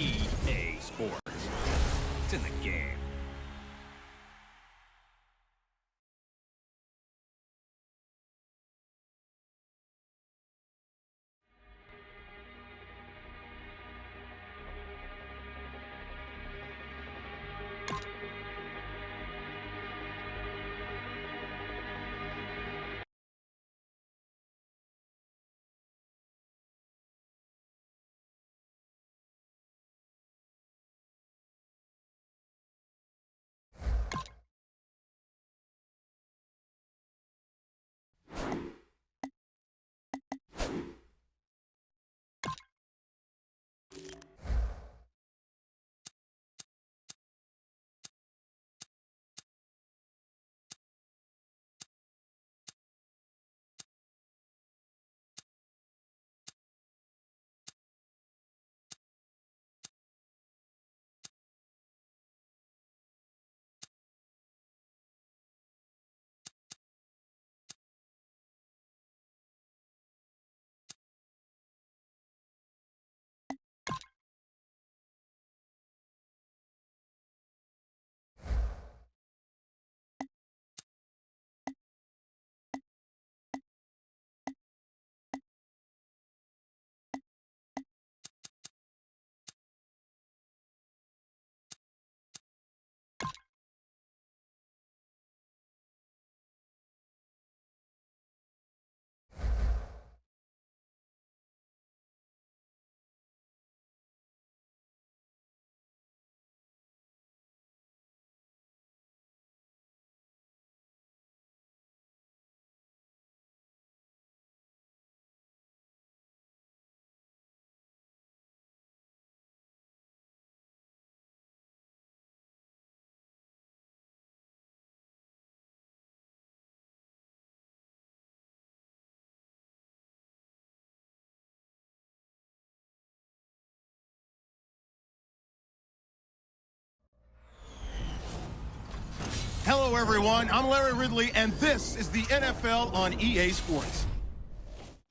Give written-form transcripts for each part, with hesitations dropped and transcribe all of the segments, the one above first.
EA Sports. It's in the game. Hello, everyone. I'm Larry Ridley, and this is the NFL on EA Sports.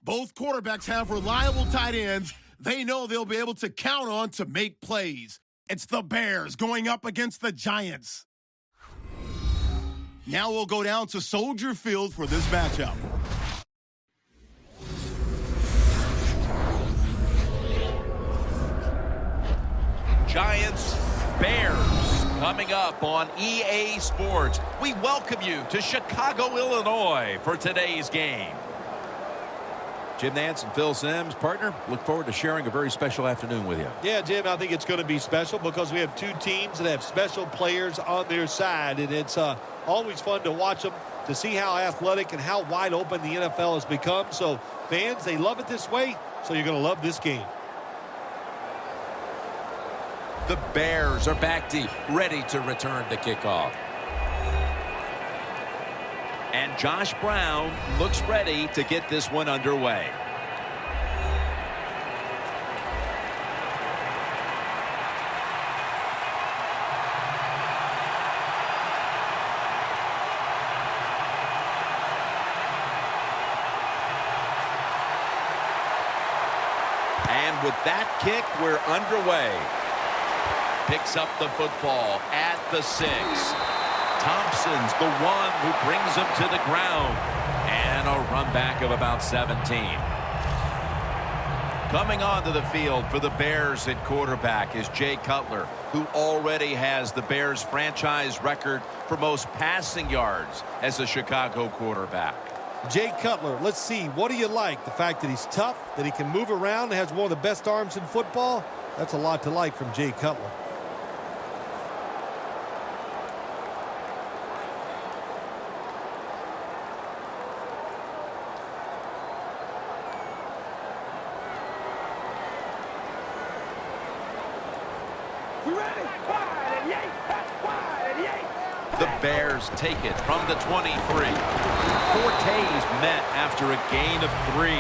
Both quarterbacks have reliable tight ends they know they'll be able to count on to make plays. It's the Bears going up against the Giants. Now we'll go down to Soldier Field for this matchup. Giants, Bears, coming up on EA Sports. We welcome you to Chicago, Illinois for today's game. Jim Nance and Phil Simms, partner, look forward to sharing a very special afternoon with you. Yeah, Jim, I think it's going to be special because we have two teams that have special players on their side, and it's always fun to watch them, to see how athletic and how wide open the NFL has become. So fans, they love it this way, so you're going to love this game. The Bears are back deep, ready to return the kickoff. And Josh Brown looks ready to get this one underway. And with that kick, we're underway. Picks up the football at the 6. Thompson's the one who brings him to the ground. And a run back of about 17. Coming onto the field for the Bears at quarterback is Jay Cutler, who already has the Bears franchise record for most passing yards as a Chicago quarterback. Jay Cutler, let's see, what do you like? The fact that he's tough, that he can move around, has one of the best arms in football? That's a lot to like from Jay Cutler. The Bears take it from the 23. Fortes met after a gain of 3.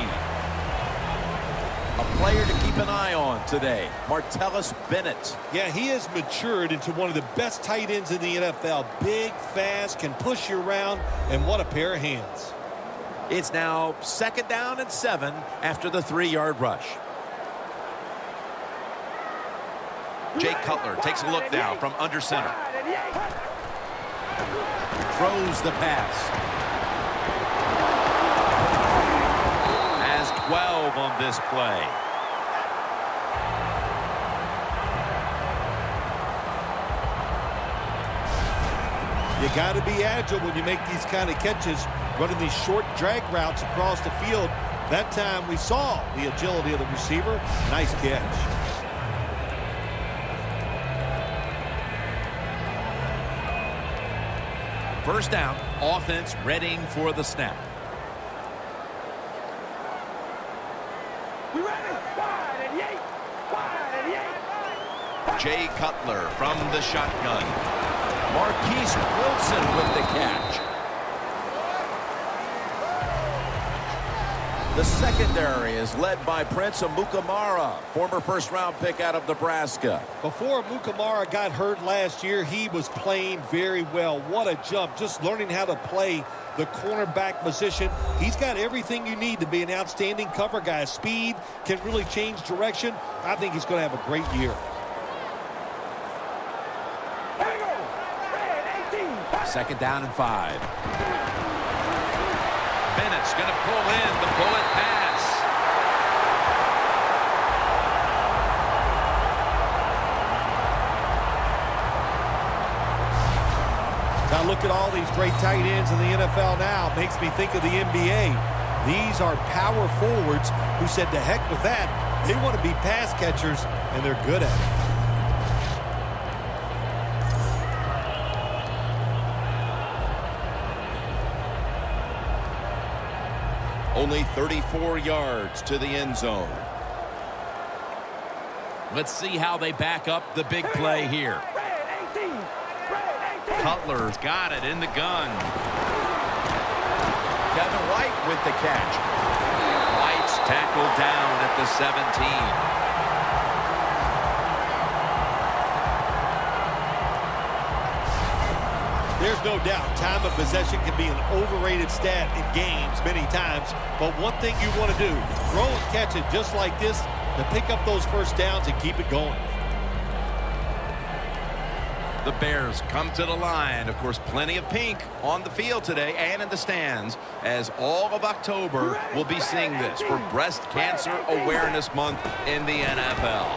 A player to keep an eye on today, Martellus Bennett. Yeah, he has matured into one of the best tight ends in the NFL. Big, fast, can push you around, and what a pair of hands. It's now 2nd down and 7 after the 3-yard rush. Jay Cutler takes a look now from under center. Throws the pass. Has 12 on this play. You got to be agile when you make these kind of catches, running these short drag routes across the field. That time we saw the agility of the receiver. Nice catch. First down, offense readying for the snap. Jay Cutler from the shotgun. Marquise Wilson with the catch. The secondary is led by Prince Amukamara, former first-round pick out of Nebraska. Before Amukamara got hurt last year, he was playing very well. What a jump, just learning how to play the cornerback position. He's got everything you need to be an outstanding cover guy. Speed, can really change direction. I think he's going to have a great year. Second down and 5. Bennett's going to pull in the bullet pass. Now look at all these great tight ends in the NFL now. Makes me think of the NBA. These are power forwards who said to heck with that. They want to be pass catchers, and they're good at it. Only 34 yards to the end zone. Let's see how they back up the big play here. Cutler's got it in the gun. Kevin White with the catch. White's tackled down at the 17. There's no doubt time of possession can be an overrated stat in games many times, but one thing you want to do, throw and catch it just like this to pick up those first downs and keep it going. The Bears come to the line. Of course, plenty of pink on the field today and in the stands, as all of October will be seeing this for Breast Cancer Awareness Month in the NFL.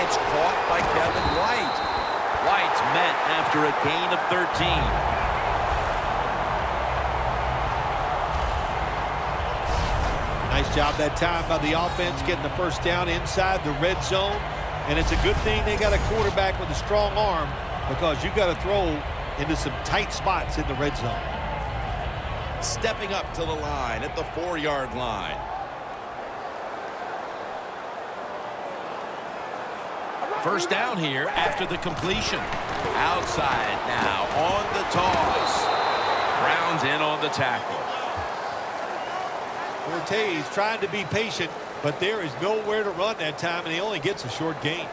It's caught by Kevin White. White's met after a gain of 13. Nice job that time by the offense getting the first down inside the red zone. And it's a good thing they got a quarterback with a strong arm, because you got to throw into some tight spots in the red zone. Stepping up to the line at the 4-yard line. First down here after the completion. Outside now on the toss. Brown's in on the tackle. Ortiz trying to be patient, but there is nowhere to run that time, and he only gets a short gain.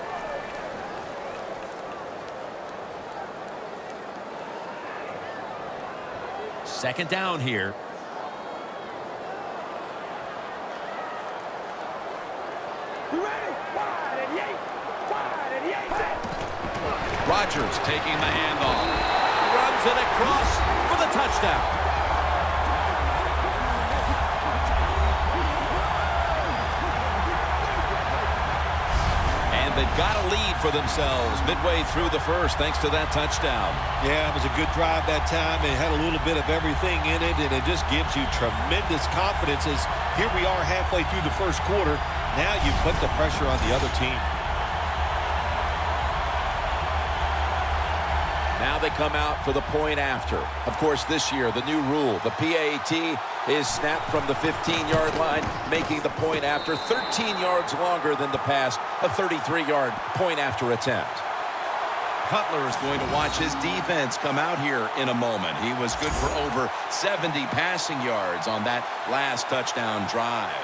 Second down here. Rodgers taking the handoff. Runs it across for the touchdown. And they've got a lead for themselves midway through the first thanks to that touchdown. Yeah, it was a good drive that time. It had a little bit of everything in it, and it just gives you tremendous confidence as here we are halfway through the first quarter. Now you put the pressure on the other team. Now they come out for the point after. Of course, this year, the new rule, the PAT, is snapped from the 15-yard line, making the point after 13 yards longer than the pass, a 33-yard point after attempt. Cutler is going to watch his defense come out here in a moment. He was good for over 70 passing yards on that last touchdown drive.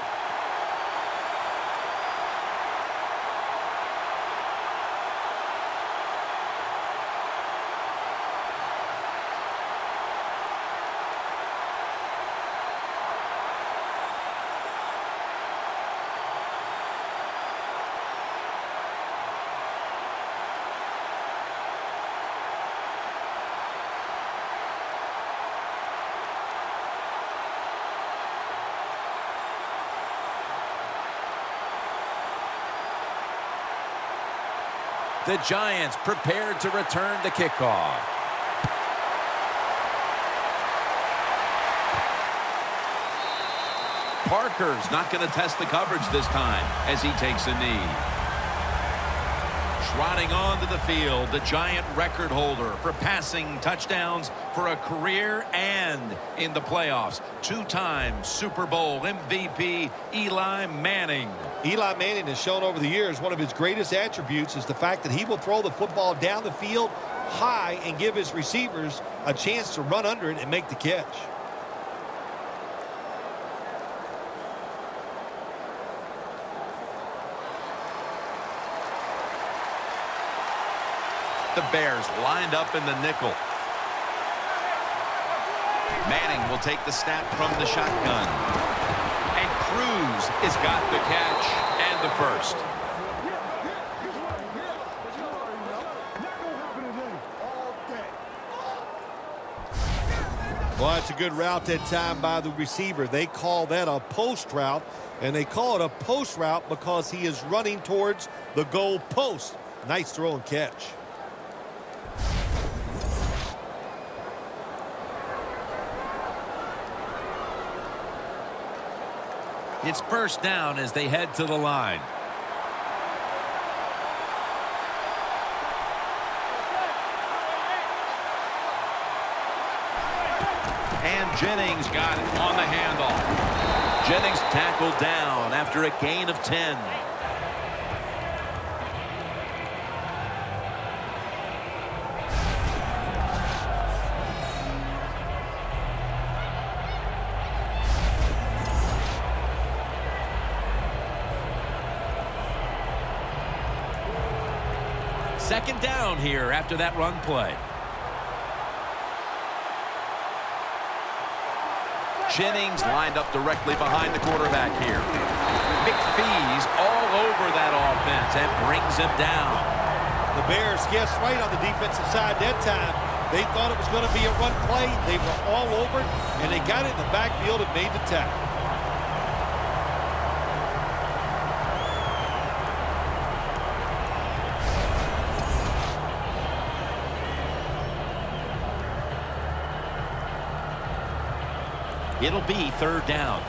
The Giants prepared to return the kickoff. Parker's not going to test the coverage this time as he takes a knee. Trotting onto the field, the Giant record holder for passing touchdowns for a career and in the playoffs. Two-time Super Bowl MVP Eli Manning. Eli Manning has shown over the years one of his greatest attributes is the fact that he will throw the football down the field high and give his receivers a chance to run under it and make the catch. The Bears lined up in the nickel. Manning will take the snap from the shotgun. And Cruz has got the catch and the first. Well, it's a good route that time by the receiver. They call that a post route, and they call it a post route because he is running towards the goal post. Nice throw and catch. It's first down as they head to the line. And Jennings got it on the handoff. Jennings tackled down after a gain of 10. Second down here after that run play. Jennings lined up directly behind the quarterback here. McPhee's all over that offense and brings him down. The Bears guessed right on the defensive side that time. They thought it was going to be a run play. They were all over it, and they got it in the backfield and made the tackle. It'll be third down.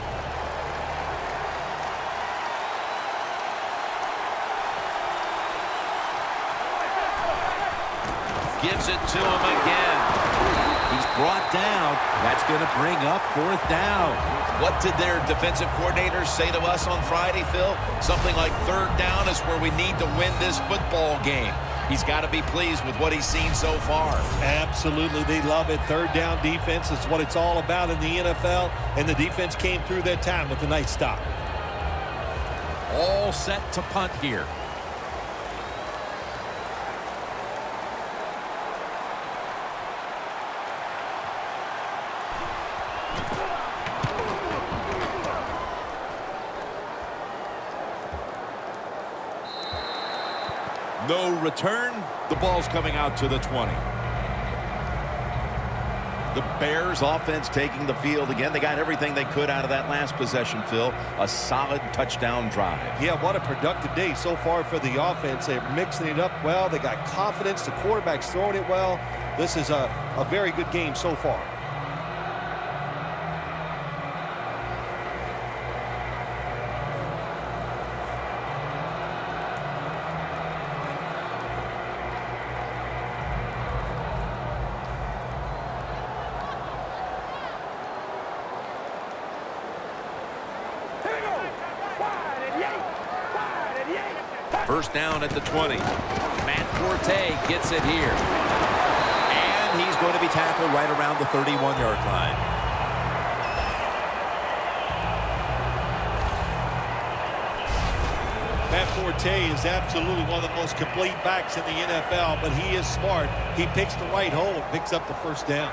Gives it to him again. He's brought down. That's going to bring up fourth down. What did their defensive coordinators say to us on Friday, Phil? Something like third down is where we need to win this football game. He's got to be pleased with what he's seen so far. Absolutely. They love it. Third down defense is what it's all about in the NFL, and the defense came through that time with a nice stop. All set to punt here. No return. The ball's coming out to the 20. The Bears offense taking the field again. They got everything they could out of that last possession, Phil. A solid touchdown drive. Yeah, what a productive day so far for the offense. They're mixing it up well. They got confidence. The quarterback's throwing it well. This is a very good game so far. First down at the 20. Matt Forte gets it here. And he's going to be tackled right around the 31-yard line. Matt Forte is absolutely one of the most complete backs in the NFL, but he is smart. He picks the right hole and picks up the first down.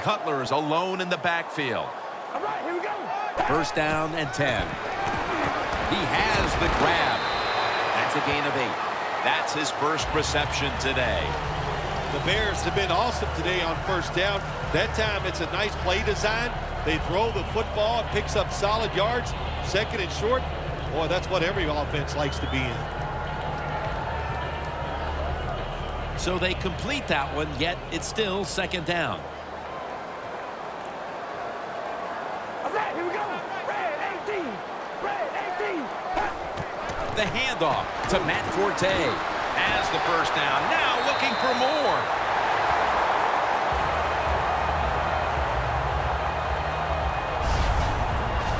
Cutler is alone in the backfield. All right, here we go. First down and 10. He has the grab. That's a gain of 8. That's his first reception today. The Bears have been awesome today on first down. That time it's a nice play design. They throw the football, it picks up solid yards. Second and short, boy, that's what every offense likes to be in. So they complete that one, yet it's still second down. Here we go. Red 18. Red 18. The handoff to Matt Forte. Has the first down. Now looking for more.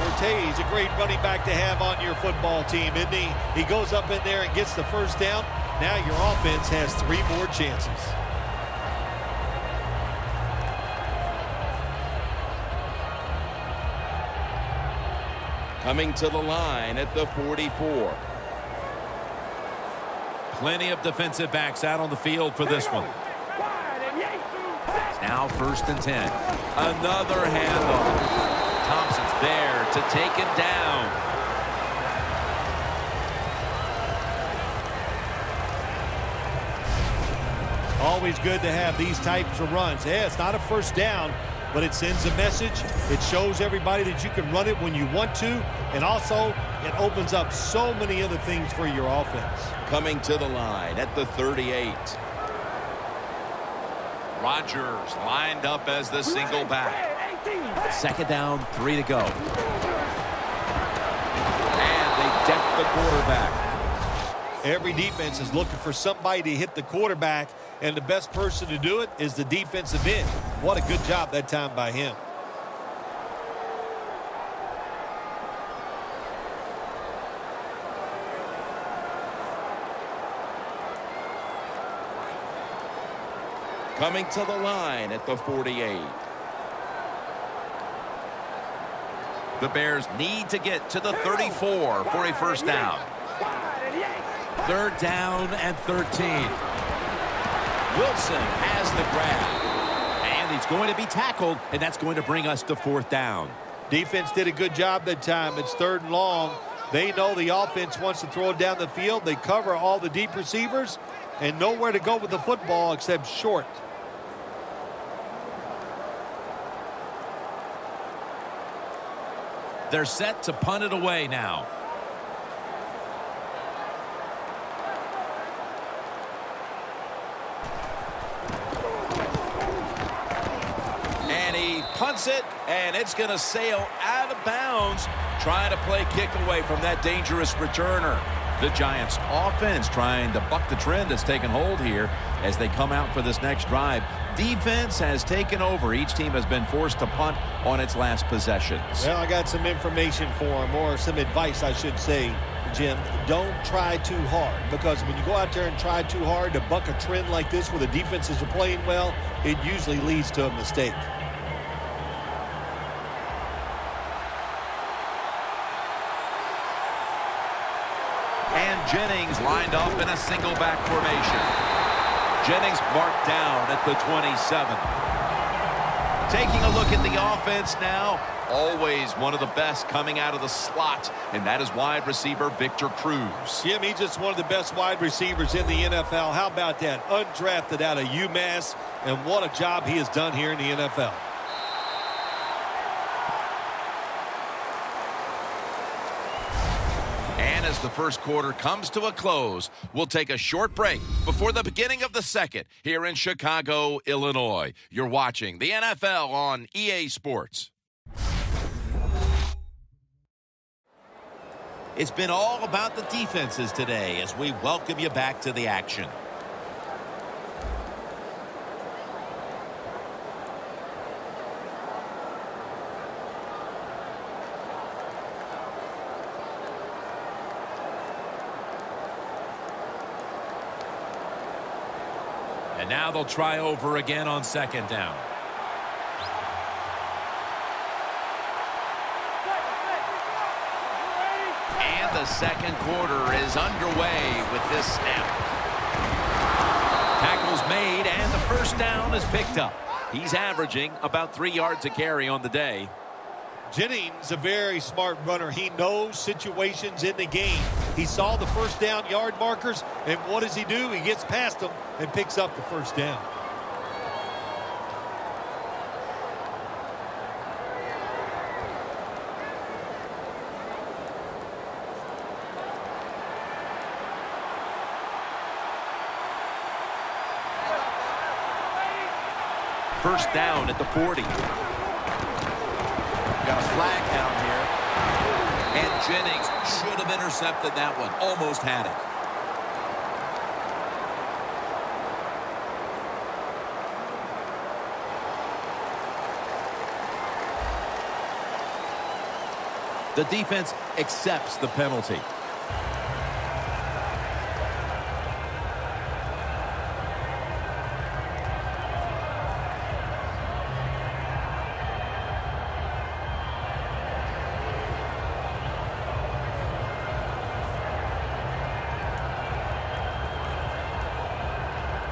Forte is a great running back to have on your football team, isn't he? He goes up in there and gets the first down. Now your offense has 3 more chances. Coming to the line at the 44. Plenty of defensive backs out on the field for this one. Now first and 10. Another handoff. Thompson's there to take him down. Always good to have these types of runs. Yeah, it's not a first down, but it sends a message. It shows everybody that you can run it when you want to, and also it opens up so many other things for your offense. Coming to the line at the 38. Rodgers lined up as the single back. Second down, 3 to go. And they deck the quarterback. Every defense is looking for somebody to hit the quarterback, and the best person to do it is the defensive end. What a good job that time by him. Coming to the line at the 48. The Bears need to get to the 34 for a first down. Third down and 13. Wilson has the grab. And he's going to be tackled, and that's going to bring us to fourth down. Defense did a good job that time. It's third and long. They know the offense wants to throw it down the field. They cover all the deep receivers and nowhere to go with the football except short. They're set to punt it away now. And he punts it, and it's going to sail out of bounds, trying to play kick away from that dangerous returner. The Giants offense trying to buck the trend that's taken hold here as they come out for this next drive. Defense has taken over. Each team has been forced to punt on its last possessions. Well, I got some information for him, or some advice, I should say, Jim. Don't try too hard, because when you go out there and try too hard to buck a trend like this where the defenses are playing well, it usually leads to a mistake. And Jennings lined up in a single back formation. Jennings marked down at the 27. Taking a look at the offense now. Always one of the best coming out of the slot, and that is wide receiver Victor Cruz. Jim, he's just one of the best wide receivers in the NFL. How about that? Undrafted out of UMass, and what a job he has done here in the NFL. And as the first quarter comes to a close, we'll take a short break before the beginning of the second here in Chicago, Illinois. You're watching the NFL on EA Sports. It's been all about the defenses today as we welcome you back to the action. And now they'll try over again on second down. And the second quarter is underway with this snap. Tackle's made, and the first down is picked up. He's averaging about 3 yards a carry on the day. Jennings, a very smart runner. He knows situations in the game. He saw the first down yard markers, and what does he do? He gets past them and picks up the first down. First down at the 40. Got a flag down here. And Jennings should have intercepted that one. Almost had it. The defense accepts the penalty.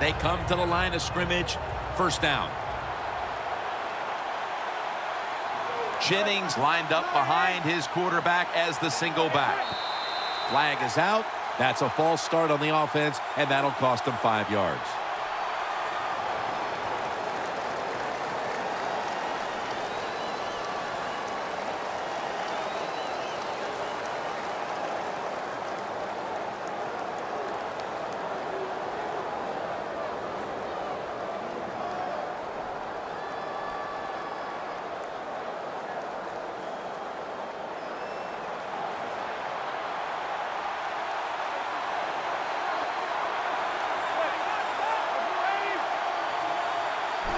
They come to the line of scrimmage. First down. Jennings lined up behind his quarterback as the single back. Flag is out. That's a false start on the offense, and that'll cost them 5 yards.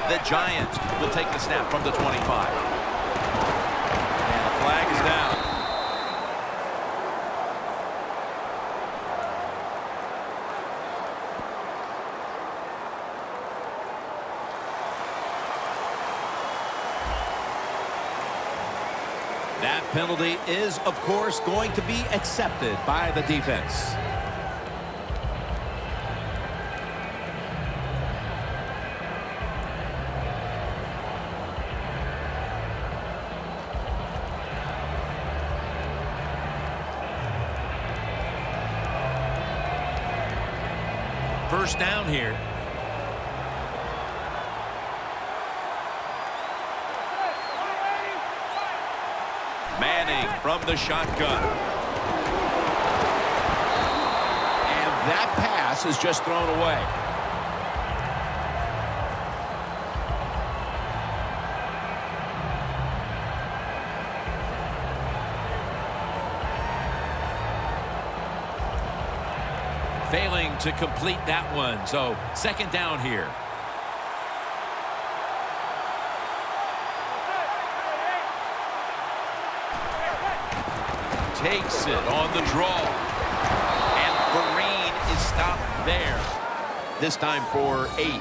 The Giants will take the snap from the 25. And the flag is down. That penalty is, of course, going to be accepted by the defense. First down here. Manning from the shotgun. And that pass is just thrown away. Failing to complete that one. So second down here. Takes it on the draw. And Vereen is stopped there. This time for 8.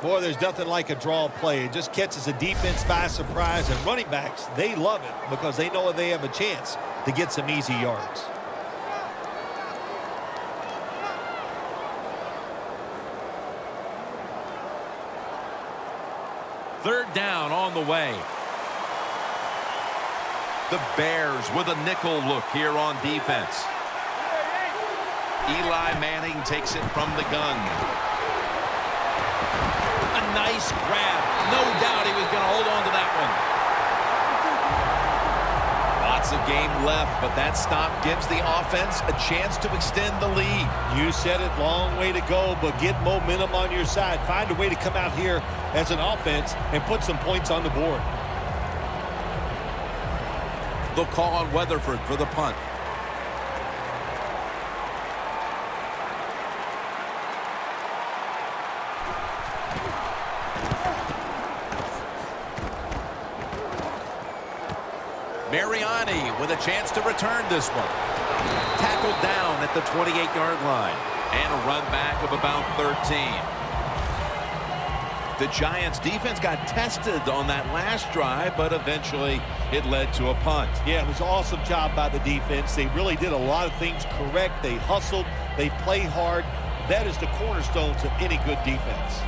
Boy, there's nothing like a draw play. It just catches a defense by surprise. And running backs, they love it because they know they have a chance to get some easy yards. Third down on the way. The Bears with a nickel look here on defense. Eli Manning takes it from the gun. A nice grab. No doubt he was going to hold on to that one. Lots of game left, but that stop gives the offense a chance to extend the lead. You said it, long way to go, but get momentum on your side. Find a way to come out here as an offense and put some points on the board. They'll call on Weatherford for the punt. Mariani with a chance to return this one. Tackled down at the 28-yard line. And a run back of about 13. The Giants defense got tested on that last drive, but eventually it led to a punt. Yeah, it was an awesome job by the defense. They really did a lot of things correct. They hustled. They played hard. That is the cornerstones of any good defense.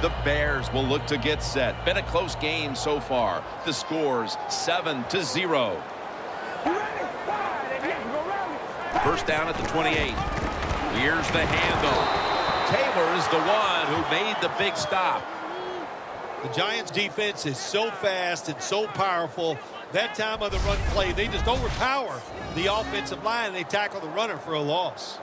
The Bears will look to get set. Been a close game so far. The score's 7-0. First down at the 28. Here's the handoff. Taylor is the one who made the big stop. The Giants defense is so fast and so powerful. That time of the run play, they just overpower the offensive line, and they tackle the runner for a loss.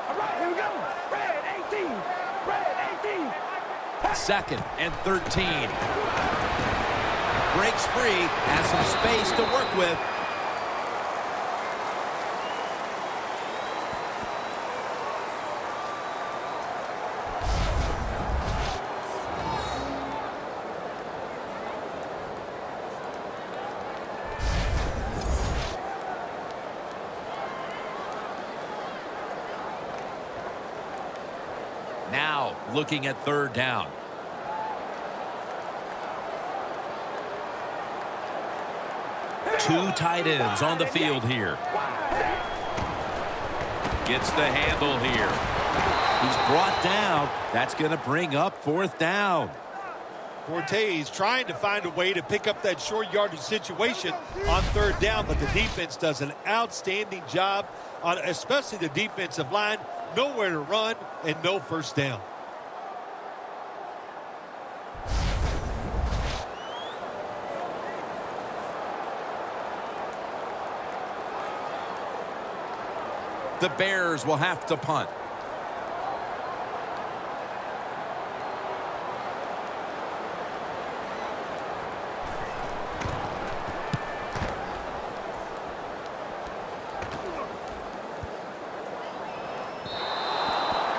All right, here we go. Red 18. Red 18. 2nd and 13. Breaks free, has some space to work with. Now looking at 3rd down. Two tight ends on the field here. Gets the handle here. He's brought down. That's going to bring up 4th down. Cortez trying to find a way to pick up that short yardage situation on 3rd down, but the defense does an outstanding job on especially the defensive line. Nowhere to run and no 1st down. The Bears will have to punt.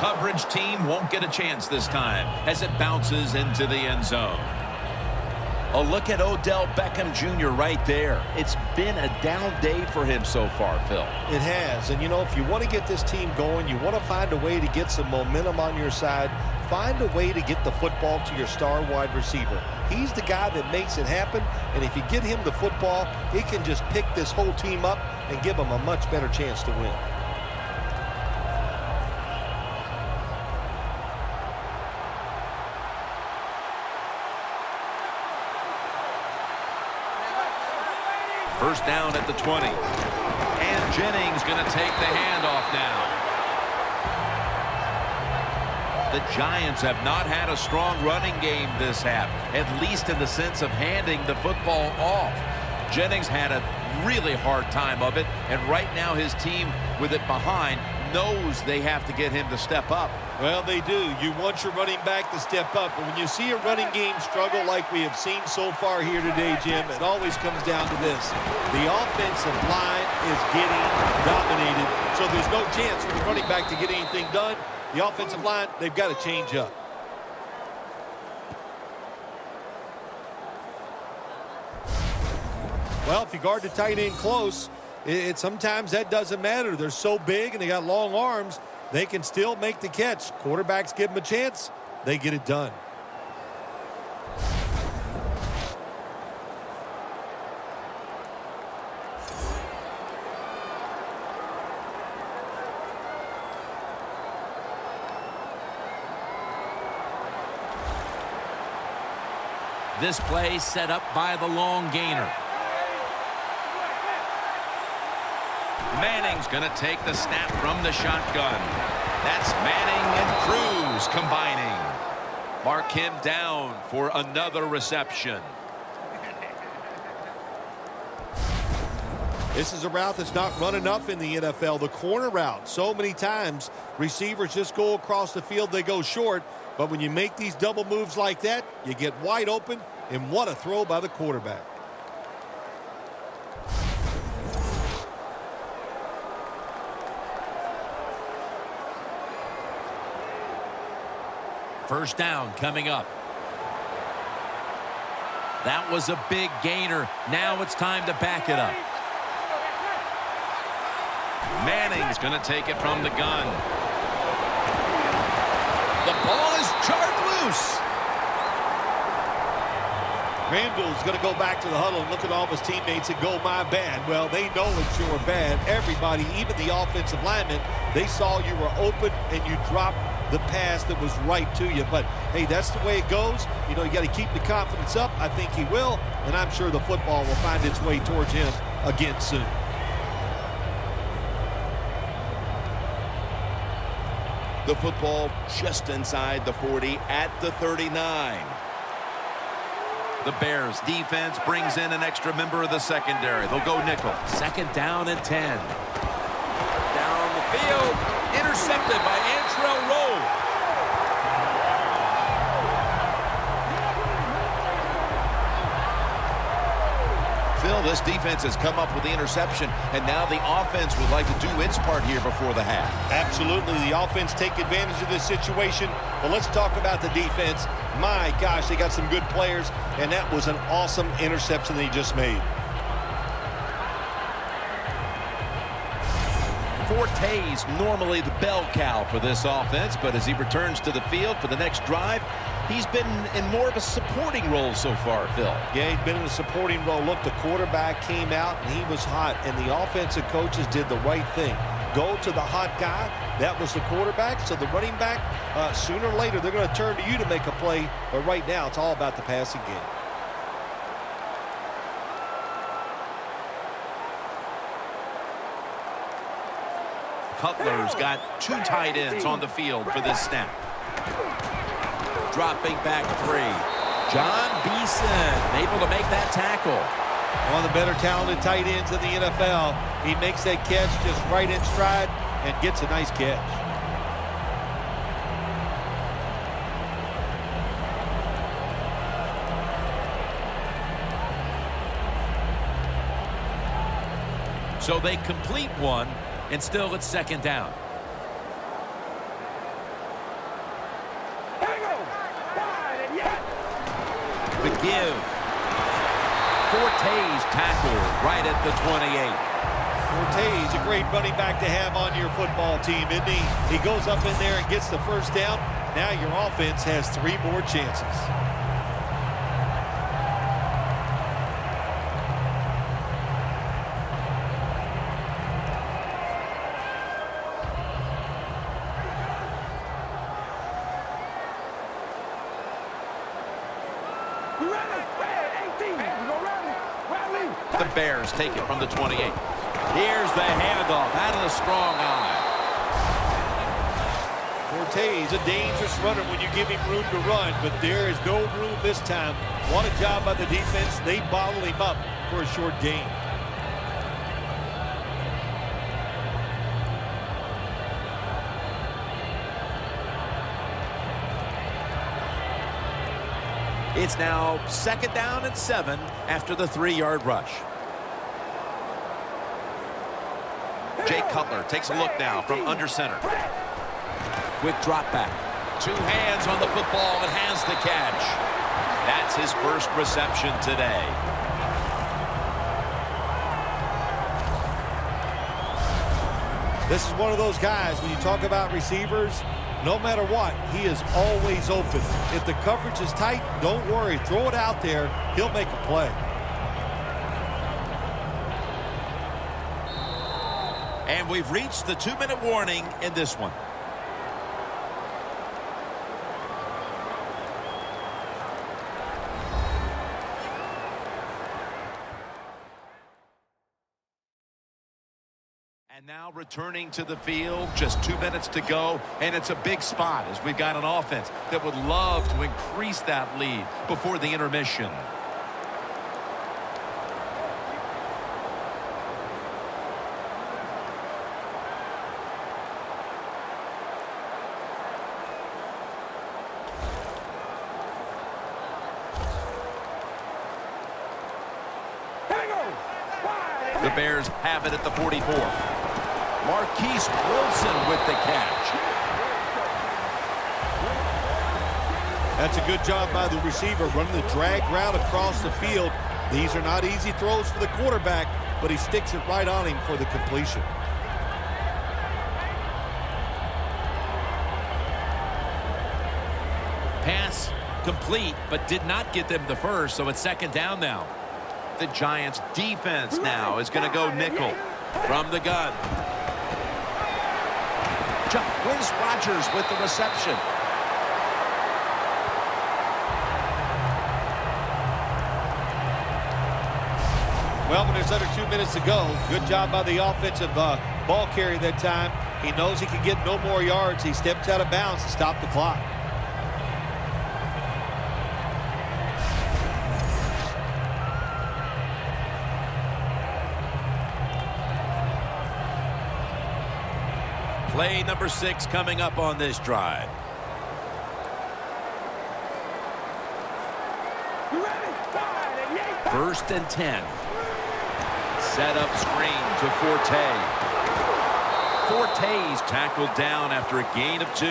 Coverage team won't get a chance this time as it bounces into the end zone. A look at Odell Beckham Jr. right there. It's been a down day for him so far, Phil. It has. And, you know, if you want to get this team going, you want to find a way to get some momentum on your side. Find a way to get the football to your star wide receiver. He's the guy that makes it happen. And if you get him the football, it can just pick this whole team up and give them a much better chance to win. First down at the 20. And Jennings going to take the handoff now. The Giants have not had a strong running game this half, at least in the sense of handing the football off. Jennings had a really hard time of it, and right now his team with it behind knows they have to get him to step up. Well, they do. You want your running back to step up. But when you see a running game struggle like we have seen so far here today, Jim, it always comes down to this. The offensive line is getting dominated, so there's no chance for the running back to get anything done. The offensive line, they've got to change up. Well, if you guard the tight end close, sometimes that doesn't matter. They're so big and they got long arms, they can still make the catch. Quarterbacks give them a chance, they get it done. This play set up by the long gainer. Manning's going to take the snap from the shotgun. That's Manning and Cruz combining. Mark him down for another reception. This is a route that's not run enough in the NFL. The corner route. So many times receivers just go across the field. They go short. But when you make these double moves like that, you get wide open, and what a throw by the quarterback. First down coming up. That was a big gainer. Now it's time to back it up. Manning's going to take it from the gun. The ball is charged loose. Randall's going to go back to the huddle and look at all of his teammates and go, my bad. Well, they know it's your bad. Everybody, even the offensive linemen, they saw you were open and you dropped the pass that was right to you. But, hey, that's the way it goes. You know, you got to keep the confidence up. I think he will, and I'm sure the football will find its way towards him again soon. The football just inside the 40 at the 39. The Bears defense brings in an extra member of the secondary. They'll go nickel. 2nd down and 10. Down the field, intercepted by Antrell Rowe. Phil, this defense has come up with the interception, and now the offense would like to do its part here before the half. Absolutely. The offense take advantage of this situation. But let's talk about the defense. My gosh, they got some good players, and that was an awesome interception they just made. Forte's normally the bell cow for this offense, but as he returns to the field for the next drive, he's been in more of a supporting role so far, Phil. Yeah, he's been in a supporting role. Look, the quarterback came out, and he was hot, and the offensive coaches did the right thing. Go to the hot guy. That was the quarterback. So the running back, sooner or later, they're going to turn to you to make a play. But right now, it's all about the passing game. Cutler's got 2 tight ends on the field for this snap. Dropping back 3. John Beeson able to make that tackle. One of the better talented tight ends in the NFL. He makes that catch just right in stride and gets a nice catch. So they complete one, and still it's 2nd down. The give. Forte's tackle right at the 28. Forte's a great running back to have on your football team, isn't he? He goes up in there and gets the 1st down. Now your offense has 3 more chances. The Bears take it from the 28. Here's the handoff out of the strong eye. Forte's a dangerous runner when you give him room to run, but there is no room this time. What a job by the defense. They bottle him up for a short gain. It's now 2nd down and 7 after the 3-yard rush. Jay Cutler takes a look now from under center. Quick drop back. 2 hands on the football and has the catch. That's his first reception today. This is one of those guys, when you talk about receivers, no matter what, he is always open. If the coverage is tight, don't worry. Throw it out there. He'll make a play. And we've reached the 2-minute warning in this one. And now returning to the field, just 2 minutes to go, and it's a big spot as we've got an offense that would love to increase that lead before the intermission. The Bears have it at the 44. Marquise Wilson with the catch. That's a good job by the receiver, running the drag route across the field. These are not easy throws for the quarterback, but he sticks it right on him for the completion. Pass Complete, but did not get them the first, so it's second down now. The Giants defense now is going to go nickel from the gun. Quiz Rogers with the reception. Well, when there's under 2 minutes to go, good job by the offensive ball carrier that time. He knows he can get no more yards. He steps out of bounds to stop the clock. Play number 6 coming up on this drive. First and 10. Set up screen to Forte. Forte's tackled down after a gain of 2.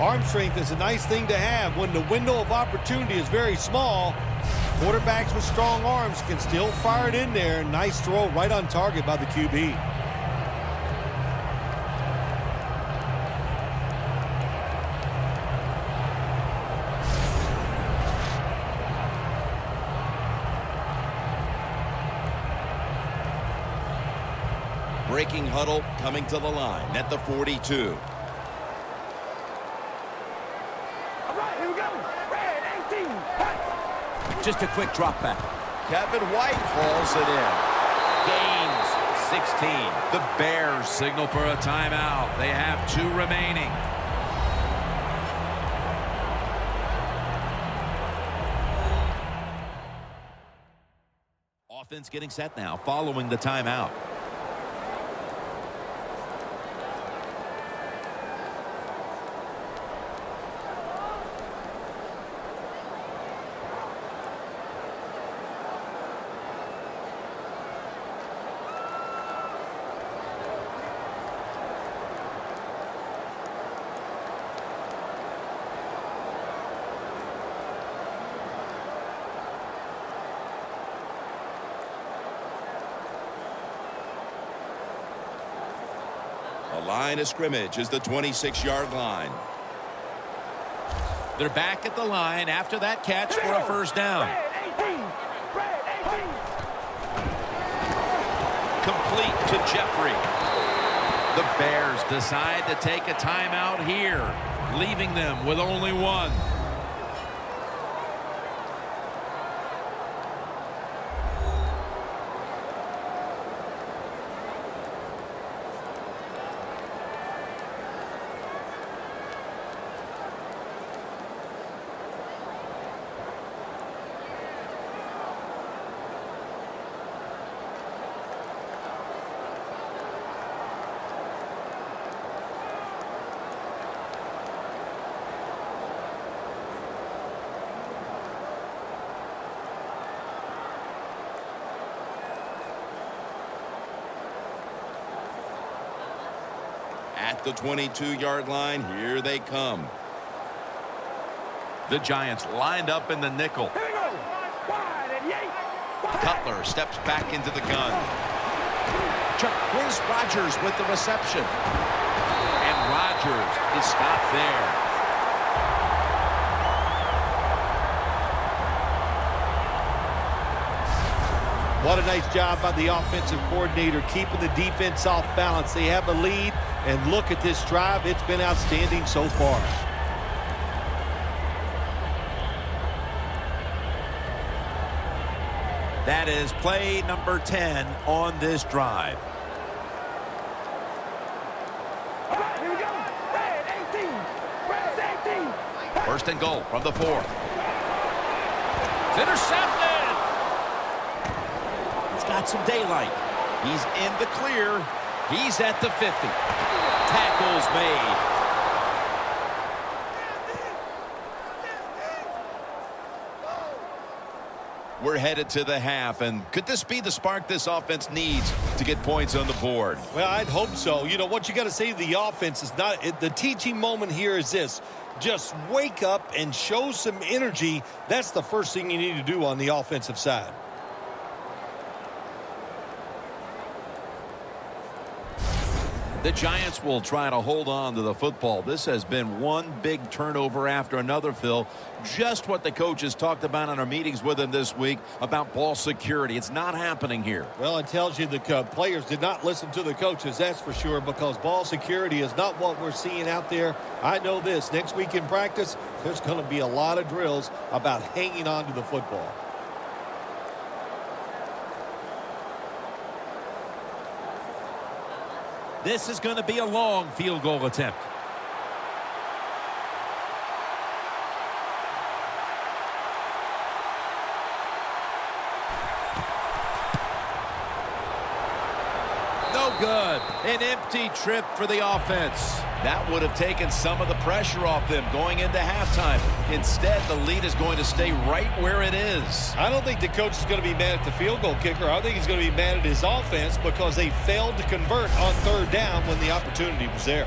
Arm strength is a nice thing to have when the window of opportunity is very small. Quarterbacks with strong arms can still fire it in there. Nice throw right on target by the QB. Breaking huddle coming to the line at the 42. All right, here we go. Red 18. Just a quick drop back. Kevin White hauls it in. Gains 16. The Bears signal for a timeout. They have 2 remaining. Offense getting set now following the timeout. The line of scrimmage is the 26-yard line. They're back at the line after that catch for a first down. Red 18. Red 18. Complete to Jeffrey. The Bears decide to take a timeout here, leaving them with only 1. At the 22-yard line, here they come. The Giants lined up in the nickel. Here we go. Wide and yay. Cutler steps back into the gun. Quiz Rogers with the reception. And Rogers is stopped there. What a nice job by the offensive coordinator keeping the defense off balance. They have a lead, and look at this drive. It's been outstanding so far. That is play number 10 on this drive. All right, here we go. Red 18. Red 18. First and goal from the 4. It's intercepted. It's got some daylight. He's in the clear. He's at the 50. Tackles made. We're headed to the half, and could this be the spark this offense needs to get points on the board? Well, I'd hope so. You know, what you got to say to the offense is not the teaching moment here is this. Just wake up and show some energy. That's the first thing you need to do on the offensive side. The Giants will try to hold on to the football. This has been one big turnover after another, Phil. Just what the coaches talked about in our meetings with him this week about ball security. It's not happening here. Well, it tells you the players did not listen to the coaches, that's for sure, because ball security is not what we're seeing out there. I know this. Next week in practice, there's going to be a lot of drills about hanging on to the football. This is going to be a long field goal attempt. No good. An empty trip for the offense. That would have taken some of the pressure off them going into halftime. Instead, the lead is going to stay right where it is. I don't think the coach is going to be mad at the field goal kicker. I think he's going to be mad at his offense because they failed to convert on third down when the opportunity was there.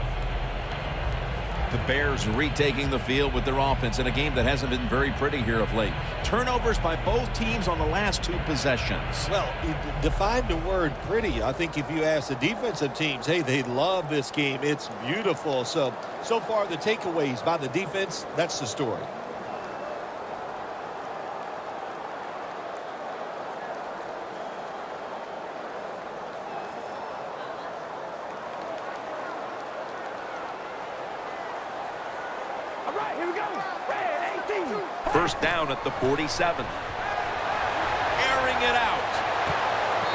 The Bears retaking the field with their offense in a game that hasn't been very pretty here of late. Turnovers by both teams on the last two possessions. Well, define the word pretty. I think if you ask the defensive teams, hey, they love this game. It's beautiful. So far the takeaways by the defense, that's the story. All right, here we go. Red 18. First down at the 47. Airing it out.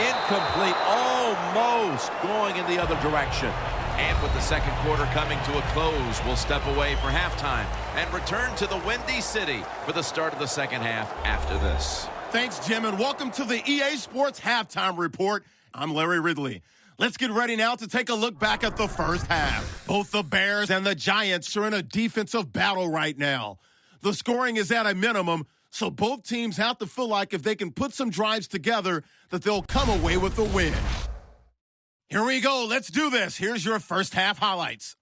Incomplete. Almost going in the other direction. And with the second quarter coming to a close, we'll step away for halftime and return to the Windy City for the start of the second half after this. Thanks, Jim, and welcome to the EA Sports Halftime Report. I'm Larry Ridley. Let's get ready now to take a look back at the first half. Both the Bears and the Giants are in a defensive battle right now. The scoring is at a minimum, so both teams have to feel like if they can put some drives together, that they'll come away with a win. Here we go. Let's do this. Here's your first half highlights.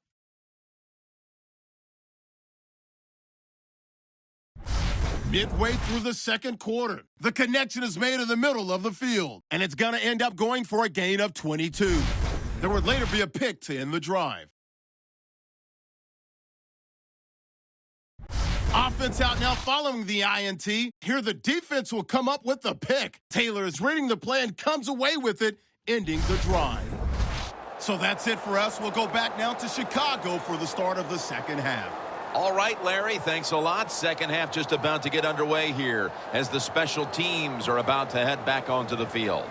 Midway through the second quarter, the connection is made in the middle of the field, and it's going to end up going for a gain of 22. There would later be a pick to end the drive. Offense out now following the INT. Here the defense will come up with the pick. Taylor is reading the play and comes away with it, ending the drive. So that's it for us. We'll go back now to Chicago for the start of the second half. All right, Larry, thanks a lot. Second half just about to get underway here as the special teams are about to head back onto the field.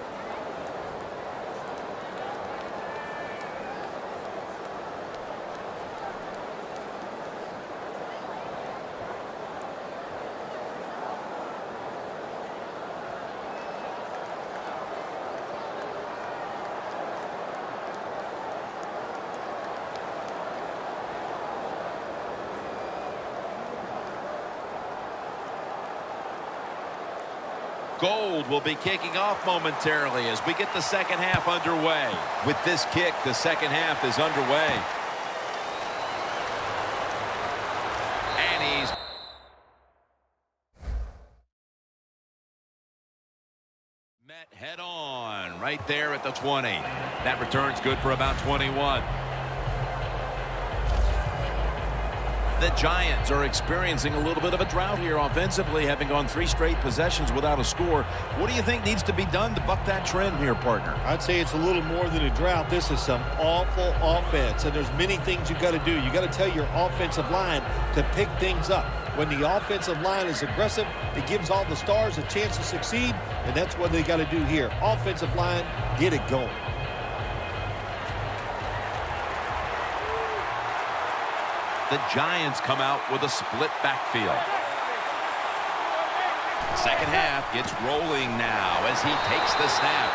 Gold will be kicking off momentarily as we get the second half underway. With this kick, the second half is underway. And he's met head on right there at the 20. That return's good for about 21. The Giants are experiencing a little bit of a drought here offensively, having gone 3 straight possessions without a score. What do you think needs to be done to buck that trend here, partner? I'd say it's a little more than a drought. This is some awful offense, and there's many things you got to do. You got to tell your offensive line to pick things up. When the offensive line is aggressive, it gives all the stars a chance to succeed, and that's what they got to do here. Offensive line, get it going. The Giants come out with a split backfield. Second half gets rolling now as he takes the snap.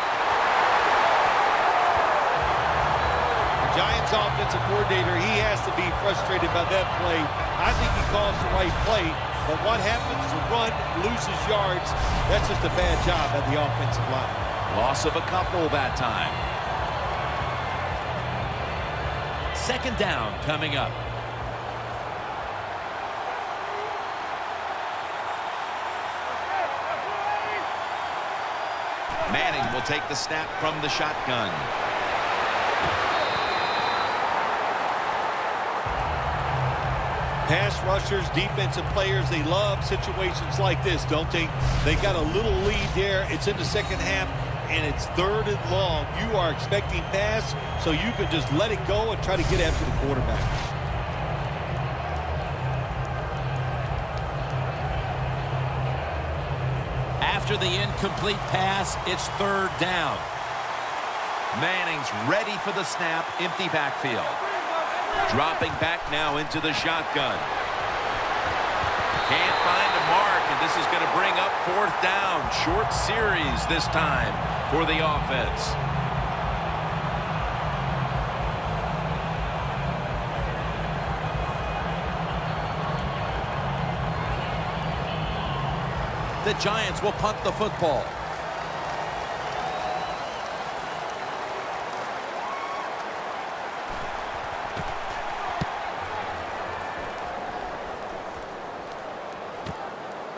The Giants offensive coordinator, he has to be frustrated by that play. I think he calls the right play, but what happens is a run, loses yards. That's just a bad job at the offensive line. Loss of a couple that time. Second down coming up. Manning will take the snap from the shotgun. Pass rushers, defensive players, they love situations like this, don't they? They got a little lead there. It's in the second half, and it's 3rd and long. You are expecting pass, so you can just let it go and try to get after the quarterback. After the incomplete pass, it's 3rd down. Manning's ready for the snap, empty backfield. Dropping back now into the shotgun. Can't find a mark, and this is going to bring up 4th down. Short series this time for the offense. The Giants will punt the football.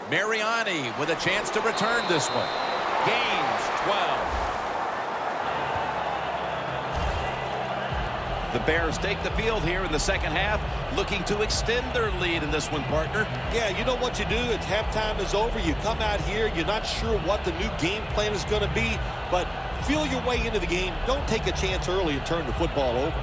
Mariani with a chance to return this one. Gains 12. The Bears take the field here in the second half, looking to extend their lead in this one, partner. Yeah, you know what you do? It's halftime is over. You come out here. You're not sure what the new game plan is going to be, but feel your way into the game. Don't take a chance early and turn the football over.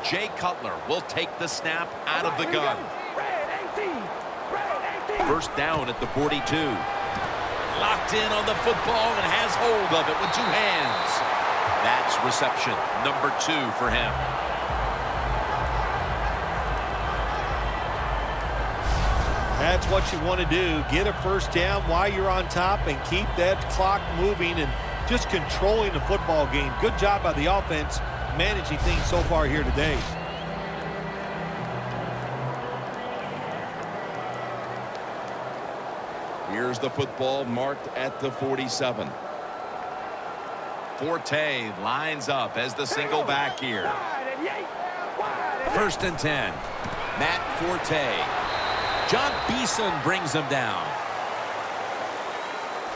Jay Cutler will take the snap out of the gun. First down at the 42. Locked in on the football and has hold of it with 2 hands. That's reception number 2 for him. That's what you want to do. Get a first down while you're on top and keep that clock moving and just controlling the football game. Good job by the offense managing things so far here today. Here's the football marked at the 47. Forte lines up as the single back here. 1st and 10. Matt Forte. John Beeson brings him down.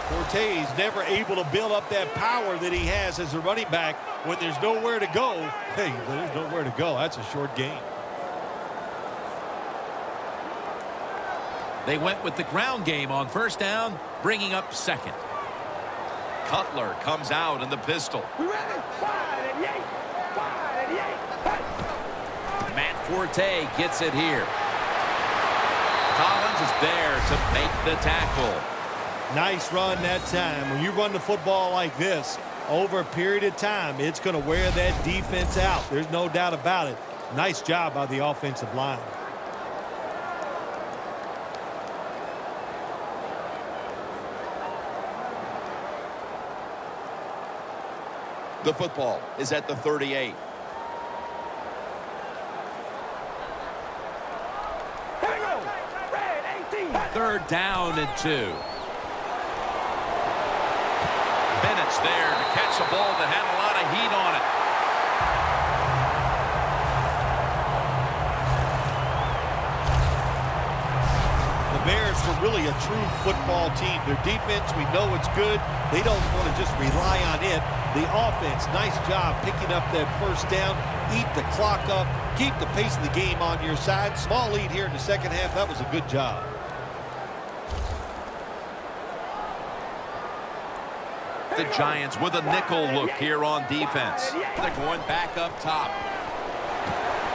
Forte is never able to build up that power that he has as a running back when there's nowhere to go. Hey, there's nowhere to go. That's a short game. They went with the ground game on 1st down, bringing up 2nd. Cutler comes out in the pistol. Matt Forte gets it here. Collins is there to make the tackle. Nice run that time. When you run the football like this, over a period of time, it's going to wear that defense out. There's no doubt about it. Nice job by the offensive line. The football is at the 38. Third down and 2. Bennett's there to catch a ball that had a lot of heat on it. The Bears are really a true football team. Their defense, we know it's good. They don't want to just rely on it. The offense, nice job picking up that first down. Eat the clock up. Keep the pace of the game on your side. Small lead here in the second half. That was a good job. The Giants with a nickel look here on defense. They're going back up top.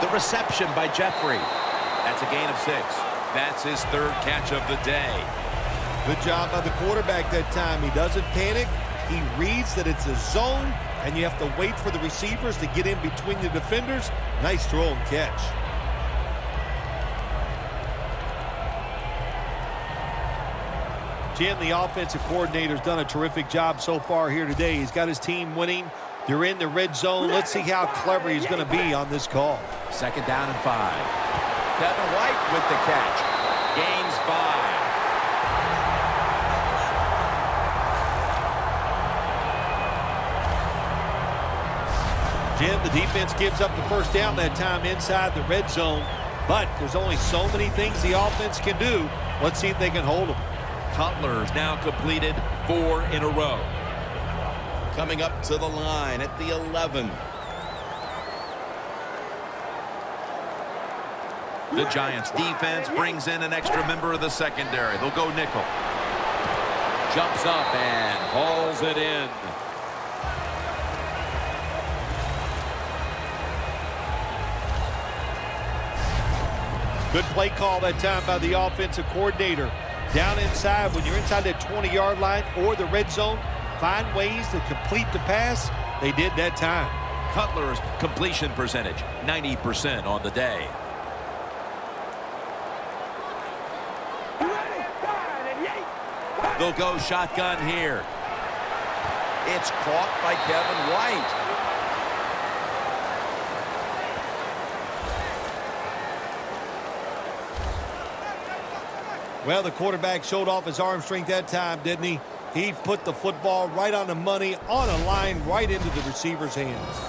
The reception by Jeffrey. That's a gain of 6. That's his 3rd catch of the day. Good job by the quarterback that time. He doesn't panic. He reads that it's a zone, and you have to wait for the receivers to get in between the defenders. Nice throw and catch. Jim, the offensive coordinator's done a terrific job so far here today. He's got his team winning. They're in the red zone. Let's see how clever he's going to be on this call. 2nd down and 5. Kevin White with the catch. Gains 5. Jim, the defense gives up the first down that time inside the red zone. But there's only so many things the offense can do. Let's see if they can hold them. Cutler's now completed 4 in a row. Coming up to the line at the 11. The Giants defense brings in an extra member of the secondary. They'll go nickel. Jumps up and hauls it in. Good play call that time by the offensive coordinator. Down inside, when you're inside that 20-yard line or the red zone, find ways to complete the pass. They did that time. Cutler's completion percentage, 90% on the day. They'll go shotgun here. It's caught by Kevin White. Well, the quarterback showed off his arm strength that time, didn't he? He put the football right on the money, on a line, right into the receiver's hands.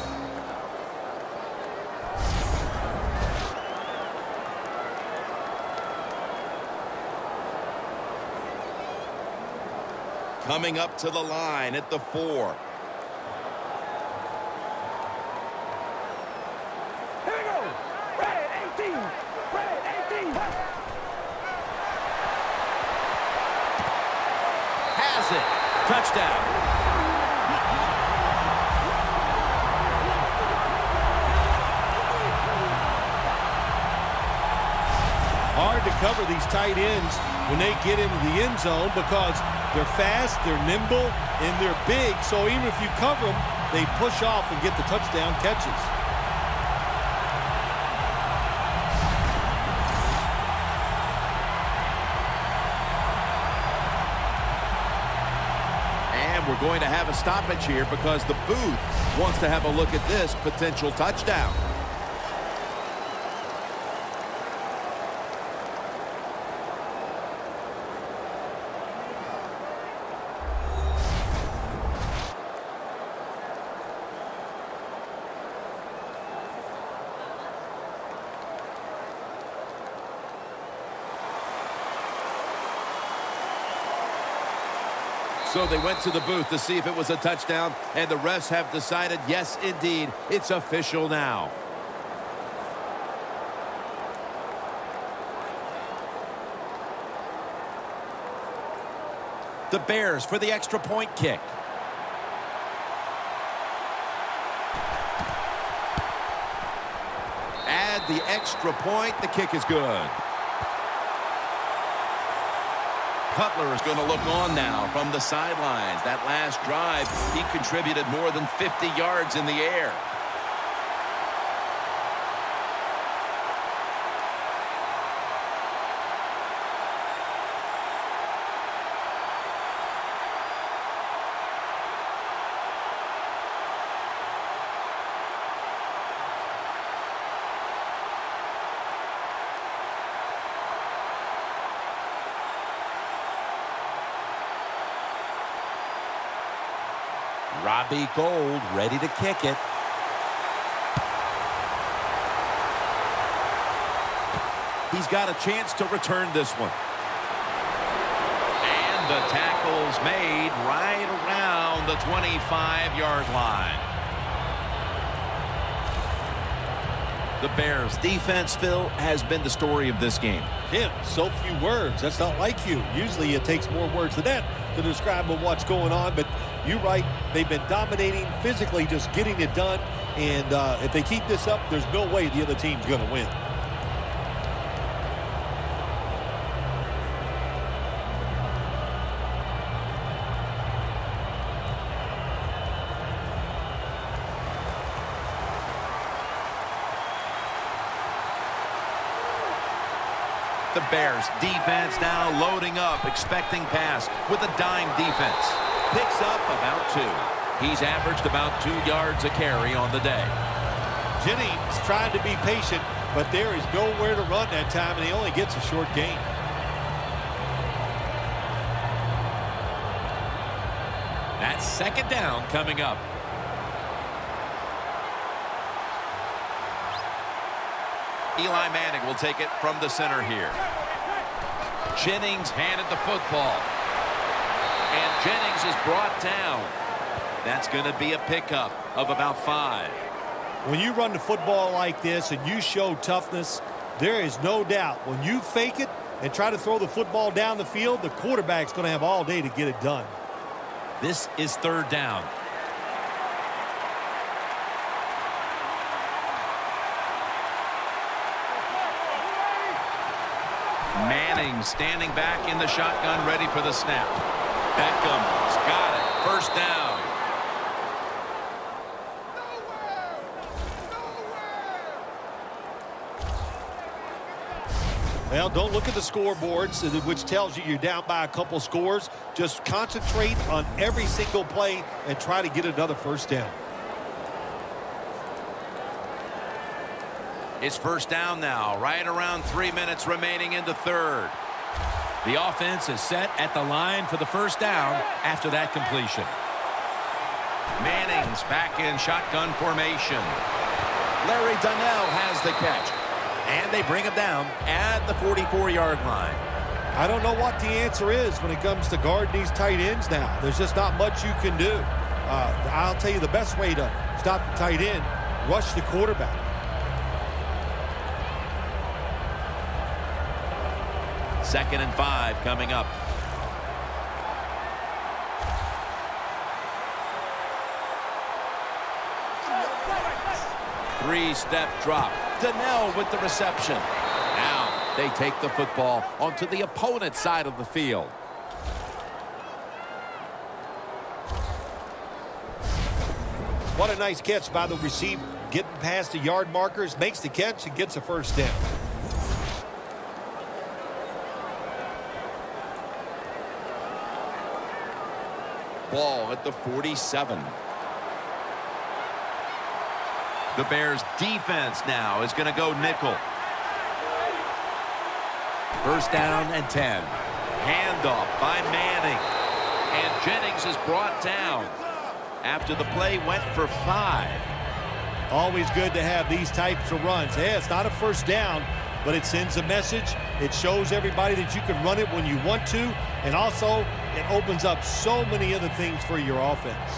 Coming up to the line at the 4. Here we go. Red 18. Red 18. Has it. Touchdown. Hard to cover these tight ends when they get into the end zone because they're fast, they're nimble, and they're big. So even if you cover them, they push off and get the touchdown catches. And we're going to have a stoppage here because the booth wants to have a look at this potential touchdown. So they went to the booth to see if it was a touchdown, and the refs have decided, yes, indeed, it's official now. The Bears for the extra point kick. Add the extra point. The kick is good. Cutler is going to look on now from the sidelines. That last drive, he contributed more than 50 yards in the air. Robbie Gould ready to kick it. He's got a chance to return this one. And the tackle's made right around the 25-yard line. The Bears' defense, Phil, has been the story of this game. Tim, so few words. That's not like you. Usually it takes more words than that to describe what's going on, but you're right. They've been dominating physically, just getting it done, and if they keep this up, there's no way the other team's going to win. The Bears defense now loading up, expecting pass with a dime defense. Picks up about 2. He's averaged about 2 yards a carry on the day. Jennings trying to be patient, but there is nowhere to run that time, and he only gets a short gain. That's second down coming up. Eli Manning will take it from the center here. Jennings handed the football. And Jennings is brought down. That's going to be a pickup of about 5. When you run the football like this and you show toughness, there is no doubt when you fake it and try to throw the football down the field, the quarterback's going to have all day to get it done. This is 3rd down. Manning standing back in the shotgun, ready for the snap. Beckham's got it. 1st down. Well, don't look at the scoreboards, which tells you you're down by a couple scores. Just concentrate on every single play and try to get another 1st down. It's 1st down now, right around 3 minutes remaining in the 3rd. The offense is set at the line for the 1st down after that completion. Manning's back in shotgun formation. Larry Donnell has the catch. And they bring him down at the 44-yard line. I don't know what the answer is when it comes to guarding these tight ends now. There's just not much you can do. I'll tell you the best way to stop the tight end, rush the quarterback. Second and 5 coming up. Three-step drop. Donnell with the reception. Now they take the football onto the opponent's side of the field. What a nice catch by the receiver. Getting past the yard markers, makes the catch, and gets a 1st down. Ball at the 47. The Bears defense now is going to go nickel. 1st down and 10. Handoff by Manning. And Jennings is brought down after the play went for 5. Always good to have these types of runs. Yeah, it's not a 1st down, but it sends a message. It shows everybody that you can run it when you want to. And also, it opens up so many other things for your offense.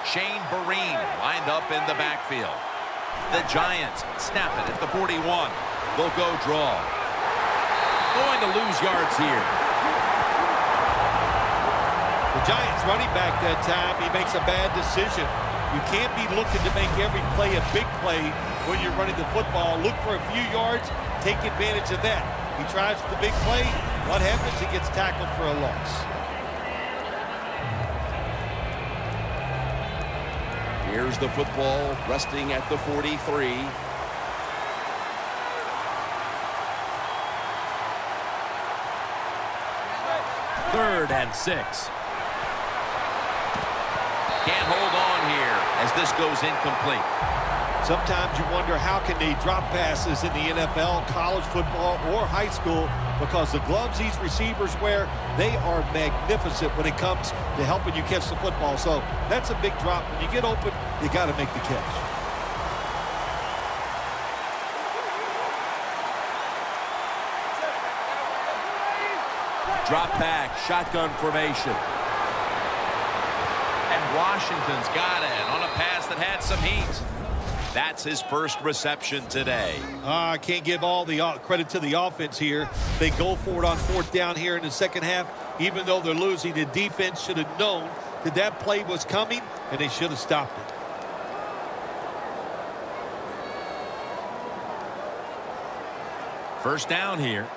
Shane Vereen lined up in the backfield. The Giants snap it at the 41. They'll go draw. Going to lose yards here. The Giants running back that time, he makes a bad decision. You can't be looking to make every play a big play when you're running the football. Look for a few yards, take advantage of that. He tries for the big play. What happens? He gets tackled for a loss. Here's the football resting at the 43. 3rd and 6. Can't hold on here as this goes incomplete. Sometimes you wonder how can they drop passes in the NFL, college football, or high school, because the gloves these receivers wear, they are magnificent when it comes to helping you catch the football. So that's a big drop. When you get open, you got to make the catch. Drop back, shotgun formation. And Washington's got it on a pass that had some heat. That's his 1st reception today. I can't give all the credit to the offense here. They go for it on 4th down here in the 2nd half. Even though they're losing, the defense should have known that that play was coming, and they should have stopped it. First down here.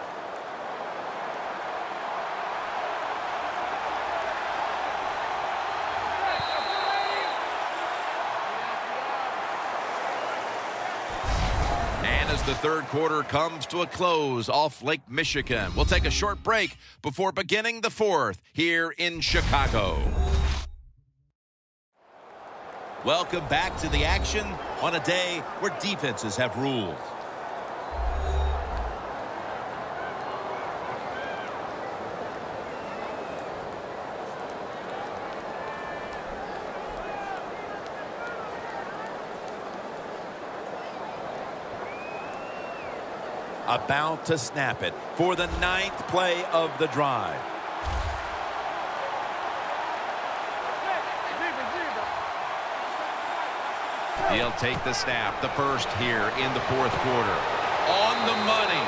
As the 3rd quarter comes to a close off Lake Michigan, we'll take a short break before beginning the 4th here in Chicago. Welcome back to the action on a day where defenses have ruled. About to snap it for the 9th play of the drive. He'll take the snap, the first here in the 4th quarter. On the money.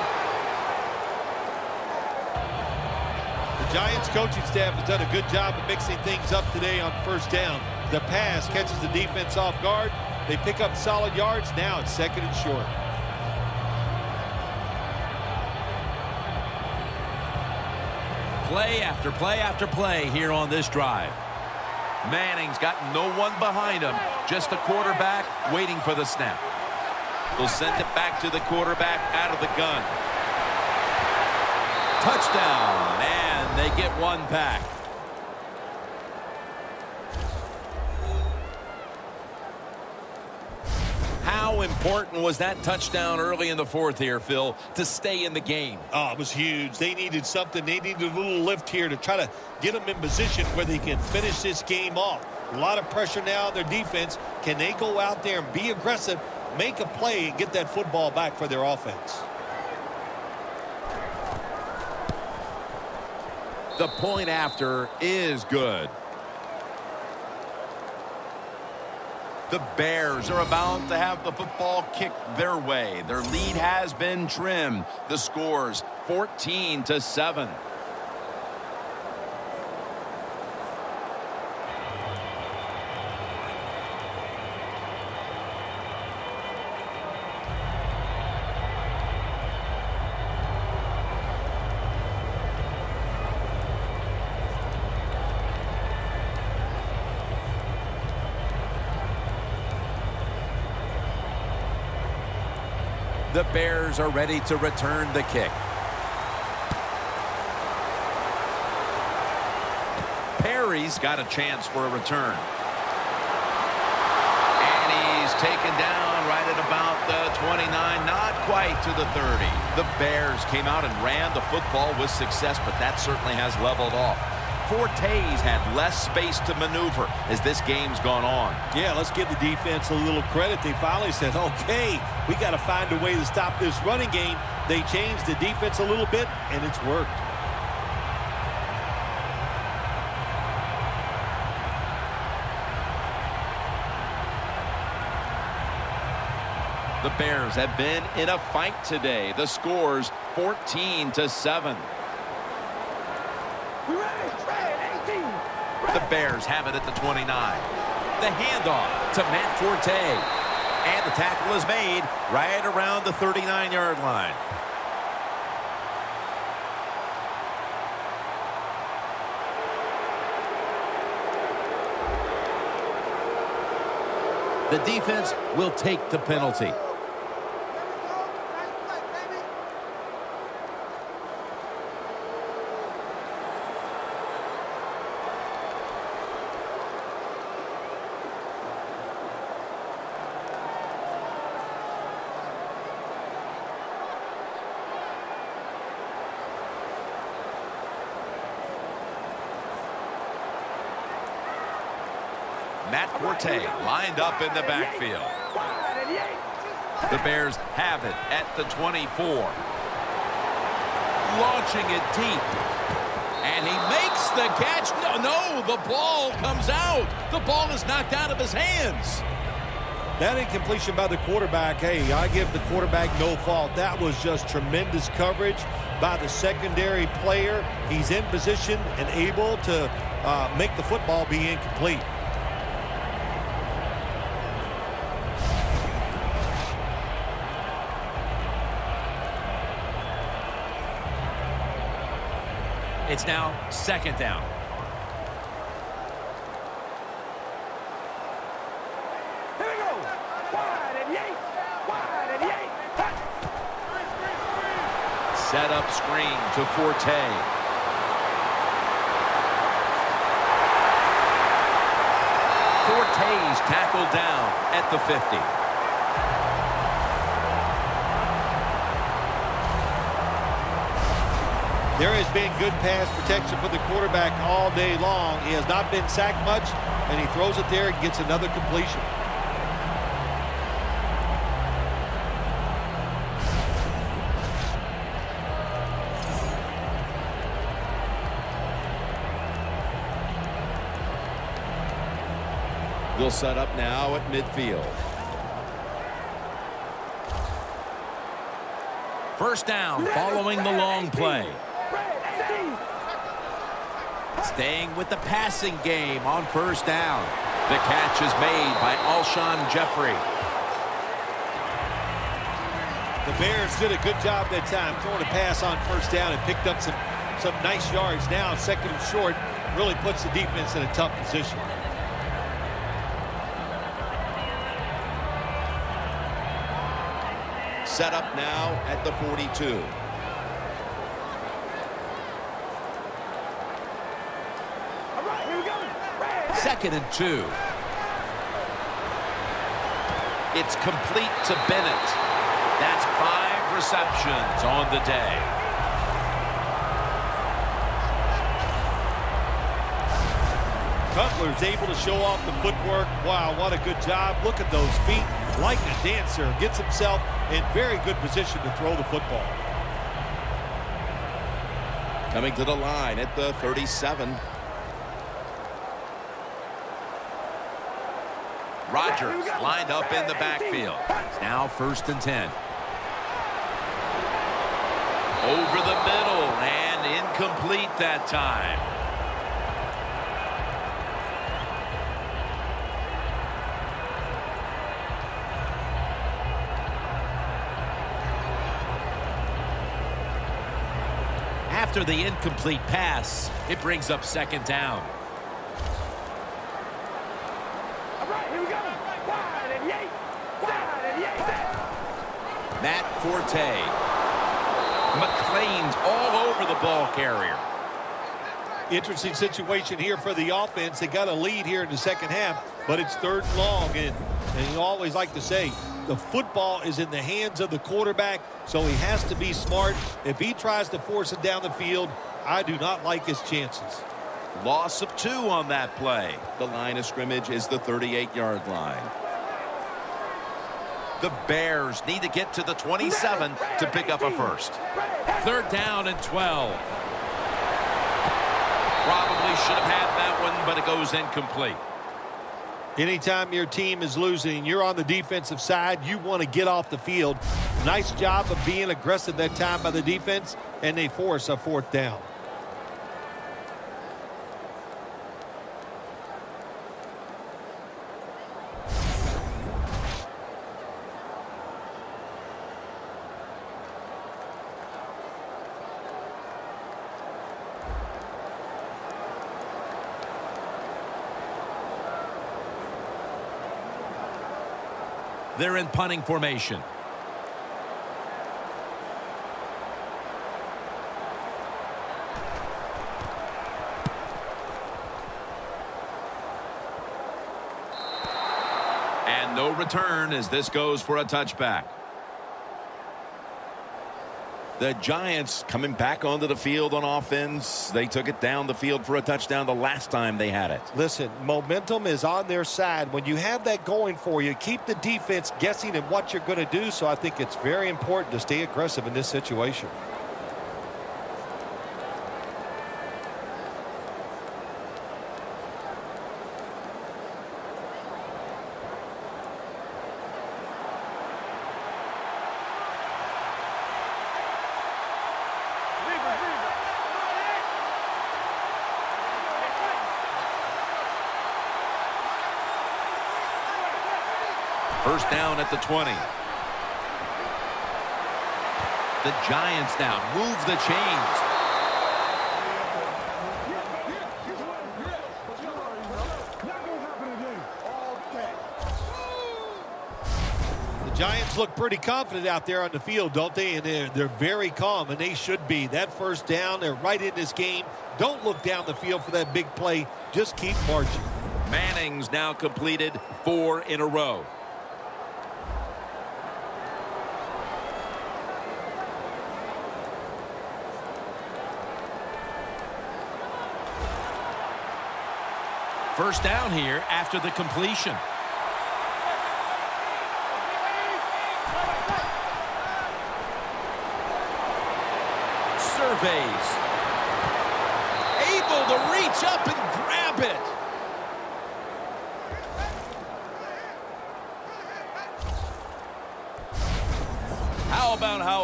The Giants coaching staff has done a good job of mixing things up today on first down. The pass catches the defense off guard. They pick up solid yards. Now it's 2nd and short. Play after play after play here on this drive. Manning's got no one behind him. Just the quarterback waiting for the snap. They'll send it back to the quarterback out of the gun. Touchdown, and they get one back. How important was that touchdown early in the 4th here, Phil, to stay in the game? Oh, it was huge. They needed something. They needed a little lift here to try to get them in position where they can finish this game off. A lot of pressure now on their defense. Can they go out there and be aggressive, make a play, and get that football back for their offense? The point after is good. The Bears are about to have the football kicked their way. Their lead has been trimmed. The score's 14-7. The Bears are ready to return the kick. Perry's got a chance for a return. And he's taken down right at about the 29, not quite to the 30. The Bears came out and ran the football with success, but that certainly has leveled off. Forte's had less space to maneuver as this game's gone on. Yeah, let's give the defense a little credit. They finally said, okay, we got to find a way to stop this running game. They changed the defense a little bit, and it's worked. The Bears have been in a fight today. The score's 14-7. The Bears have it at the 29. The handoff to Matt Forte. And the tackle is made right around the 39-yard line. The defense will take the penalty. Matt Forte lined up in the backfield. The Bears have it at the 24. Launching it deep. And he makes the catch. No, the ball comes out. The ball is knocked out of his hands. That incompletion by the quarterback, hey, I give the quarterback no fault. That was just tremendous coverage by the secondary player. He's in position and able to make the football be incomplete. It's now 2nd down. Here we go. Wide and yank. Wide and yank. Set up screen to Forte. Forte's tackled down at the 50. There has been good pass protection for the quarterback all day long. He has not been sacked much, and he throws it there and gets another completion. They'll set up now at midfield. First down following the long play. Staying with the passing game on first down. The catch is made by Alshon Jeffrey. The Bears did a good job that time throwing a pass on first down and picked up some nice yards. Now second and short really puts the defense in a tough position. Set up now at the 42. Second and 2. It's complete to Bennett. That's 5 receptions on the day. Cutler's able to show off the footwork. Wow, what a good job. Look at those feet. Like a dancer. Gets himself in very good position to throw the football. Coming to the line at the 37. Rodgers lined up in the backfield. It's now first and 10. Over the middle and incomplete that time. After the incomplete pass, it brings up second down. Matt Forte. McLean's all over the ball carrier. Interesting situation here for the offense. They got a lead here in the second half, but it's third and long. And you always like to say, the football is in the hands of the quarterback, so he has to be smart. If he tries to force it down the field, I do not like his chances. Loss of 2 on that play. The line of scrimmage is the 38-yard line. The Bears need to get to the 27 to pick up a first. Third down and 12. Probably should have had that one, but it goes incomplete. Anytime your team is losing, you're on the defensive side, you want to get off the field. Nice job of being aggressive that time by the defense, and they force a fourth down. They're in punting formation. And no return as this goes for a touchback. The Giants coming back onto the field on offense. They took it down the field for a touchdown the last time they had it. Listen, momentum is on their side. When you have that going for you, keep the defense guessing at what you're going to do. So I think it's very important to stay aggressive in this situation. First down at the 20. The Giants now move the chains. The Giants look pretty confident out there on the field, don't they? And they're very calm, and they should be. That first down, they're right in this game. Don't look down the field for that big play. Just keep marching. Manning's now completed 4 in a row. First down here after the completion. Surveys. Able to reach up and grab it.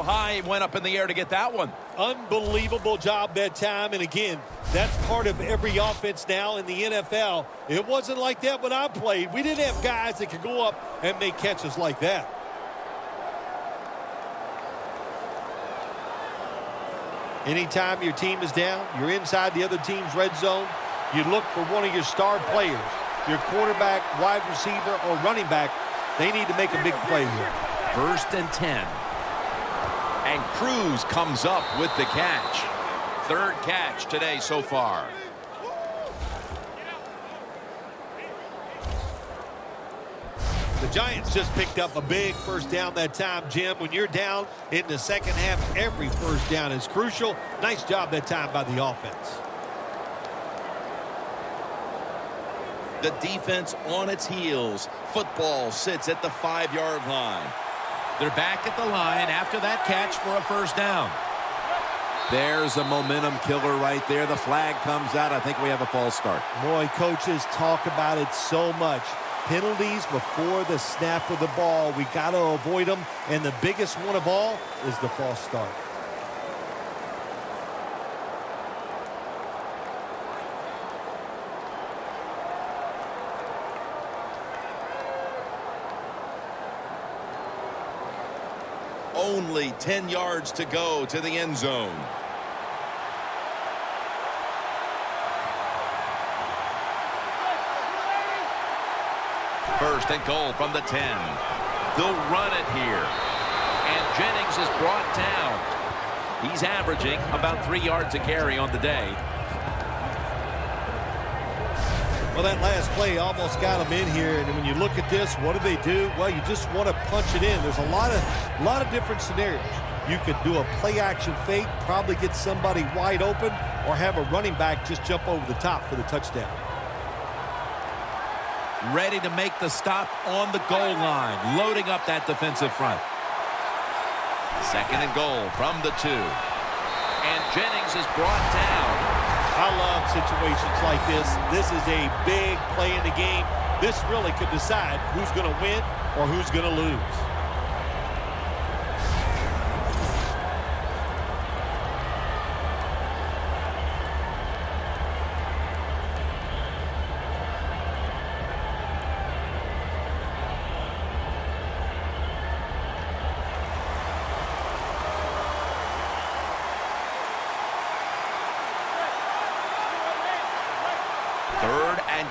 high he went up in the air to get that one. Unbelievable job that time. And again, that's part of every offense now in the NFL. It wasn't like that when I played. We didn't have guys that could go up and make catches like that. Anytime your team is down, you're inside the other team's red zone, you look for one of your star players, your quarterback, wide receiver, or running back. They need to make a big play here. 1st and 10. And Cruz comes up with the catch. 3rd catch today so far. The Giants just picked up a big first down that time, Jim. When you're down in the second half, every first down is crucial. Nice job that time by the offense. The defense on its heels. Football sits at the 5-yard line. They're back at the line after that catch for a first down. There's a momentum killer right there. The flag comes out. I think we have a false start. Boy, coaches talk about it so much. Penalties before the snap of the ball. We got to avoid them. And the biggest one of all is the false start. Only 10 yards to go to the end zone. First and goal from the 10. They'll run it here. And Jennings is brought down. He's averaging about 3 yards a carry on the day. Well, that last play almost got them in here. And when you look at this, what do? Well, you just want to punch it in. There's a lot of different scenarios. You could do a play-action fake, probably get somebody wide open, or have a running back just jump over the top for the touchdown. Ready to make the stop on the goal line, loading up that defensive front. 2nd and goal from the 2. And Jennings is brought down. I love situations like this. This is a big play in the game. This really could decide who's going to win or who's going to lose.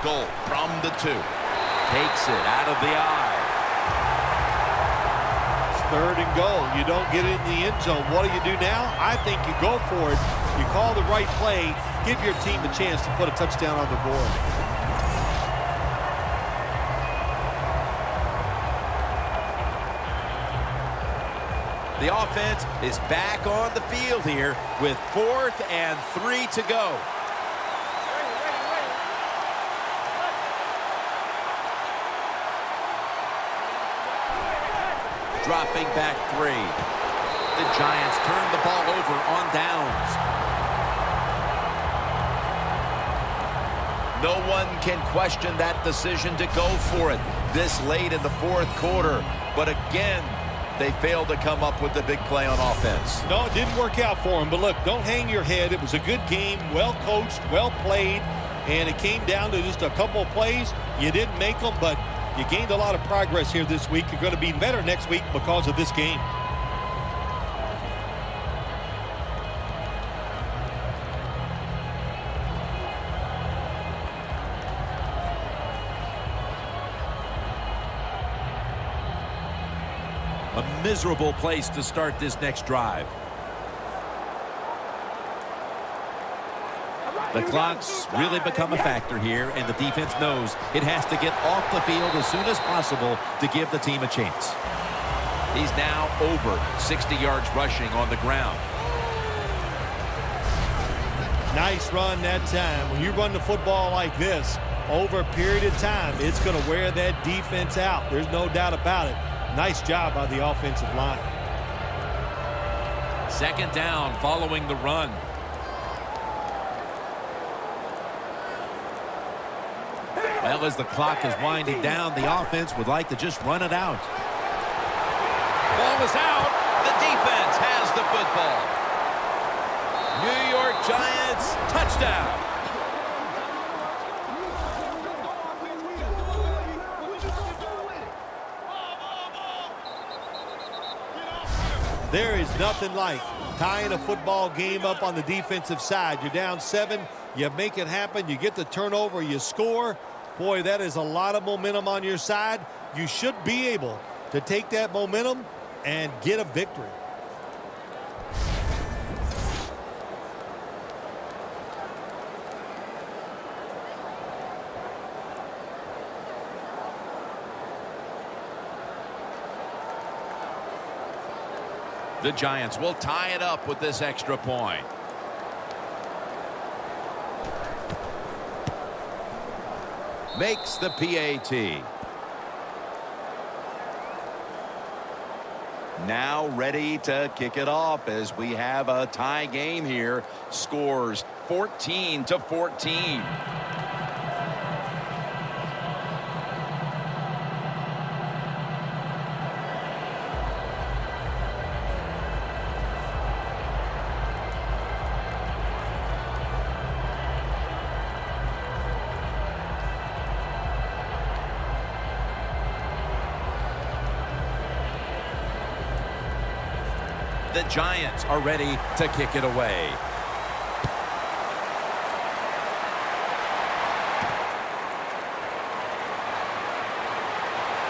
Goal from the 2. Takes it out of the eye. It's 3rd and goal. You don't get it in the end zone. What do you do now? I think you go for it. You call the right play. Give your team a chance to put a touchdown on the board. The offense is back on the field here with 4th and 3 to go. Dropping back 3. The Giants turn the ball over on downs. No one can question that decision to go for it this late in the 4th quarter. But again, they failed to come up with the big play on offense. No, it didn't work out for them. But look, don't hang your head. It was a good game, well coached, well played. And it came down to just a couple of plays. You didn't make them, but you gained a lot of progress here this week. You're going to be better next week because of this game. A miserable place to start this next drive. The clock's really become a factor here, and the defense knows it has to get off the field as soon as possible to give the team a chance. He's now over 60 yards rushing on the ground. Nice run that time. When you run the football like this, over a period of time, it's going to wear that defense out. There's no doubt about it. Nice job by the offensive line. 2nd down following the run. Well, as the clock is winding down, the offense would like to just run it out. Ball is out. The defense has the football. New York Giants, touchdown. There is nothing like tying a football game up on the defensive side. You're down 7, you make it happen, you get the turnover, you score. Boy, that is a lot of momentum on your side. You should be able to take that momentum and get a victory. The Giants will tie it up with this extra point. Makes the PAT. Now ready to kick it off as we have a tie game here. Scores 14-14. The Giants are ready to kick it away.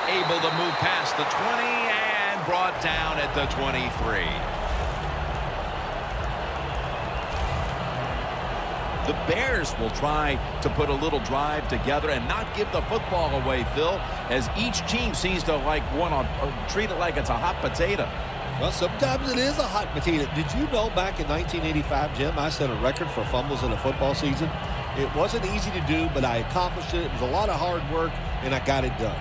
Able to move past the 20 and brought down at the 23. The Bears will try to put a little drive together and not give the football away, Phil, as each team seems to want to treat it like it's a hot potato. Well, sometimes it is a hot potato. Did you know back in 1985, Jim, I set a record for fumbles in a football season? It wasn't easy to do, but I accomplished it. It was a lot of hard work, and I got it done.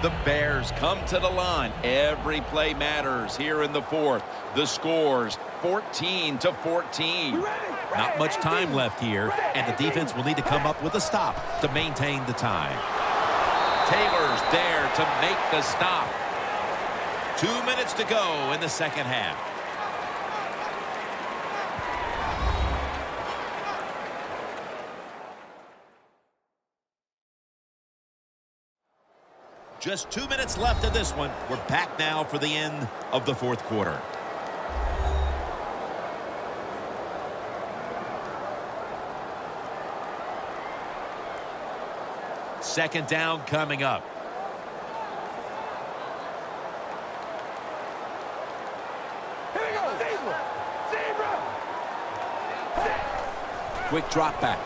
The Bears come to the line. Every play matters here in the fourth. The scores 14-14. Not much time left here, and the defense will need to come up with a stop to maintain the tie. Taylor's there to make the stop. 2 minutes to go in the second half. Just 2 minutes left in this one. We're back now for the end of the fourth quarter. Second down coming up. Here we go, zebra! Zebra! Quick drop back.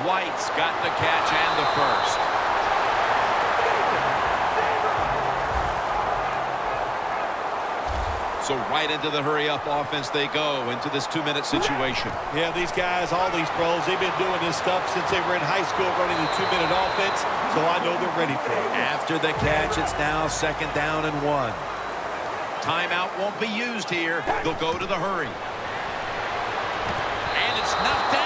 White's got the catch and the first. So right into the hurry-up offense they go into this 2-minute situation. Yeah, these guys, all these pros, they've been doing this stuff since they were in high school running the 2-minute offense, so I know they're ready for it. After the catch, it's now second down and 1. Timeout won't be used here. They'll go to the hurry. And it's knocked down.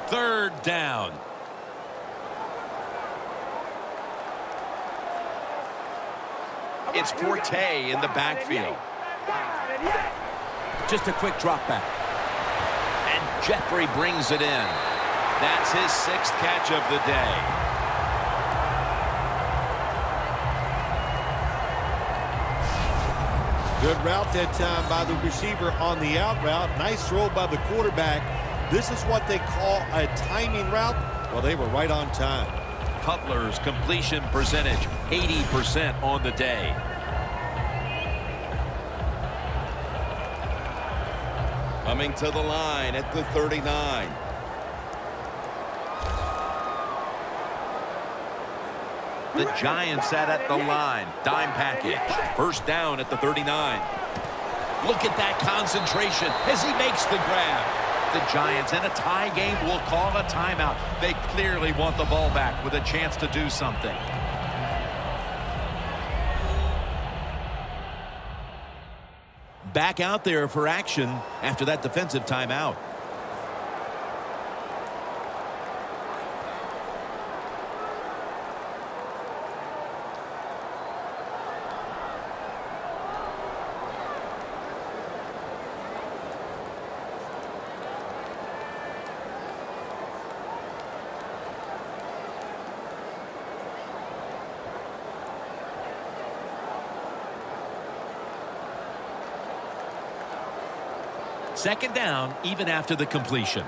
Third down. It's Forte in the backfield. Just a quick drop back. And Jeffrey brings it in. That's his 6th catch of the day. Good route that time by the receiver on the out route. Nice throw by the quarterback. This is what they call a timing route. Well, they were right on time. Cutler's completion percentage, 80% on the day. Coming to the line at the 39. The Giants sat at the line. Dime package. First down at the 39. Look at that concentration as he makes the grab. the Giants. In a tie game, will call a timeout. They clearly want the ball back with a chance to do something. Back out there for action after that defensive timeout. Second down, even after the completion.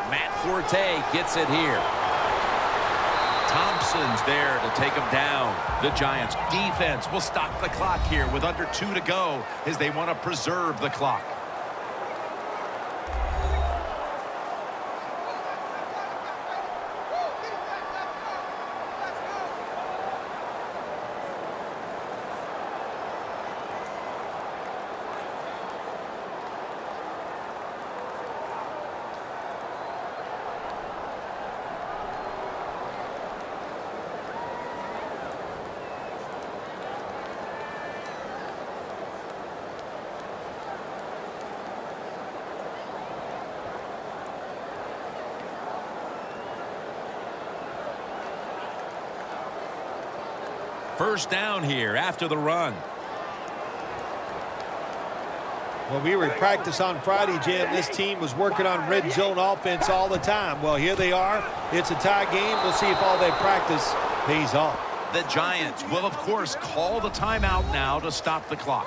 Matt Forte gets it here. Thompson's there to take him down. The Giants defense will stop the clock here with under 2 to go as they want to preserve the clock. First down here after the run. Well, we were in practice on Friday, Jim. This team was working on red zone offense all the time. Well, here they are. It's a tie game. We'll see if all that practice pays off. The Giants will, of course, call the timeout now to stop the clock.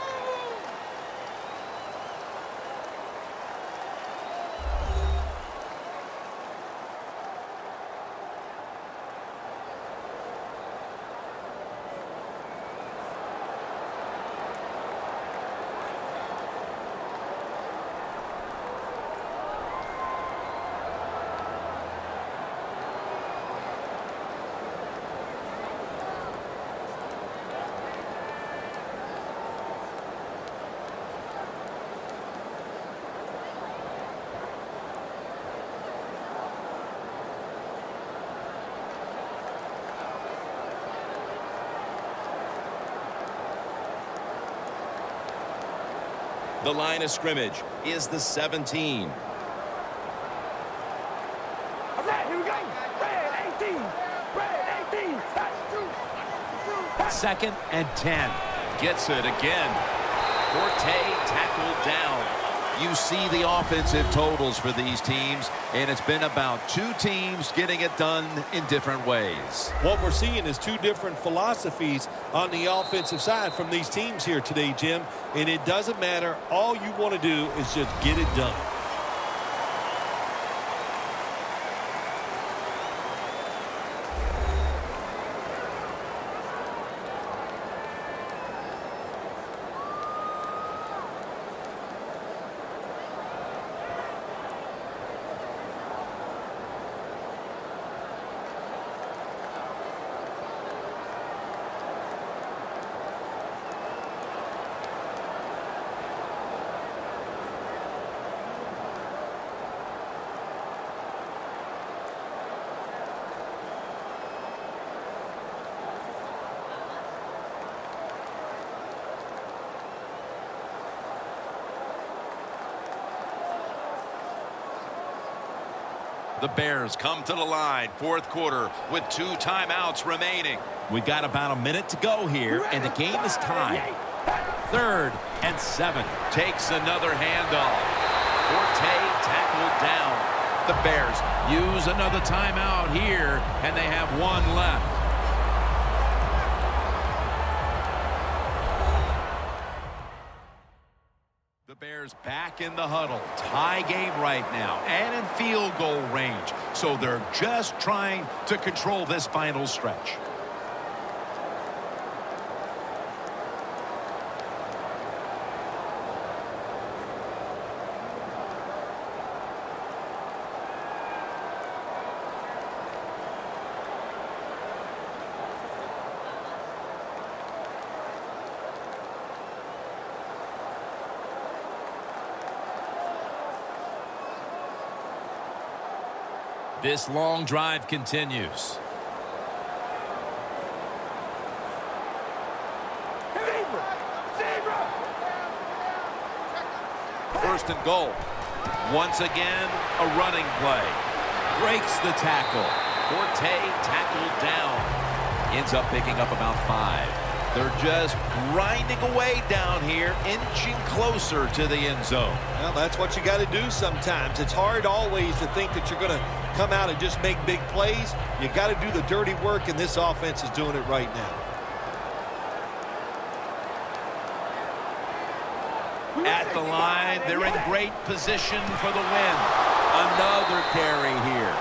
The line of scrimmage is the 17. Here we go. Red 18. Red 18. Second and 10. Gets it again. Forte tackled down. You see the offensive totals for these teams, and it's been about two teams getting it done in different ways. What we're seeing is two different philosophies on the offensive side from these teams here today, Jim. And it doesn't matter. All you want to do is just get it done. The Bears come to the line, fourth quarter, with 2 timeouts remaining. We've got about a minute to go here, and the game is tied. 3rd and 7. Takes another handoff. Forte tackled down. The Bears use another timeout here, and they have 1 left. The Bears back in the huddle. Tie game right now and in field goal range. So they're just trying to control this final stretch. This long drive continues. First and goal. Once again, a running play. Breaks the tackle. Forte tackled down. Ends up picking up about 5. They're just grinding away down here, inching closer to the end zone. Well, that's what you got to do sometimes. It's hard always to think that you're going to come out and just make big plays. You got to do the dirty work, and this offense is doing it right now. At the line, they're in great position for the win. Another carry here.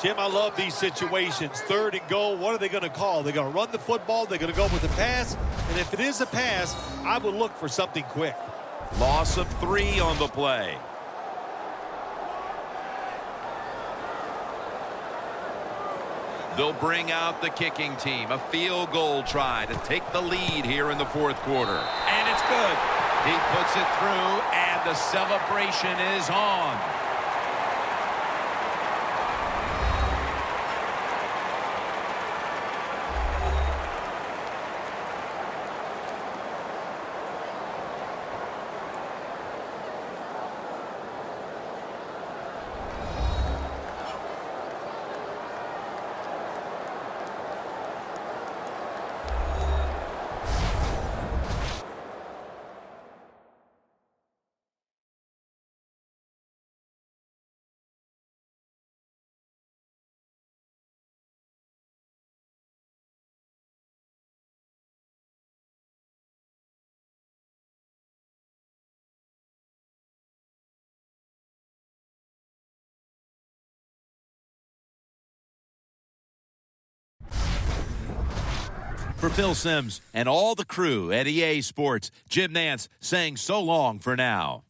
Jim, I love these situations. Third and goal, what are they going to call? They're going to run the football, they're going to go with the pass, and if it is a pass, I would look for something quick. Loss of 3 on the play. They'll bring out the kicking team. A field goal try to take the lead here in the fourth quarter. And it's good. He puts it through, and the celebration is on. For Phil Simms and all the crew at EA Sports, Jim Nantz saying so long for now.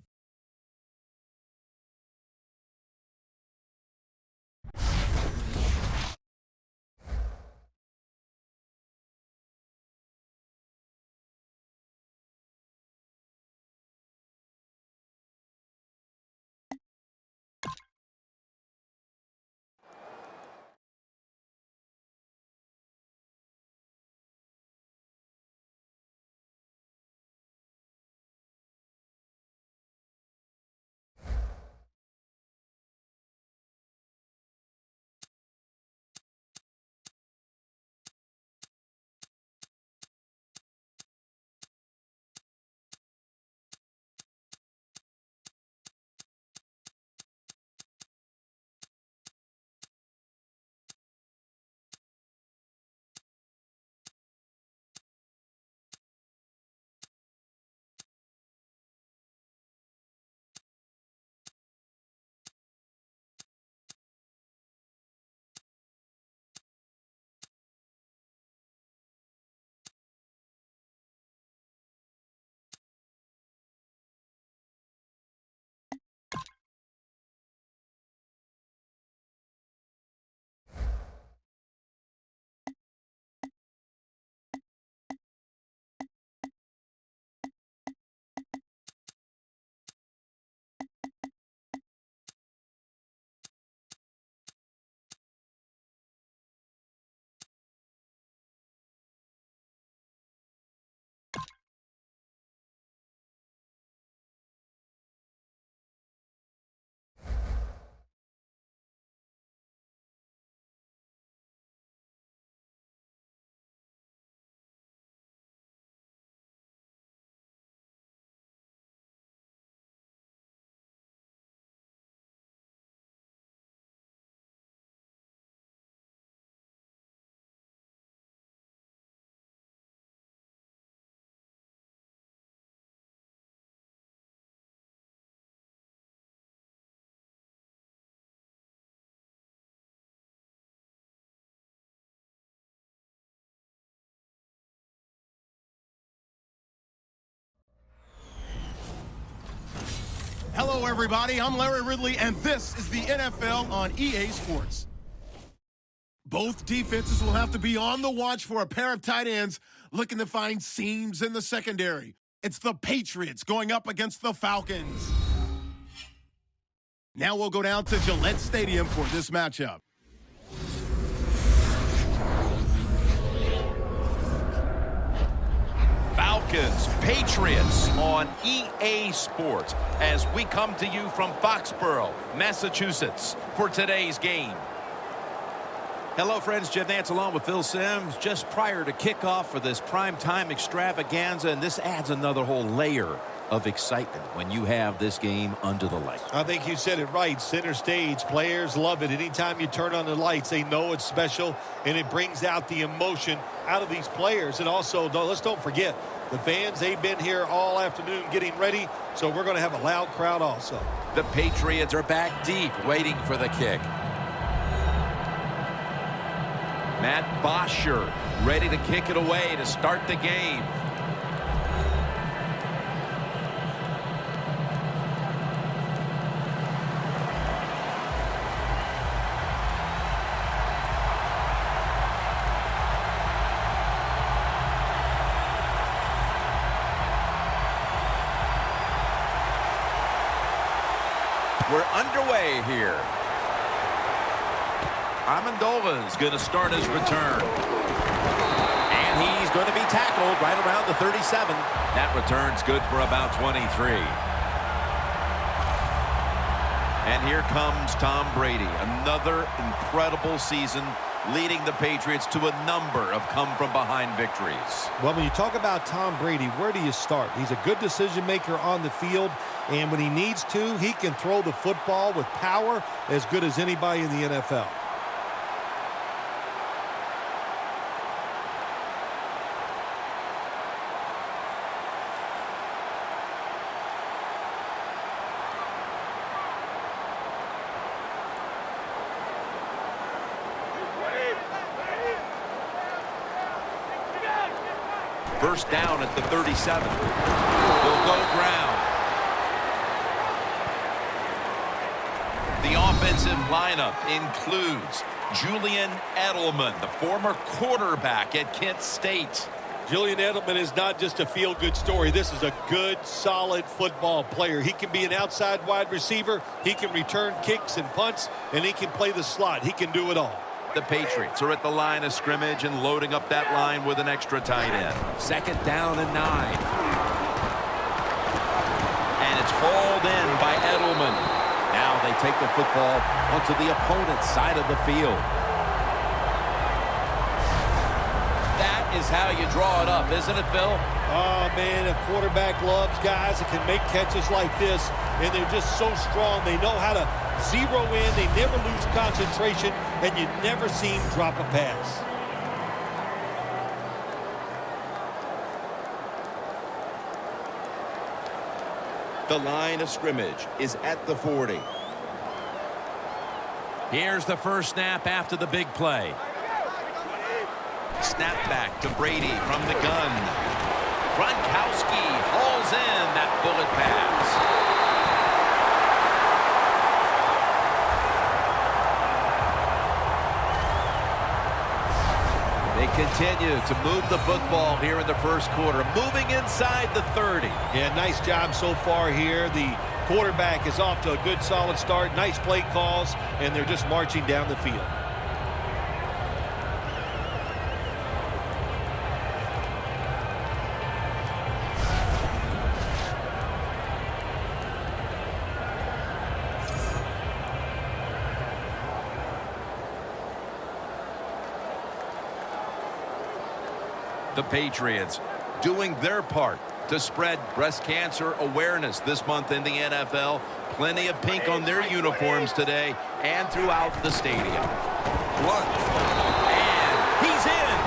Hello, everybody. I'm Larry Ridley, and this is the NFL on EA Sports. Both defenses will have to be on the watch for a pair of tight ends looking to find seams in the secondary. It's the Patriots going up against the Falcons. Now we'll go down to Gillette Stadium for this matchup. Falcons, Patriots on EA Sports as we come to you from Foxborough, Massachusetts for today's game. Hello, friends. Jim Nance along with Phil Simms just prior to kickoff for this primetime extravaganza, and this adds another whole layer of excitement when you have this game under the lights. I think you said it right. Center stage. Players love it. Anytime you turn on the lights, they know it's special, and it brings out the emotion out of these players. And also, let's don't forget, the fans, they've been here all afternoon getting ready, so we're going to have a loud crowd also. The Patriots are back deep, waiting for the kick. Matt Bosher ready to kick it away to start the game. We're underway here. Amendola is going to start his return. And he's going to be tackled right around the 37. That return's good for about 23. And here comes Tom Brady. Another incredible season, leading the Patriots to a number of come-from-behind victories. Well, when you talk about Tom Brady, where do you start? He's a good decision maker on the field, and when he needs to, he can throw the football with power as good as anybody in the NFL. First down at the 37. Will go ground. The offensive lineup includes Julian Edelman, the former quarterback at Kent State. Julian Edelman is not just a feel-good story. This is a good, solid football player. He can be an outside wide receiver. He can return kicks and punts, and he can play the slot. He can do it all. The Patriots are at the line of scrimmage and loading up that line with an extra tight end. Second down and 9. And it's hauled in by Edelman. Now they take the football onto the opponent's side of the field. That is how you draw it up, isn't it, Phil? Oh, man, a quarterback loves guys that can make catches like this, and they're just so strong. They know how to zero in. They never lose concentration, and you never see him drop a pass. The line of scrimmage is at the 40. Here's the first snap after the big play. Snap back to Brady from the gun. Gronkowski hauls in that bullet pass. They continue to move the football here in the first quarter, moving inside the 30. Yeah, nice job so far here. The quarterback is off to a good, solid start. Nice play calls, and they're just marching down the field. The Patriots doing their part to spread breast cancer awareness this month in the NFL. Plenty of pink on their uniforms today and throughout the stadium. And he's in.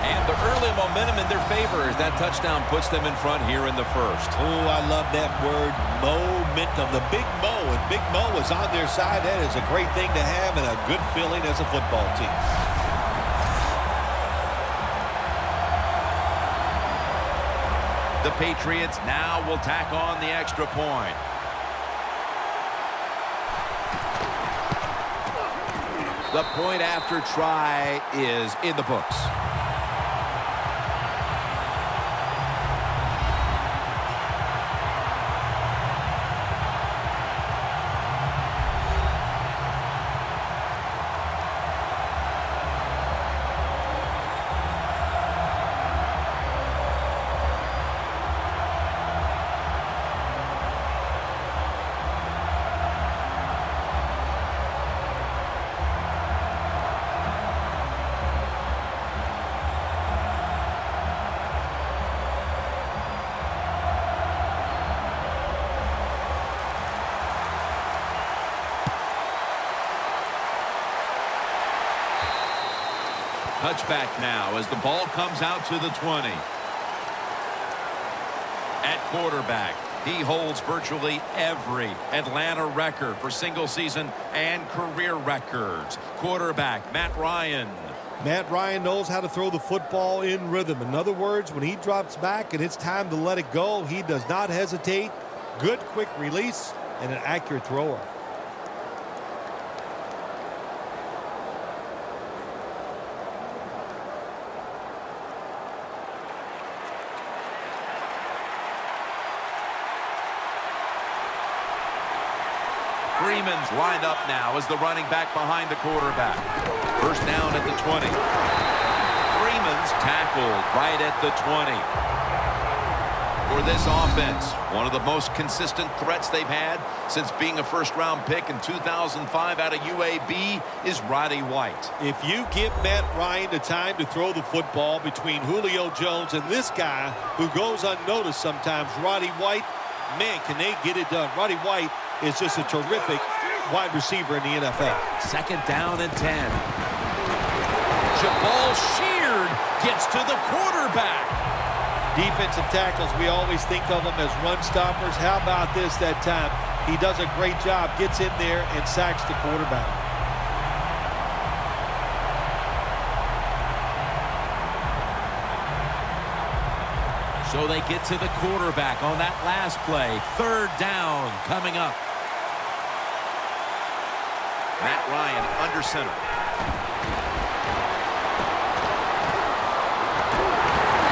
And the early momentum in their favor as that touchdown puts them in front here in the first. Oh, I love that word, momentum. The big Mo, and Big Mo is on their side. That is a great thing to have and a good feeling as a football team. The Patriots now will tack on the extra point. The point after try is in the books. touchback now as the ball comes out to the 20. At quarterback, he holds virtually every Atlanta record for single season and career records. Quarterback, Matt Ryan. Matt Ryan knows how to throw the football in rhythm. In other words, when he drops back and it's time to let it go, he does not hesitate. Good quick release and an accurate thrower. Freeman's lined up now as the running back behind the quarterback. First down at the 20. Freeman's tackled right at the 20. For this offense, one of the most consistent threats they've had since being a first-round pick in 2005 out of UAB is Roddy White. If you give Matt Ryan the time to throw the football between Julio Jones and this guy who goes unnoticed sometimes, Roddy White, man, can they get it done. Roddy White is just a terrific wide receiver in the NFL. Second down and 10. Jabal Sheard gets to the quarterback. Defensive tackles, we always think of them as run stoppers. How about this that time? He does a great job, gets in there and sacks the quarterback. So they get to the quarterback on that last play. Third down coming up. Matt Ryan under center.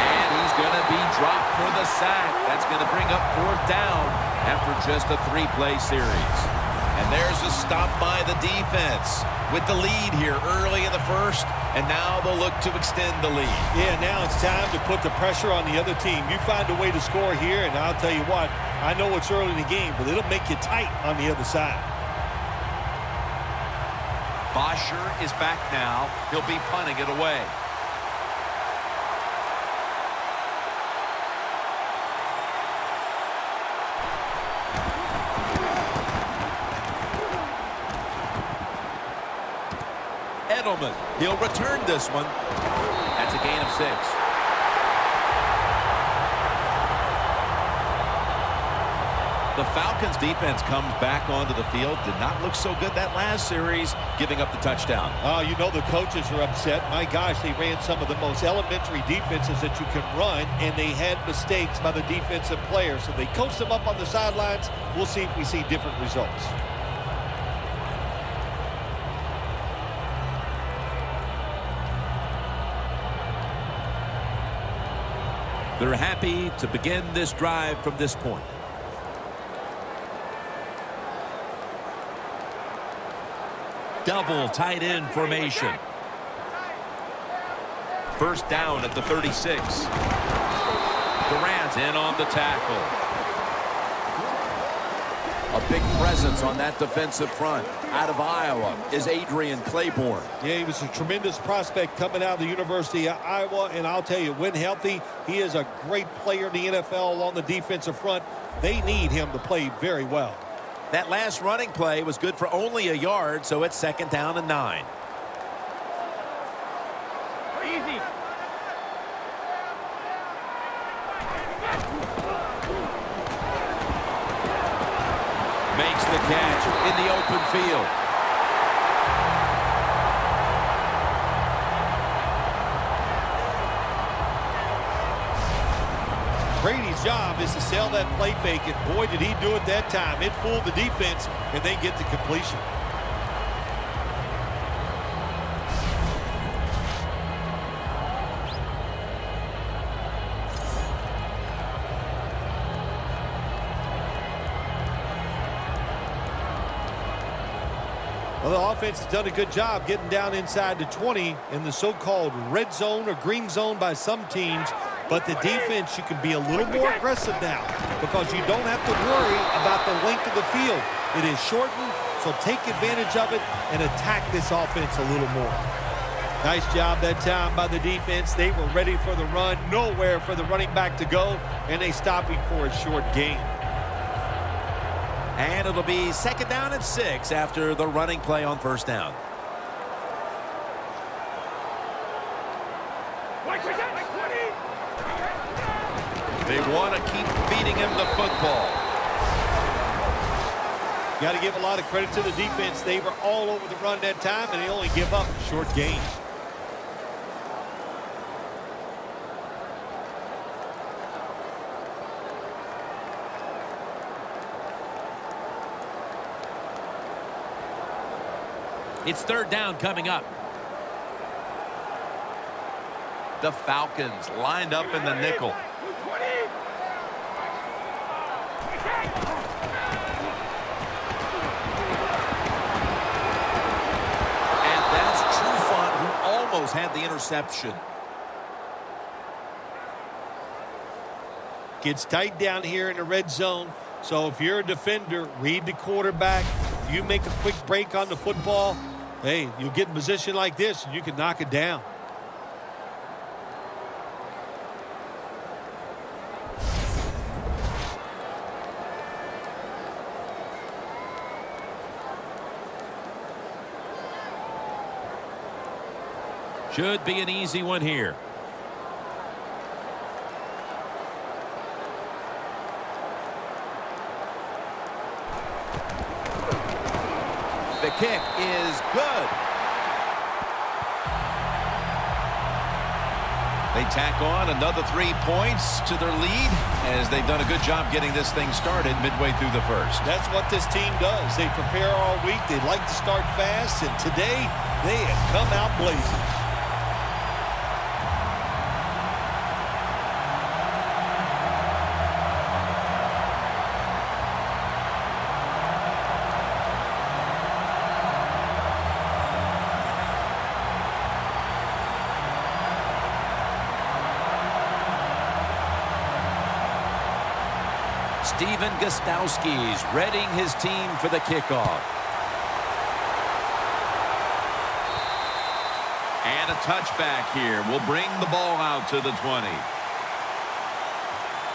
And he's going to be dropped for the sack. That's going to bring up fourth down after just a three-play series. And there's a stop by the defense with the lead here early in the first. And now they'll look to extend the lead. Yeah, now it's time to put the pressure on the other team. You find a way to score here, and I'll tell you what, I know it's early in the game, but it'll make you tight on the other side. Bosher is back now. He'll be punting it away. Edelman, he'll return this one. That's a gain of 6. The Falcons defense comes back onto the field. Did not look so good that last series, giving up the touchdown. Oh, you know the coaches are upset. My gosh, they ran some of the most elementary defenses that you can run, and they had mistakes by the defensive players. So they coached them up on the sidelines. We'll see if we see different results. They're happy to begin this drive from this point. Double tight end formation. First down at the 36. Durant in on the tackle. A big presence on that defensive front. Out of Iowa is Adrian Claiborne. Yeah, he was a tremendous prospect coming out of the University of Iowa, and I'll tell you, when healthy, he is a great player in the NFL on the defensive front. They need him to play very well. That last running play was good for only a yard, so it's second down and 9. Easy. Makes the catch in the open field. Brady's job is to sell that play fake, and boy, did he do it that time. It fooled the defense, and they get the completion. Well, the offense has done a good job getting down inside the 20 in the so-called red zone or green zone by some teams. But the defense, you can be a little more aggressive now because you don't have to worry about the length of the field. It is shortened, so take advantage of it and attack this offense a little more. Nice job that time by the defense. They were ready for the run, nowhere for the running back to go, and they stop him for a short gain. And it'll be second down and 6 after the running play on first down. They want to keep feeding him the football. Got to give a lot of credit to the defense. They were all over the run that time, and they only give up short gains. It's third down coming up. The Falcons lined up in the nickel. And that's Trufant, who almost had the interception. Gets tight down here in the red zone. So if you're a defender, read the quarterback. You make a quick break on the football. Hey, you get in position like this, and you can knock it down. Should be an easy one here. The kick is good. They tack on another 3 points to their lead as they've done a good job getting this thing started midway through the first. That's what this team does. They prepare all week. They like to start fast, and today they have come out blazing. Steven Gostowski's readying his team for the kickoff. And a touchback here will bring the ball out to the 20.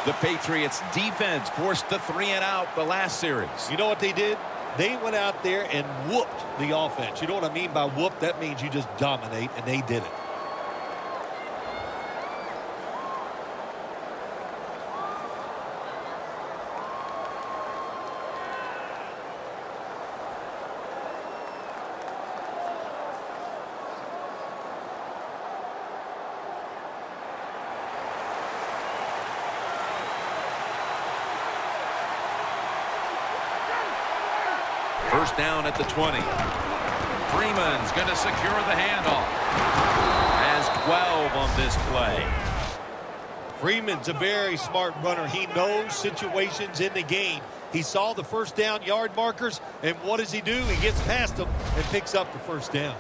The Patriots defense forced the 3-and-out the last series. You know what they did? They went out there and whooped the offense. You know what I mean by whoop? That means you just dominate, and they did it. First down at the 20. Freeman's going to secure the handoff. Has 12 on this play. Freeman's a very smart runner. He knows situations in the game. He saw the first down yard markers, and what does he do? He gets past them and picks up the first down.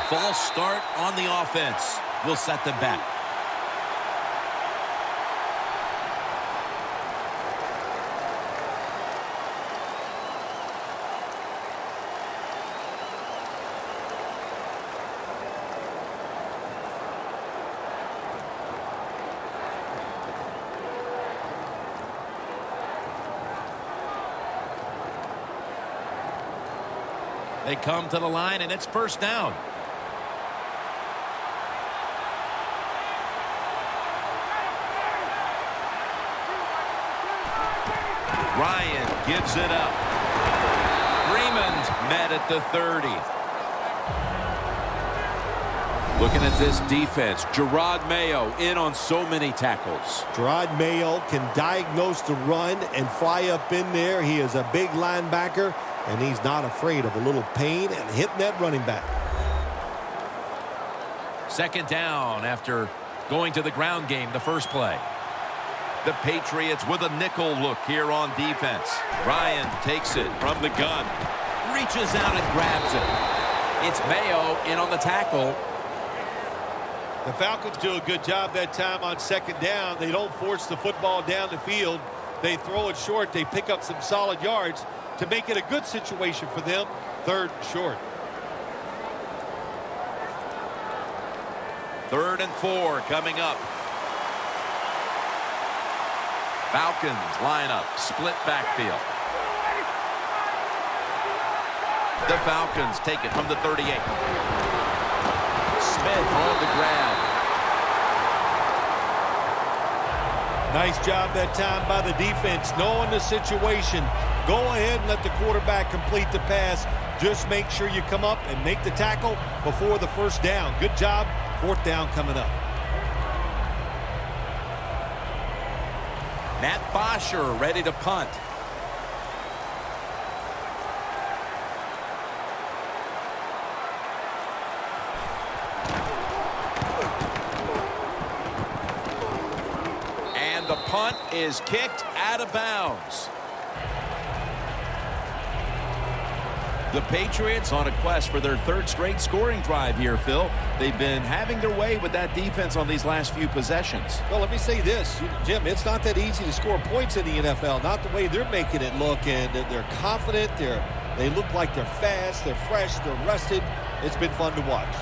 False start on the offense will set them back. They come to the line, and it's first down. Ryan gives it up. Freeman's met at the 30. Looking at this defense, Gerard Mayo in on so many tackles. Gerard Mayo can diagnose the run and fly up in there. He is a big linebacker, and he's not afraid of a little pain and hitting that running back. Second down after going to the ground game the first play. The Patriots with a nickel look here on defense. Ryan takes it from the gun. Reaches out and grabs it. It's Mayo in on the tackle. The Falcons do a good job that time on second down. They don't force the football down the field. They throw it short. They pick up some solid yards to make it a good situation for them 3rd and short. 3rd and 4 coming up. Falcons line up, split backfield. The Falcons take it from the 38. Smith on the grab. Nice job that time by the defense, knowing the situation. Go ahead and let the quarterback complete the pass. Just make sure you come up and make the tackle before the 1st down. Good job. 4th down coming up. Matt Bosher ready to punt. And the punt is kicked out of bounds. The Patriots on a quest for their 3rd straight scoring drive here, Phil. They've been having their way with that defense on these last few possessions. Well, let me say this, Jim, it's not that easy to score points in the NFL, not the way they're making it look, and they're confident, they look like they're fast, they're fresh, they're rested. It's been fun to watch.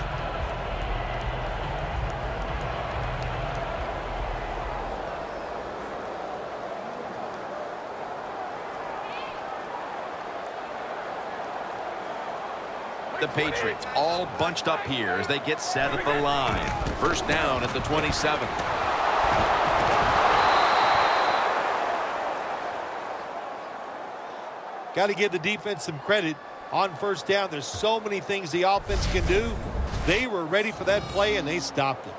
The Patriots all bunched up here as they get set at the line. 1st down at the 27. Got to give the defense some credit on 1st down. There's so many things the offense can do. They were ready for that play, and they stopped it.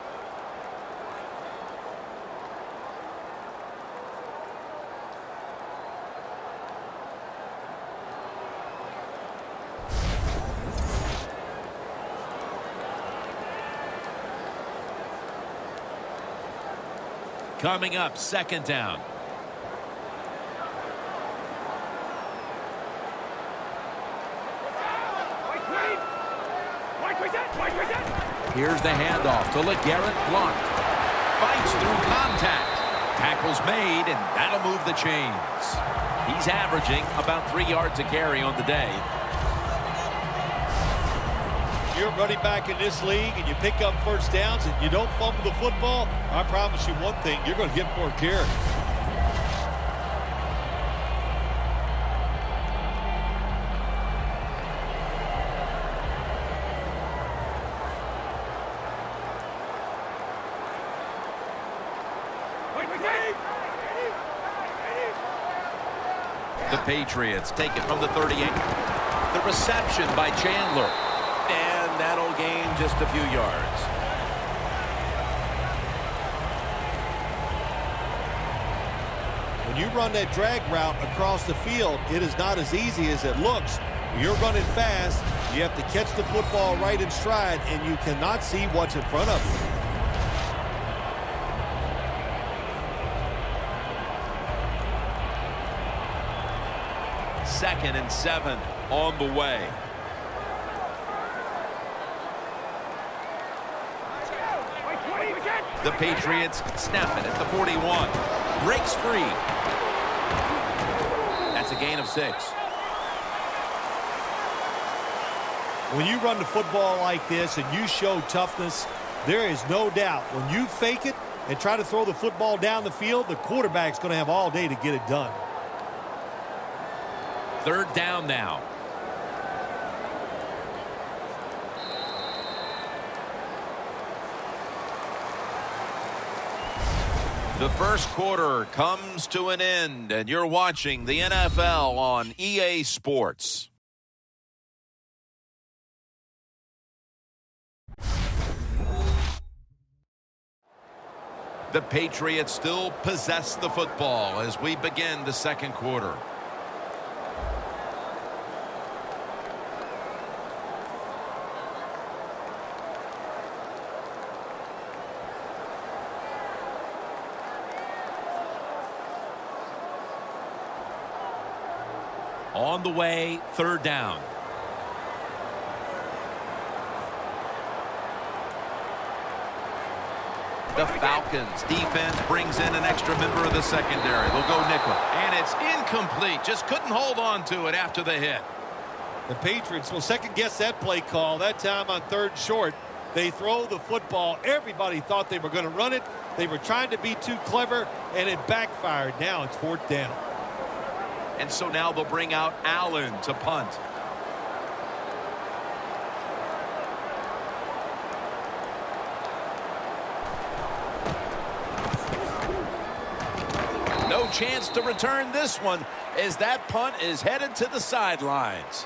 Coming up, 2nd down. Here's the handoff to LeGarrette Blount. Fights through contact. Tackle's made, and that'll move the chains. He's averaging about 3 yards a carry on the day. You're running back in this league and you pick up 1st downs and you don't fumble the football, I promise you one thing, you're going to get more carry. The Patriots take it from the 38. The reception by Chandler. And that'll gain just a few yards. When you run that drag route across the field, it is not as easy as it looks. You're running fast. You have to catch the football right in stride, and you cannot see what's in front of you. Second and 7 on the way. The Patriots snap it at the 41. Breaks free. That's a gain of 6. When you run the football like this and you show toughness, there is no doubt when you fake it and try to throw the football down the field, the quarterback's going to have all day to get it done. 3rd down now. The 1st quarter comes to an end, and you're watching the NFL on EA Sports. The Patriots still possess the football as we begin the 2nd quarter. On the way, 3rd down. The Falcons defense brings in an extra member of the secondary. They'll go nickel. And it's incomplete. Just couldn't hold on to it after the hit. The Patriots will second-guess that play call. That time on 3rd short, they throw the football. Everybody thought they were going to run it. They were trying to be too clever, and it backfired. Now it's 4th down. And so now they'll bring out Allen to punt. No chance to return this one as that punt is headed to the sidelines.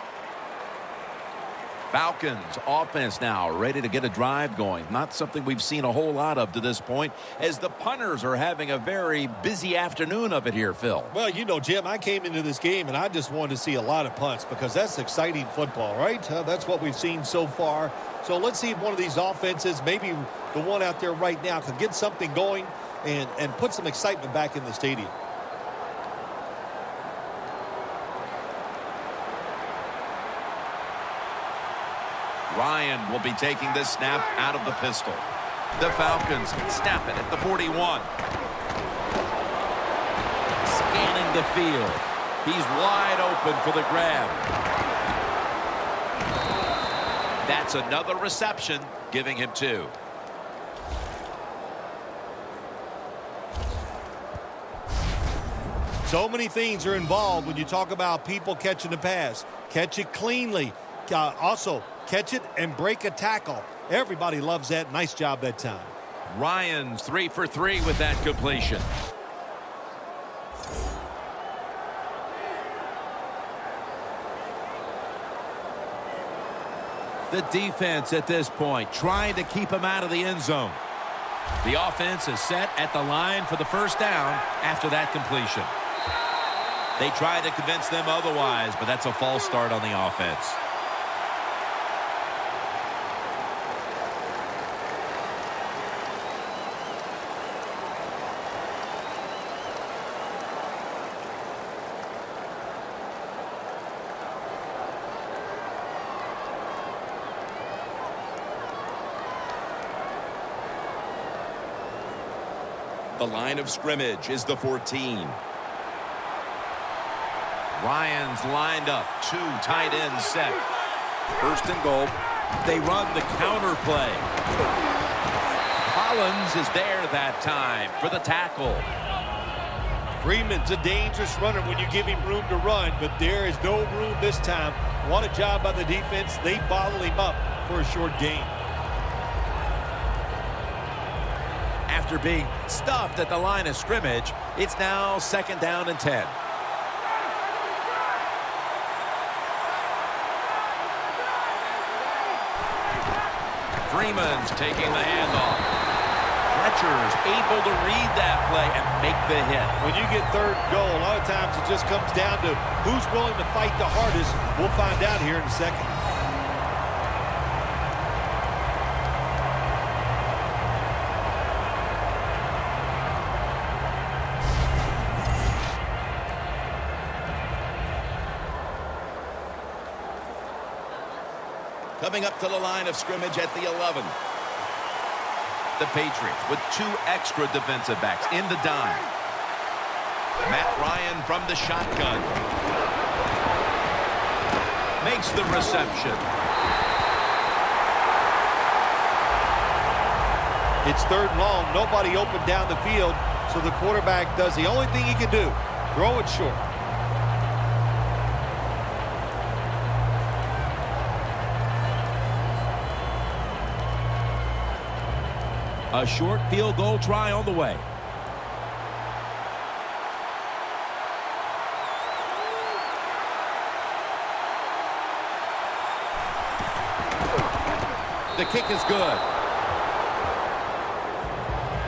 Falcons offense now ready to get a drive going. Not something we've seen a whole lot of to this point, as the punters are having a very busy afternoon of it here, Phil. Well, you know, Jim, I came into this game and I just wanted to see a lot of punts because that's exciting football, right? That's what we've seen so far. So let's see if one of these offenses, maybe the one out there right now, can get something going and put some excitement back in the stadium. Ryan will be taking this snap out of the pistol. The Falcons snap it at the 41. Scanning the field. He's wide open for the grab. That's another reception, giving him 2. So many things are involved when you talk about people catching the pass. Catch it cleanly. Also, catch it and break a tackle. Everybody loves that. Nice job that time. Ryan's 3 for 3 with that completion. The defense at this point trying to keep him out of the end zone. The offense is set at the line for the 1st down after that completion. They tried to convince them otherwise, but that's a false start on the offense. The line of scrimmage is the 14. Ryan's lined up. 2 tight ends set. 1st and goal. They run the counter play. Collins is there that time for the tackle. Freeman's a dangerous runner when you give him room to run, but there is no room this time. What a job by the defense. They bottle him up for a short gain. After being stuffed at the line of scrimmage, it's now 2nd down and 10. Freeman's taking the handoff. Fletcher's able to read that play and make the hit. When you get 3rd goal, a lot of times it just comes down to who's willing to fight the hardest. We'll find out here in a second. Coming up to the line of scrimmage at the 11. The Patriots with 2 extra defensive backs in the dime. Matt Ryan from the shotgun. Makes the reception. It's 3rd and long. Nobody open down the field, so the quarterback does the only thing he can do. Throw it short. A short field goal try on the way. The kick is good.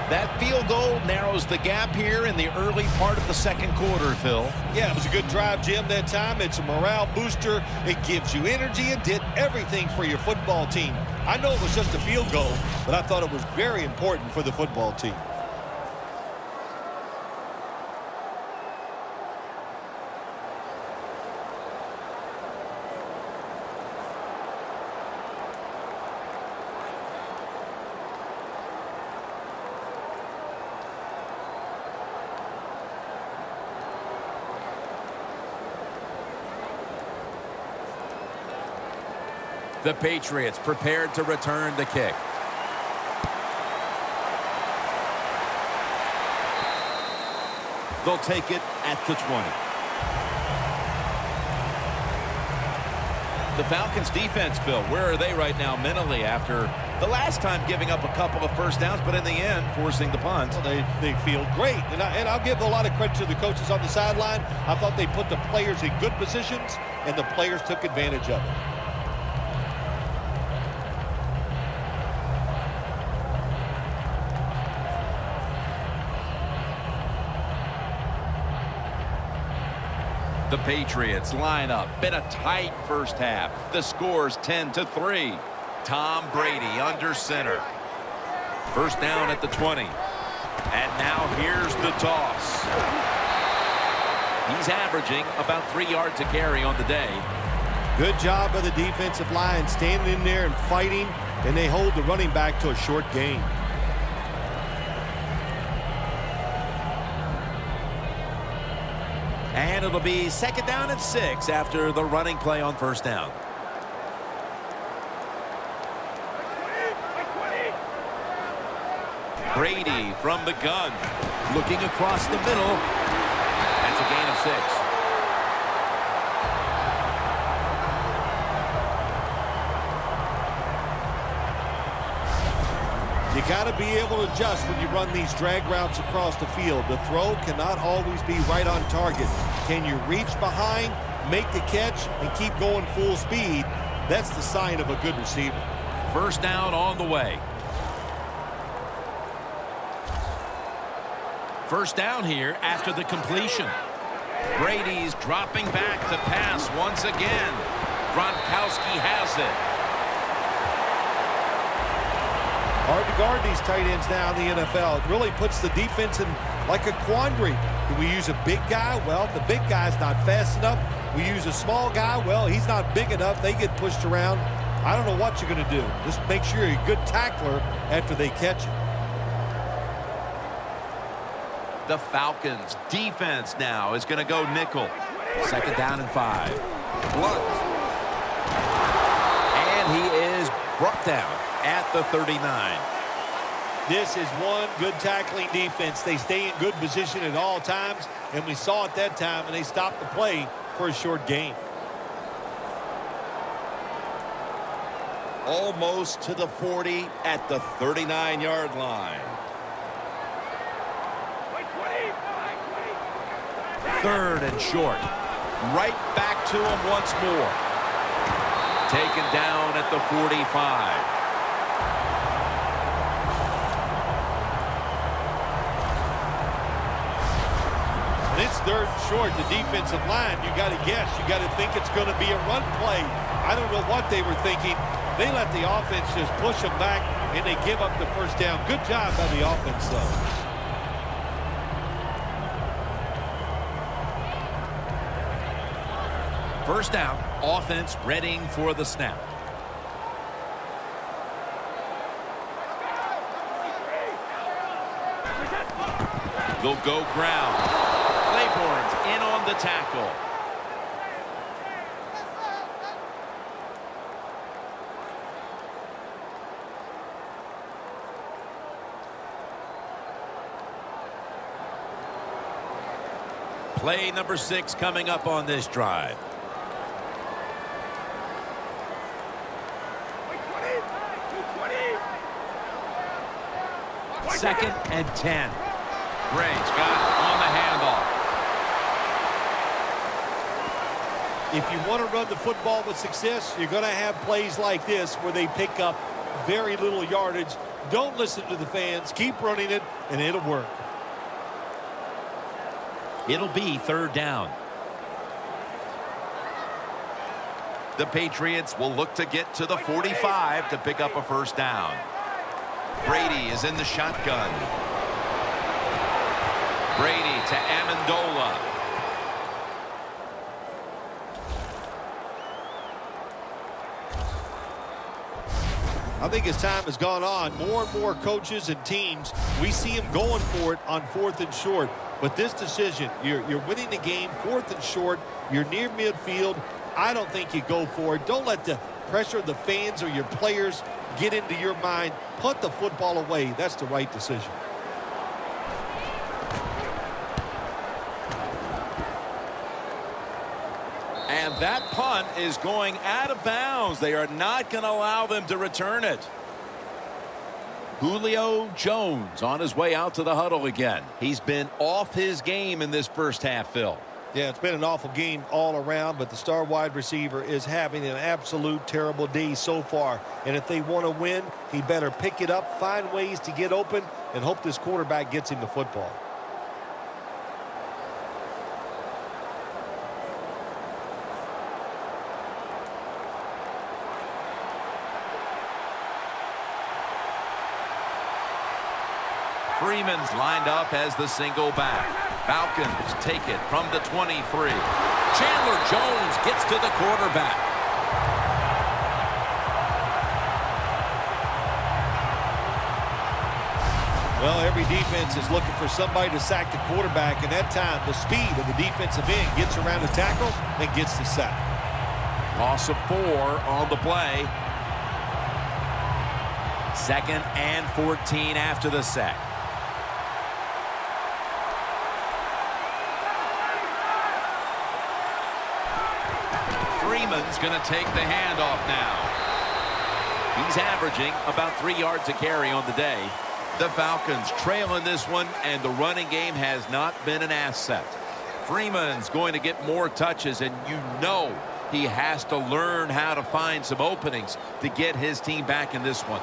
That field goal narrows the gap here in the early part of the 2nd quarter, Phil. Yeah, it was a good drive, Jim, that time. It's a morale booster. It gives you energy. It did everything for your football team. I know it was just a field goal, but I thought it was very important for the football team. The Patriots prepared to return the kick. They'll take it at the 20. The Falcons defense, Bill, where are they right now mentally after the last time giving up a couple of first downs, but in the end, forcing the punt? Well, they feel great. And I'll give a lot of credit to the coaches on the sideline. I thought they put the players in good positions, and the players took advantage of it. The Patriots line up. Been a tight first half. The score's 10-3. Tom Brady under center. First down at the 20. And now here's the toss. He's averaging about 3 yards a carry on the day. Good job by the defensive line standing in there and fighting, and they hold the running back to a short gain. And it'll be second down and 6 after the running play on first down. Brady from the gun. Looking across the middle. That's a gain of 6. You got to be able to adjust when you run these drag routes across the field. The throw cannot always be right on target. Can you reach behind, make the catch, and keep going full speed? That's the sign of a good receiver. First down on the way. First down here after the completion. Brady's dropping back to pass once again. Gronkowski has it. Hard to guard these tight ends now in the NFL. It really puts the defense in like a quandary. Do we use a big guy? Well, the big guy's not fast enough. We use a small guy. Well, he's not big enough. They get pushed around. I don't know what you're going to do. Just make sure you're a good tackler after they catch it. The Falcons defense now is going to go nickel. Second down and 5. Blunt. And he is brought down at the 39. This is one good tackling defense. They stay in good position at all times, and we saw it that time, and they stopped the play for a short gain. Almost to the 40 at the 39-yard line. Third and short. Right back to him once more. Taken down at the 45. It's third and short. The defensive line, you got to guess. You got to think it's going to be a run play. I don't know what they were thinking. They let the offense just push them back, and they give up the first down. Good job by the offense, though. First down, offense readying for the snap. They'll go ground. Claiborne's in on the tackle. Play number 6 coming up on this drive. Second and 10. Gray's got it on the handoff. If you want to run the football with success, you're going to have plays like this where they pick up very little yardage. Don't listen to the fans. Keep running it, and it'll work. It'll be third down. The Patriots will look to get to the 45 to pick up a first down. Brady is in the shotgun. Brady to Amendola. I think as time has gone on, more and more coaches and teams, we see them going for it on fourth and short. But this decision, you're winning the game, fourth and short, you're near midfield. I don't think you go for it. Don't let the pressure of the fans or your players get into your mind, punt the football away. That's the right decision. And that punt is going out of bounds. They are not going to allow them to return it. Julio Jones on his way out to the huddle again. He's been off his game in this first half, Phil. Yeah, it's been an awful game all around, but the star wide receiver is having an absolute terrible day so far. And if they want to win, he better pick it up, find ways to get open, and hope this quarterback gets him the football. Freeman's lined up as the single back. Falcons take it from the 23. Chandler Jones gets to the quarterback. Well, every defense is looking for somebody to sack the quarterback, and that time the speed of the defensive end gets around the tackle and gets the sack. Loss of 4 on the play. 2nd and 14 after the sack. Freeman's going to take the handoff now. He's averaging about 3 yards a carry on the day. The Falcons trail in this one, and the running game has not been an asset. Freeman's going to get more touches, and you know he has to learn how to find some openings to get his team back in this one.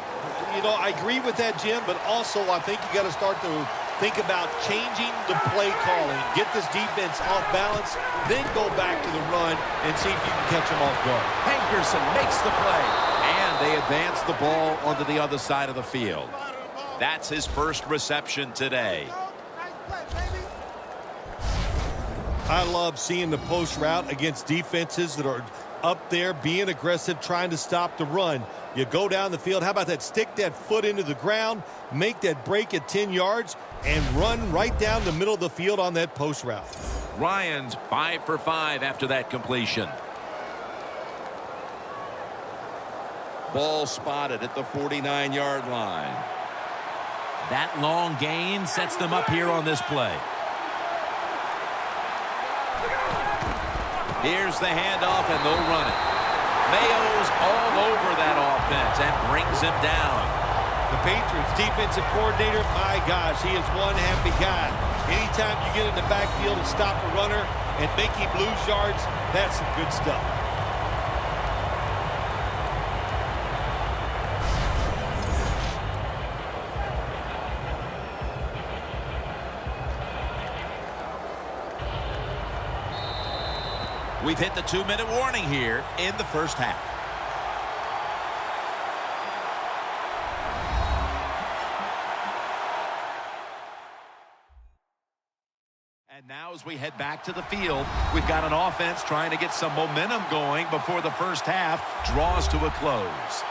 You know, I agree with that, Jim, but also I think you got to start to think about changing the play calling. Get this defense off balance, then go back to the run and see if you can catch them off guard. Hankerson makes the play, and they advance the ball onto the other side of the field. That's his first reception today. I love seeing the post route against defenses that are up there being aggressive, trying to stop the run. You go down the field. How about that? Stick that foot into the ground, make that break at 10 yards, and run right down the middle of the field on that post route. Ryan's 5 for 5 after that completion. Ball spotted at the 49-yard line. That long gain sets them up here on this play. Here's the handoff, and they'll run it. Mayo's all over that offense and brings him down. The Patriots defensive coordinator, my gosh, he is one happy guy. Anytime you get in the backfield and stop a runner and make him lose yards, that's some good stuff. We've hit the 2-minute warning here in the first half. And now as we head back to the field, we've got an offense trying to get some momentum going before the first half draws to a close.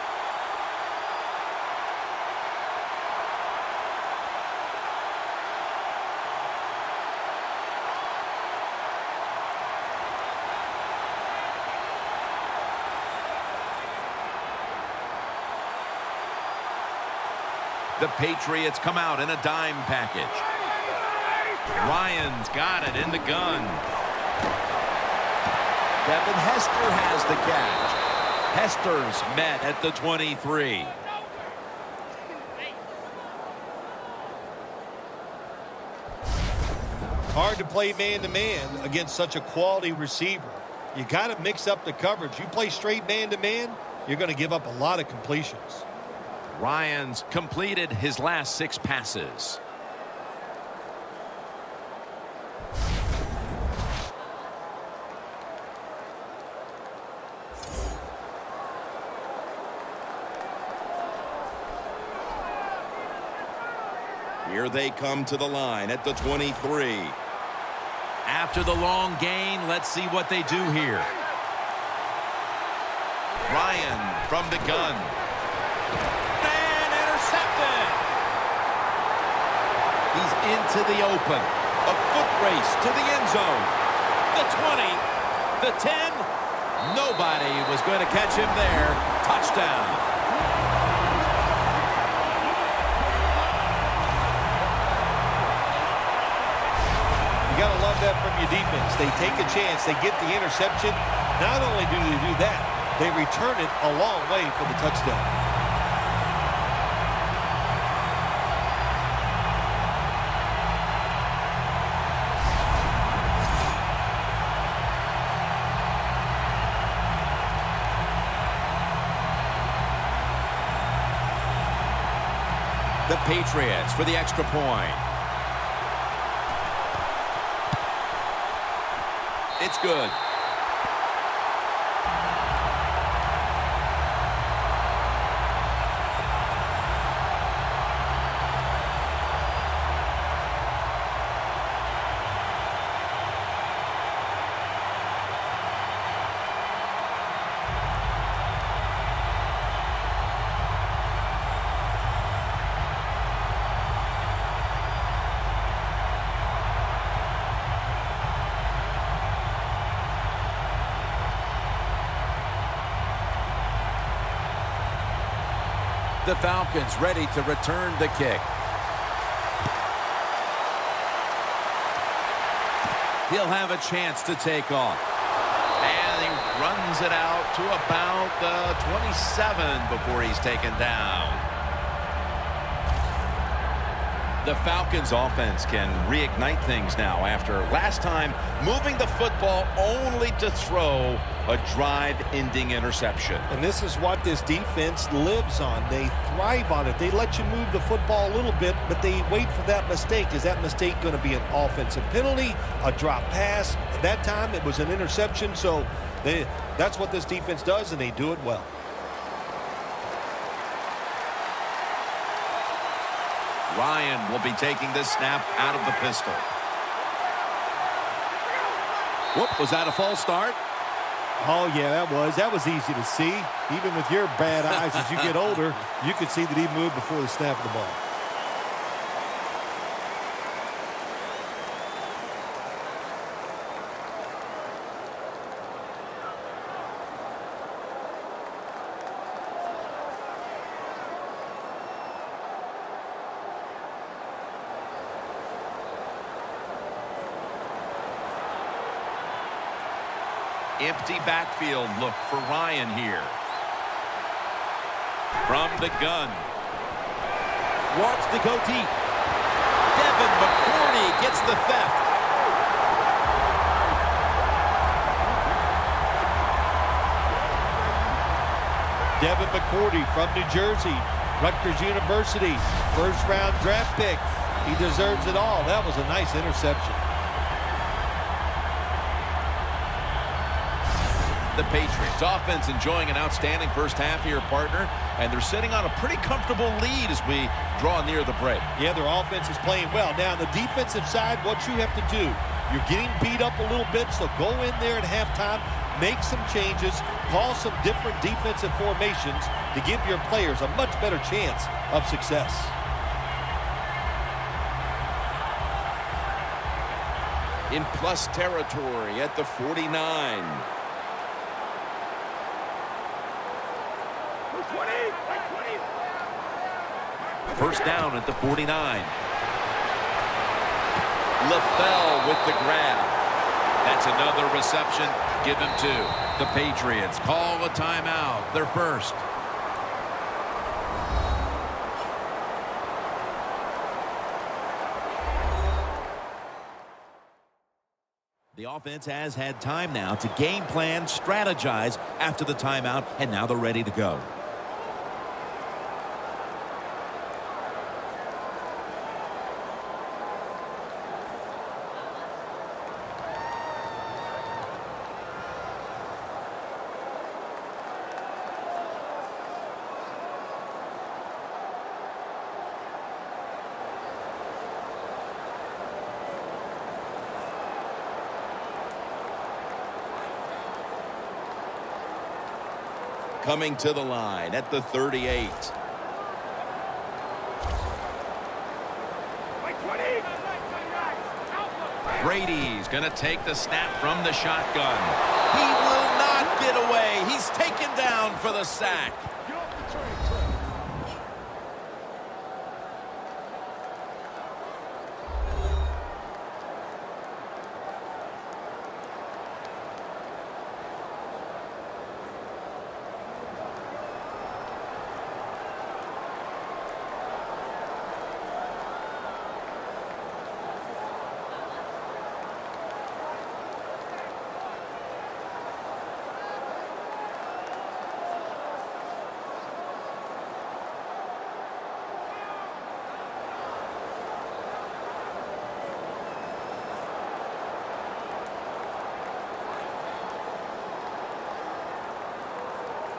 The Patriots come out in a dime package. Ryan's got it in the gun. Devin Hester has the catch. Hester's met at the 23. Hard to play man-to-man against such a quality receiver. You got to mix up the coverage. You play straight man-to-man, you're going to give up a lot of completions. Ryan's completed his last 6 passes. Here they come to the line at the 23. After the long gain, let's see what they do here. Ryan from the gun. And intercepted. He's into the open. A foot race to the end zone. The 20, the 10, Nobody was going to catch him there. Touchdown. You got to love that from your defense. They take a chance. They get the interception. Not only do they do that, they return it a long way for the touchdown. The Patriots for the extra point. It's good. The Falcons ready to return the kick. He'll have a chance to take off. And he runs it out to about the 27 before he's taken down. The Falcons offense can reignite things now after last time moving the football only to throw a drive-ending interception. And this is what this defense lives on. They thrive on it. They let you move the football a little bit, but they wait for that mistake. Is that mistake going to be an offensive penalty, a drop pass? At that time, it was an interception, so that's what this defense does, and they do it well. Ryan will be taking this snap out of the pistol. Whoop, was that a false start? Oh, yeah, that was easy to see. Even with your bad eyes, as you get older, you could see that he moved before the snap of the ball. Empty backfield look for Ryan here. From the gun. Wants to go deep. Devin McCourty gets the theft. Devin McCourty from New Jersey, Rutgers University, first-round draft pick. He deserves it all. That was a nice interception. The Patriots offense enjoying an outstanding first half here, partner, and they're sitting on a pretty comfortable lead as we draw near the break. Yeah, their offense is playing well. Now, on the defensive side, what you have to do, you're getting beat up a little bit, so go in there at halftime, make some changes, call some different defensive formations to give your players a much better chance of success. In plus territory at the 49. First down at the 49. LaFell with the grab. That's another reception. Give him two. The Patriots call a timeout. Their first. The offense has had time now to game plan, strategize after the timeout, and now they're ready to go. Coming to the line at the 38. Brady's going to take the snap from the shotgun. He will not it away. He's taken down for the sack. Get off the train, Trey.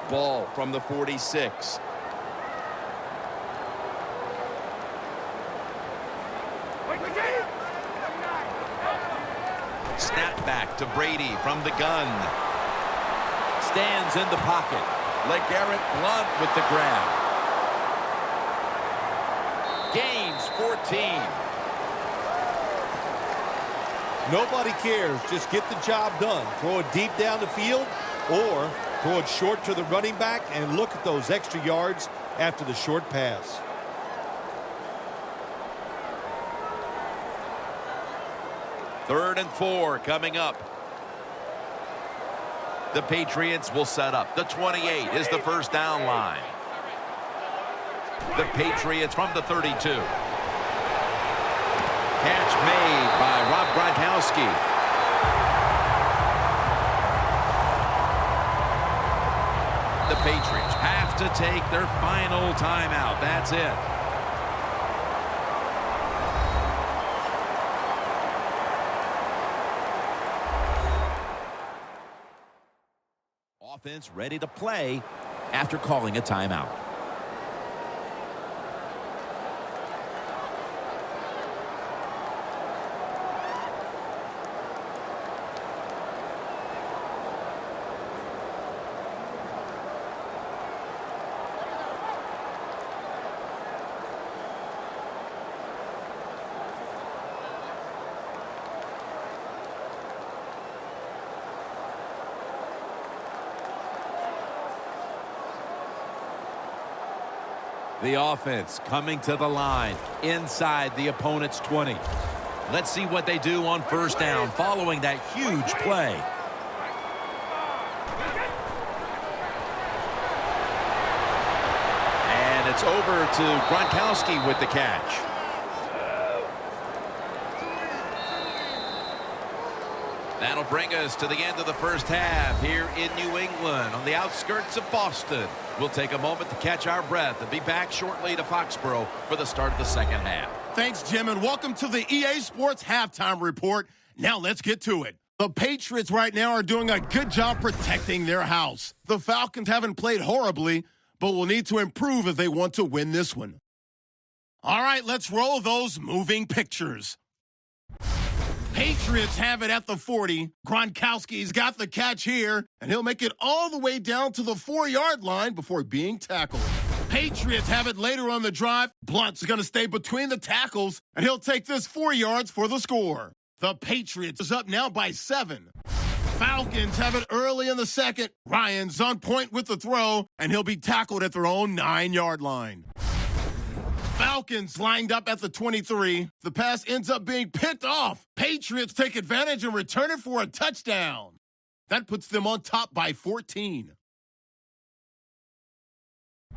Ball from the 46. Snap back to Brady from the gun. Stands in the pocket. LeGarrette Blount with the grab. Gains 14. Nobody cares. Just get the job done. Throw it deep down the field or throw it short to the running back, and look at those extra yards after the short pass. Third and 4 coming up. The Patriots will set up. The 28 is the first down line. The Patriots from the 32. Catch made by Rob Gronkowski. The Patriots have to take their final timeout. That's it. Offense ready to play after calling a timeout. The offense coming to the line inside the opponent's 20. Let's see what they do on first down following that huge play. And it's over to Gronkowski with the catch. That'll bring us to the end of the first half here in New England on the outskirts of Boston. We'll take a moment to catch our breath and be back shortly to Foxborough for the start of the second half. Thanks, Jim, and welcome to the EA Sports Halftime Report. Now let's get to it. The Patriots right now are doing a good job protecting their house. The Falcons haven't played horribly, but will need to improve if they want to win this one. All right, let's roll those moving pictures. Patriots have it at the 40. Gronkowski's got the catch here, and he'll make it all the way down to the 4-yard line before being tackled. Patriots have it later on the drive. Blount's going to stay between the tackles, and he'll take this 4 yards for the score. The Patriots is up now by 7. Falcons have it early in the second. Ryan's on point with the throw, and he'll be tackled at their own 9-yard line. Falcons lined up at the 23. The pass ends up being picked off. Patriots take advantage and return it for a touchdown. That puts them on top by 14.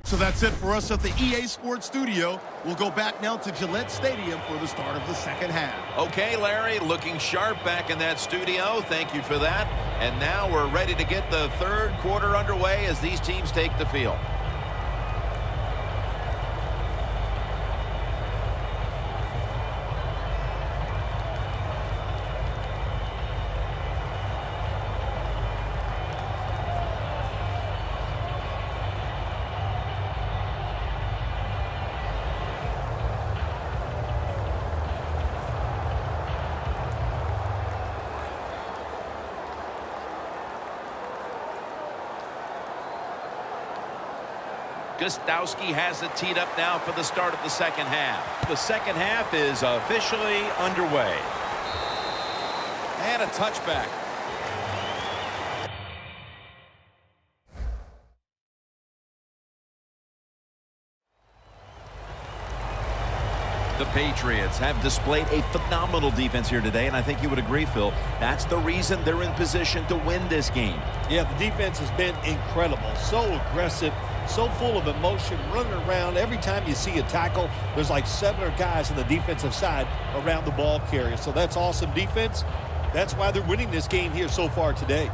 So that's it for us at the EA Sports Studio. We'll go back now to Gillette Stadium for the start of the second half. Okay, Larry, looking sharp back in that studio. Thank you for that. And now we're ready to get the third quarter underway as these teams take the field. Gostowski has it teed up now for the start of the second half. The second half is officially underway. And a touchback. The Patriots have displayed a phenomenal defense here today, and I think you would agree, Phil. That's the reason they're in position to win this game. Yeah, the defense has been incredible. So aggressive, so full of emotion, running around. Every time you see a tackle, there's like 7 or guys on the defensive side around the ball carrier. So that's awesome defense. That's why they're winning this game here so far today.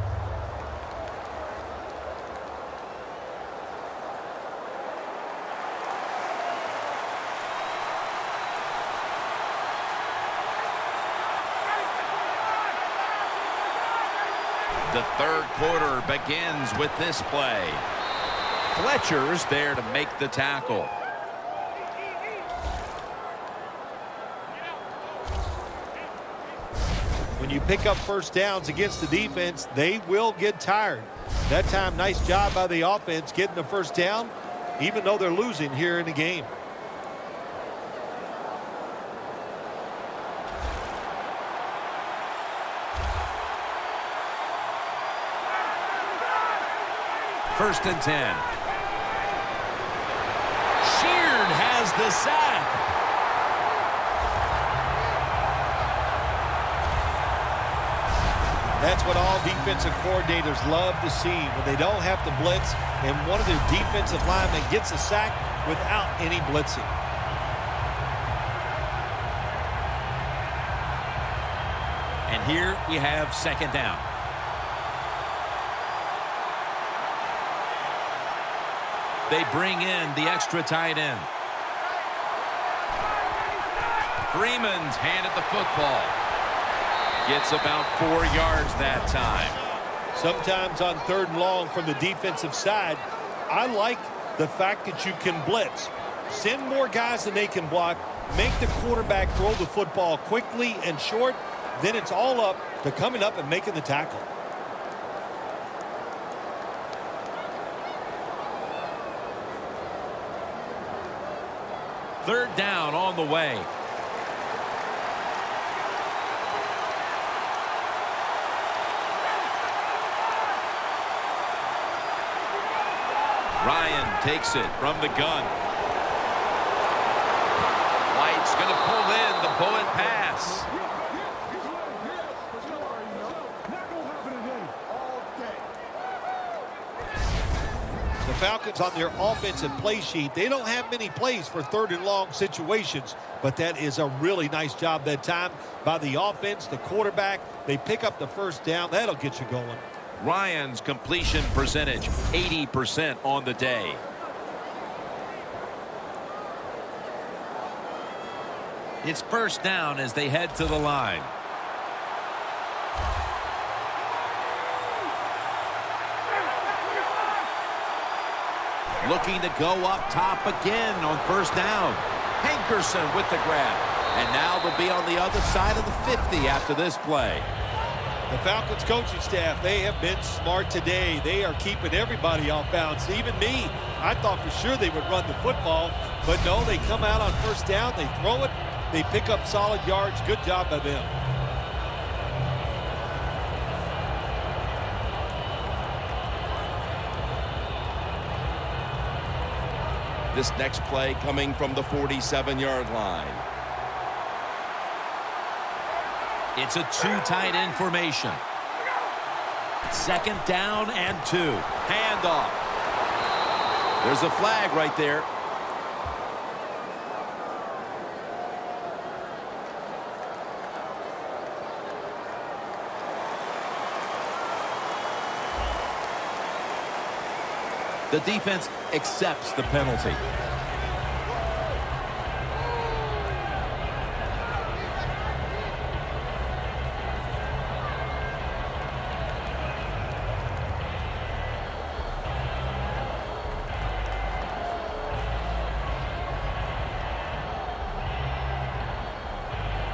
The third quarter begins with this play. Fletcher's there to make the tackle. When you pick up first downs against the defense, they will get tired. That time, nice job by the offense getting the first down, even though they're losing here in the game. First and 10. Sheard has the sack. That's what all defensive coordinators love to see, when they don't have to blitz and one of their defensive linemen gets a sack without any blitzing. And here we have second down. They bring in the extra tight end. Freeman's handed the football. Gets about 4 yards that time. Sometimes on third and long from the defensive side, I like the fact that you can blitz. Send more guys than they can block. Make the quarterback throw the football quickly and short. Then it's all up to coming up and making the tackle. Third down on the way. Ryan takes it from the gun. White's going to pull in the bullet pass. The Falcons on their offensive play sheet, they don't have many plays for third and long situations, but that is a really nice job that time by the offense, the quarterback. They pick up the first down. That'll get you going. Ryan's completion percentage, 80% on the day. It's first down as they head to the line. Looking to go up top again on first down. Hankerson with the grab. And now they'll be on the other side of the 50 after this play. The Falcons coaching staff, they have been smart today. They are keeping everybody off balance. Even me, I thought for sure they would run the football. But no, they come out on first down. They throw it. They pick up solid yards. Good job by them. This next play coming from the 47-yard line. It's a two tight end formation. Second down and 2. Handoff. There's a flag right there. The defense accepts the penalty.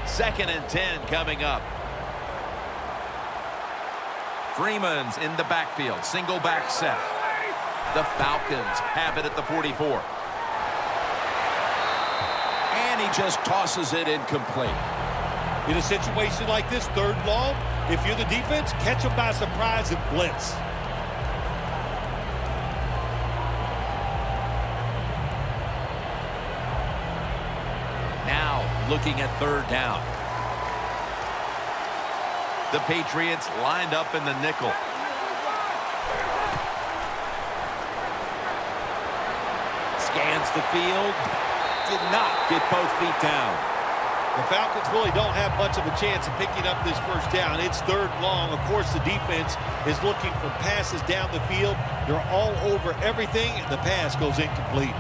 Second and 10 coming up. Freeman's in the backfield. Single back set. The Falcons have it at the 44. And he just tosses it incomplete. In a situation like this, third long, if you're the defense, catch them by surprise and blitz. Now looking at third down. The Patriots lined up in the nickel. Scans the field. Did not get both feet down. The Falcons really don't have much of a chance of picking up this first down. It's third and long. Of course, the defense is looking for passes down the field. They're all over everything, and the pass goes incomplete.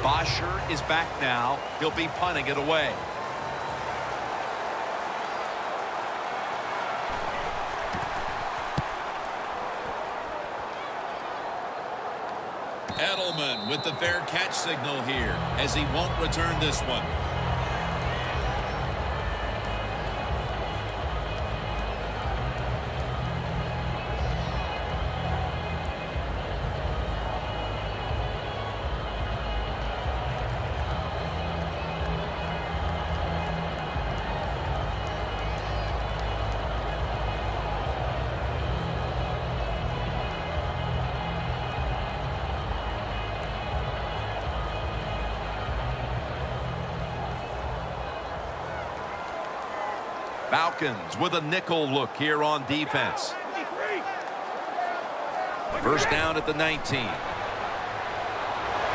Bosher is back now. He'll be punting it away. Edelman with the fair catch signal here as he won't return this one. Falcons with a nickel look here on defense. First down at the 19.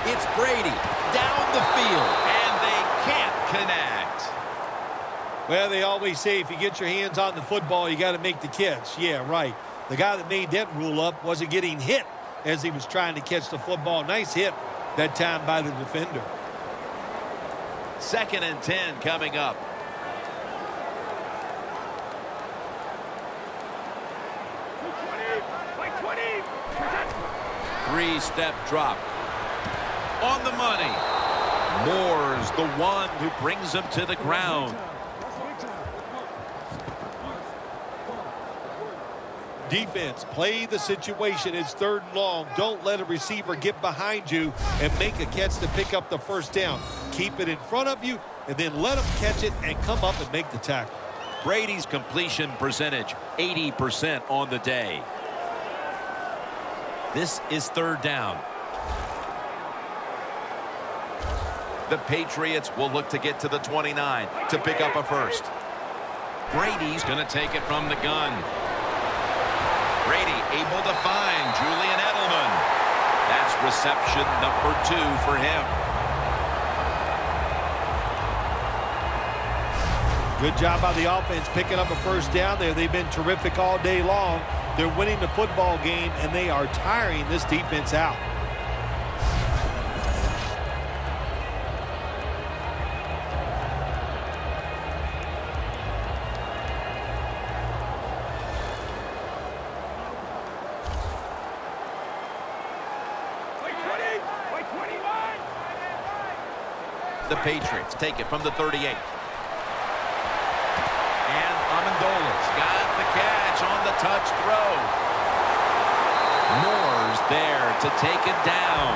It's Brady down the field, and they can't connect. Well, they always say if you get your hands on the football, you got to make the catch. Yeah, right. The guy that made that rule up wasn't getting hit as he was trying to catch the football. Nice hit that time by the defender. 2nd and 10 coming up. Three-step drop. On the money. Moore's the one who brings him to the ground. Defense, play the situation. It's third and long. Don't let a receiver get behind you and make a catch to pick up the first down. Keep it in front of you, and then let them catch it and come up and make the tackle. Brady's completion percentage, 80% on the day. This is third down. The Patriots will look to get to the 29 to pick up a first. Brady's going to take it from the gun. Brady able to find Julian Edelman. That's reception number 2 for him. Good job by the offense picking up a first down there. They've been terrific all day long. They're winning the football game, and they are tiring this defense out. The Patriots take it from the 38. And Amendola's got the catch on the touch throw. Moore's there to take it down.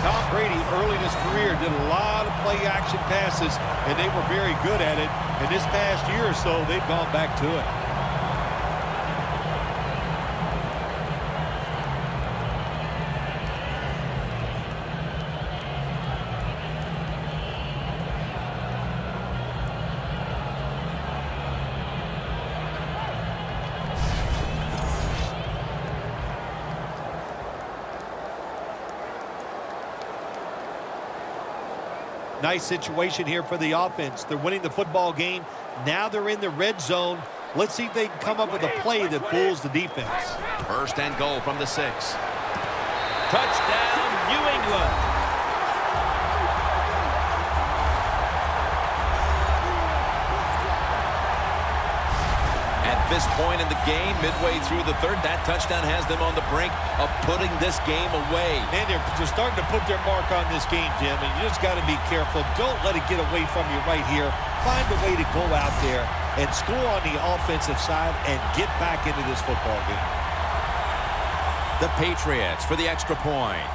Tom Brady, early in his career, did a lot of play-action passes, and they were very good at it. And this past year or so, they've gone back to it. Nice situation here for the offense. They're winning the football game. Now they're in the red zone. Let's see if they can come up with a play that fools the defense. First and goal from the 6. Touchdown, New England. At this point in the game, midway through the third, that touchdown has them on the brink of putting this game away. Man, they're starting to put their mark on this game, Jim, and you just got to be careful. Don't let it get away from you right here. Find a way to go out there and score on the offensive side and get back into this football game. The Patriots for the extra point.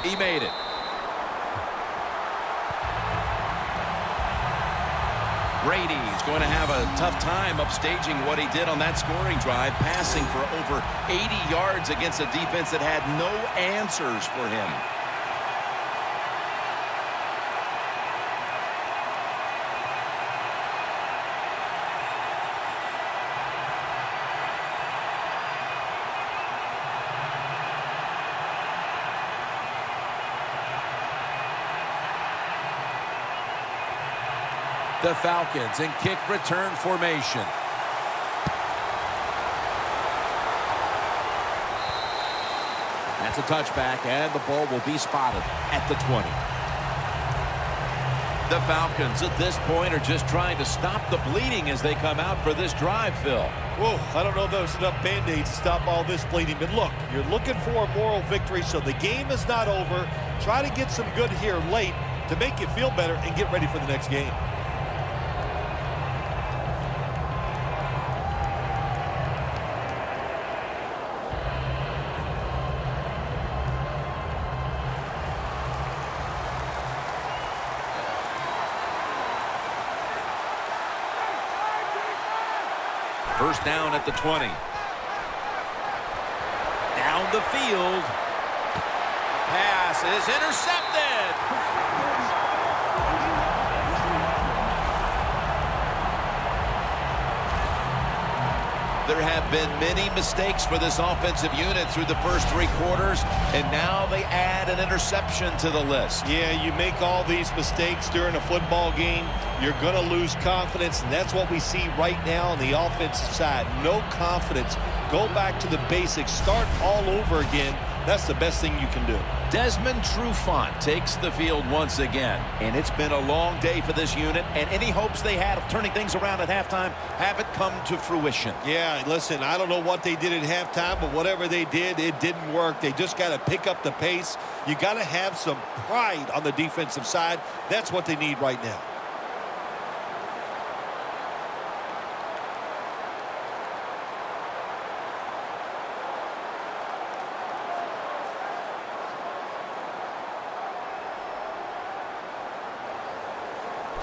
He made it. Brady's going to have a tough time upstaging what he did on that scoring drive, passing for over 80 yards against a defense that had no answers for him. The Falcons in kick return formation. That's a touchback, and the ball will be spotted at the 20. The Falcons at this point are just trying to stop the bleeding as they come out for this drive, Phil. Whoa, I don't know if there's enough Band-Aids to stop all this bleeding, but look, you're looking for a moral victory, so the game is not over. Try to get some good here late to make you feel better and get ready for the next game. First down at the 20. Down the field. Pass is intercepted. There have been many mistakes for this offensive unit through the first 3 quarters, and now they add an interception to the list. Yeah, you make all these mistakes during a football game, you're going to lose confidence, and that's what we see right now on the offensive side. No confidence. Go back to the basics. Start all over again. That's the best thing you can do. Desmond Trufant takes the field once again. And it's been a long day for this unit, and any hopes they had of turning things around at halftime haven't come to fruition. Yeah, listen, I don't know what they did at halftime, but whatever they did, it didn't work. They just got to pick up the pace. You got to have some pride on the defensive side. That's what they need right now.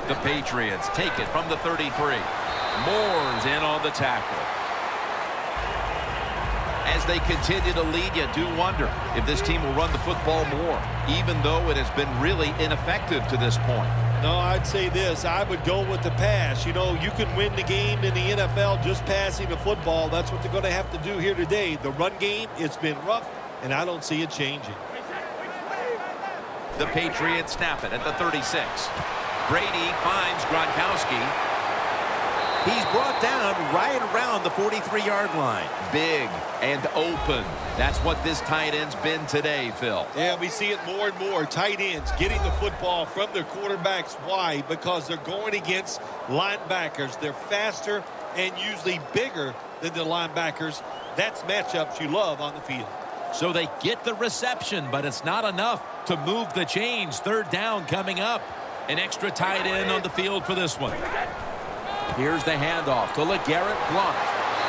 The Patriots take it from the 33. Moore's in on the tackle. As they continue to lead, you do wonder if this team will run the football more, even though it has been really ineffective to this point. No, I'd say this. I would go with the pass. You know, you can win the game in the NFL just passing the football. That's what they're going to have to do here today. The run game, it's been rough, and I don't see it changing. The Patriots snap it at the 36. Brady finds Gronkowski. He's brought down right around the 43-yard line. Big and open. That's what this tight end's been today, Phil. Yeah, we see it more and more. Tight ends getting the football from their quarterbacks. Why? Because they're going against linebackers. They're faster and usually bigger than the linebackers. That's matchups you love on the field. So they get the reception, but it's not enough to move the chains. Third down coming up. An extra tight end on the field for this one. Here's the handoff to LeGarrette Blount.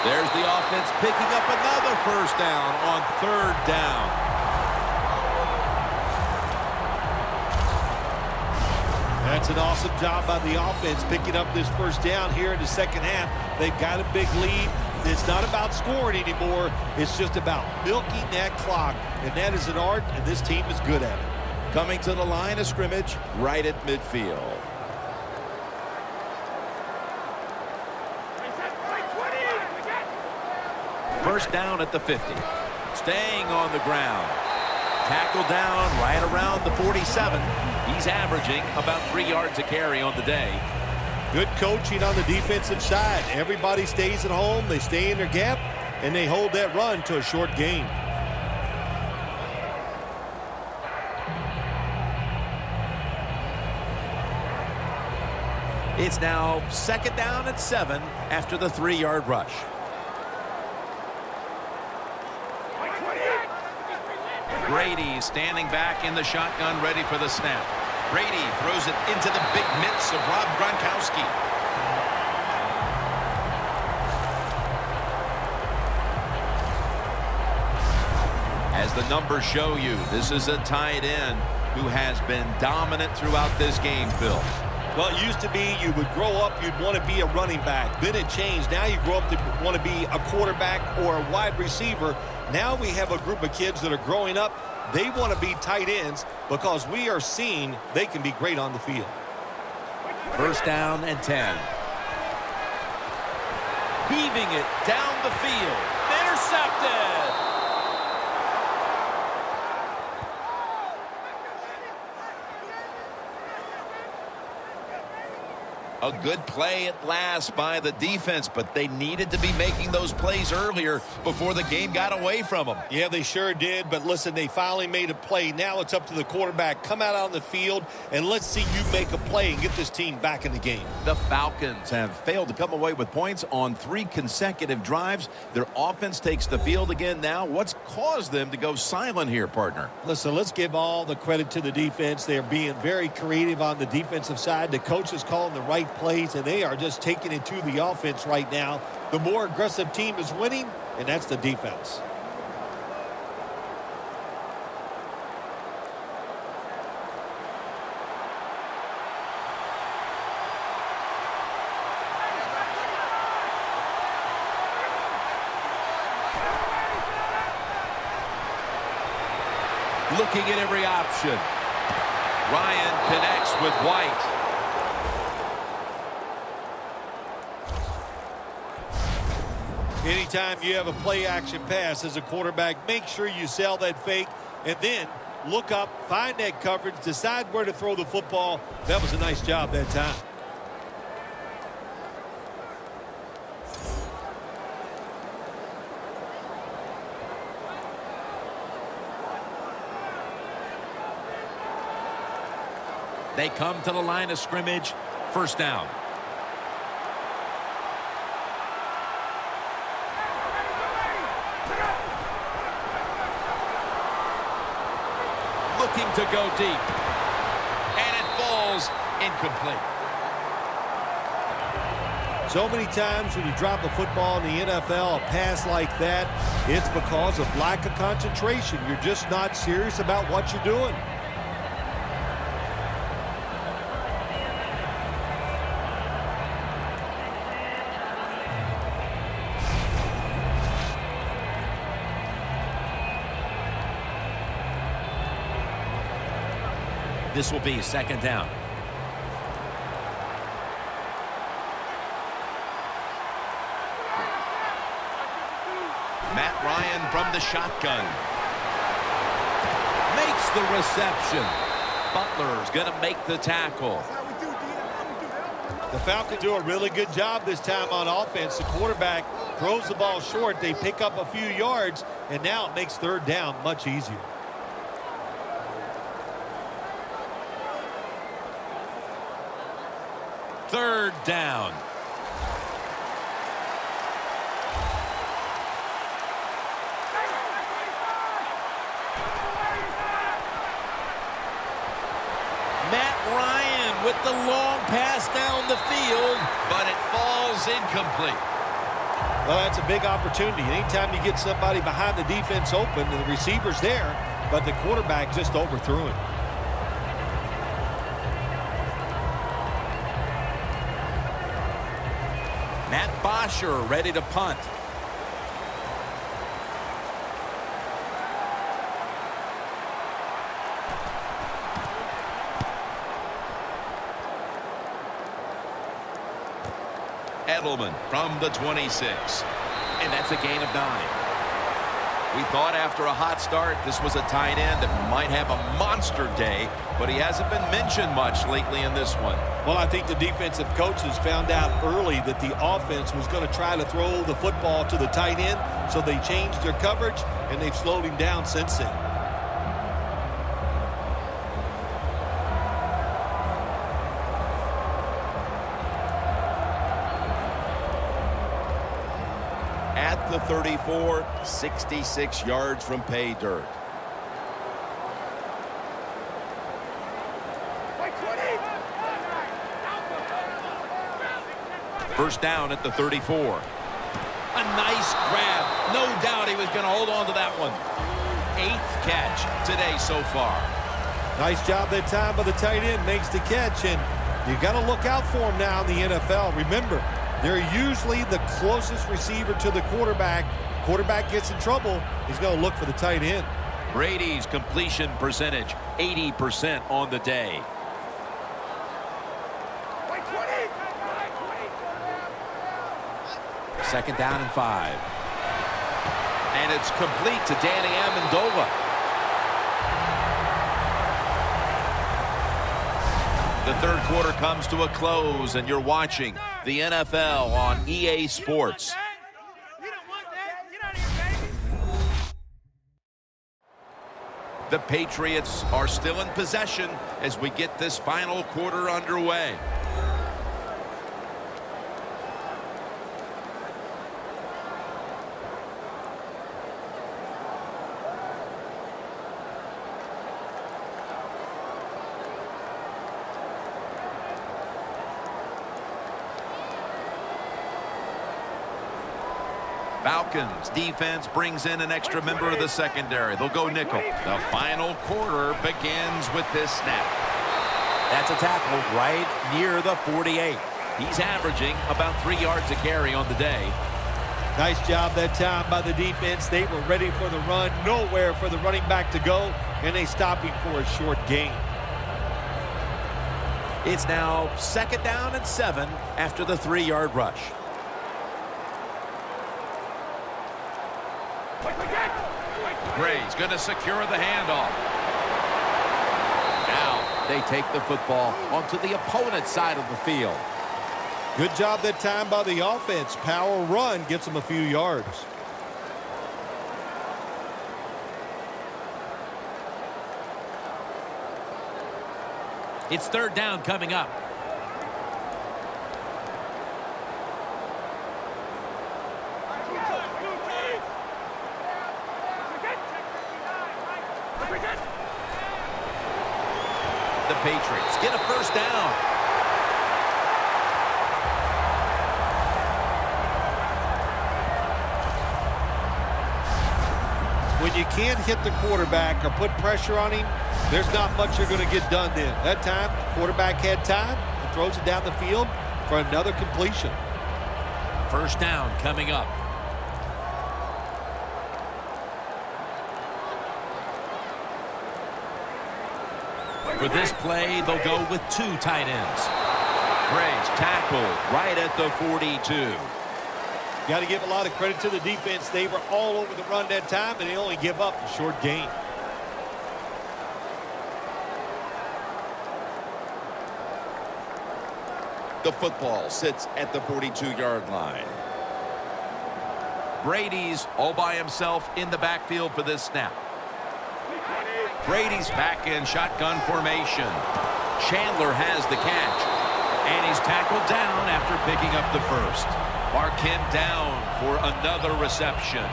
There's the offense picking up another first down on third down. That's an awesome job by the offense picking up this first down here in the second half. They've got a big lead. It's not about scoring anymore. It's just about milking that clock. And that is an art, and this team is good at it. Coming to the line of scrimmage right at midfield. First down at the 50. Staying on the ground. Tackle down right around the 47. He's averaging about 3 yards a carry on the day. Good coaching on the defensive side. Everybody stays at home. They stay in their gap, and they hold that run to a short gain. It's now second down at 7 after the 3-yard rush. Brady standing back in the shotgun, ready for the snap. Brady throws it into the big mitts of Rob Gronkowski. As the numbers show you, this is a tight end who has been dominant throughout this game, Phil. Well, it used to be you would grow up, you'd want to be a running back. Then it changed. Now you grow up to want to be a quarterback or a wide receiver. Now we have a group of kids that are growing up. They want to be tight ends because we are seeing they can be great on the field. First down and 10. Heaving it down the field. Intercepted. A good play at last by the defense, but they needed to be making those plays earlier before the game got away from them. Yeah, they sure did, but listen, they finally made a play. Now it's up to the quarterback. Come out on the field, and let's see you make a play and get this team back in the game. The Falcons have failed to come away with points on 3 consecutive drives. Their offense takes the field again now. What's caused them to go silent here, partner? Listen, let's give all the credit to the defense. They're being very creative on the defensive side. The coach is calling the right plays, and they are just taking it to the offense right now. The more aggressive team is winning, and that's the defense. Looking at every option. Ryan connects with White. Anytime you have a play-action pass as a quarterback, make sure you sell that fake and then look up, find that coverage, decide where to throw the football. That was a nice job that time. They come to the line of scrimmage. First down. Looking to go deep. And it falls incomplete. So many times when you drop a football in the NFL, a pass like that, it's because of lack of concentration. You're just not serious about what you're doing. This will be second down. Matt Ryan from the shotgun. Makes the reception. Butler's going to make the tackle. The Falcons do a really good job this time on offense. The quarterback throws the ball short. They pick up a few yards, and now it makes third down much easier. Third down. Matt Ryan with the long pass down the field, but it falls incomplete. Well, that's a big opportunity. Anytime you get somebody behind the defense open, the receiver's there, but the quarterback just overthrew him. Matt Bosher ready to punt. Edelman from the 26. And that's a gain of 9. We thought after a hot start this was a tight end that might have a monster day, but he hasn't been mentioned much lately in this one. Well, I think the defensive coaches found out early that the offense was going to try to throw the football to the tight end, so they changed their coverage, and they've slowed him down since then. At the 34, 66 yards from pay dirt. First down at the 34. A nice grab. No doubt he was going to hold on to that one. 8th catch today so far. Nice job that time by the tight end. Makes the catch, and You got to look out for them now in the NFL. Remember, they're usually the closest receiver to the quarterback. Quarterback gets in trouble, he's going to look for the tight end. Brady's completion percentage, 80% on the day. Second down and 5. And it's complete to Danny Amendola. The third quarter comes to a close, and you're watching the NFL on EA Sports. The Patriots are still in possession as we get this final quarter underway. Falcons defense brings in an extra member of the secondary. They'll go nickel. The final quarter begins with this snap. That's a tackle right near the 48. He's averaging about 3 yards a carry on the day. Nice job that time by the defense. They were ready for the run, nowhere for the running back to go, and they stopped him for a short gain. It's now second down and 7 after the 3-yard rush. Gray's going to secure the handoff. Now they take the football onto the opponent's side of the field. Good job that time by the offense. Power run gets them a few yards. It's third down coming up. The Patriots get a first down. When you can't hit the quarterback or put pressure on him, there's not much you're going to get done then. That time, quarterback had time and throws it down the field for another completion. First down coming up. For this play, they'll go with 2 tight ends. Gray's tackled right at the 42. Got to give a lot of credit to the defense. They were all over the run that time, and they only give up a short gain. The football sits at the 42-yard line. Brady's all by himself in the backfield for this snap. Brady's back in shotgun formation. Chandler has the catch. And he's tackled down after picking up the first. Mark him down for another reception.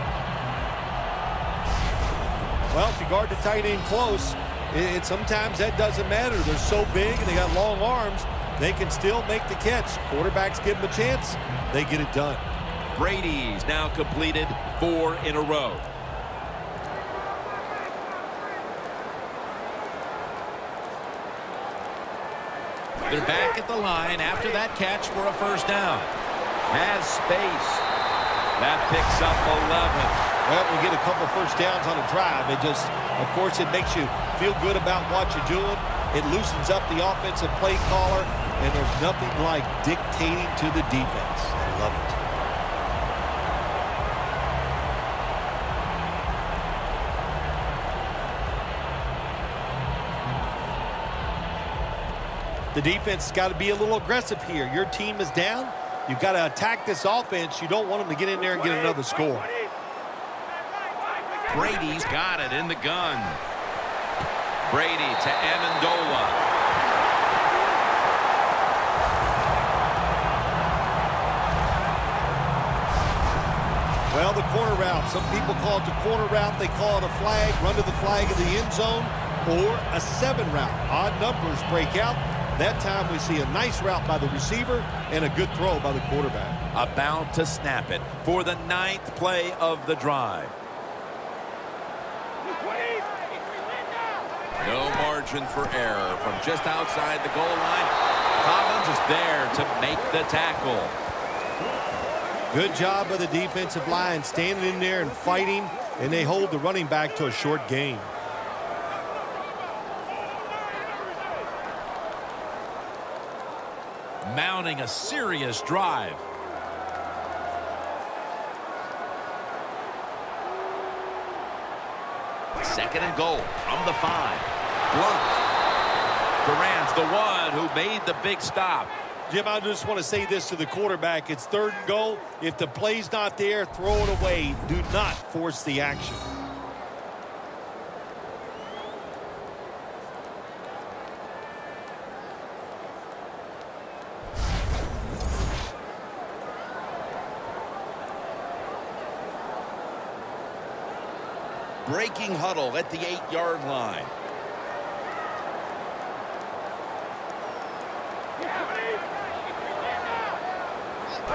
Well, if you guard the tight end close, sometimes that doesn't matter. They're so big and they got long arms, they can still make the catch. Quarterbacks give them a chance, they get it done. Brady's now completed 4 in a row. They're back at the line after that catch for a first down. Has space. That picks up 11. Well, we get a couple first downs on a drive. It just, of course, it makes you feel good about what you're doing. It loosens up the offensive play caller, and there's nothing like dictating to the defense. I love it. The defense has got to be a little aggressive here. Your team is down. You've got to attack this offense. You don't want them to get in there and get another score. Brady's got it in the gun. Brady to Amendola. Well, the corner route. Some people call it the corner route. They call it a flag, run to the flag in the end zone, or a 7 route. Odd numbers break out. That time we see a nice route by the receiver and a good throw by the quarterback. About to snap it for the 9th play of the drive. No margin for error from just outside the goal line. Collins is there to make the tackle. Good job by the defensive line standing in there and fighting, and they hold the running back to a short gain. Mounting a serious drive. Second and goal from the 5. Blunt. Durant's the one who made the big stop. Jim, I just want to say this to the quarterback. It's 3rd and goal. If the play's not there, throw it away. Do not force the action. Breaking huddle at the 8-yard line.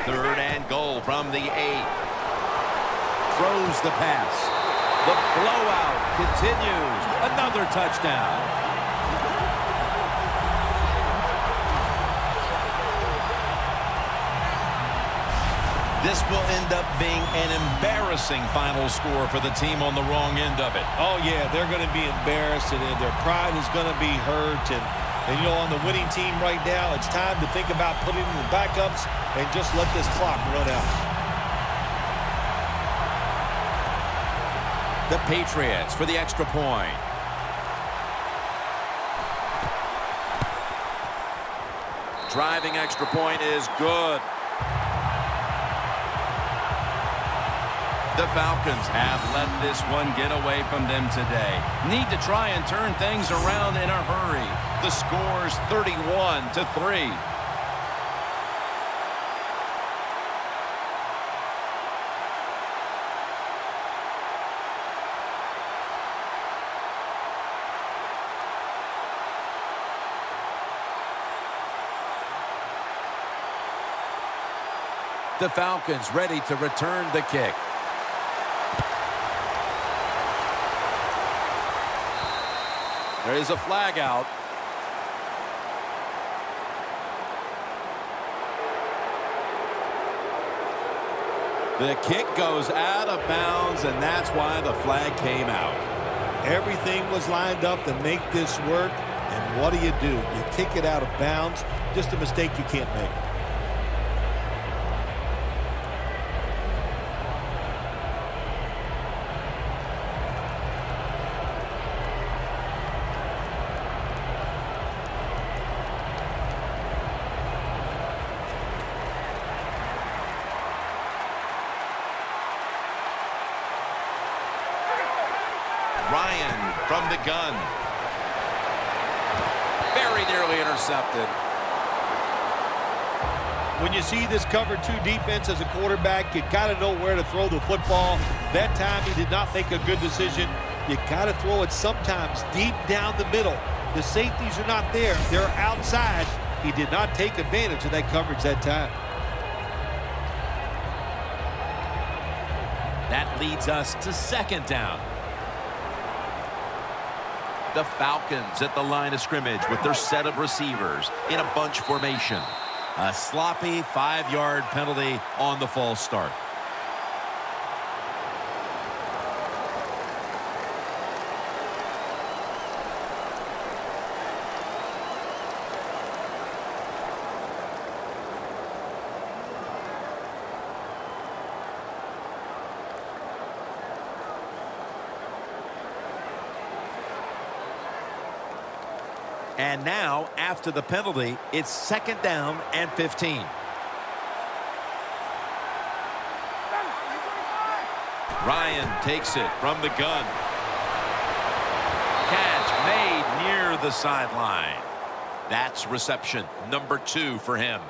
Third and goal from the 8. Throws the pass. The blowout continues. Another touchdown. This will end up being an embarrassing final score for the team on the wrong end of it. Oh, yeah, they're going to be embarrassed, and their pride is going to be hurt. And, you know, on the winning team right now, it's time to think about putting in the backups and just let this clock run out. The Patriots for the extra point. Driving extra point is good. The Falcons have let this one get away from them today. Need to try and turn things around in a hurry. The score's 31-3. The Falcons ready to return the kick. There is a flag out. The kick goes out of bounds, and that's why the flag came out. Everything was lined up to make this work, and what do? You kick it out of bounds. Just a mistake you can't make. Ryan from the gun. Very nearly intercepted. When you see this cover 2 defense as a quarterback, you got to know where to throw the football. That time he did not make a good decision. You got to throw it sometimes deep down the middle. The safeties are not there. They're outside. He did not take advantage of that coverage that time. That leads us to 2nd down. The Falcons at the line of scrimmage with their set of receivers in a bunch formation. A sloppy 5-yard penalty on the false start. And now, after the penalty, it's 2nd down and 15. Ryan takes it from the gun. Catch made near the sideline. That's reception number 2 for him.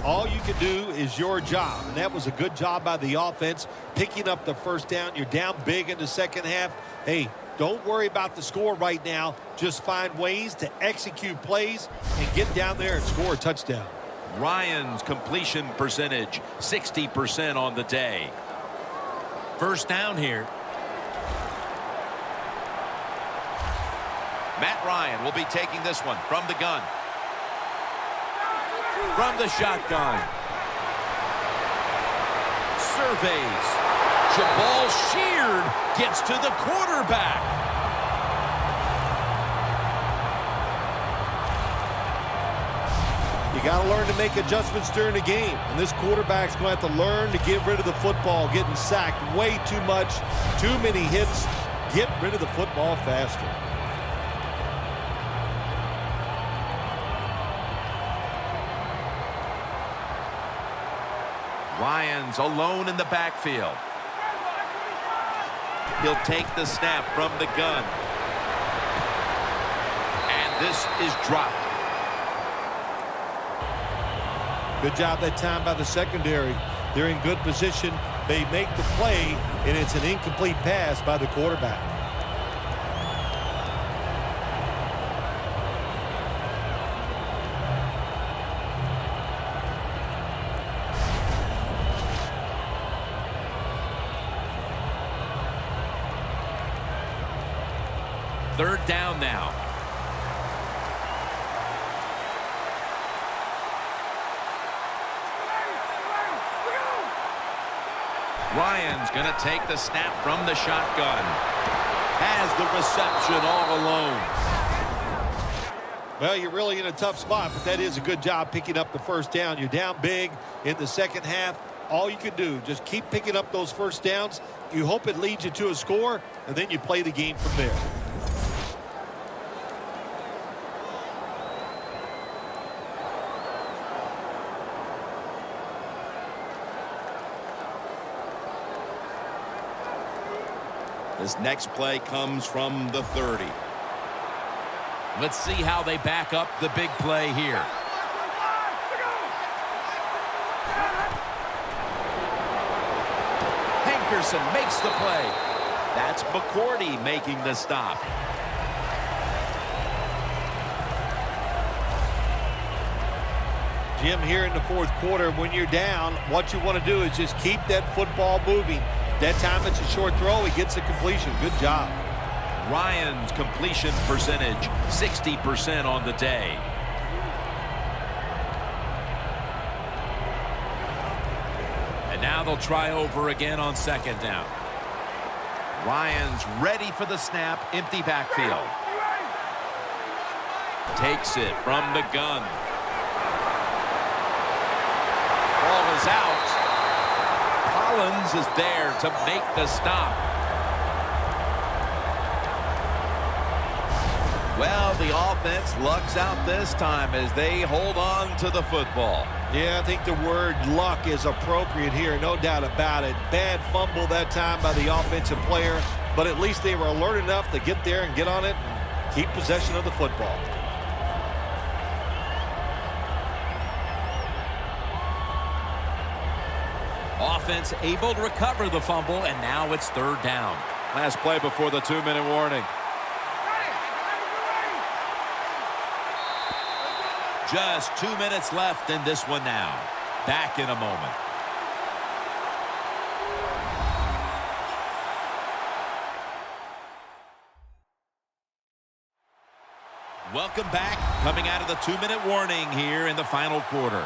All you can do is your job, and that was a good job by the offense, picking up the 1st down. You're down big in the 2nd half. Hey, don't worry about the score right now. Just find ways to execute plays and get down there and score a touchdown. Ryan's completion percentage, 60% on the day. 1st down here. Matt Ryan will be taking this one from the gun. From the shotgun. Surveys. Jabal Sheard gets to the quarterback. You got to learn to make adjustments during the game. And this quarterback's going to have to learn to get rid of the football. Getting sacked way too much. Too many hits. Get rid of the football faster. Ryan's alone in the backfield. He'll take the snap from the gun. And this is dropped. Good job that time by the secondary. They're in good position. They make the play, and it's an incomplete pass by the quarterback. Third down now. Ryan's going to take the snap from the shotgun. Has the reception all alone. Well, you're really in a tough spot, but that is a good job picking up the first down. You're down big in the second half. All you can do, just keep picking up those first downs. You hope it leads you to a score, and then you play the game from there. This next play comes from the 30. Let's see how they back up the big play here. Hankerson makes the play. That's McCourty making the stop. Jim, here in the fourth quarter, when you're down, what you want to do is just keep that football moving. That time it's a short throw. He gets a completion. Good job. Ryan's completion percentage, 60% on the day. And now they'll try over again on second down. Ryan's ready for the snap, empty backfield. Takes it from the gun. Ball is out. Collins is there to make the stop. Well, the offense lucks out this time as they hold on to the football. Yeah, I think the word luck is appropriate here, no doubt about it. Bad fumble that time by the offensive player, but at least they were alert enough to get there and get on it and keep possession of the football. Offense able to recover the fumble, and now it's third down. Last play before the 2-minute warning. Just 2 minutes left in this one now. Back in a moment. Welcome back. Coming out of the 2-minute warning here in the final quarter.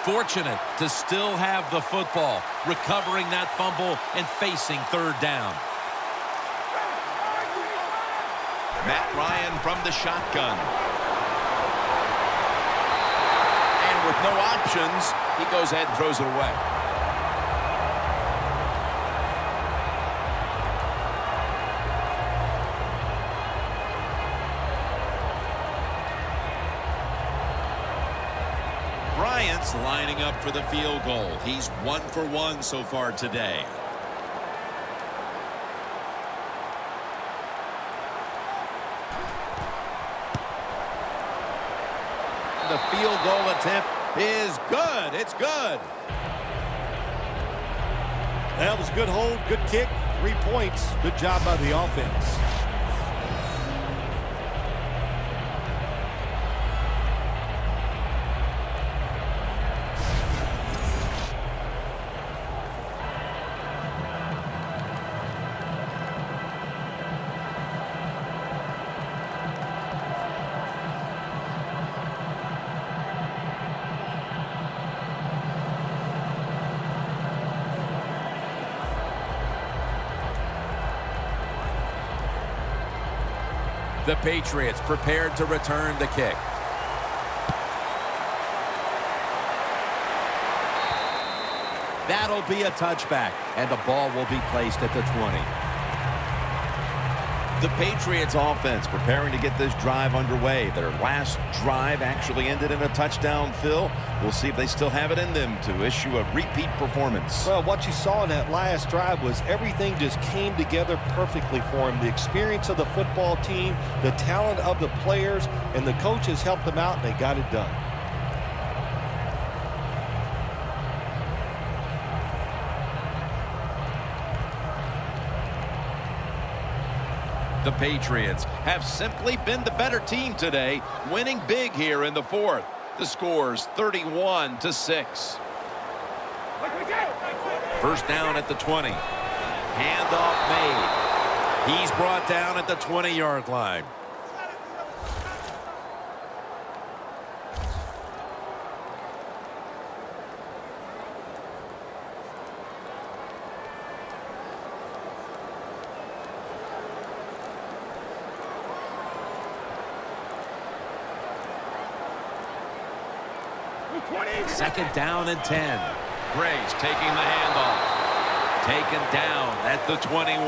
Fortunate to still have the football, recovering that fumble and facing third down. Matt Ryan from the shotgun. And with no options, he goes ahead and throws it away. Bryant's lining up for the field goal. He's 1 for 1 so far today. The field goal attempt is good. It's good. That was a good hold, good kick, 3 points. Good job by the offense. The Patriots prepared to return the kick. That'll be a touchback, and the ball will be placed at the 20. The Patriots offense preparing to get this drive underway. Their last drive actually ended in a touchdown, Phil. We'll see if they still have it in them to issue a repeat performance. Well, what you saw in that last drive was everything just came together perfectly for him. The experience of the football team, the talent of the players, and the coaches helped them out, and they got it done. The Patriots have simply been the better team today, winning big here in the fourth. The score's 31-6. First down at the 20. Handoff made. He's brought down at the 20-yard line. Second down and 10. Gray's taking the handoff. Taken down at the 21.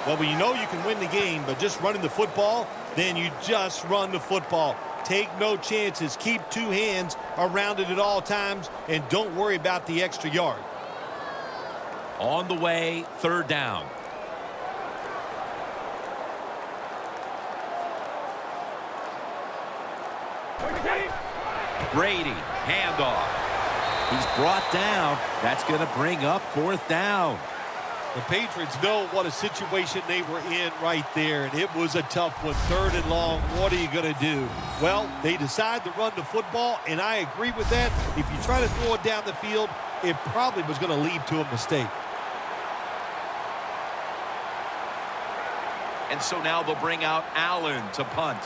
Well, when you know you can win the game, but just running the football, then you just run the football. Take no chances. Keep two hands around it at all times, and don't worry about the extra yard. On the way, third down. Brady, handoff. He's brought down. That's going to bring up fourth down. The Patriots know what a situation they were in right there, and it was a tough one. Third and long, what are you going to do? Well, they decide to run the football, and I agree with that. If you try to throw it down the field, it probably was going to lead to a mistake. And so now they'll bring out Allen to punt.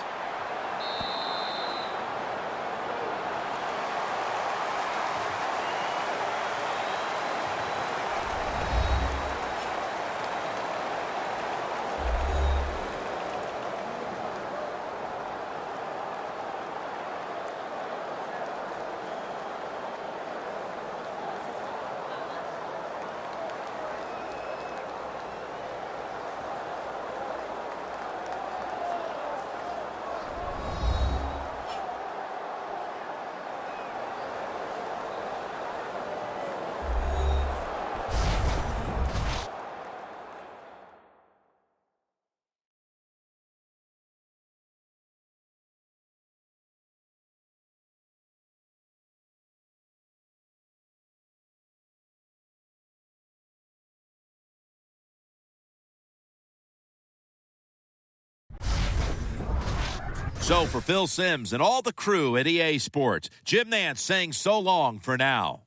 So for Phil Simms and all the crew at EA Sports, Jim Nance saying so long for now.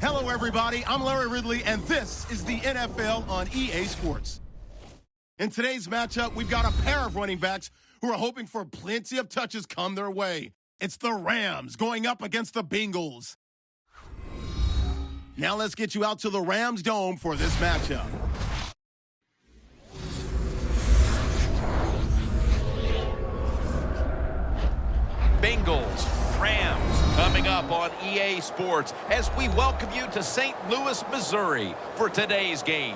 Hello, everybody. I'm Larry Ridley, and this is the NFL on EA Sports. In today's matchup, we've got a pair of running backs who are hoping for plenty of touches come their way. It's the Rams going up against the Bengals. Now let's get you out to the Rams Dome for this matchup. Bengals, Rams, coming up on EA Sports as we welcome you to St. Louis, Missouri for today's game.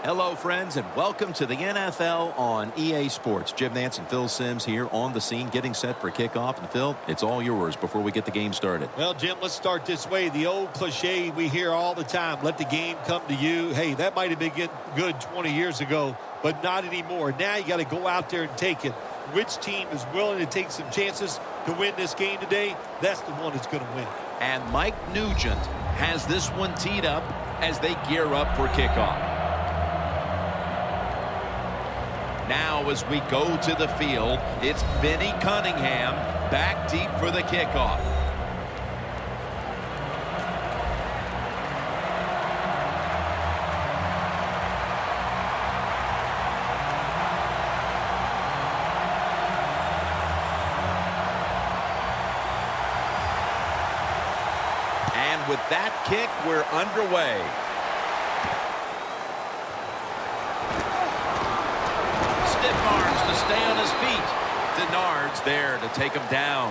Hello, friends, and welcome to the NFL on EA Sports. Jim Nance and Phil Simms here on the scene, getting set for kickoff. And, Phil, it's all yours before we get the game started. Well, Jim, let's start this way. The old cliche we hear all the time, let the game come to you. Hey, that might have been good 20 years ago, but not anymore. Now you got to go out there and take it. Which team is willing to take some chances to win this game today? That's the one that's going to win. And Mike Nugent has this one teed up as they gear up for kickoff. Now as we go to the field, it's Benny Cunningham back deep for the kickoff. And with that kick, we're underway. Stiff arms to stay on his feet. Denard's there to take him down.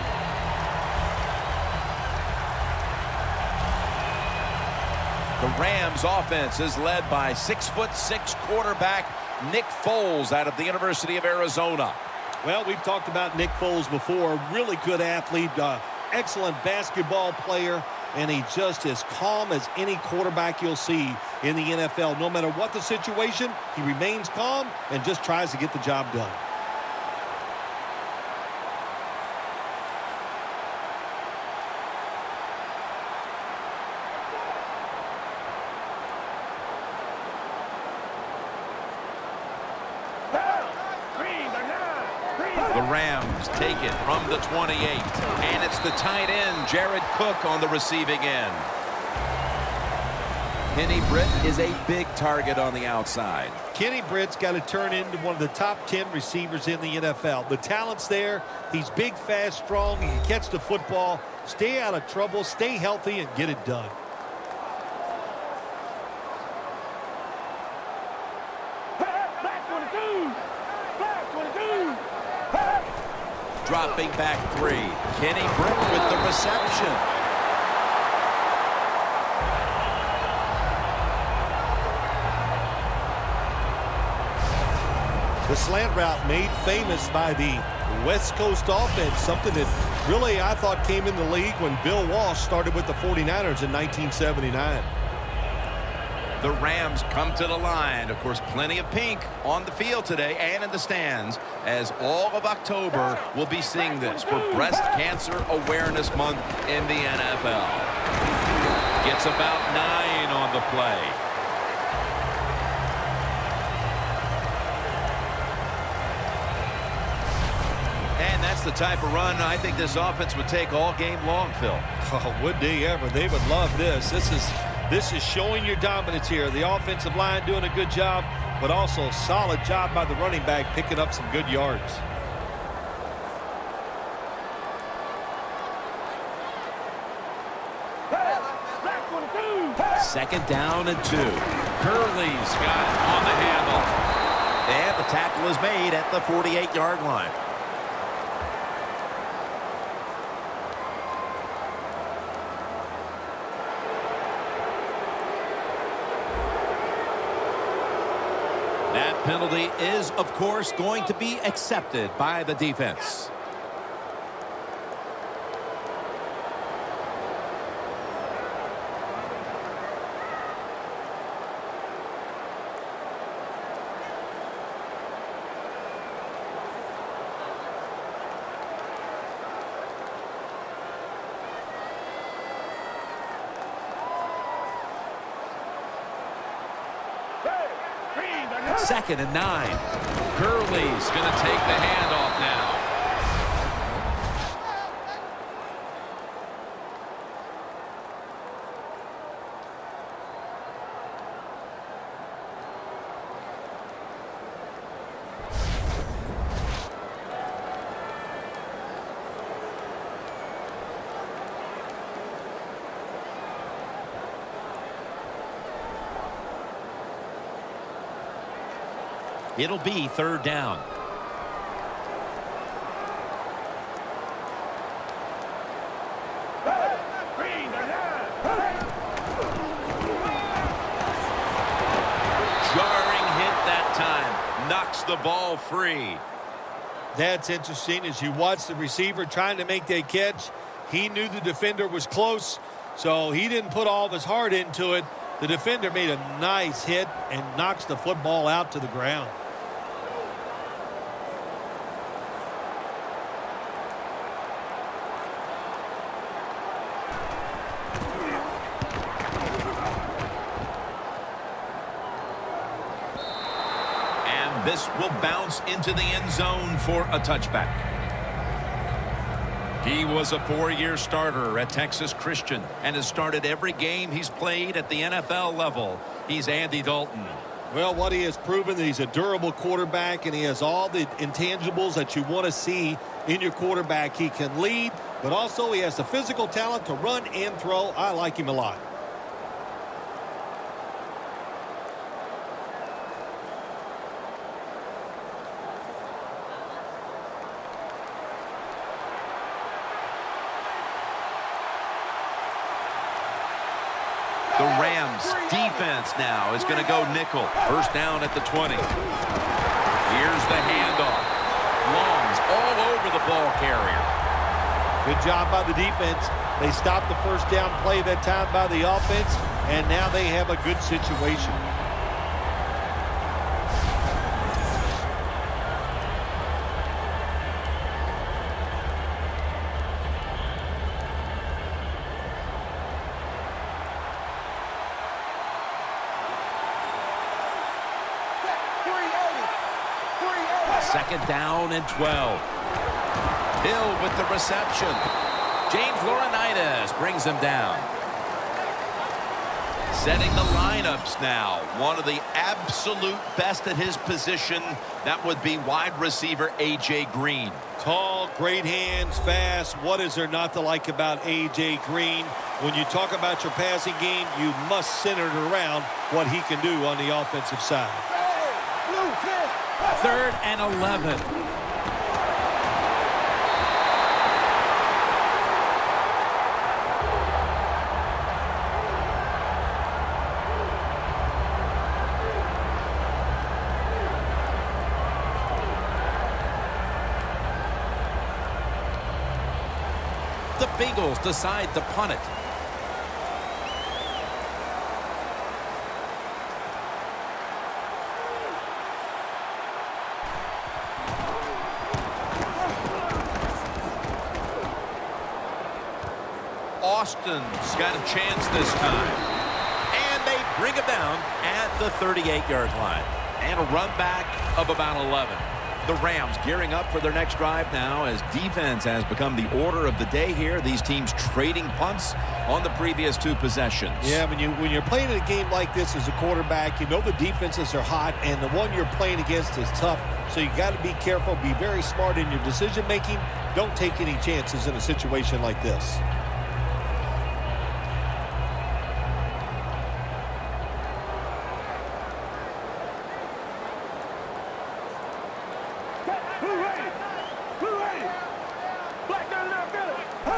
The Rams offense is led by 6'6" quarterback Nick Foles out of the University of Arizona. Well, we've talked about Nick Foles before. Really good athlete, excellent basketball player, and he's just as calm as any quarterback you'll see in the NFL. No matter what the situation, he remains calm and just tries to get the job done. The Rams take it from the 28. And it's the tight end, Jared Cook, on the receiving end. Kenny Britt is a big target on the outside. Kenny Britt's got to turn into one of the top 10 receivers in the NFL. The talent's there. He's big, fast, strong. He can catch the football, stay out of trouble, stay healthy, and get it done. Dropping back 3. Kenny Britt with the reception. The slant route made famous by the West Coast offense, something that really I thought came in the league when Bill Walsh started with the 49ers in 1979. The Rams come to the line. Of course, plenty of pink on the field today and in the stands, as all of October will be seeing this for Breast Cancer Awareness Month in the NFL. Gets about 9 on the play. And that's the type of run I think this offense would take all game long, Phil. Oh, would they ever? They would love this. This is showing your dominance here. The offensive line doing a good job, but also a solid job by the running back picking up some good yards. Second down and 2. Curley's got it on the handle. And the tackle is made at the 48-yard line. That penalty is, of course, going to be accepted by the defense. Second and 9. Gurley's going to take the handoff now. It'll be third down. Jarring hit that time. Knocks the ball free. That's interesting. As you watch the receiver trying to make that catch, he knew the defender was close, so he didn't put all of his heart into it. The defender made a nice hit and knocks the football out to the ground. This will bounce into the end zone for a touchback. He was a 4-year starter at Texas Christian and has started every game he's played at the NFL level. He's Andy Dalton. Well, what he has proven that he's a durable quarterback and he has all the intangibles that you want to see in your quarterback. He can lead, but also he has the physical talent to run and throw. I like him a lot. The Rams defense now is going to go nickel. First down at the 20. Here's the handoff. Long's all over the ball carrier. Good job by the defense. They stopped the first down play that time by the offense, and now they have a good situation. Second down and 12. Hill with the reception. James Laurinaitis brings him down. Setting the lineups now. One of the absolute best at his position. That would be wide receiver A.J. Green. Tall, great hands, fast. What is there not to like about A.J. Green? When you talk about your passing game, you must center it around what he can do on the offensive side. Third and 11. The Bengals decide to punt it. Austin's got a chance this time. And they bring him down at the 38-yard line. And a run back of about 11. The Rams gearing up for their next drive now as defense has become the order of the day here. These teams trading punts on the previous two possessions. Yeah, when you're playing a game like this as a quarterback, you know the defenses are hot and the one you're playing against is tough. So you got to be careful, be very smart in your decision making. Don't take any chances in a situation like this.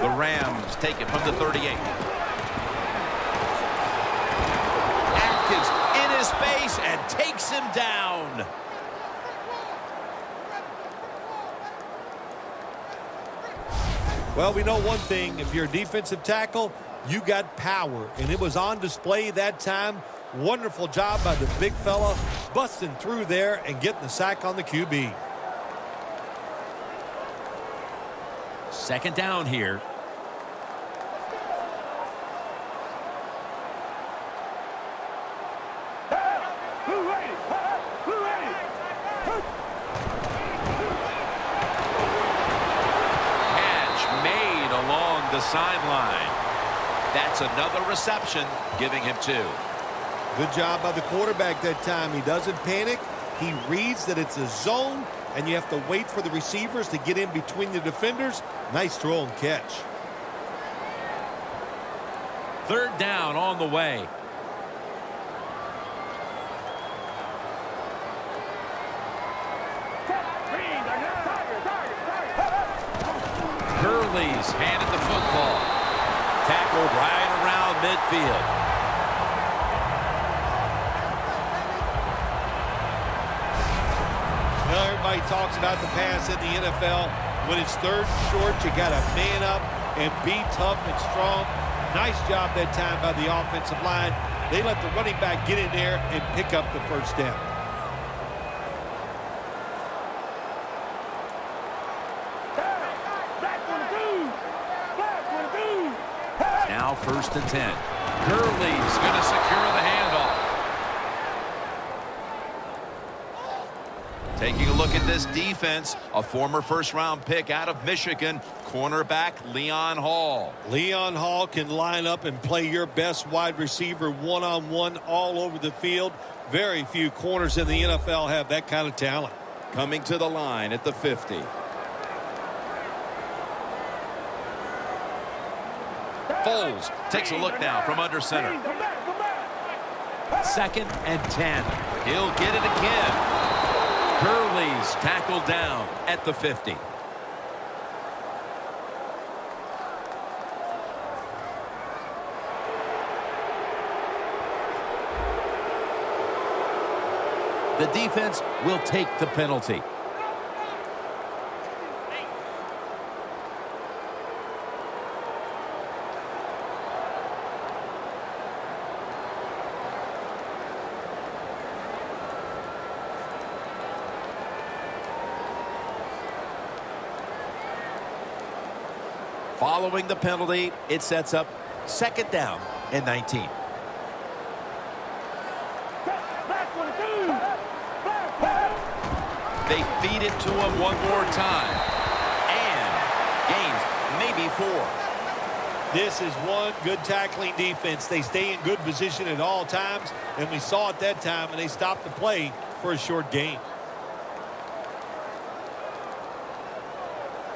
The Rams take it from the 38. Atkins in his face and takes him down. Well, we know one thing. If you're a defensive tackle, you got power. And it was on display that time. Wonderful job by the big fella busting through there and getting the sack on the QB. Second down here. Catch made along the sideline. That's another reception, giving him 2. Good job by the quarterback that time. He doesn't panic. He reads that it's a zone, and you have to wait for the receivers to get in between the defenders. Nice throw and catch. Third down on the way. Gurley's handed the football. Tackled right around midfield. Well, everybody talks about the pass in the NFL. When it's third and short, you got to man up and be tough and strong. Nice job that time by the offensive line. They let the running back get in there and pick up the first down. Now 1st and 10. Gurley's going to secure the handoff. Taking a look at this defense, a former first-round pick out of Michigan, cornerback Leon Hall. Leon Hall can line up and play your best wide receiver one-on-one all over the field. Very few corners in the NFL have that kind of talent. Coming to the line at the 50. Foles takes a look now from under center. 2nd and 10. He'll get it again. Gurley's tackled down at the 50. The defense will take the penalty. Following the penalty, it sets up 2nd down and 19. They feed it to him one more time. And gains maybe 4. This is one good tackling defense. They stay in good position at all times, and we saw it that time, and they stopped the play for a short gain.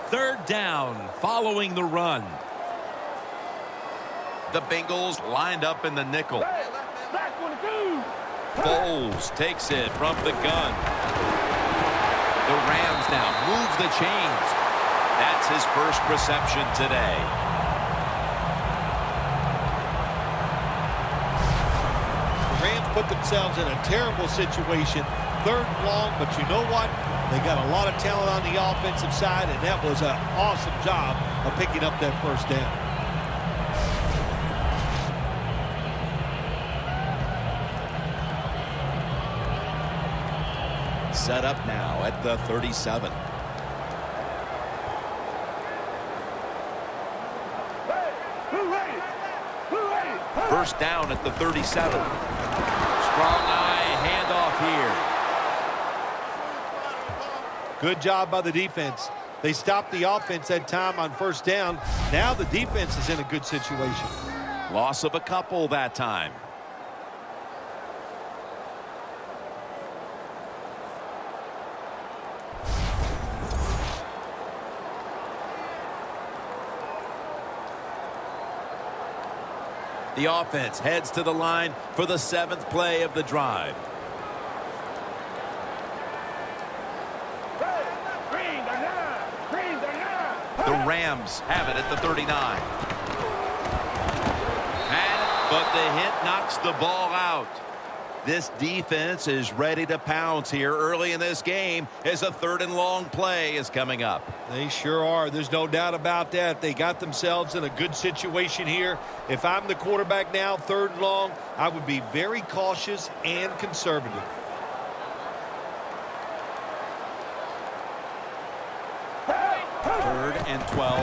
3rd down following the run. The Bengals lined up in the nickel. Foles takes it from the gun. The Rams now move the chains. That's his first reception today. The Rams put themselves in a terrible situation. 3rd and long, but you know what? They got a lot of talent on the offensive side, and that was an awesome job of picking up that first down. Set up now at the 37. First down at the 37. Strong eye handoff here. Good job by the defense. They stopped the offense that time on 1st down. Now the defense is in a good situation. Loss of a couple that time. The offense heads to the line for the 7th play of the drive. The Rams have it at the 39. But the hit knocks the ball out. This defense is ready to pounce here early in this game as a 3rd and long play is coming up. They sure are. There's no doubt about that. They got themselves in a good situation here. If I'm the quarterback now, 3rd and long, I would be very cautious and conservative. Third and 12.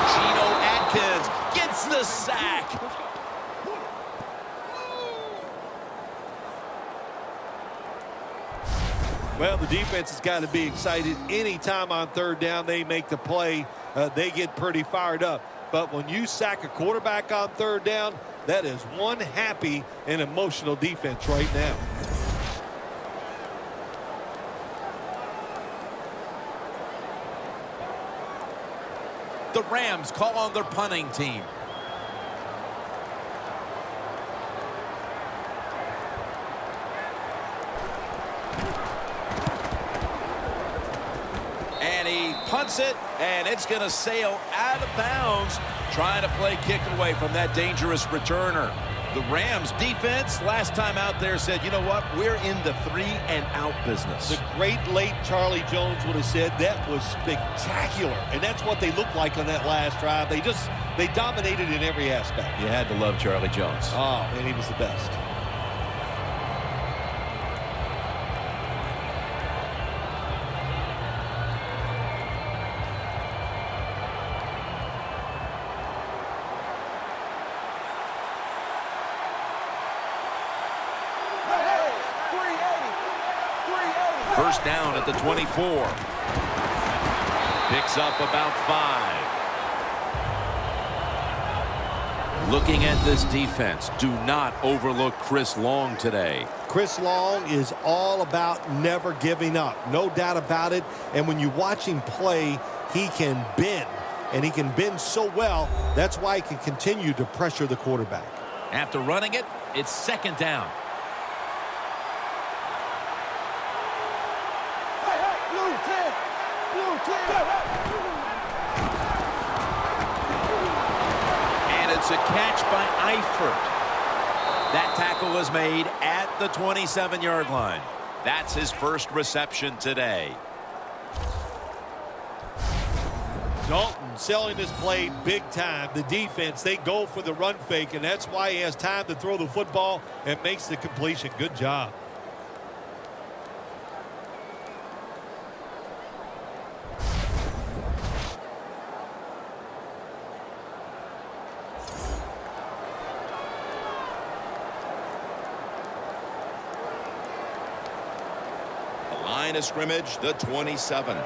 Geno Atkins gets the sack. Well, the defense has got to be excited. Anytime on 3rd down they make the play, they get pretty fired up. But when you sack a quarterback on 3rd down, that is one happy and emotional defense right now. The Rams call on their punting team. And he punts it, and it's going to sail out of bounds, trying to play kick away from that dangerous returner. The Rams defense last time out there said, you know what, we're in the 3-and-out business. The great late Charlie Jones would have said that was spectacular, and that's what they looked like on that last drive. They dominated in every aspect. You had to love Charlie Jones. Oh, man, he was the best. First down at the 24. Picks up about 5. Looking at this defense, do not overlook Chris Long today. Chris Long is all about never giving up. No doubt about it. And when you watch him play, he can bend. And he can bend so well, that's why he can continue to pressure the quarterback. After running it, it's second down. And it's a catch by Eifert. That tackle was made at the 27-yard line. That's his first reception today. Dalton selling this play big time. The defense, they go for the run fake, and that's why he has time to throw the football and makes the completion. Good job. Line of scrimmage, the 27.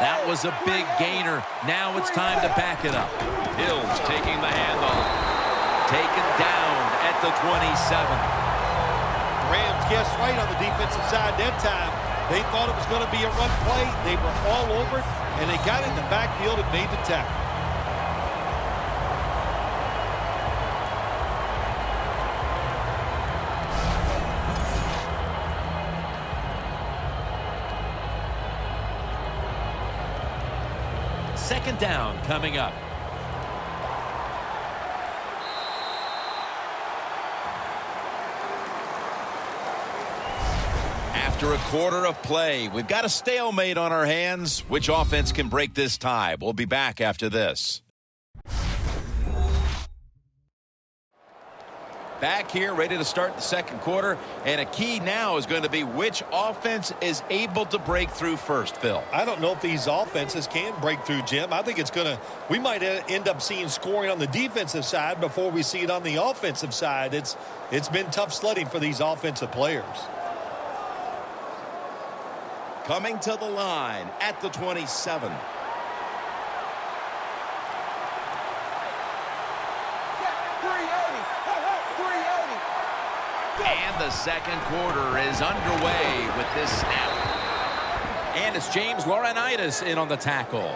That was a big gainer. Now it's time to back it up. Hills taking the handoff. Taken down at the 27. Rams guessed right on the defensive side that time. They thought it was going to be a run play. They were all over it, and they got in the backfield and made the tackle. Second down coming up. After a quarter of play, we've got a stalemate on our hands. Which offense can break this tie? We'll be back after this. Back here, ready to start the second quarter. And a key now is going to be which offense is able to break through first, Phil. I don't know if these offenses can break through, Jim. I think it's going to – we might end up seeing scoring on the defensive side before we see it on the offensive side. It's been tough sledding for these offensive players. Coming to the line at the 27. And the second quarter is underway with this snap. And it's James Laurinaitis in on the tackle.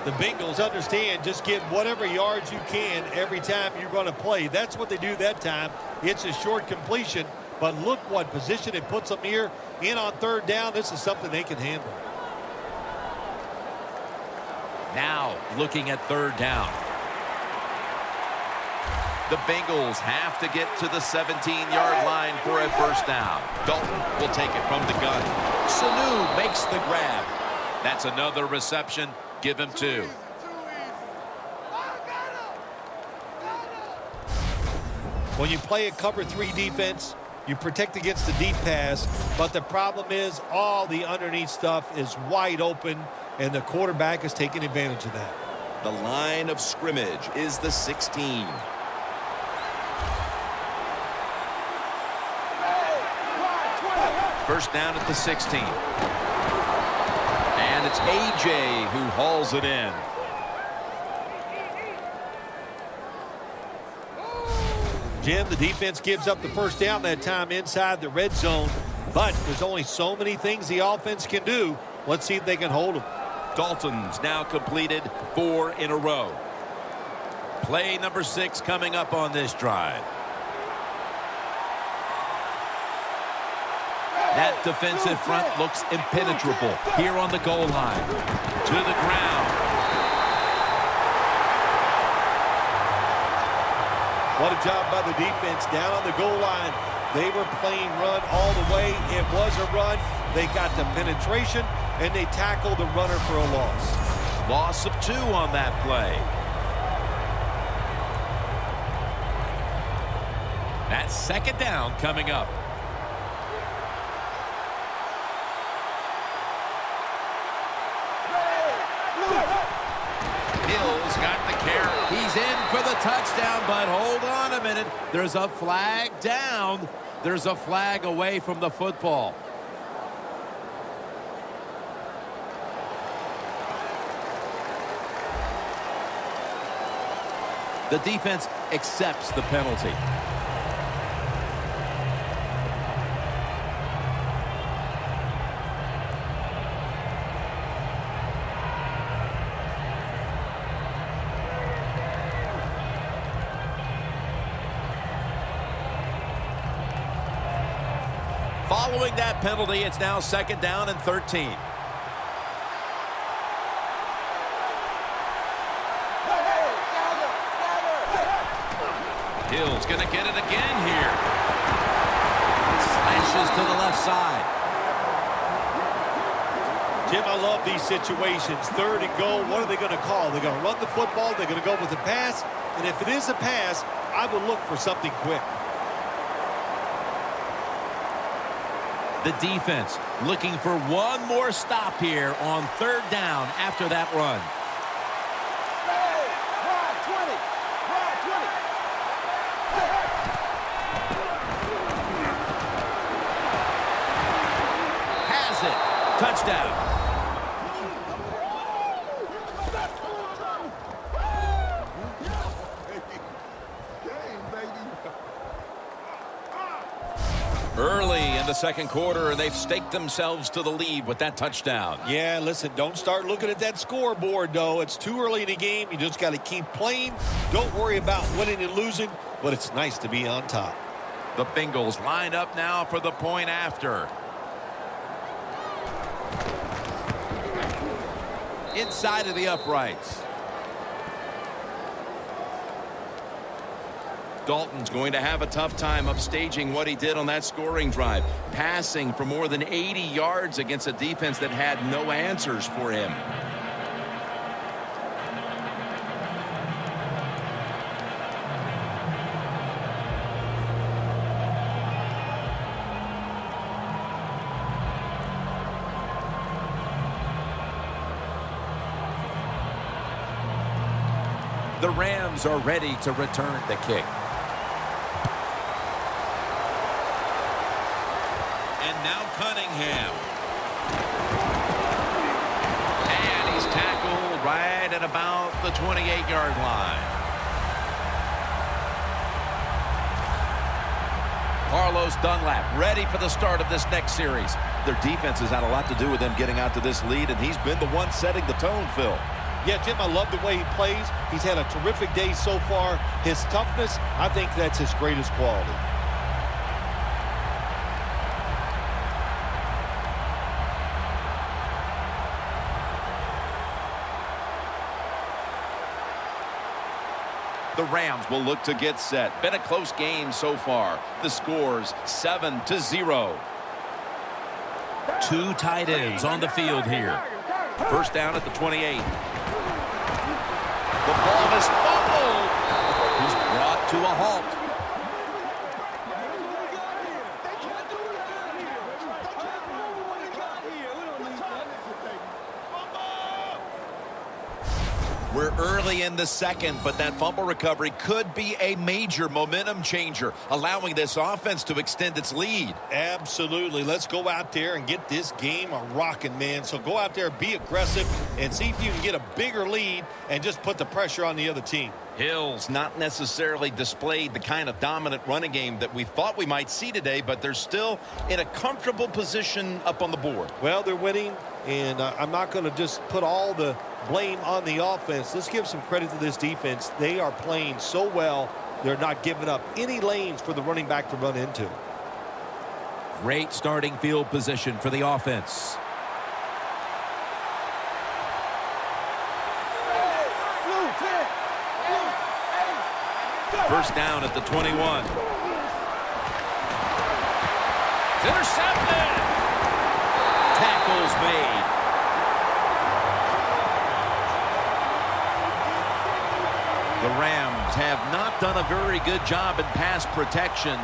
The Bengals understand just get whatever yards you can every time you're going to play. That's what they do that time. It's a short completion, but look what position it puts them here in on third down. This is something they can handle. Now looking at third down. The Bengals have to get to the 17-yard line for a first down. Dalton will take it from the gun. Sanu makes the grab. That's another reception. Give him 2. When you play a cover 3 defense, you protect against the deep pass, but the problem is all the underneath stuff is wide open, and the quarterback is taking advantage of that. The line of scrimmage is the 16. First down at the 16. And it's A.J. who hauls it in. Jim, the defense gives up the first down that time inside the red zone, but there's only so many things the offense can do. Let's see if they can hold them. Dalton's now completed 4 in a row. Play number 6 coming up on this drive. That defensive front looks impenetrable here on the goal line. To the ground. What a job by the defense down on the goal line. They were playing run all the way. It was a run. They got the penetration, and they tackled the runner for a loss. Loss of 2 on that play. That's second down coming up. Hill's got the carry. He's in for the touchdown, but hold on a minute. There's a flag down. There's a flag away from the football. The defense accepts the penalty. Following that penalty, it's now second down and 13. Hill's going to get it again here. Slashes to the left side. Jim, I love these situations. Third and goal, what are they going to call? They're going to run the football, they're going to go with a pass, and if it is a pass, I would look for something quick. The defense looking for one more stop here on third down after that run. Has it. Touchdown. Early in the second quarter, and they've staked themselves to the lead with that touchdown. Yeah, listen, don't start looking at that scoreboard, though. It's too early in the game. You just got to keep playing. Don't worry about winning and losing, but it's nice to be on top. The Bengals line up now for the point after. Inside of the uprights. Dalton's going to have a tough time upstaging what he did on that scoring drive. Passing for more than 80 yards against a defense that had no answers for him. The Rams are ready to return the kick. Now Cunningham. And he's tackled right at about the 28-yard line. Carlos Dunlap ready for the start of this next series. Their defense has had a lot to do with them getting out to this lead, and he's been the one setting the tone, Phil. Yeah, Jim, I love the way he plays. He's had a terrific day so far. His toughness, I think that's his greatest quality. The Rams will look to get set. Been a close game so far. The score's 7-0. Two tight ends on the field here. First down at the 28. The ball is fumbled. He's brought to a halt. We're early in the second, but that fumble recovery could be a major momentum changer, allowing this offense to extend its lead. Absolutely. Let's go out there and get this game a rocking, man. So go out there, be aggressive, and see if you can get a bigger lead and just put the pressure on the other team. Hill's not necessarily displayed the kind of dominant running game that we thought we might see today, but they're still in a comfortable position up on the board. Well, they're winning, and I'm not going to just put all the blame on the offense. Let's give some credit to this defense. They are playing so well. They're not giving up any lanes for the running back to run into. Great starting field position for the offense. First down at the 21. It's intercepted. Tackles made. The Rams have not done a very good job in pass protection.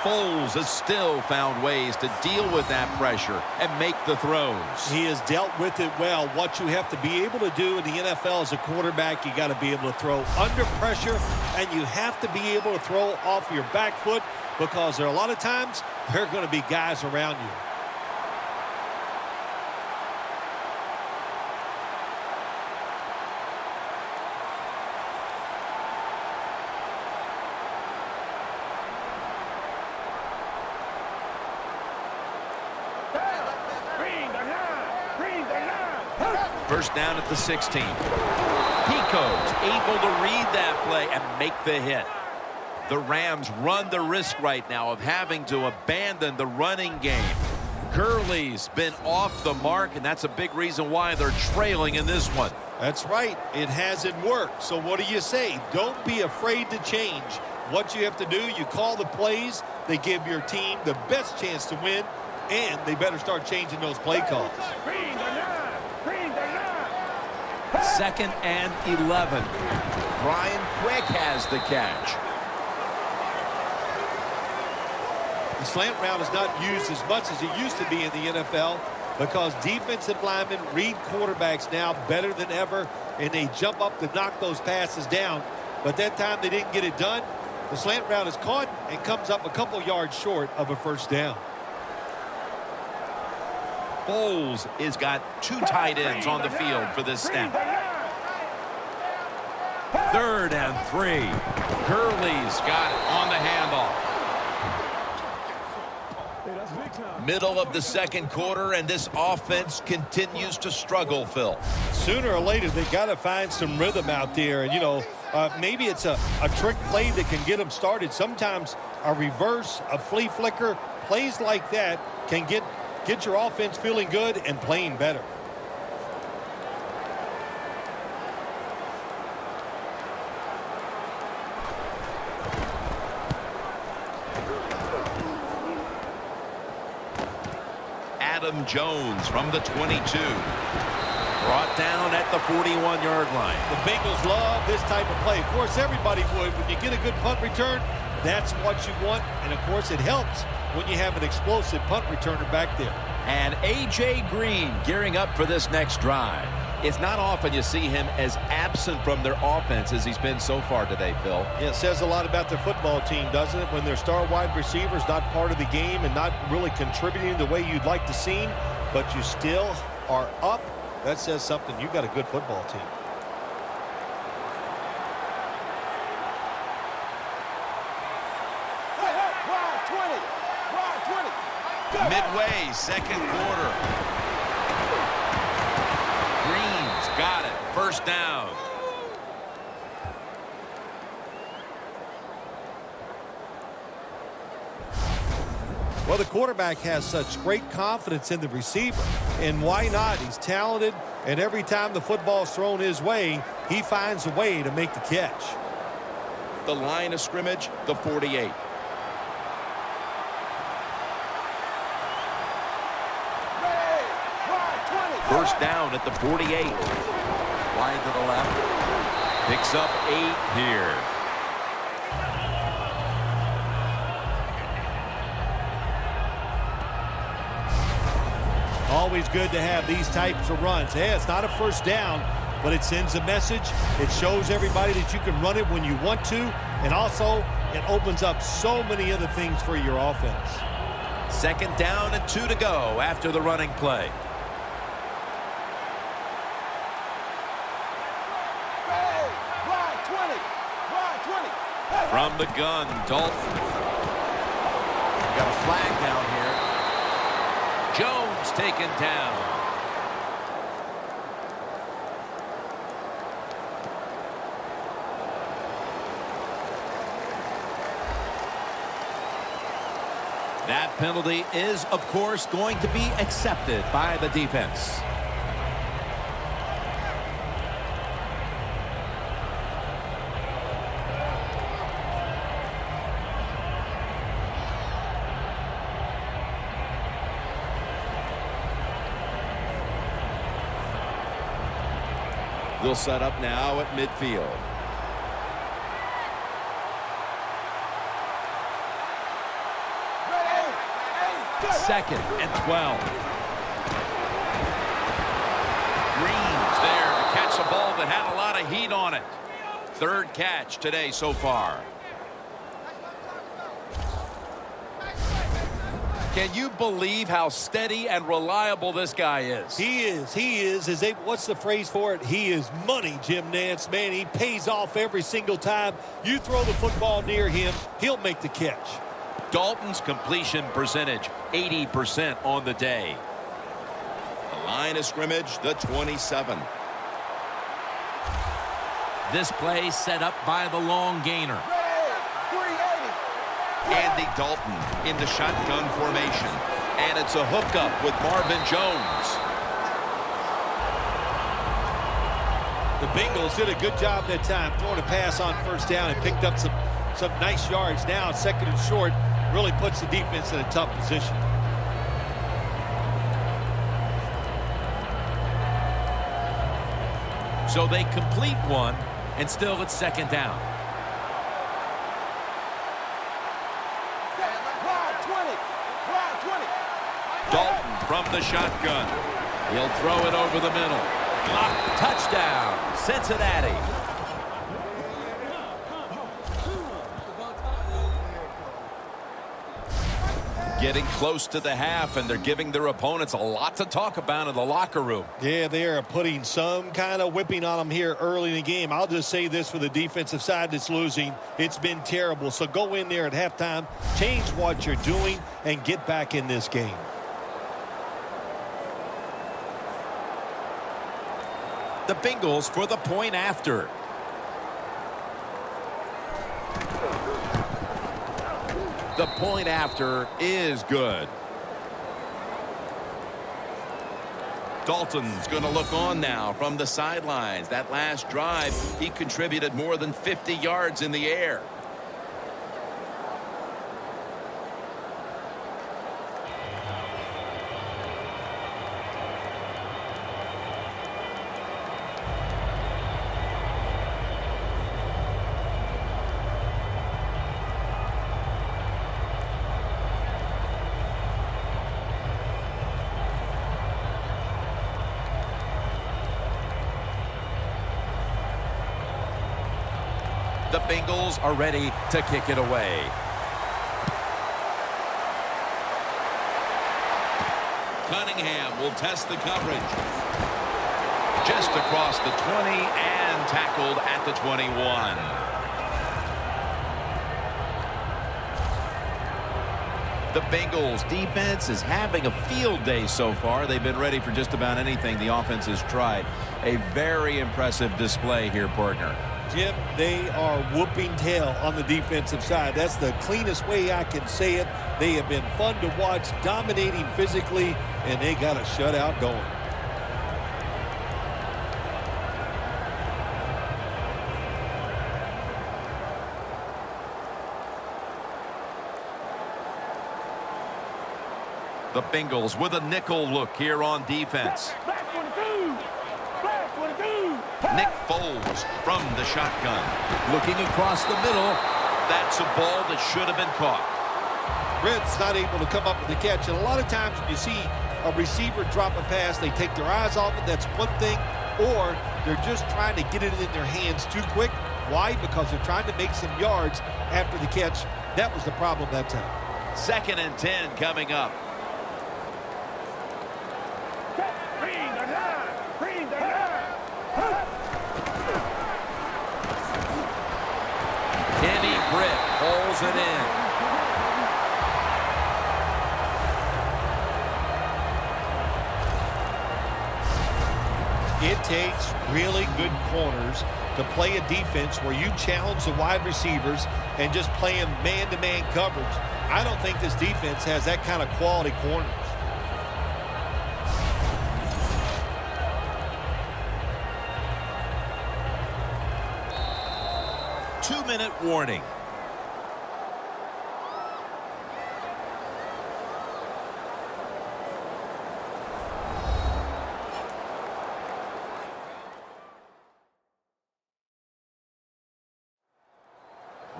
Foles has still found ways to deal with that pressure and make the throws. He has dealt with it well. What you have to be able to do in the NFL as a quarterback, you got to be able to throw under pressure, and you have to be able to throw off your back foot, because there are a lot of times there are going to be guys around you. First down at the 16. Pico's able to read that play and make the hit. The Rams run the risk right now of having to abandon the running game. Gurley's been off the mark, and that's a big reason why they're trailing in this one. That's right. It hasn't worked. So what do you say? Don't be afraid to change. What you have to do, you call the plays. They give your team the best chance to win, and they better start changing those play calls. Second and 11. Brian Quick has the catch. The slant route is not used as much as it used to be in the NFL, because defensive linemen read quarterbacks now better than ever, and they jump up to knock those passes down. But that time they didn't get it done. The slant route is caught and comes up a couple yards short of a first down. Foles has got two tight ends on the field for this snap. Third and 3. Gurley's got it on the handoff. Middle of the second quarter, and this offense continues to struggle, Phil. Sooner or later, they got to find some rhythm out there. And, maybe it's a trick play that can get them started. Sometimes a reverse, a flea flicker, plays like that can get your offense feeling good and playing better. Adam Jones from the 22. Brought down at the 41-yard line. The Bengals love this type of play. Of course, everybody would. When you get a good punt return, that's what you want. And, of course, it helps when you have an explosive punt returner back there. And A.J. Green gearing up for this next drive. It's not often you see him as absent from their offense as he's been so far today, Phil. Yeah, it says a lot about their football team, doesn't it? When their star wide receiver's not part of the game and not really contributing the way you'd like to see him, but you still are up. That says something. You've got a good football team. Midway, second quarter. Green's got it. First down. Well, the quarterback has such great confidence in the receiver. And why not? He's talented, and every time the football's thrown his way, he finds a way to make the catch. The line of scrimmage, the 48. First down at the 48. Line to the left. Picks up 8 here. Always good to have these types of runs. Hey, it's not a first down, but it sends a message. It shows everybody that you can run it when you want to, and also it opens up so many other things for your offense. Second down and 2 to go after the running play. From the gun, Dalton. Got a flag down here. Jones taken down. That penalty is, of course, going to be accepted by the defense. They'll set up now at midfield. Second and 12. Green's there to catch a ball that had a lot of heat on it. Third catch today so far. Can you believe how steady and reliable this guy is? He is. He is. What's the phrase for it? He is money, Jim Nance. Man, he pays off every single time. You throw the football near him, he'll make the catch. Dalton's completion percentage, 80% on the day. The line of scrimmage, the 27. This play set up by the long gainer. Andy Dalton in the shotgun formation. And it's a hookup with Marvin Jones. The Bengals did a good job that time throwing a pass on first down and picked up some nice yards. Now second and short really puts the defense in a tough position. So they complete one, and still it's second down. Dalton from the shotgun. He'll throw it over the middle. Touchdown, Cincinnati. Getting close to the half, and they're giving their opponents a lot to talk about in the locker room. Yeah, they are putting some kind of whipping on them here early in the game. I'll just say this for the defensive side that's losing. It's been terrible. So go in there at halftime, change what you're doing, and get back in this game. The Bengals for the point after. The point after is good. Dalton's going to look on now from the sidelines. That last drive, he contributed more than 50 yards in the air. The Bengals are ready to kick it away. Cunningham will test the coverage. Just across the 20 and tackled at the 21. The Bengals defense is having a field day so far. They've been ready for just about anything the offense has tried. A very impressive display here, partner. Jim, they are whooping tail on the defensive side. That's the cleanest way I can say it. They have been fun to watch, dominating physically, and they got a shutout going. The Bengals with a nickel look here on defense. Nick Foles from the shotgun. Looking across the middle. That's a ball that should have been caught. Red's not able to come up with the catch. And a lot of times when you see a receiver drop a pass, they take their eyes off it. That's one thing. Or they're just trying to get it in their hands too quick. Why? Because they're trying to make some yards after the catch. That was the problem that time. 2nd and 10 coming up. Kenny Britt pulls it in. It takes really good corners to play a defense where you challenge the wide receivers and just play them man-to-man coverage. I don't think this defense has that kind of quality corners. Two-minute warning.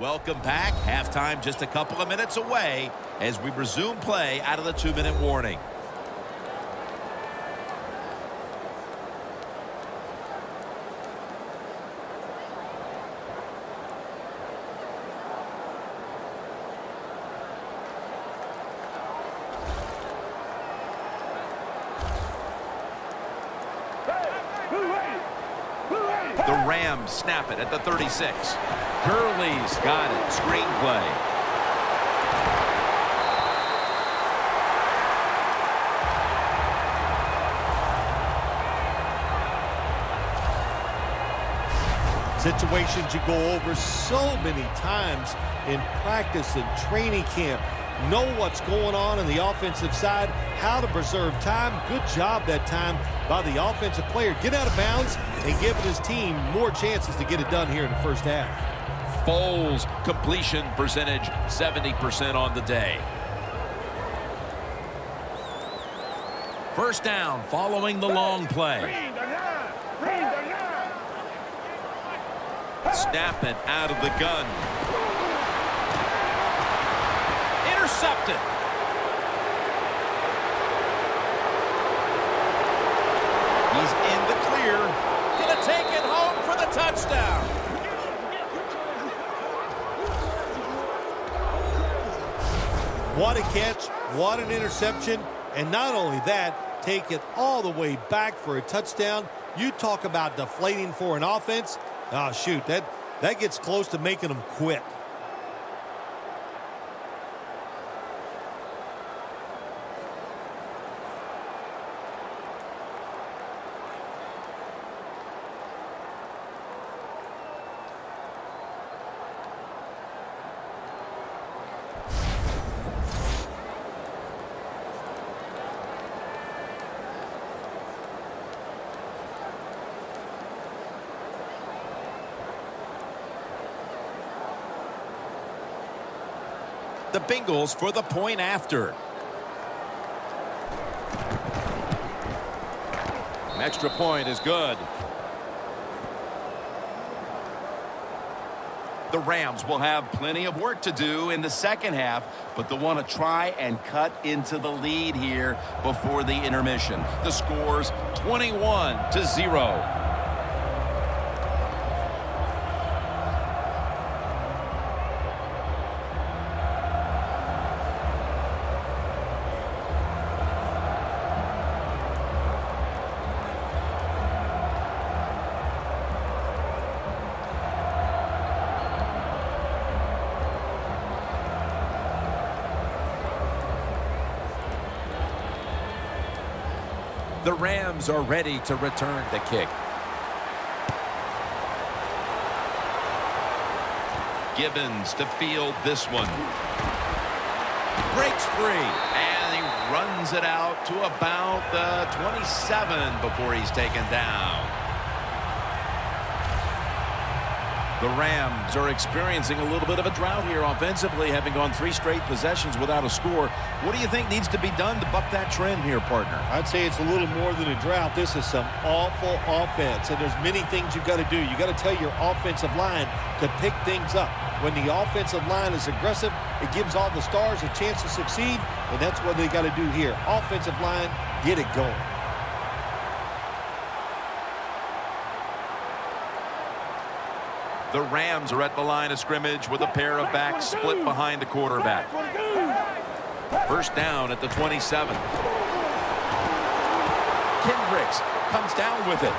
Welcome back. Halftime just a couple of minutes away as we resume play out of the 2-minute warning. The Rams snap it at the 36. Gurley's got it. Screenplay. Situations you go over so many times in practice and training camp. Know what's going on the offensive side, how to preserve time. Good job that time by the offensive player. Get out of bounds and give his team more chances to get it done here in the first half. Foles completion percentage 70% on the day. First down following the long play. Snap it out of the gun. Intercepted. He's in the clear. Gonna take it home for the touchdown. What a catch, what an interception, and not only that, take it all the way back for a touchdown. You talk about deflating for an offense. Oh, shoot, that gets close to making them quit. The Bengals for the point after. An extra point is good. The Rams will have plenty of work to do in the second half, but they'll want to try and cut into the lead here before the intermission. The score's 21-0. The Rams are ready to return the kick. Gibbons to field this one. Breaks free, and he runs it out to about the 27 before he's taken down. The Rams are experiencing a little bit of a drought here offensively, having gone 3 straight possessions without a score. What do you think needs to be done to buck that trend here, partner? I'd say it's a little more than a drought. This is some awful offense, and there's many things you've got to do. You've got to tell your offensive line to pick things up. When the offensive line is aggressive, it gives all the stars a chance to succeed, and that's what they got to do here. Offensive line, get it going. The Rams are at the line of scrimmage with a pair of backs split behind the quarterback. First down at the 27. Kendricks comes down with it.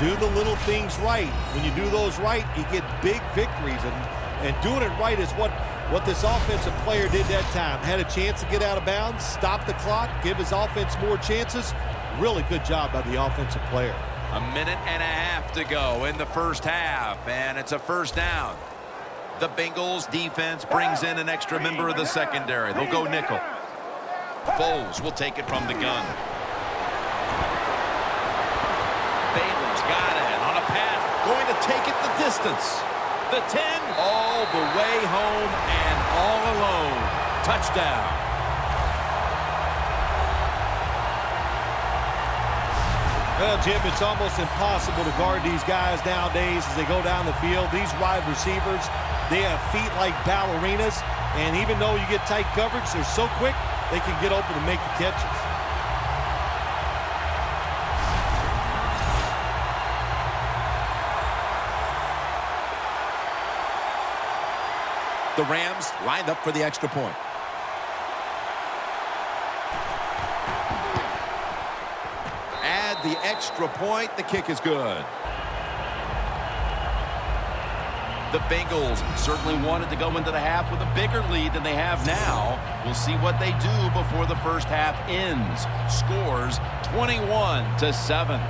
Do the little things right. When you do those right, you get big victories. And doing it right is what this offensive player did that time. Had a chance to get out of bounds, stop the clock, give his offense more chances. Really good job by the offensive player. A minute and a half to go in the first half, and it's a first down. The Bengals defense brings in an extra member of the secondary. They'll go nickel. Foles will take it from the gun. Baylor's got it on a pass, going to take it the distance. The 10, all the way home and all alone. Touchdown. Well, Jim, it's almost impossible to guard these guys nowadays as they go down the field. These wide receivers, they have feet like ballerinas, and even though you get tight coverage, they're so quick, they can get open and make the catches. The Rams lined up for the extra point. Add the extra point. The kick is good. The Bengals certainly wanted to go into the half with a bigger lead than they have now. We'll see what they do before the first half ends. Scores 21-7.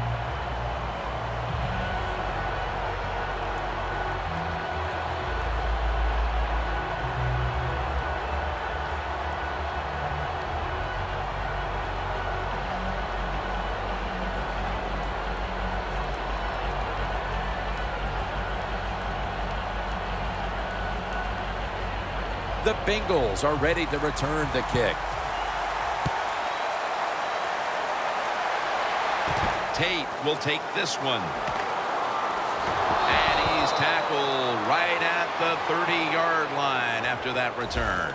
The Bengals are ready to return the kick. Tate will take this one. And he's tackled right at the 30-yard line after that return.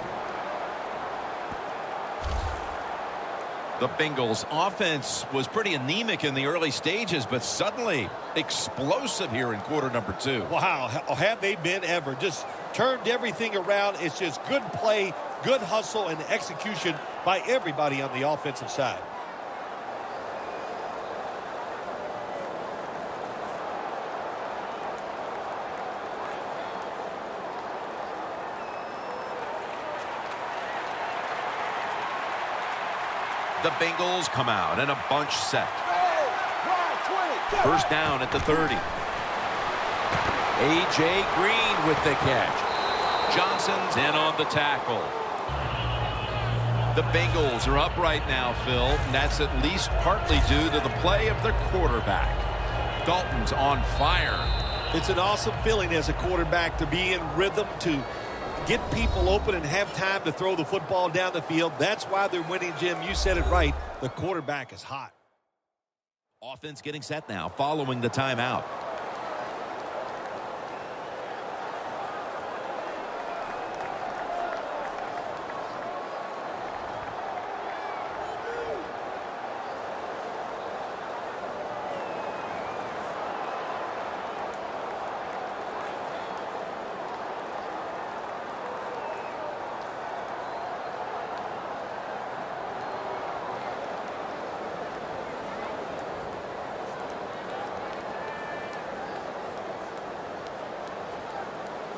The Bengals offense was pretty anemic in the early stages, but suddenly explosive here in quarter number 2. Wow, have they been ever. Just turned everything around. It's just good play, good hustle, and execution by everybody on the offensive side. The Bengals come out in a bunch set. First down at the 30. A.J. Green with the catch. Johnson's in on the tackle. The Bengals are up right now, Phil, and that's at least partly due to the play of their quarterback. Dalton's on fire. It's an awesome feeling as a quarterback to be in rhythm, to get people open and have time to throw the football down the field. That's why they're winning, Jim. You said it right. The quarterback is hot. Offense getting set now following the timeout.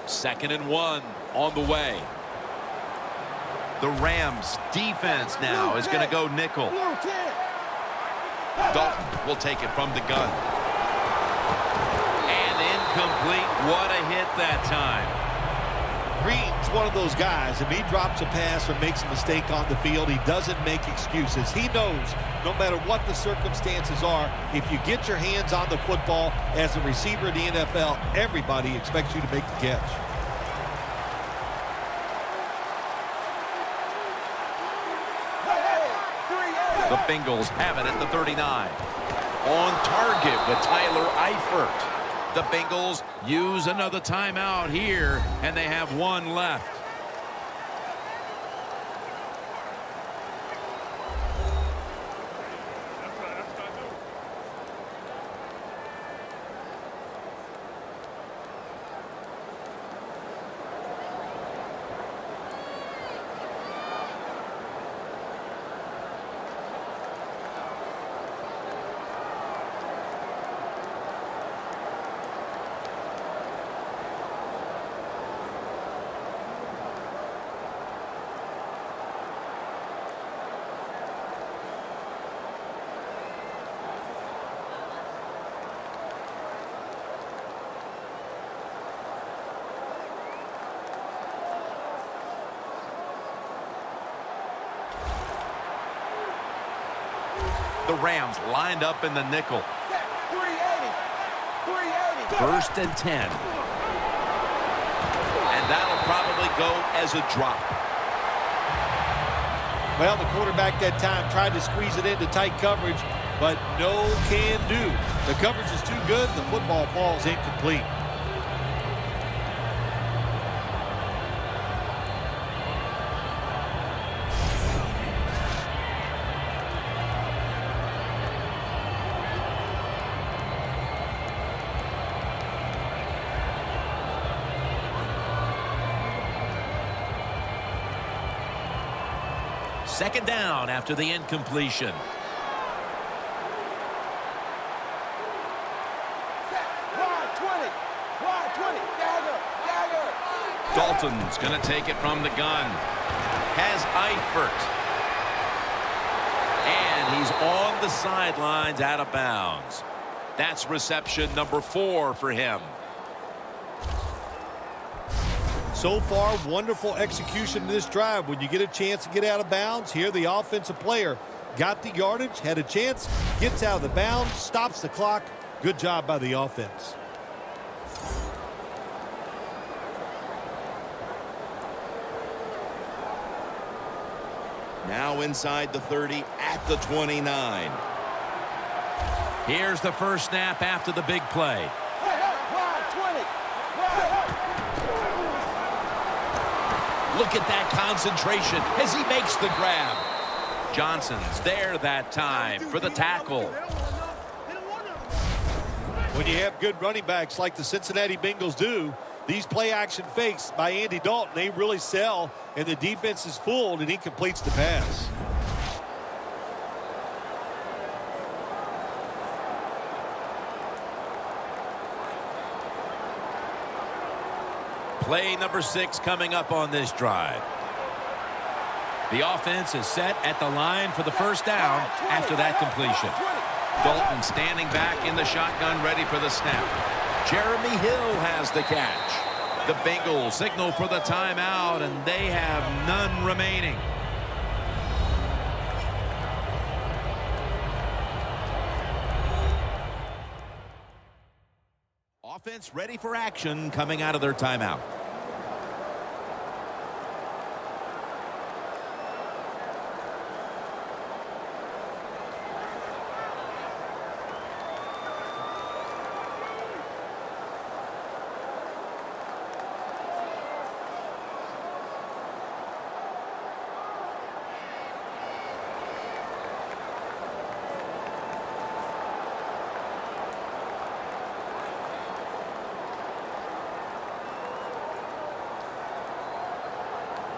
Second and 1 on the way. The Rams defense now is going to go nickel. Dalton will take it from the gun. And incomplete. What a hit that time. Green's one of those guys. If he drops a pass or makes a mistake on the field, he doesn't make excuses. He knows no matter what the circumstances are, if you get your hands on the football as a receiver in the NFL, everybody expects you to make the catch. The Bengals have it at the 39. On target with Tyler Eifert. The Bengals use another timeout here, and they have one left. The Rams lined up in the nickel. 380. 380. First and 10. And that'll probably go as a drop. Well, the quarterback that time tried to squeeze it into tight coverage, but no can do. The coverage is too good. The football falls incomplete. Second down after the incompletion. Dalton's going to take it from the gun. Has Eifert. And he's on the sidelines out of bounds. That's reception number 4 for him. So far, wonderful execution in this drive. When you get a chance to get out of bounds, here the offensive player got the yardage, had a chance, gets out of the bounds, stops the clock. Good job by the offense. Now inside the 30 at the 29. Here's the first snap after the big play. Look at that concentration as he makes the grab. Johnson's there that time for the tackle. When you have good running backs like the Cincinnati Bengals do, these play-action fakes by Andy Dalton, they really sell, and the defense is fooled, and he completes the pass. Play number 6 coming up on this drive. The offense is set at the line for the first down after that completion. Dalton standing back in the shotgun, ready for the snap. Jeremy Hill has the catch. The Bengals signal for the timeout, and they have none remaining. Offense ready for action coming out of their timeout.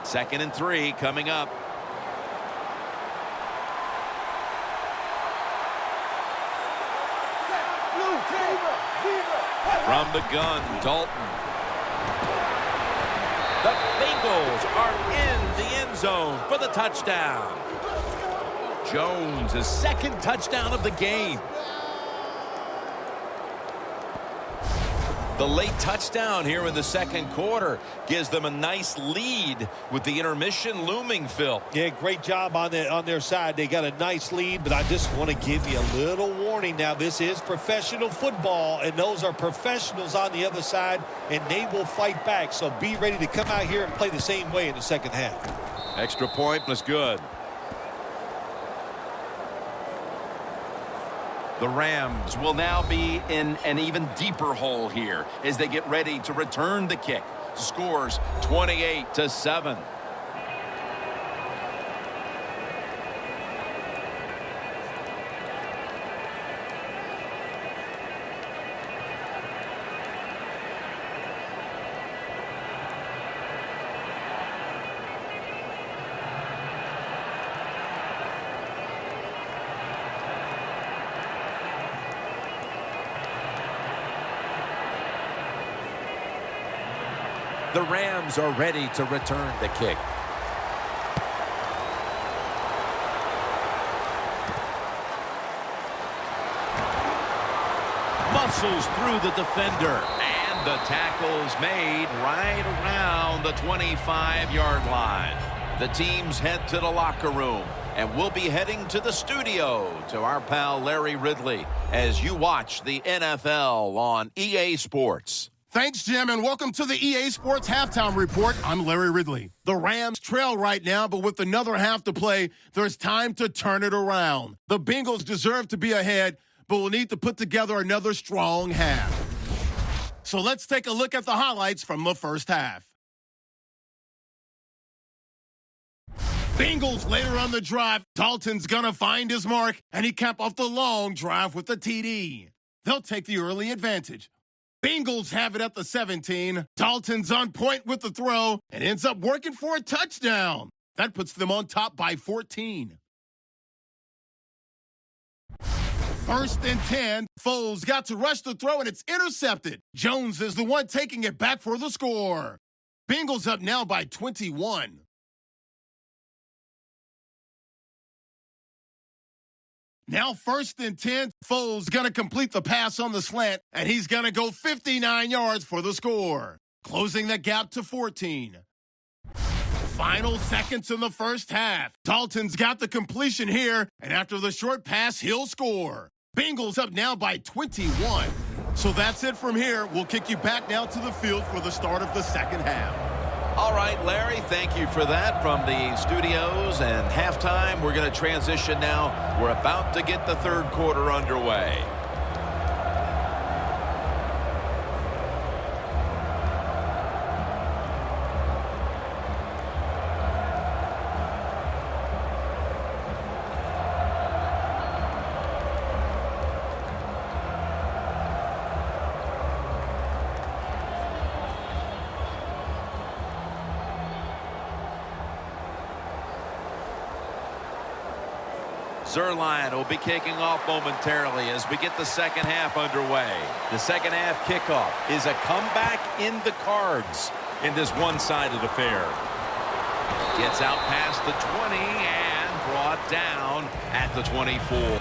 Second and 3 coming up. From the gun, Dalton. The Bengals are in the end zone for the touchdown. Jones, his second touchdown of the game. The late touchdown here in the second quarter gives them a nice lead with the intermission looming, Phil. Yeah, great job on their side. They got a nice lead, but I just want to give you a little warning now. This is professional football, and those are professionals on the other side, and they will fight back. So be ready to come out here and play the same way in the second half. Extra point was good. The Rams will now be in an even deeper hole here as they get ready to return the kick. Scores 28-7. The Rams are ready to return the kick. Muscles through the defender, and the tackle's made right around the 25-yard line. The teams head to the locker room. And we'll be heading to the studio to our pal Larry Ridley as you watch the NFL on EA Sports. Thanks, Jim, and welcome to the EA Sports Halftime Report. I'm Larry Ridley. The Rams trail right now, but with another half to play, there's time to turn it around. The Bengals deserve to be ahead, but will need to put together another strong half. So let's take a look at the highlights from the first half. Bengals later on the drive. Dalton's gonna find his mark, and he capped off the long drive with the TD. They'll take the early advantage. Bengals have it at the 17. Dalton's on point with the throw and ends up working for a touchdown. That puts them on top by 14. First and 10. Foles got to rush the throw, and it's intercepted. Jones is the one taking it back for the score. Bengals up now by 21. Now first and 10, Foles going to complete the pass on the slant, and he's going to go 59 yards for the score, closing the gap to 14. Final seconds in the first half. Dalton's got the completion here, and after the short pass, he'll score. Bengals up now by 21. So that's it from here. We'll kick you back now to the field for the start of the second half. All right, Larry, thank you for that from the studios and halftime. We're going to transition now. We're about to get the third quarter underway. Zerline will be kicking off momentarily as we get the second half underway. The second half kickoff is a comeback in the cards in this one-sided affair. Gets out past the 20 and brought down at the 24.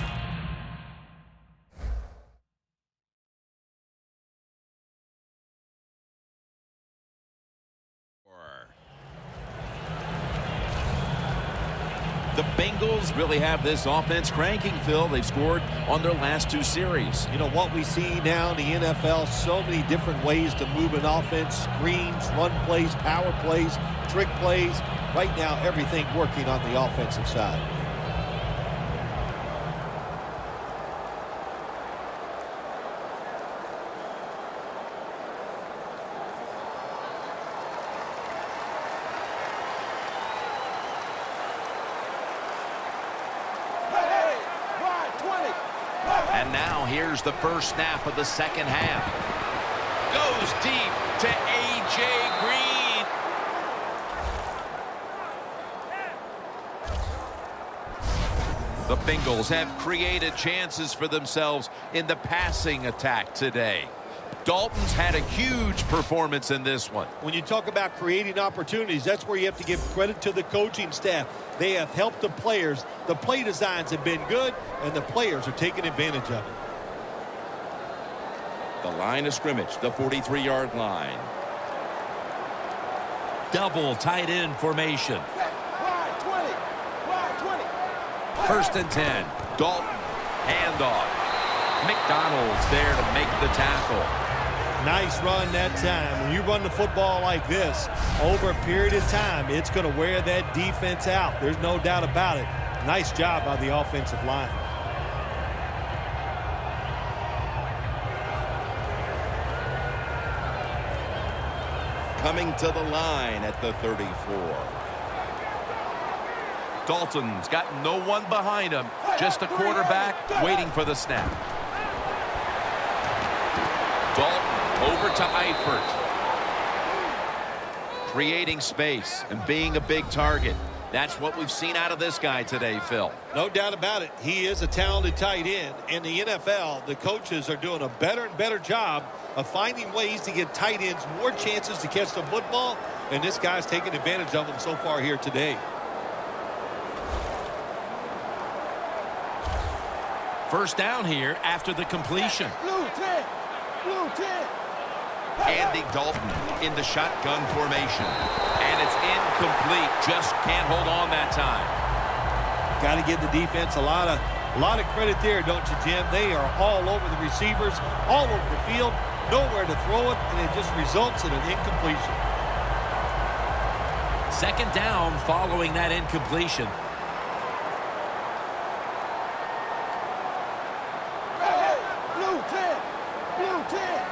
The Bengals really have this offense cranking, Phil. They've scored on their last two series. You know what we see now in the NFL, so many different ways to move an offense, screens, run plays, power plays, trick plays. Right now, everything working on the offensive side. And now here's the first snap of the second half. Goes deep to A.J. Green. The Bengals have created chances for themselves in the passing attack today. Dalton's had a huge performance in this one. When you talk about creating opportunities, that's where you have to give credit to the coaching staff. They have helped the players. The play designs have been good, and the players are taking advantage of it. The line of scrimmage, the 43-yard line. Double tight end formation. First and 10. Dalton. Handoff. McDonald's there to make the tackle. Nice run that time. When you run the football like this, over a period of time, it's going to wear that defense out. There's no doubt about it. Nice job by the offensive line. Coming to the line at the 34. Dalton's got no one behind him. Just a quarterback waiting for the snap. Dalton over to Eifert. Creating space and being a big target. That's what we've seen out of this guy today, Phil. No doubt about it. He is a talented tight end. In the NFL, the coaches are doing a better and better job of finding ways to get tight ends more chances to catch the football, and this guy's taking advantage of them so far here today. First down here after the completion. Blue 10. Blue 10. Andy Dalton in the shotgun formation. And it's incomplete. Just can't hold on that time. Got to give the defense a lot of credit there, don't you, Jim? They are all over the receivers, all over the field, nowhere to throw it, and it just results in an incompletion. Second down following that incompletion. Blue 10. Blue 10.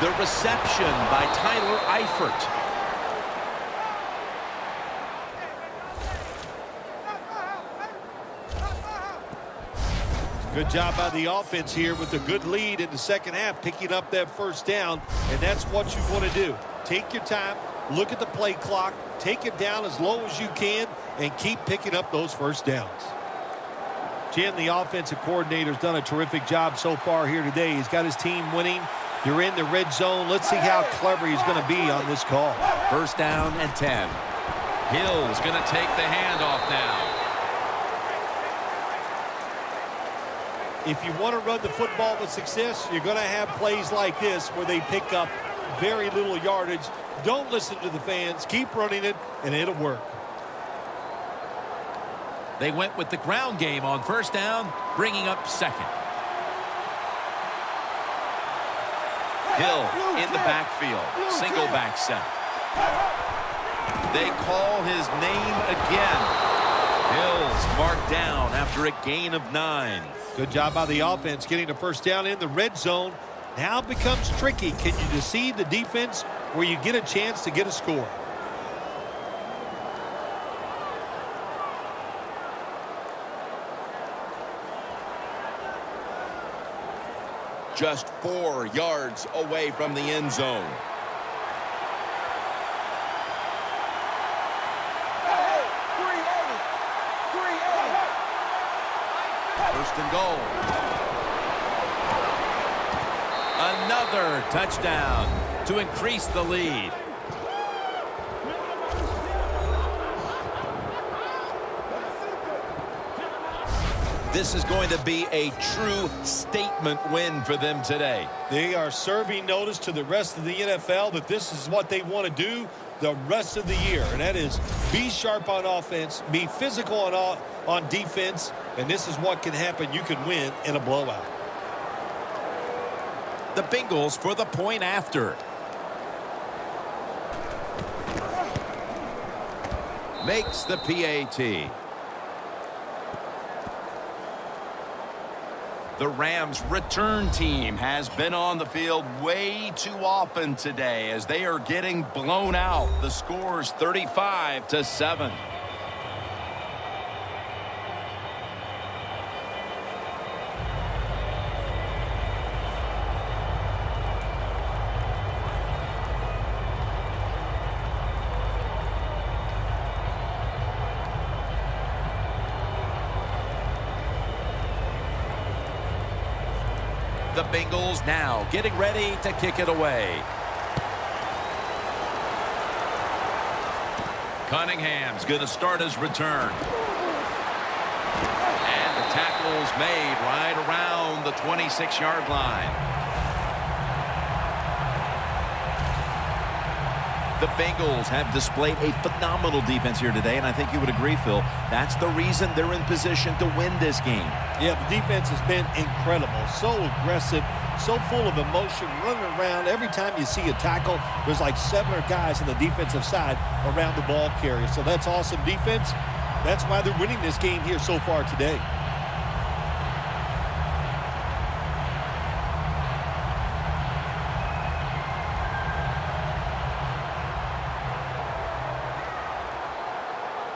The reception by Tyler Eifert. Good job by the offense here with a good lead in the second half, picking up that first down, and that's what you want to do. Take your time, look at the play clock, take it down as low as you can, and keep picking up those first downs. Jim, the offensive coordinator's done a terrific job so far here today. He's got his team winning. You're in the red zone. Let's see how clever he's going to be on this call. First down and 10. Hill's going to take the handoff now. If you want to run the football with success, you're going to have plays like this where they pick up very little yardage. Don't listen to the fans. Keep running it, and it'll work. They went with the ground game on first down, bringing up second. Hill in the backfield. Single back set. They call his name again. Hill's marked down after a gain of 9. Good job by the offense getting the first down in the red zone. Now it becomes tricky. Can you deceive the defense where you get a chance to get a score? Just 4 yards away from the end zone. First and goal. Another touchdown to increase the lead. This is going to be a true statement win for them today. They are serving notice to the rest of the NFL that this is what they want to do the rest of the year, and that is be sharp on offense, be physical on defense, and this is what can happen. You can win in a blowout. The Bengals for the point after. Makes the PAT. The Rams return team has been on the field way too often today as they are getting blown out. The score's 35-7. The Bengals now getting ready to kick it away. Cunningham's going to start his return. And the tackle's made right around the 26-yard line. The Bengals have displayed a phenomenal defense here today, and I think you would agree, Phil. That's the reason they're in position to win this game. Yeah, the defense has been incredible. So aggressive, so full of emotion, running around. Every time you see a tackle, there's like 7 guys on the defensive side around the ball carrier. So that's awesome defense. That's why they're winning this game here so far today.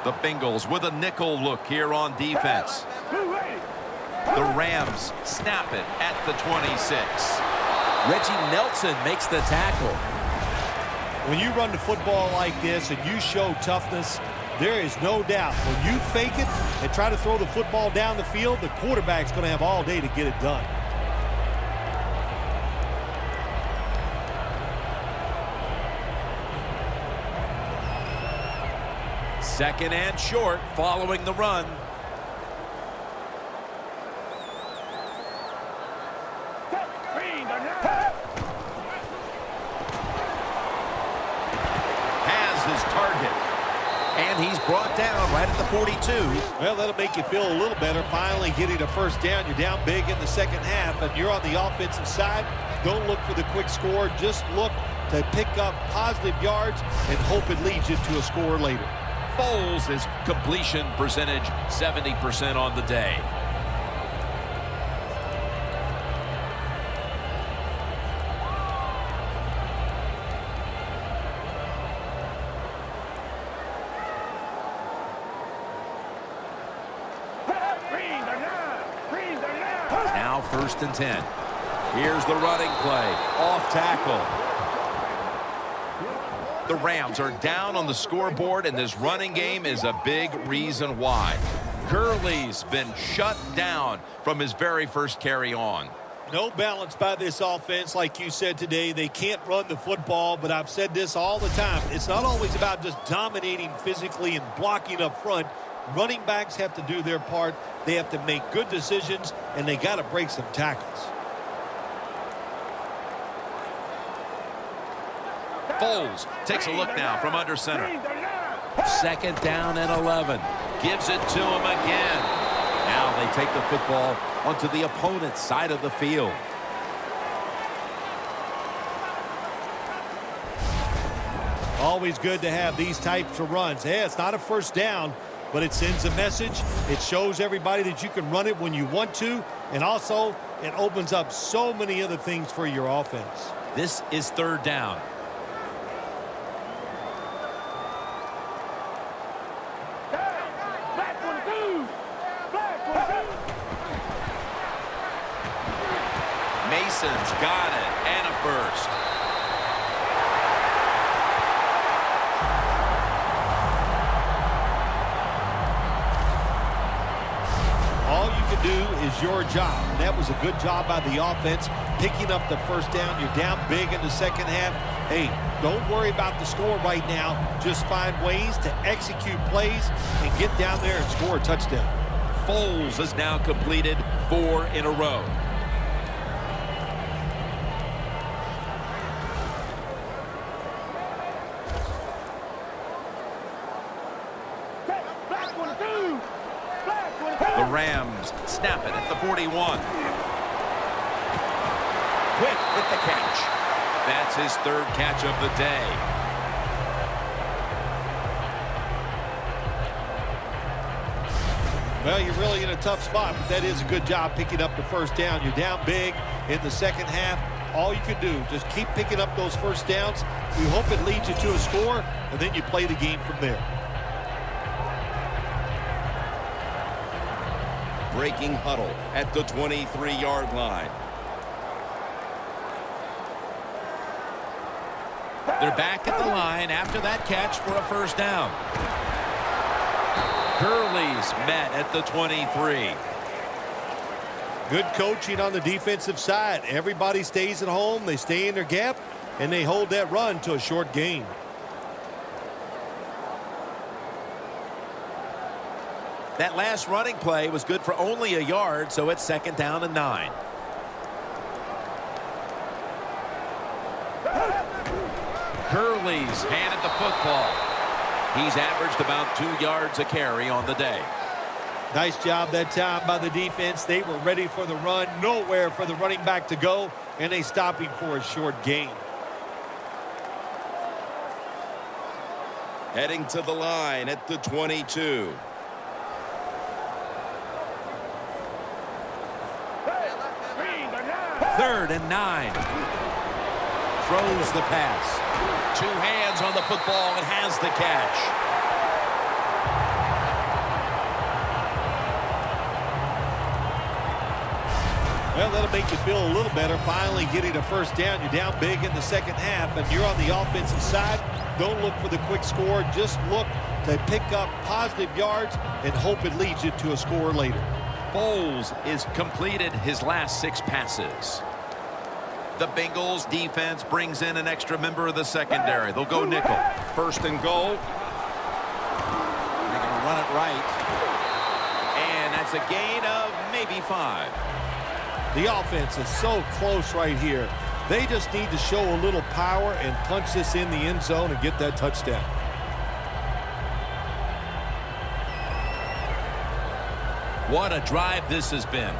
The Bengals with a nickel look here on defense. The Rams snap it at the 26. Reggie Nelson makes the tackle. When you run the football like this and you show toughness, there is no doubt when you fake it and try to throw the football down the field, the quarterback's going to have all day to get it done. Second and short following the run. Has his target. And he's brought down right at the 42. Well, that'll make you feel a little better. Finally getting a first down. You're down big in the second half, and you're on the offensive side. Don't look for the quick score. Just look to pick up positive yards and hope it leads you to a score later. Foles, his completion percentage 70% on the day. Now 1st and 10. Here's the running play. Off tackle. The Rams are down on the scoreboard, and this running game is a big reason why. Gurley's been shut down from his very first carry on. No balance by this offense. Like you said today, they can't run the football, but I've said this all the time. It's not always about just dominating physically and blocking up front. Running backs have to do their part. They have to make good decisions, and they got to break some tackles. Foles takes a look now from under center. 2nd down and 11. Gives it to him again. Now they take the football onto the opponent's side of the field. Always good to have these types of runs. Yeah, it's not a first down, but it sends a message. It shows everybody that you can run it when you want to, and also it opens up so many other things for your offense. This is 3rd down. Mason's got it, and a first. All you can do is your job. And that was a good job by the offense, picking up the first down. You're down big in the second half. Hey, don't worry about the score right now. Just find ways to execute plays and get down there and score a touchdown. Foles has now completed 4 in a row. The Rams snap it at the 41. Quick with the catch. That's his 3rd catch of the day. Well, you're really in a tough spot, but that is a good job picking up the first down. You're down big in the second half. All you can do, just keep picking up those first downs. You hope it leads you to a score, and then you play the game from there. Breaking huddle at the 23-yard line. They're back at the line after that catch for a first down. Gurley's met at the 23. Good coaching on the defensive side. Everybody stays at home. They stay in their gap, and they hold that run to a short gain. That last running play was good for only a yard, so it's 2nd down and 9. Gurley's handed the football. He's averaged about 2 yards a carry on the day. Nice job that time by the defense. They were ready for the run. Nowhere for the running back to go, and they stop him for a short gain. Heading to the line at the 22. 3rd and 9. Throws the pass. 2 hands on the football and has the catch. Well, that'll make you feel a little better. Finally getting a first down. You're down big in the second half, and you're on the offensive side. Don't look for the quick score. Just look to pick up positive yards and hope it leads you to a score later. Foles is completed his last 6 passes. The Bengals defense brings in an extra member of the secondary. They'll go nickel. 1st and goal. They're going to run it right. And that's a gain of maybe 5. The offense is so close right here. They just need to show a little power and punch this in the end zone and get that touchdown. What a drive this has been.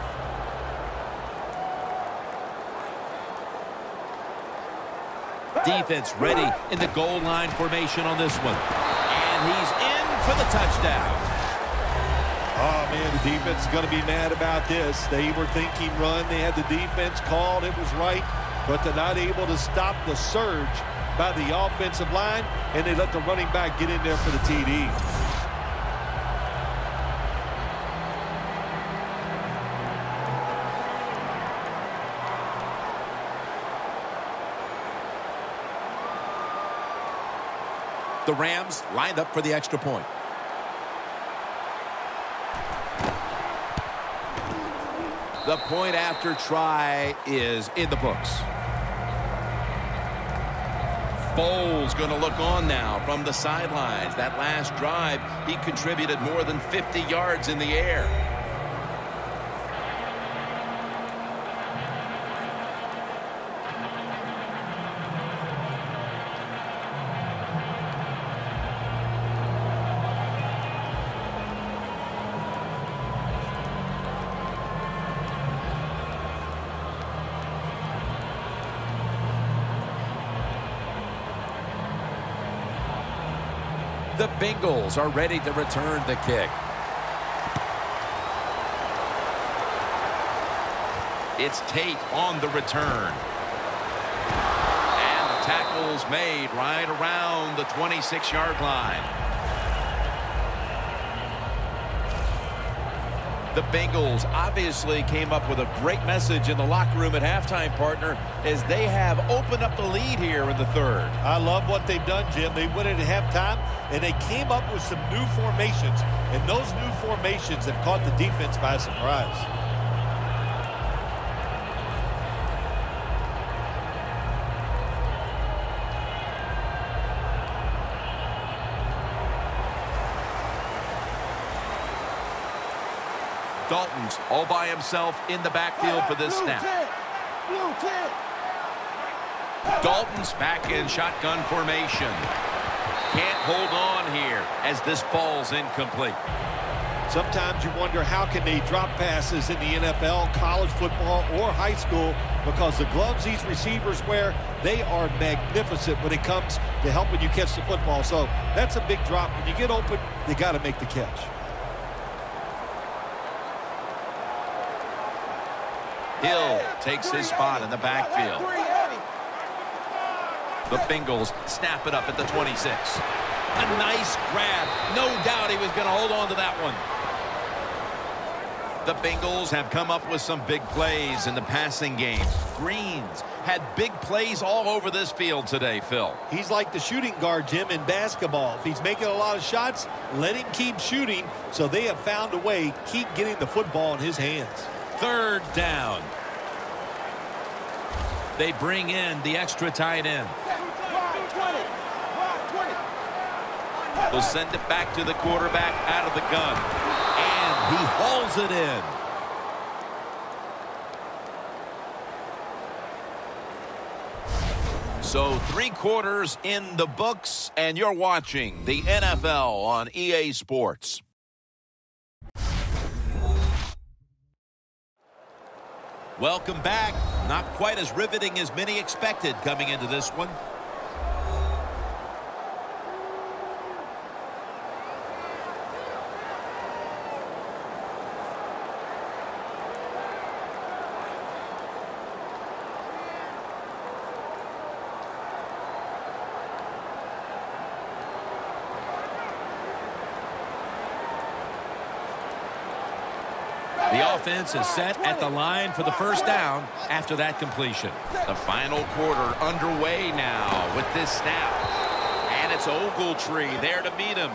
Defense ready in the goal line formation on this one. And he's in for the touchdown. Oh, man, the defense is going to be mad about this. They were thinking run. They had the defense called. It was right. But they're not able to stop the surge by the offensive line. And they let the running back get in there for the TD. The Rams lined up for the extra point. The point after try is in the books. Foles going to look on now from the sidelines. That last drive, he contributed more than 50 yards in the air. The Bengals are ready to return the kick. It's Tate on the return. And the tackle's made right around the 26-yard line. The Bengals obviously came up with a great message in the locker room at halftime, partner, as they have opened up the lead here in the third. I love what they've done, Jim. They went in at halftime, and they came up with some new formations. And those new formations have caught the defense by surprise. Dalton's all by himself in the backfield for this snap. Dalton's back in shotgun formation. Can't hold on here as this falls incomplete. Sometimes you wonder how can they drop passes in the NFL, college football, or high school, because the gloves these receivers wear, they are magnificent when it comes to helping you catch the football. So that's a big drop. When you get open, you got to make the catch. Hill takes his spot in the backfield. The Bengals snap it up at the 26. A nice grab. No doubt he was going to hold on to that one. The Bengals have come up with some big plays in the passing game. Greens had big plays all over this field today, Phil. He's like the shooting guard, Jim, in basketball. If he's making a lot of shots, let him keep shooting. So they have found a way, keep getting the football in his hands. Third down. They bring in the extra tight end. They'll send it back to the quarterback out of the gun. And he hauls it in. So 3 quarters in the books, and you're watching the NFL on EA Sports. Welcome back. Not quite as riveting as many expected coming into this one. The offense is set at the line for the first down after that completion. The final quarter underway now with this snap. And it's Ogletree there to meet him.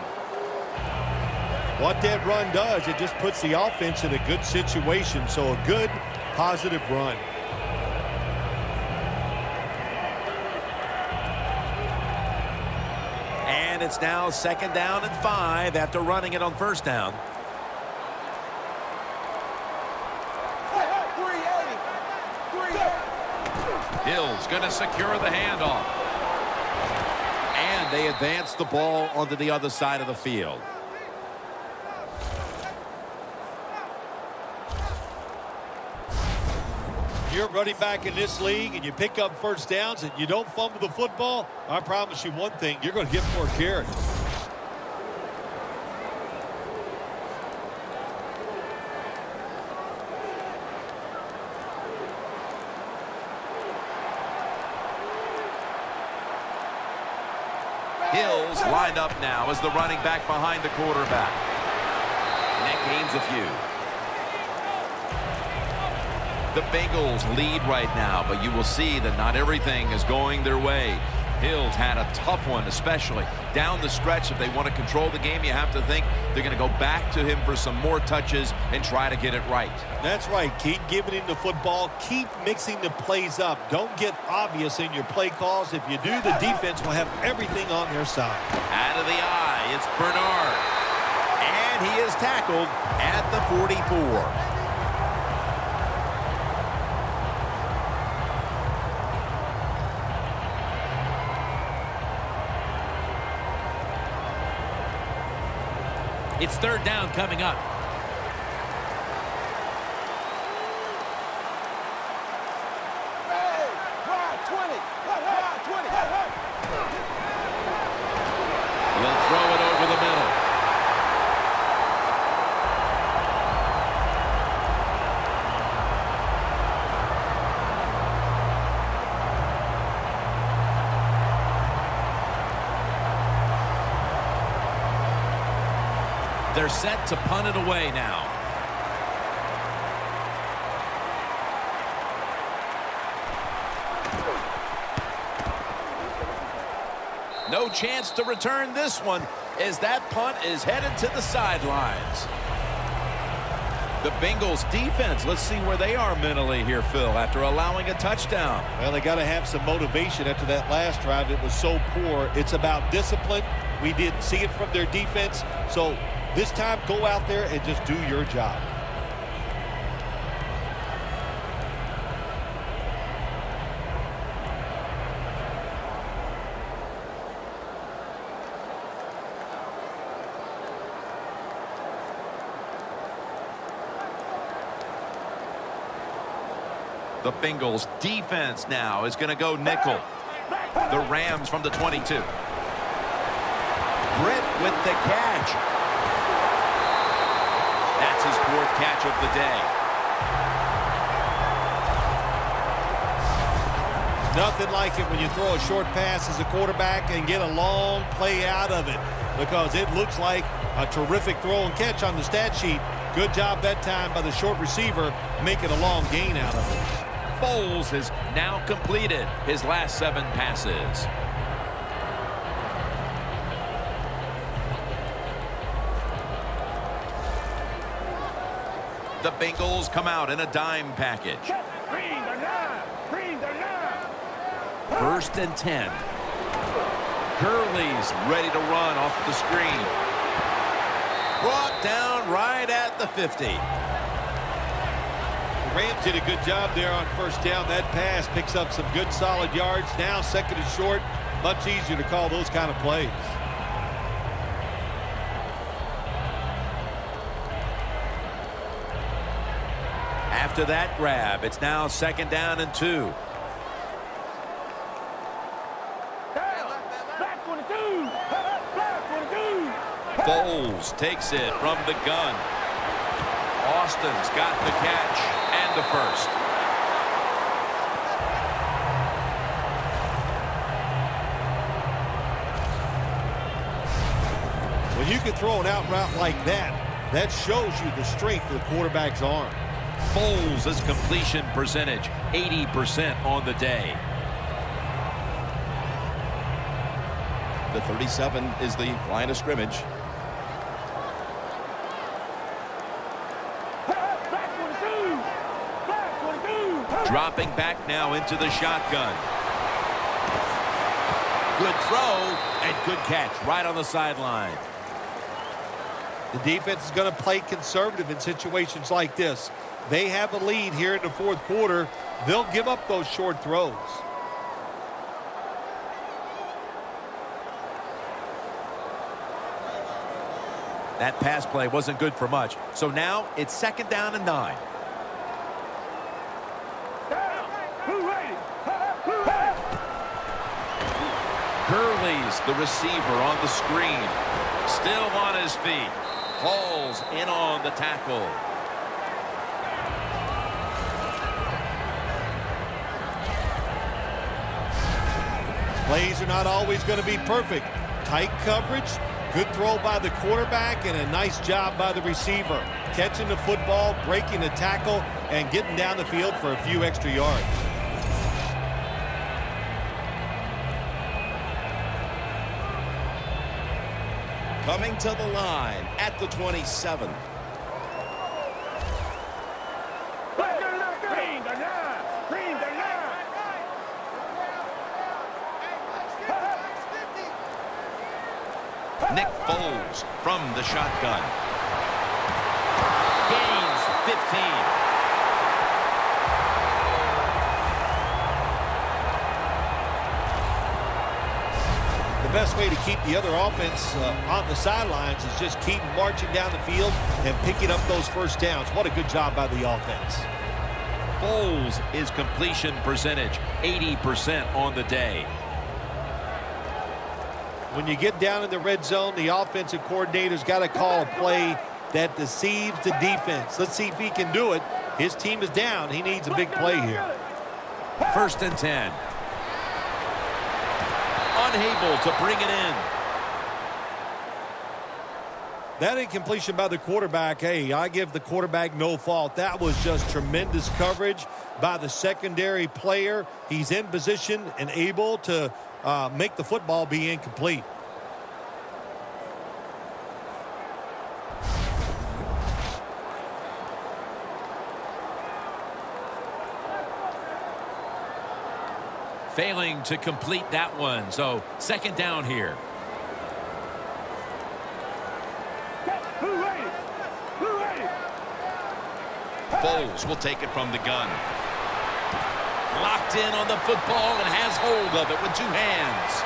What that run does, it just puts the offense in a good situation. So a good, positive run. And it's now 2nd down and 5 after running it on first down. Hill's going to secure the handoff. And they advance the ball onto the other side of the field. you're a running back in this league and you pick up first downs and you don't fumble the football, I promise you one thing, you're going to get more carries. Hill's lined up now as the running back behind the quarterback. And that gains a few. The Bengals lead right now, but you will see that not everything is going their way. Hill's had a tough one, especially down the stretch. If they want to control the game, you have to think they're going to go back to him for some more touches and try to get it right. That's right. Keep giving him the football. Keep mixing the plays up. Don't get obvious in your play calls. If you do, the defense will have everything on their side. Out of the eye, it's Bernard. And he is tackled at the 44. It's third down coming up. Hey, ride 20. Ride 20. He'll throw it over the middle. They're set to punt it away now. No chance to return this one as that punt is headed to the sidelines. The Bengals defense, let's see where they are mentally here, Phil, after allowing a touchdown. Well, they got to have some motivation after that last drive. It was so poor. It's about discipline. We didn't see it from their defense. So this time, go out there and just do your job. The Bengals defense now is going to go nickel. The Rams from the 22. Britt with the catch. That's his fourth catch of the day. Nothing like it when you throw a short pass as a quarterback and get a long play out of it, because it looks like a terrific throw and catch on the stat sheet. Good job that time by the short receiver, making a long gain out of it. Foles has now completed his last 7 passes. The Bengals come out in a dime package. Bring the line. Bring the line. First and 10. Gurley's ready to run off the screen. Brought down right at the 50. Rams did a good job there on first down. That pass picks up some good solid yards. Now second and short. Much easier to call those kind of plays. After that grab, it's now second down and 2. Black 22. Black 22. Foles takes it from the gun. Austin's got the catch and the first. When you can throw an out route like that, that shows you the strength of the quarterback's arm. Foles' completion percentage, 80% on the day. The 37 is the line of scrimmage. Dropping back now into the shotgun. Good throw and good catch right on the sideline. The defense is going to play conservative in situations like this. They have a lead here in the fourth quarter. They'll give up those short throws. That pass play wasn't good for much. So now it's second down and 9. Gurley's the receiver on the screen. Still on his feet. Hall's in on the tackle. Plays are not always going to be perfect. Tight coverage, good throw by the quarterback, and a nice job by the receiver. Catching the football, breaking the tackle, and getting down the field for a few extra yards. Coming to the line at the 27. Green the line. Green the line. Nick Foles from the shotgun. Gains 15. The best way to keep the other offense on the sidelines is just keep marching down the field and picking up those first downs. What a good job by the offense. Foles' is completion percentage 80% on the day. When you get down in the red zone, the offensive coordinator's got to call a play that deceives the defense. Let's see if he can do it. His team is down. He needs a big play here. 1st and 10. Unable to bring it in. That incompletion by the quarterback, hey, I give the quarterback no fault. That was just tremendous coverage by the secondary player. He's in position and able to make the football be incomplete. Failing to complete that one. So 2nd down here. Foles will take it from the gun. Locked in on the football and has hold of it with 2 hands.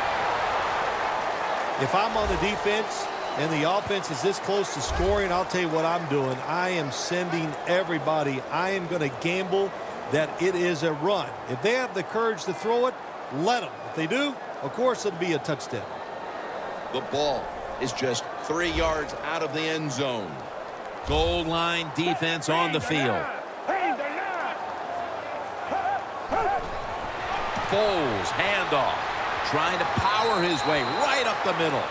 If I'm on the defense and the offense is this close to scoring, I'll tell you what I'm doing. I am sending everybody. I am going to gamble that it is a run. If they have the courage to throw it, let them. If they do, of course, it'll be a touchdown. The ball is just 3 yards out of the end zone. Goal line defense on the field. Foles, handoff. Trying to power his way right up the middle.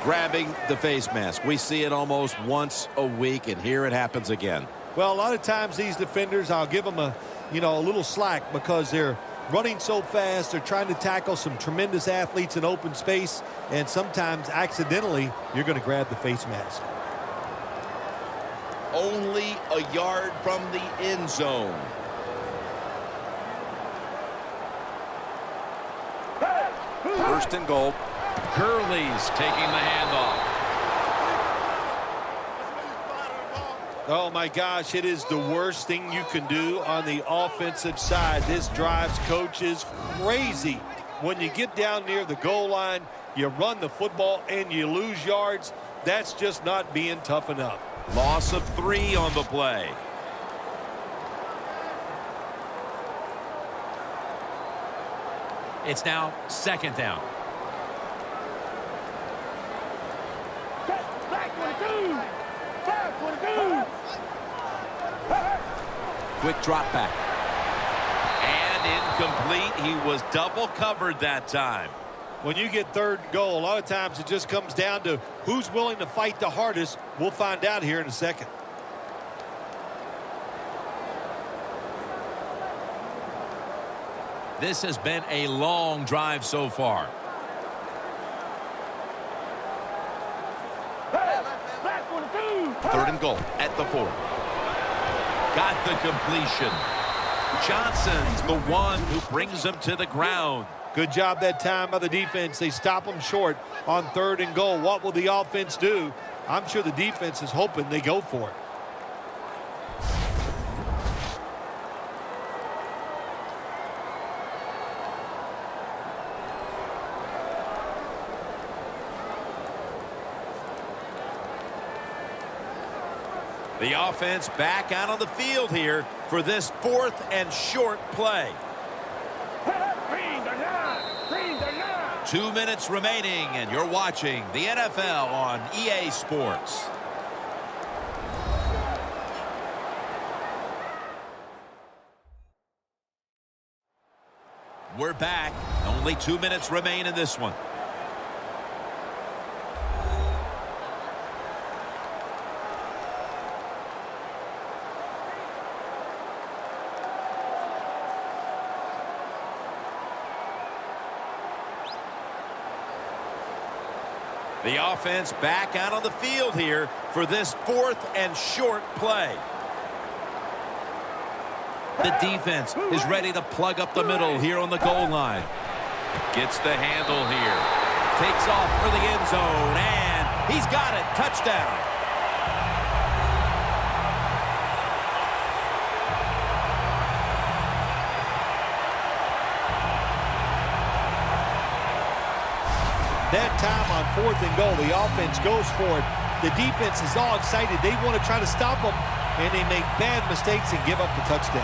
Grabbing the face mask. We see it almost once a week, and here it happens again. Well, a lot of times these defenders, I'll give them a little slack because they're running so fast. They're trying to tackle some tremendous athletes in open space, and sometimes accidentally you're going to grab the face mask. Only a yard from the end zone. First and goal. Gurley's taking the handoff. Oh, my gosh, it is the worst thing you can do on the offensive side. This drives coaches crazy. When you get down near the goal line, you run the football and you lose yards. That's just not being tough enough. Loss of 3 on the play. It's now 2nd down. Quick drop back. And incomplete. He was double covered that time. When you get 3rd goal, a lot of times it just comes down to who's willing to fight the hardest. We'll find out here in a second. This has been a long drive so far. Third and goal at the 4. Got the completion. Johnson's the one who brings him to the ground. Good job that time by the defense. They stop them short on 3rd and goal. What will the offense do? I'm sure the defense is hoping they go for it. The offense back out on the field here for this 4th and short play. Bring the line. Bring the line. 2 minutes remaining, and you're watching the NFL on EA Sports. We're back. Only 2 minutes remain in this one. The offense back out on the field here for this 4th and short play. The defense is ready to plug up the middle here on the goal line. Gets the handle here. Takes off for the end zone, and he's got it. Touchdown. That time on 4th and goal, the offense goes for it. The defense is all excited. They want to try to stop them, and they make bad mistakes and give up the touchdown.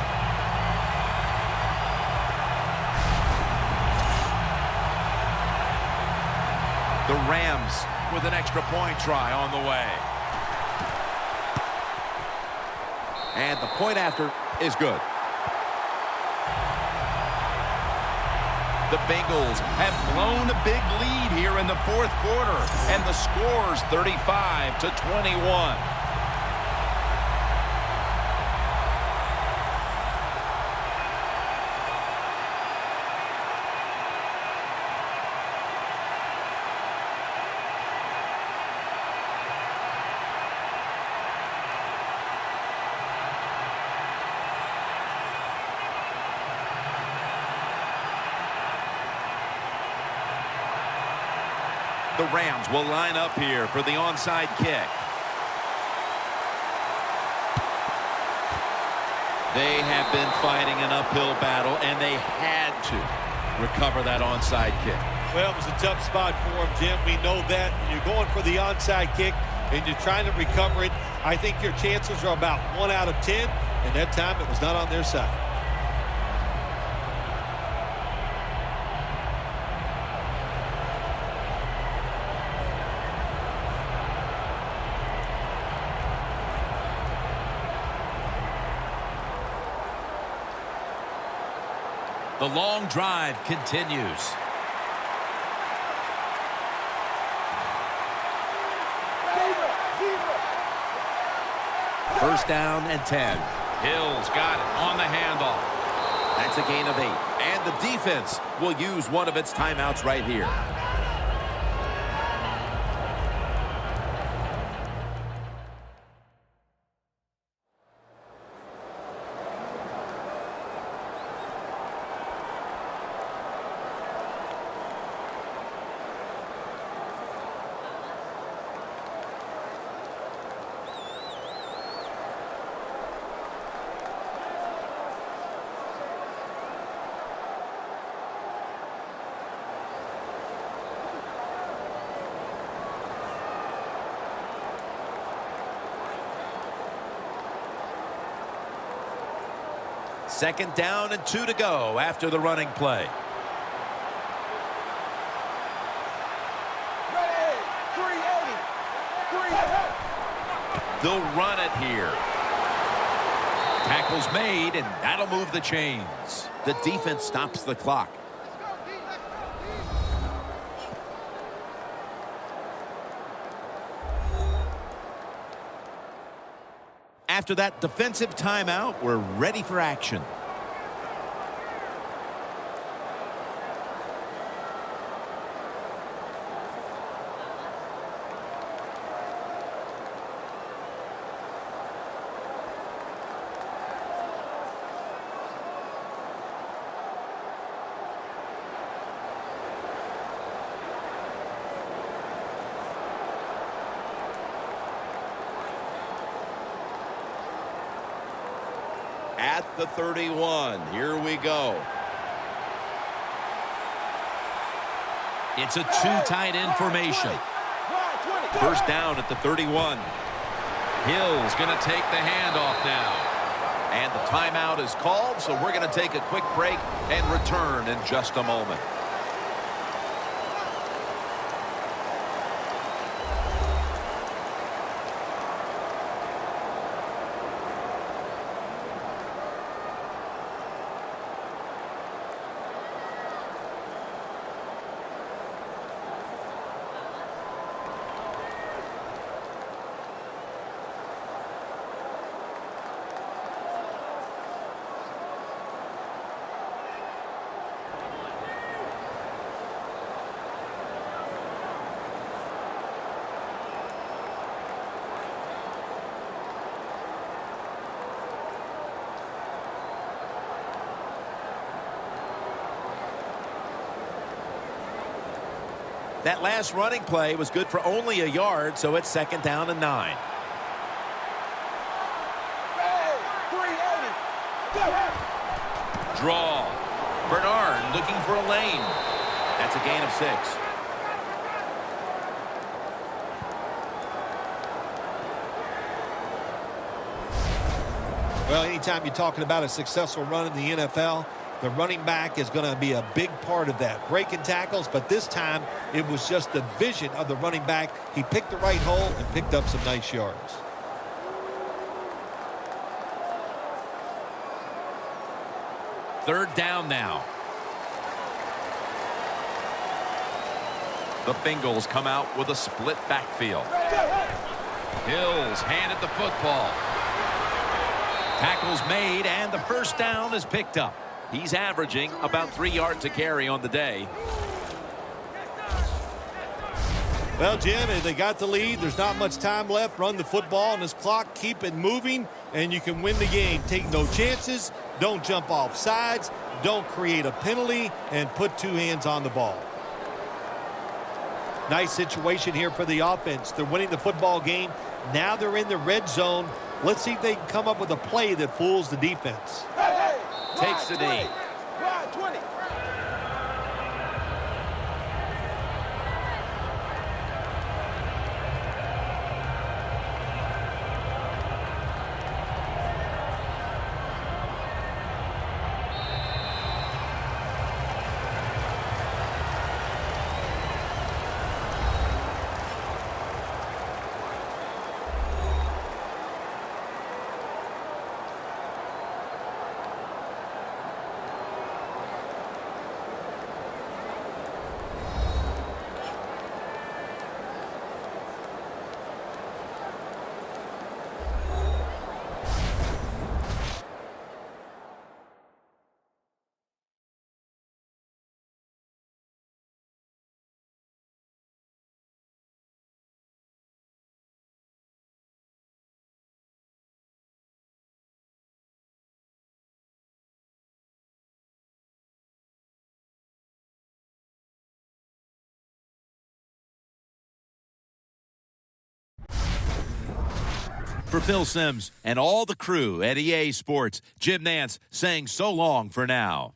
The Rams with an extra point try on the way. And the point after is good. The Bengals have blown a big lead here in the 4th quarter, and the score's 35-21. The Rams will line up here for the onside kick. They have been fighting an uphill battle, and they had to recover that onside kick. Well, it was a tough spot for him, Jim. We know that. When you're going for the onside kick and you're trying to recover it, I think your chances are about 1 out of 10, and that time it was not on their side. The long drive continues. First down and 10. Hill's got it on the handoff. That's a gain of 8. And the defense will use one of its timeouts right here. Second down and 2 to go after the running play. Ready. 380. They'll run it here. Tackle's made, and that'll move the chains. The defense stops the clock. After that defensive timeout, we're ready for action. At the 31, here we go. It's a two tight end formation. First down at the 31. Hill's going to take the handoff now. And the timeout is called, so we're going to take a quick break and return in just a moment. That last running play was good for only a yard, so it's 2nd down and 9. Draw. Bernard looking for a lane. That's a gain of 6. Well, anytime you're talking about a successful run in the NFL, the running back is going to be a big part of that. Breaking tackles, but this time it was just the vision of the running back. He picked the right hole and picked up some nice yards. Third down now. The Bengals come out with a split backfield. Hill's handed the football. Tackles made, and the first down is picked up. He's averaging about 3 yards a carry on the day. Well, Jim, they got the lead. There's not much time left. Run the football on this clock. Keep it moving, and you can win the game. Take no chances. Don't jump off sides. Don't create a penalty, and put 2 hands on the ball. Nice situation here for the offense. They're winning the football game. Now they're in the red zone. Let's see if they can come up with a play that fools the defense. Takes the knee. For Phil Simms and all the crew at EA Sports, Jim Nantz saying so long for now.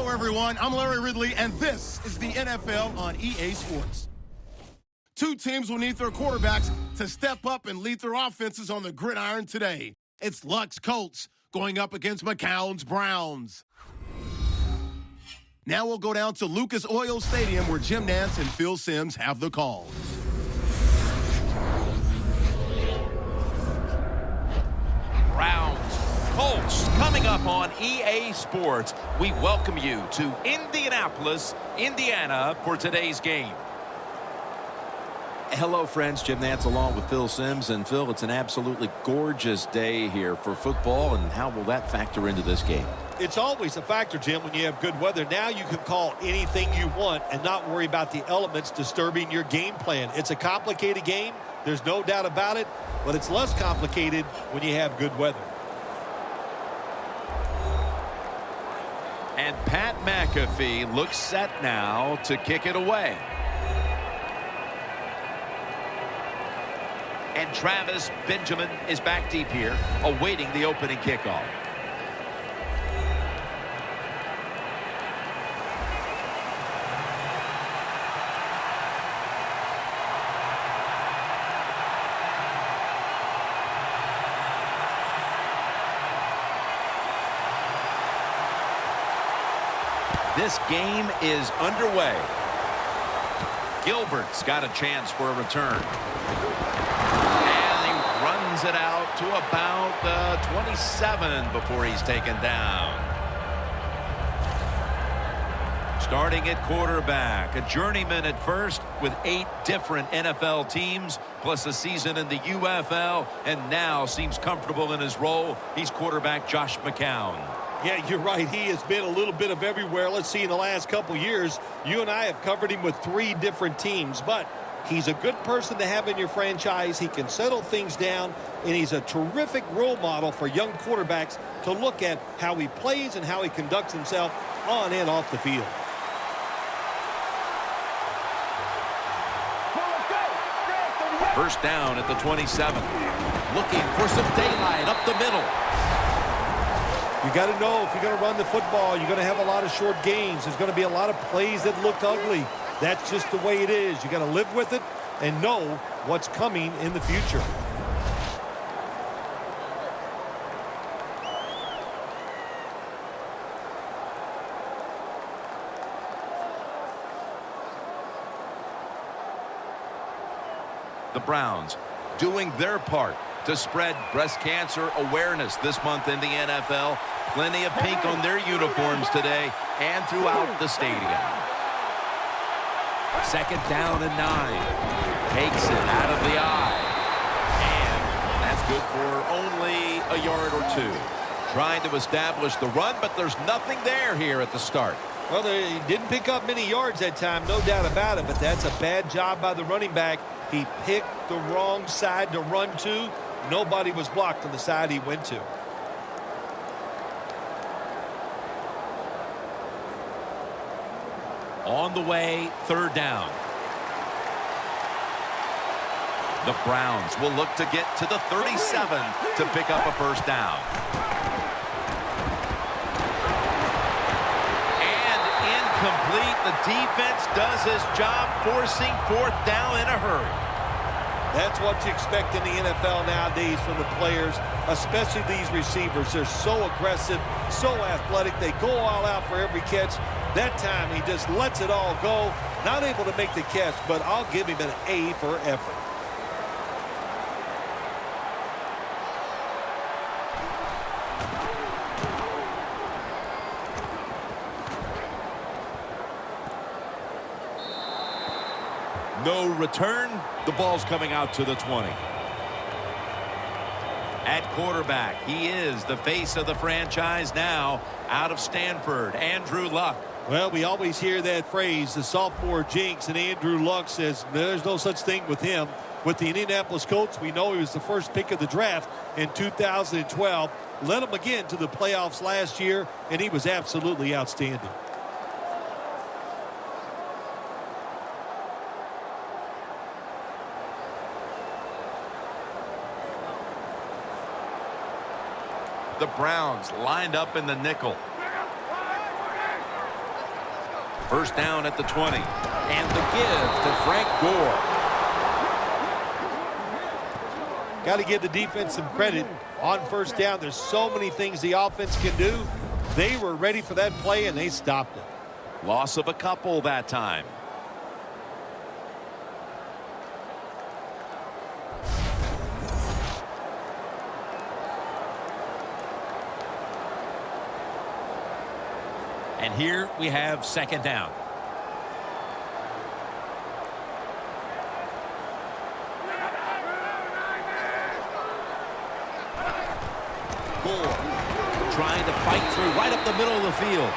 Hello, everyone. I'm Larry Ridley, and this is the NFL on EA Sports. Two teams will need their quarterbacks to step up and lead their offenses on the gridiron today. It's Luck's Colts going up against McCown's Browns. Now we'll go down to Lucas Oil Stadium where Jim Nantz and Phil Simms have the call. Browns, Colts, coming up on EA Sports. We welcome you to Indianapolis, Indiana for today's game. Hello, friends. Jim Nantz along with Phil Simms. And, Phil, it's an absolutely gorgeous day here for football. And how will that factor into this game? It's always a factor, Jim, when you have good weather. Now you can call anything you want and not worry about the elements disturbing your game plan. It's a complicated game. There's no doubt about it. But it's less complicated when you have good weather. And Pat McAfee looks set now to kick it away. And Travis Benjamin is back deep here, awaiting the opening kickoff. This game is underway. Gilbert's got a chance for a return. And he runs it out to about the 27 before he's taken down. Starting at quarterback, a journeyman at first with 8 different NFL teams, plus a season in the UFL, and now seems comfortable in his role. He's quarterback Josh McCown. Yeah, you're right. He has been a little bit of everywhere. Let's see, in the last couple years, you and I have covered him with 3 different teams. But he's a good person to have in your franchise. He can settle things down, and he's a terrific role model for young quarterbacks to look at how he plays and how he conducts himself on and off the field. First down at the 27. Looking for some daylight up the middle. You got to know if you're going to run the football, you're going to have a lot of short gains. There's going to be a lot of plays that look ugly. That's just the way it is. You got to live with it and know what's coming in the future. The Browns doing their part to spread breast cancer awareness this month in the NFL. Plenty of pink on their uniforms today and throughout the stadium. Second down and 9. Takes it out of the eye. And that's good for only a yard or 2. Trying to establish the run, but there's nothing there here at the start. Well, they didn't pick up many yards that time, no doubt about it, but that's a bad job by the running back. He picked the wrong side to run to. Nobody was blocked on the side he went to. On the way, third down. The Browns will look to get to the 37 to pick up a first down. And incomplete. The defense does his job, forcing fourth down in a hurry. That's what you expect in the NFL nowadays from the players, especially these receivers. They're so aggressive, so athletic. They go all out for every catch. That time, he just lets it all go. Not able to make the catch, but I'll give him an A for effort. No return. The ball's coming out to the 20. At quarterback, he is the face of the franchise now out of Stanford, Andrew Luck. Well, we always hear that phrase, the sophomore jinx, and Andrew Luck says there's no such thing with him. With the Indianapolis Colts, we know he was the first pick of the draft in 2012. Led them again to the playoffs last year, and he was absolutely outstanding. The Browns lined up in the nickel. First down at the 20. And the give to Frank Gore. Got to give the defense some credit on first down. There's so many things the offense can do. They were ready for that play, and they stopped it. Loss of a couple that time. And here we have second down. Gore trying to fight through right up the middle of the field.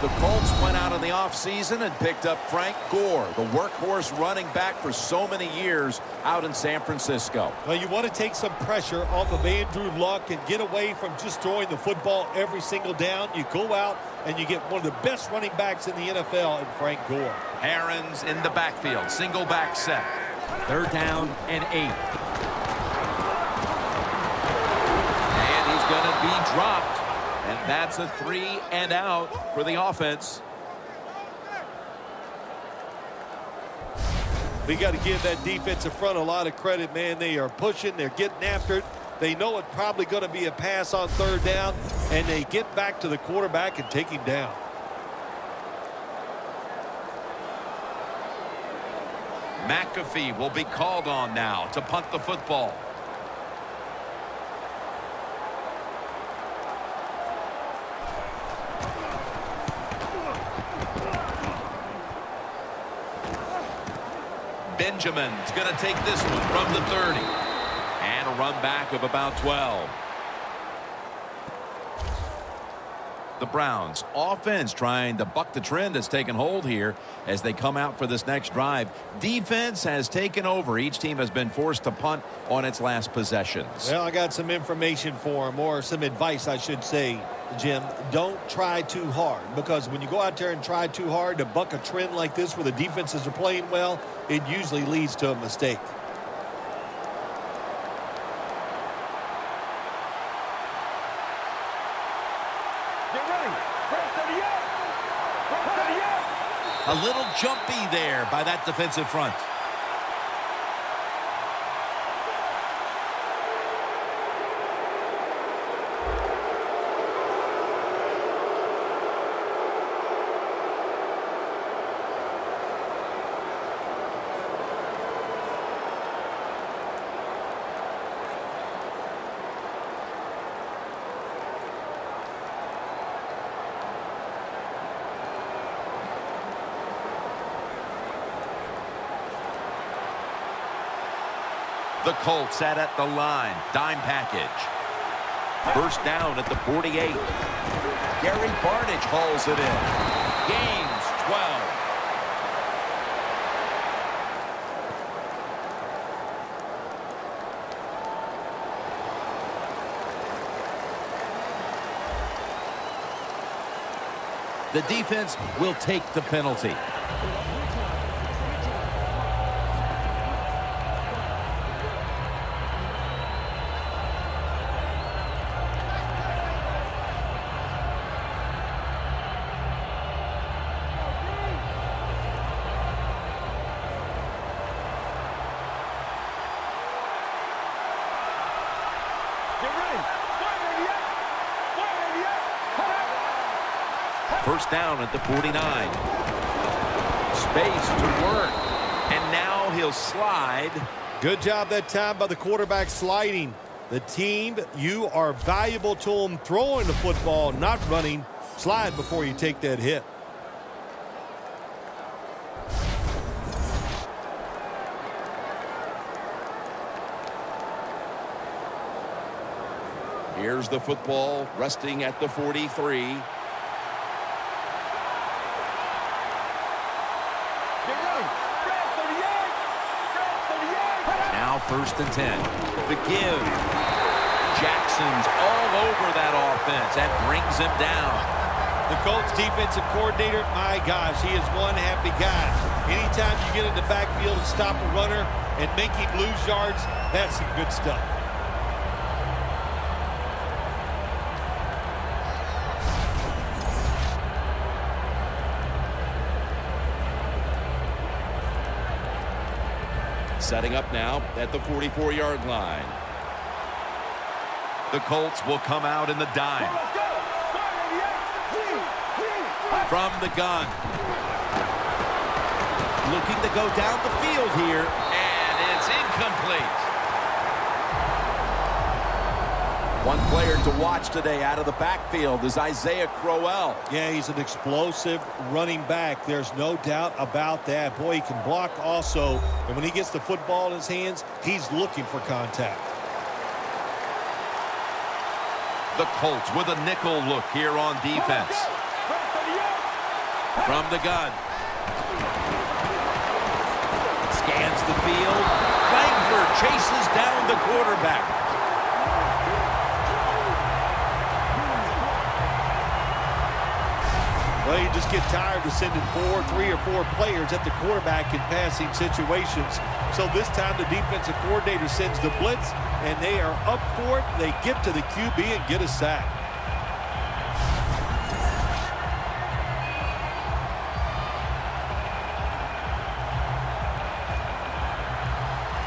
The Colts went out in the offseason and picked up Frank Gore, the workhorse running back for so many years out in San Francisco. Well, you want to take some pressure off of Andrew Luck and get away from just throwing the football every single down. You go out and you get one of the best running backs in the NFL in Frank Gore. Aaron's in the backfield. Single back set. Third down and 8. And he's going to be dropped. And that's a 3 and out for the offense. We got to give that defensive front a lot of credit, man. They are pushing. They're getting after it. They know it's probably going to be a pass on third down, and they get back to the quarterback and take him down. McAfee will be called on now to punt the football. Benjamin's going to take this one from the 30. And a run back of about 12. The Browns offense trying to buck the trend that's taken hold here as they come out for this next drive. Defense has taken over. Each team has been forced to punt on its last possessions. Well, I got some information for him, or some advice, I should say, Jim. Don't try too hard, because when you go out there and try too hard to buck a trend like this where the defenses are playing well, it usually leads to a mistake. A little jumpy there by that defensive front. The Colts set at the line. Dime package. First down at the 48. Gary Barnidge hauls it in. Gains 12. The defense will take the penalty. First down at the 49. Space to work. And now he'll slide. Good job that time by the quarterback sliding. The team, you are valuable to them throwing the football, not running. Slide before you take that hit. Here's the football resting at the 43. Now first and 10. The give. Jackson's all over that offense. That brings him down. The Colts defensive coordinator, my gosh, he is one happy guy. Anytime you get in the backfield and stop a runner and make him lose yards, that's some good stuff. Setting up now at the 44-yard line. The Colts will come out in the dime. From the gun. Looking to go down the field here, and it's incomplete. One player to watch today out of the backfield is Isaiah Crowell. Yeah, he's an explosive running back. There's no doubt about that. Boy, he can block also. And when he gets the football in his hands, he's looking for contact. The Colts with a nickel look here on defense. From the gun. Scans the field. Langford chases down the quarterback. Well, you just get tired of sending 3 or 4 players at the quarterback in passing situations. So this time the defensive coordinator sends the blitz, and they are up for it. They get to the QB and get a sack.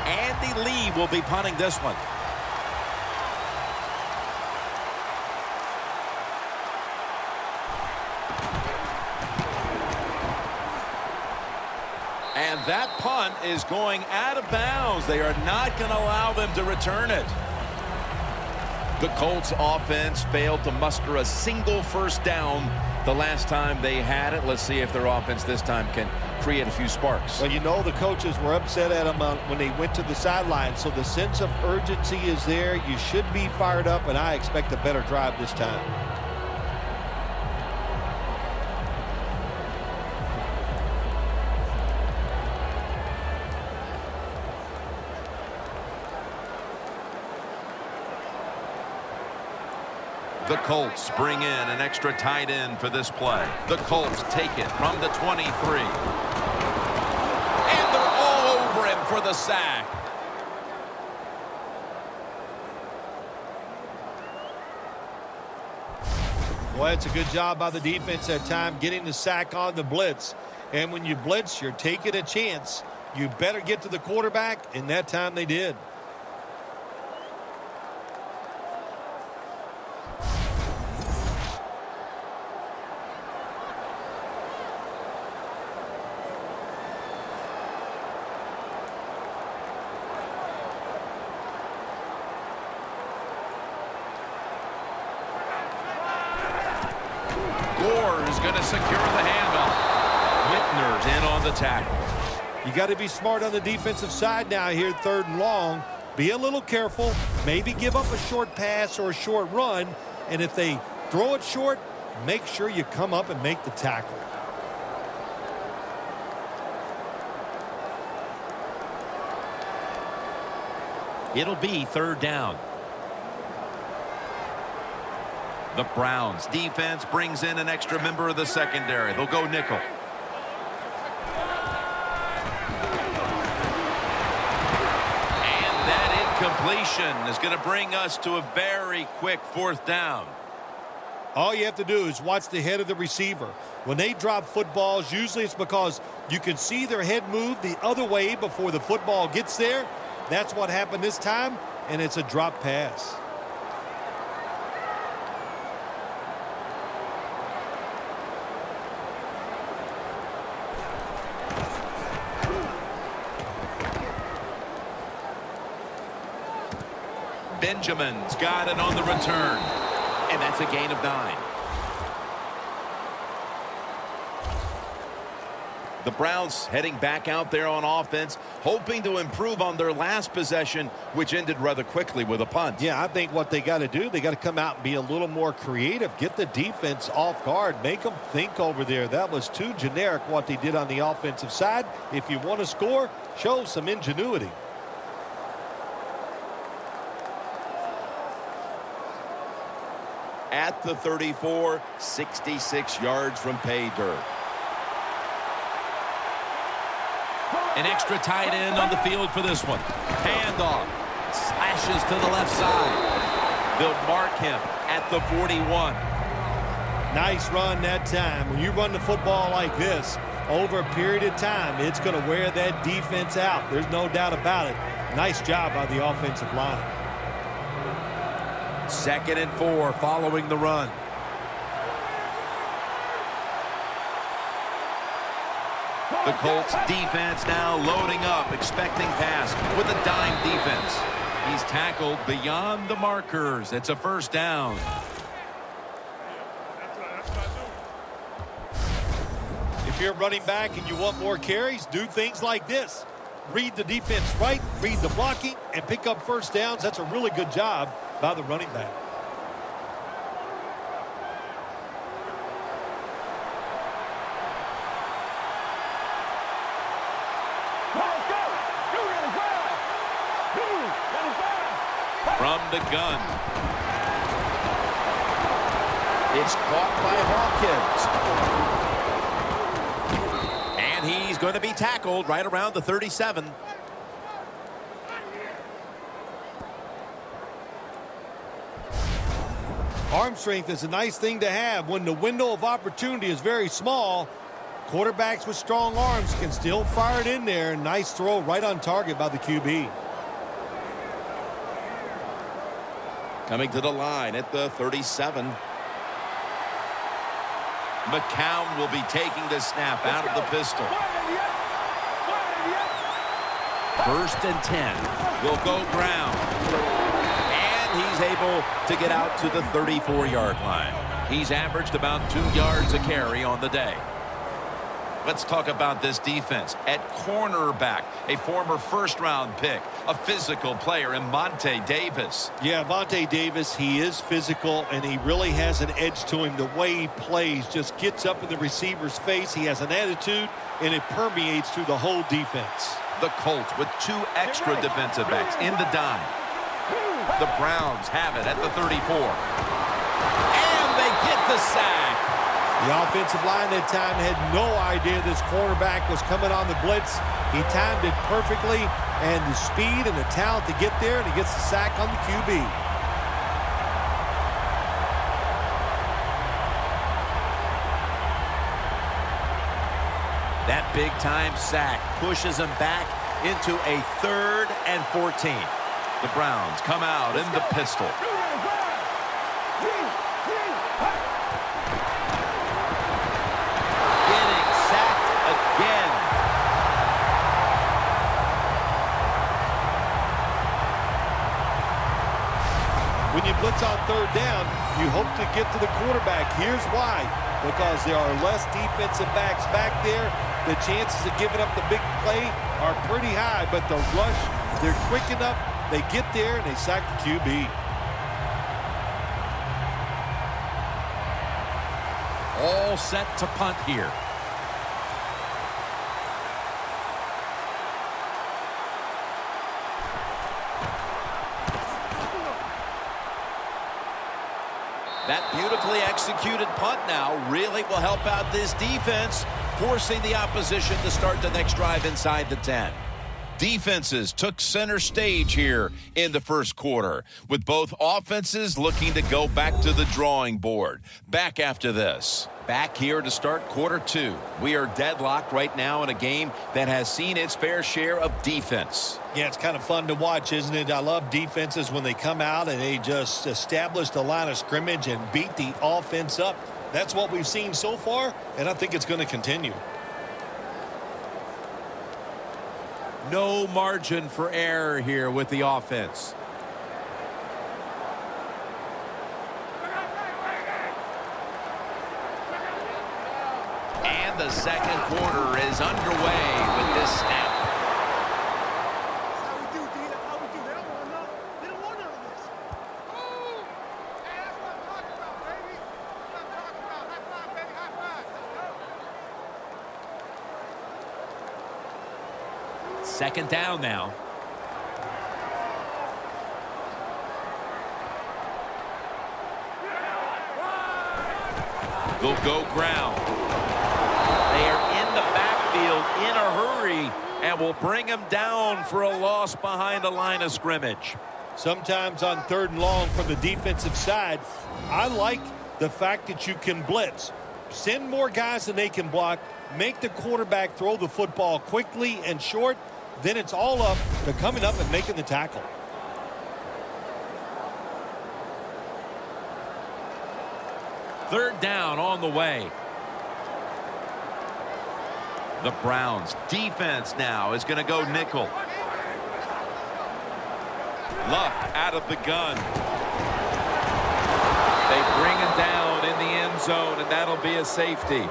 Andy Lee will be punting this one. And that punt is going out of bounds. They are not going to allow them to return it. The Colts offense failed to muster a single first down the last time they had it. Let's see if their offense this time can create a few sparks. Well, you know the coaches were upset at them when they went to the sideline, so the sense of urgency is there. You should be fired up, and I expect a better drive this time. The Colts bring in an extra tight end for this play. The Colts take it from the 23. And they're all over him for the sack. Well, it's a good job by the defense that time getting the sack on the blitz. And when you blitz, you're taking a chance. You better get to the quarterback, and that time they did. Is going to secure the handoff. Whitner's in on the tackle. You got to be smart on the defensive side now here, 3rd and long. Be a little careful. Maybe give up a short pass or a short run. And if they throw it short, make sure you come up and make the tackle. It'll be 3rd down. The Browns defense brings in an extra member of the secondary. They'll go nickel. And that incompletion is going to bring us to a very quick 4th down. All you have to do is watch the head of the receiver. When they drop footballs, usually it's because you can see their head move the other way before the football gets there. That's what happened this time, and it's a drop pass. Benjamin's got it on the return. And that's a gain of 9. The Browns heading back out there on offense, hoping to improve on their last possession, which ended rather quickly with a punt. Yeah, I think what they got to do, they got to come out and be a little more creative. Get the defense off guard. Make them think over there. That was too generic what they did on the offensive side. If you want to score, show some ingenuity. At the 34, 66 yards from pay dirt. An extra tight end on the field for this one. Handoff. Slashes to the left side. They'll mark him at the 41. Nice run that time. When you run the football like this, over a period of time, it's going to wear that defense out. There's no doubt about it. Nice job by the offensive line. 2nd and 4 following the run. The Colts defense now loading up, expecting pass with a dime defense. He's tackled beyond the markers. It's a 1st down. If you're running back and you want more carries, do things like this. Read the defense right, read the blocking, and pick up 1st downs. That's a really good job by the running back. From the gun. It's caught by Hawkins. And he's going to be tackled right around the 37. Arm strength is a nice thing to have when the window of opportunity is very small. Quarterbacks with strong arms can still fire it in there. Nice throw right on target by the QB. Coming to the line at the 37. McCown will be taking the snap out of the pistol. 1st and 10. Will go ground. And he's able to get out to the 34-yard line. He's averaged about 2 yards a carry on the day. Let's talk about this defense. At cornerback, a former 1st-round pick, a physical player in Vontae Davis. Yeah, Vontae Davis, he is physical, and he really has an edge to him. The way he plays just gets up in the receiver's face. He has an attitude, and it permeates through the whole defense. The Colts with 2 extra defensive backs in the dime. The Browns have it at the 34. And they get the sack. The offensive line that time had no idea this cornerback was coming on the blitz. He timed it perfectly, and the speed and the talent to get there, and he gets the sack on the QB. That big-time sack pushes him back into a 3rd and 14. The Browns come out in the pistol. When you blitz on 3rd down, you hope to get to the quarterback. Here's why. Because there are less defensive backs back there. The chances of giving up the big play are pretty high, but the rush, they're quick enough. They get there, and they sack the QB. All set to punt here. That beautifully executed punt now really will help out this defense, forcing the opposition to start the next drive inside the 10. Defenses took center stage here in the 1st quarter, with both offenses looking to go back to the drawing board. Back after this. Back here to start quarter 2. We are deadlocked right now in a game that has seen its fair share of defense. Yeah, it's kind of fun to watch, isn't it? I love defenses when they come out and they just establish the line of scrimmage and beat the offense up. That's what we've seen so far, and I think it's going to continue. No margin for error here with the offense. And the 2nd quarter is underway with this snap. Second down now. They'll go ground. They are in the backfield in a hurry and will bring him down for a loss behind the line of scrimmage. Sometimes on 3rd and long from the defensive side, I like the fact that you can blitz. Send more guys than they can block. make the quarterback throw the football quickly and short, then it's all up to coming up and making the tackle. Third down on the way. The Browns defense now is going to go nickel. Luck out of the gun. They bring him down in the end zone, and that'll be a safety.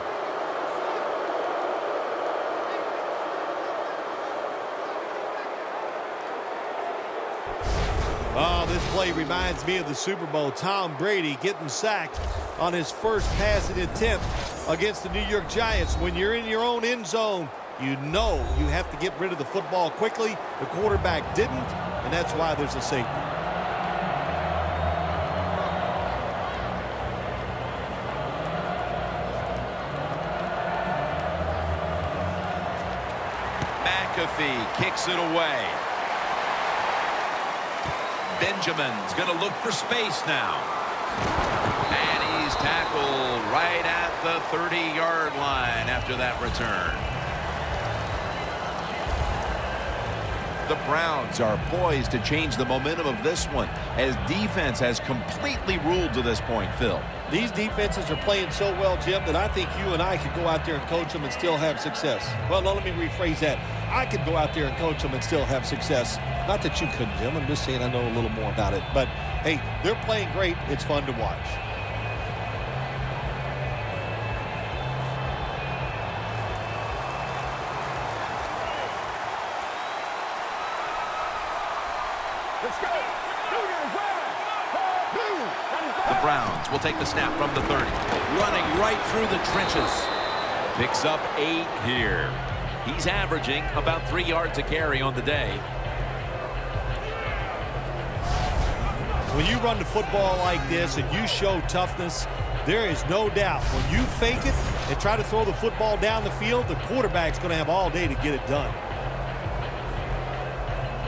Oh, this play reminds me of the Super Bowl. Tom Brady getting sacked on his first passing attempt against the New York Giants. When you're in your own end zone, you know you have to get rid of the football quickly. The quarterback didn't, and that's why there's a safety. McAfee kicks it away. Benjamin's going to look for space now. And he's tackled right at the 30-yard line after that return. The Browns are poised to change the momentum of this one as defense has completely ruled to this point, Phil. These defenses are playing so well, Jim, that I think you and I could go out there and coach them and still have success. Well, no, let me rephrase that. I could go out there and coach them and still have success. Not that you couldn't, Jim. I'm just saying I know a little more about it. But, hey, they're playing great. It's fun to watch. Let's go. The Browns will take the snap from the 30. Running right through the trenches. Picks up 8 here. He's averaging about 3 yards a carry on the day. When you run the football like this and you show toughness, there is no doubt when you fake it and try to throw the football down the field, the quarterback's going to have all day to get it done.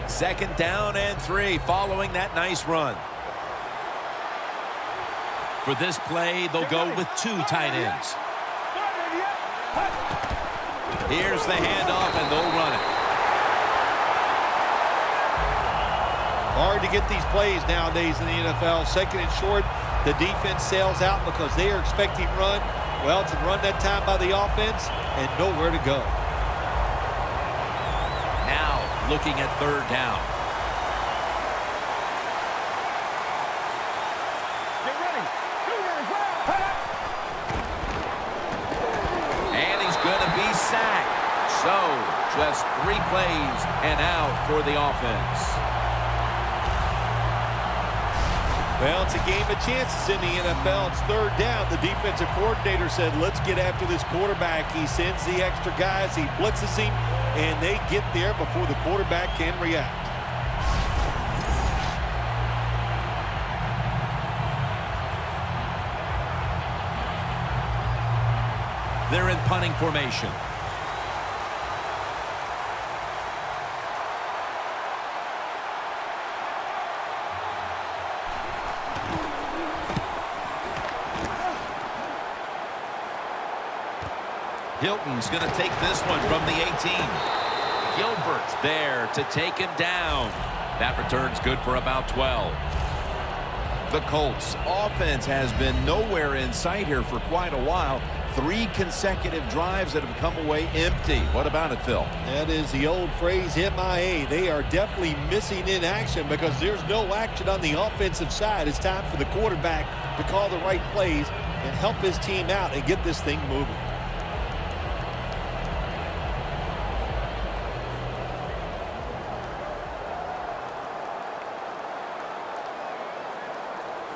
Second down and 3 following that nice run. For this play, they'll go with 2 tight ends. Here's the handoff, and they'll run it. Hard to get these plays nowadays in the NFL. Second and short, the defense sails out because they are expecting run. Well, it's a run that time by the offense and nowhere to go. Now looking at third down. Get ready. And he's going to be sacked. So just 3 plays and out for the offense. Well, it's a game of chances in the NFL. It's third down. The defensive coordinator said, let's get after this quarterback. He sends the extra guys. He blitzes him, and they get there before the quarterback can react. They're in punting formation. Hilton's going to take this one from the 18. Gilbert's there to take him down. That return's good for about 12. The Colts offense has been nowhere in sight here for quite a while. 3 consecutive drives that have come away empty. What about it, Phil? That is the old phrase, MIA. They are definitely missing in action because there's no action on the offensive side. It's time for the quarterback to call the right plays and help his team out and get this thing moving.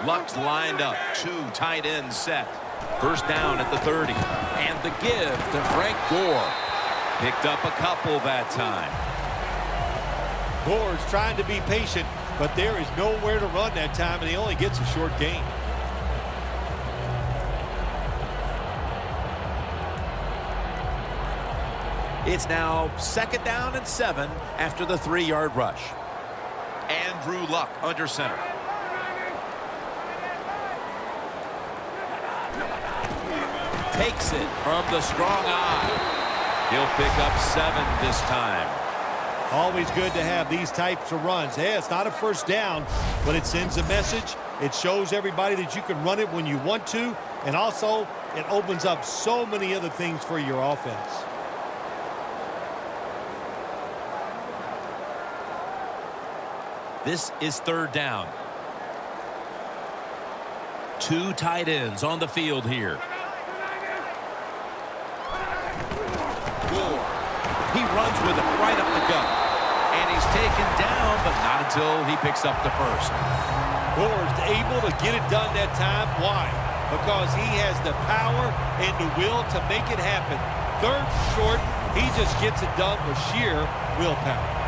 Luck's lined up. 2 tight ends set. First down at the 30. And the give to Frank Gore. Picked up a couple that time. Gore's trying to be patient, but there is nowhere to run that time, and he only gets a short gain. It's now second down and 7 after the 3-yard rush. Andrew Luck under center. Takes it from the strong eye. He'll pick up 7 this time. Always good to have these types of runs. Yeah, it's not a first down, but it sends a message. It shows everybody that you can run it when you want to, and also it opens up so many other things for your offense. This is 3rd down. 2 tight ends on the field here. Gore. He runs with it right up the gut. And he's taken down, but not until he picks up the first. Gore's able to get it done that time. Why? Because he has the power and the will to make it happen. 3rd short, he just gets it done with sheer willpower.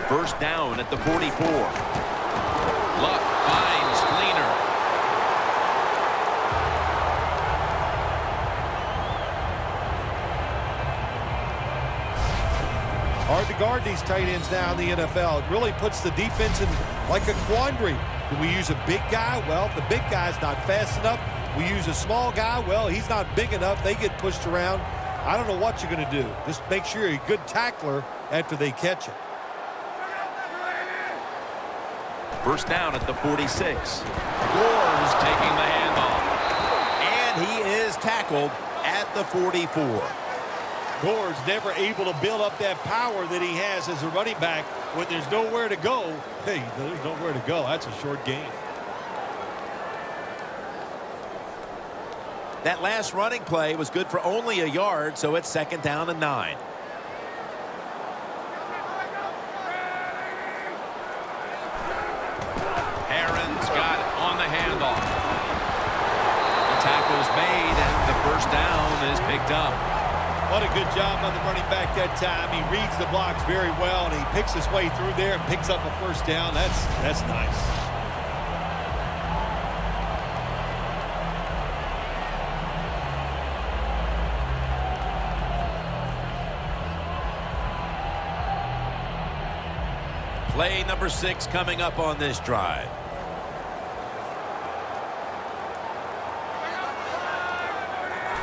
First down at the 44. Luck finds Fleener. Hard to guard these tight ends now in the NFL. It really puts the defense in like a quandary. Do we use a big guy? Well, the big guy's not fast enough. We use a small guy. Well, he's not big enough. They get pushed around. I don't know what you're going to do. Just make sure you're a good tackler after they catch it. First down at the 46. Gore's taking the handoff. And he is tackled at the 44. Gore's never able to build up that power that he has as a running back when there's nowhere to go. Hey, there's nowhere to go. That's a short game. That last running play was good for only a yard, so it's 2nd down and 9. Got it on the handoff. The tackle's made, and the first down is picked up. What a good job by the running back that time. He reads the blocks very well, and he picks his way through there and picks up a first down. That's nice. Play number 6 coming up on this drive.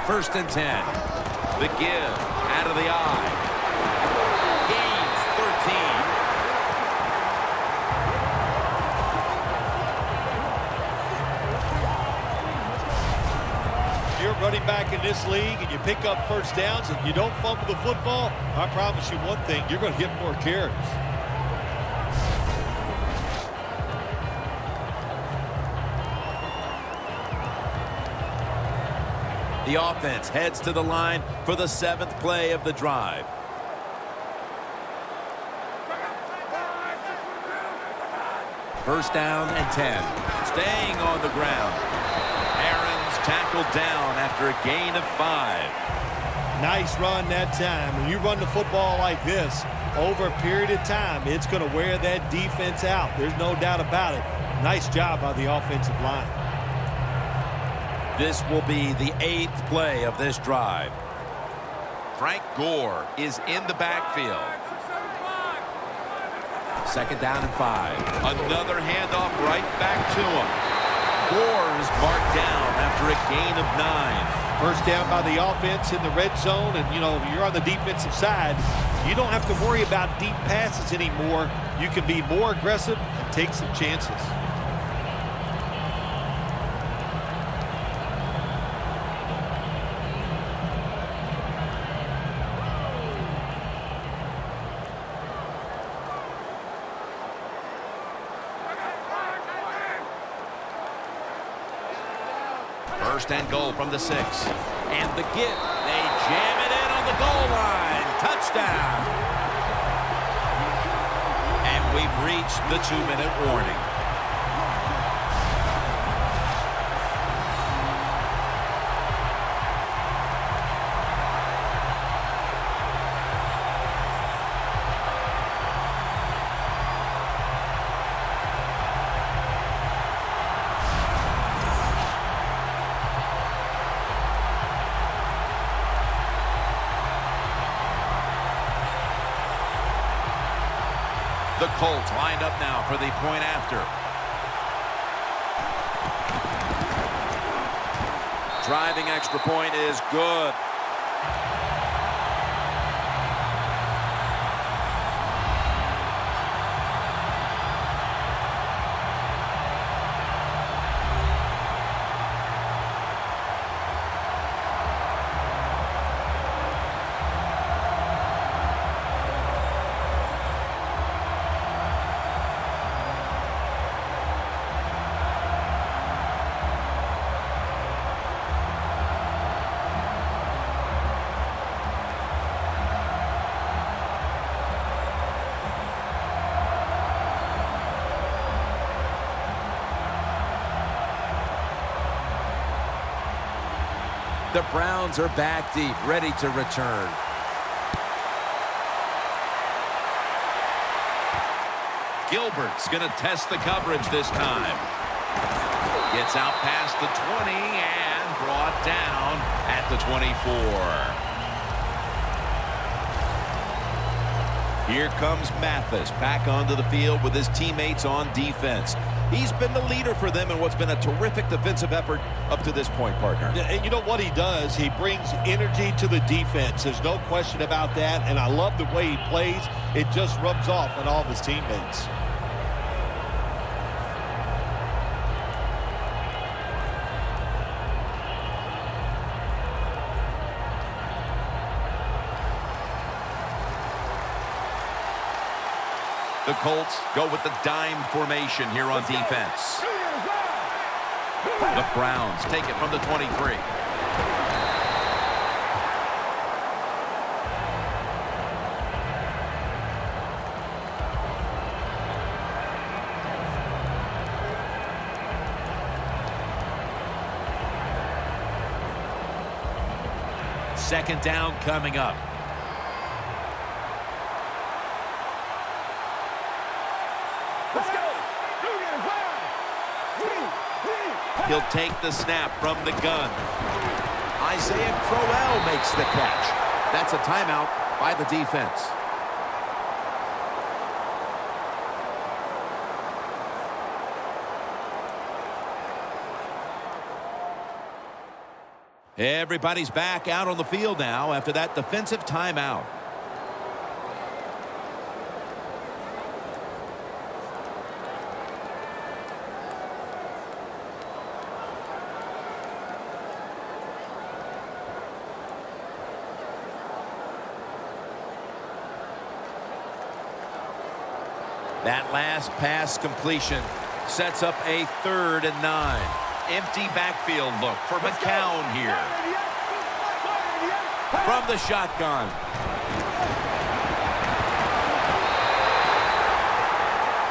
First and 10. The give out of the eye. Gains 13. You're running back in this league and you pick up first downs and you don't fumble the football, I promise you one thing, you're going to get more carries. The offense heads to the line for the 7th play of the drive. First down and 10. Staying on the ground. Aaron's tackled down after a gain of 5. Nice run that time. When you run the football like this, over a period of time, it's going to wear that defense out. There's no doubt about it. Nice job by the offensive line. This will be the 8th play of this drive. Frank Gore is in the backfield. 2nd down and 5. Another handoff right back to him. Gore is marked down after a gain of 9. First down by the offense in the red zone, and, you're on the defensive side. You don't have to worry about deep passes anymore. You can be more aggressive and take some chances. First and goal from the 6. And the give. They jam it in on the goal line. Touchdown. And we've reached the 2-minute warning. The Colts lined up now for the point after. Driving extra point is good. The Browns are back deep, ready to return. Gilbert's going to test the coverage this time. Gets out past the 20 and brought down at the 24. Here comes Mathis back onto the field with his teammates on defense. He's been the leader for them in what's been a terrific defensive effort up to this point, partner. And you know what he does? He brings energy to the defense. There's no question about that, and I love the way he plays. It just rubs off on all of his teammates. The Colts go with the dime formation here on defense. The Browns take it from the 23. Second down coming up. He'll take the snap from the gun. Isaiah Crowell makes the catch. That's a timeout by the defense. Everybody's back out on the field now after that defensive timeout. That last pass completion sets up a 3rd and 9. Empty backfield look for McCown here. From the shotgun.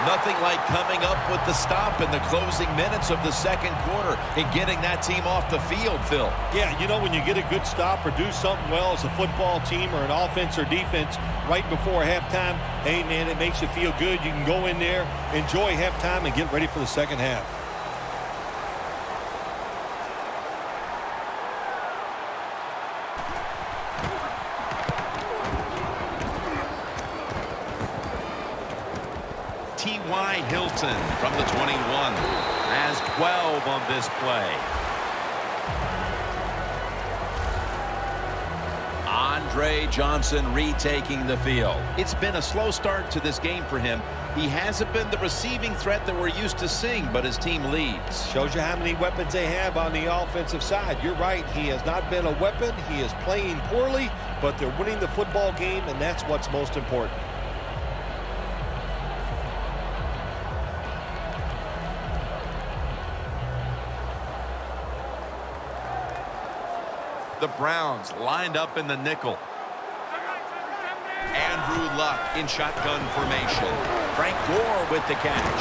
Nothing like coming up with the stop in the closing minutes of the second quarter and getting that team off the field, Phil. Yeah, you know, when you get a good stop or do something well as a football team or an offense or defense right before halftime, hey, man, it makes you feel good. You can go in there, enjoy halftime, and get ready for the second half. T.Y. Hilton from the 21 has 12 on this play. Andre Johnson retaking the field. It's been a slow start to this game for him. He hasn't been the receiving threat that we're used to seeing, but his team leads. Shows you how many weapons they have on the offensive side. You're right. He has not been a weapon. He is playing poorly, but they're winning the football game, and that's what's most important. The Browns lined up in the nickel. Andrew Luck in shotgun formation. Frank Gore with the catch.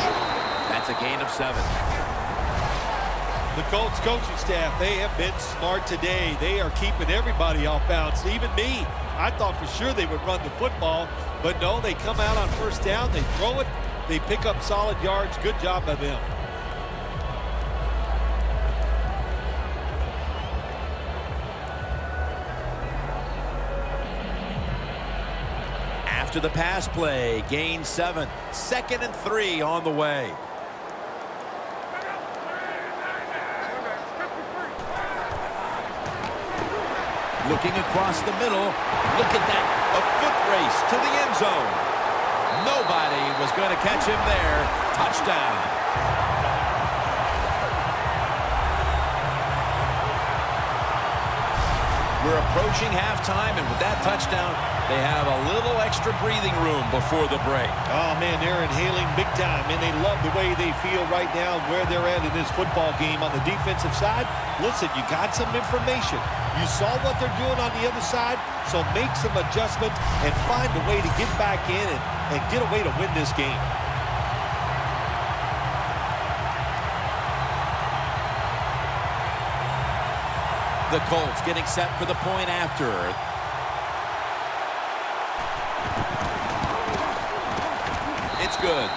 That's a gain of 7. The Colts coaching staff, they have been smart today. They are keeping everybody off bounds, even me. I thought for sure they would run the football, but no, they come out on first down, they throw it, they pick up solid yards. Good job by them. After the pass play, gain 7. 2nd and 3 on the way. Looking across the middle. Look at that. A foot race to the end zone. Nobody was going to catch him there. Touchdown. We're approaching halftime, and with that touchdown, they have a little extra breathing room before the break. Oh, man, they're inhaling big time, and they love the way they feel right now where they're at in this football game. On the defensive side, listen, you got some information. You saw what they're doing on the other side, so make some adjustments and find a way to get back in and get a way to win this game. The Colts getting set for the point after. It's good.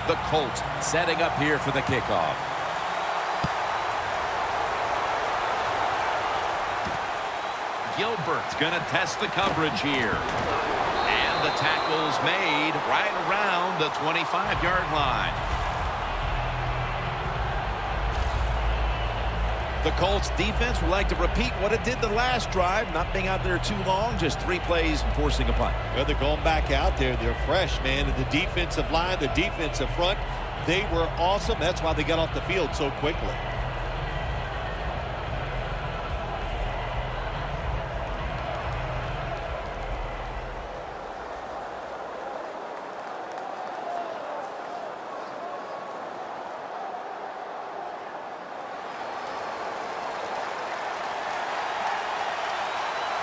The Colts setting up here for the kickoff. Gilbert's going to test the coverage here. And the tackle's made right around the 25-yard line. The Colts defense would like to repeat what it did the last drive, not being out there too long, just 3 plays and forcing a punt. Well, they're going back out there. They're fresh, man. And the defensive line, the defensive front, they were awesome. That's why they got off the field so quickly.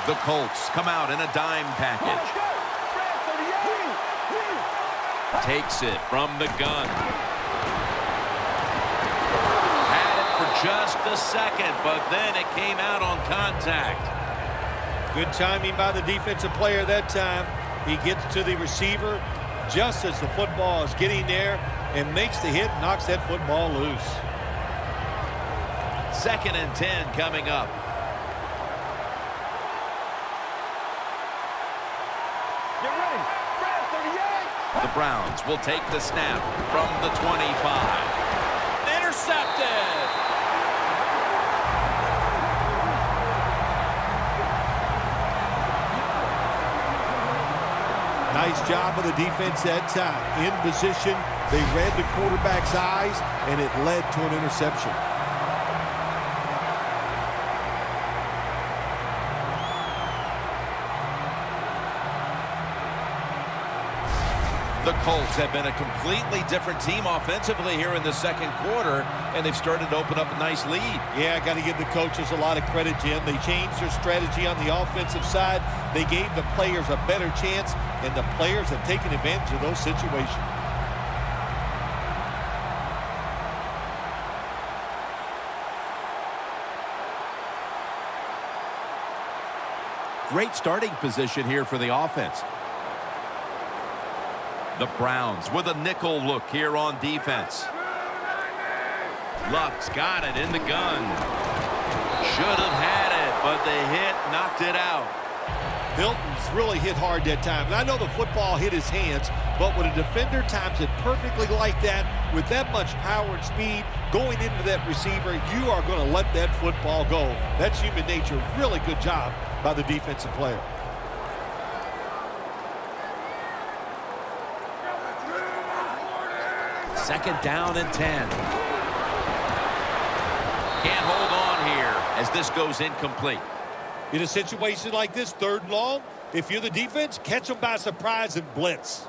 The Colts come out in a dime package. Takes it from the gun. Had it for just a second, but then it came out on contact. Good timing by the defensive player that time. He gets to the receiver just as the football is getting there and makes the hit, knocks that football loose. 2nd and 10 coming up. The Browns will take the snap from the 25. Intercepted! Nice job of the defense that time. In position, they read the quarterback's eyes, and it led to an interception. The Colts have been a completely different team offensively here in the 2nd quarter, and they've started to open up a nice lead. Yeah, I got to give the coaches a lot of credit, Jim. They changed their strategy on the offensive side. They gave the players a better chance, and the players have taken advantage of those situations. Great starting position here for the offense. The Browns with a nickel look here on defense. Luck's got it in the gun. Should have had it, but the hit knocked it out. Hilton's really hit hard that time. And I know the football hit his hands, but when a defender times it perfectly like that, with that much power and speed going into that receiver, you are going to let that football go. That's human nature. Really good job by the defensive player. Second down and 10. Can't hold on here as this goes incomplete. In a situation like this, 3rd and long, if you're the defense, catch them by surprise and blitz.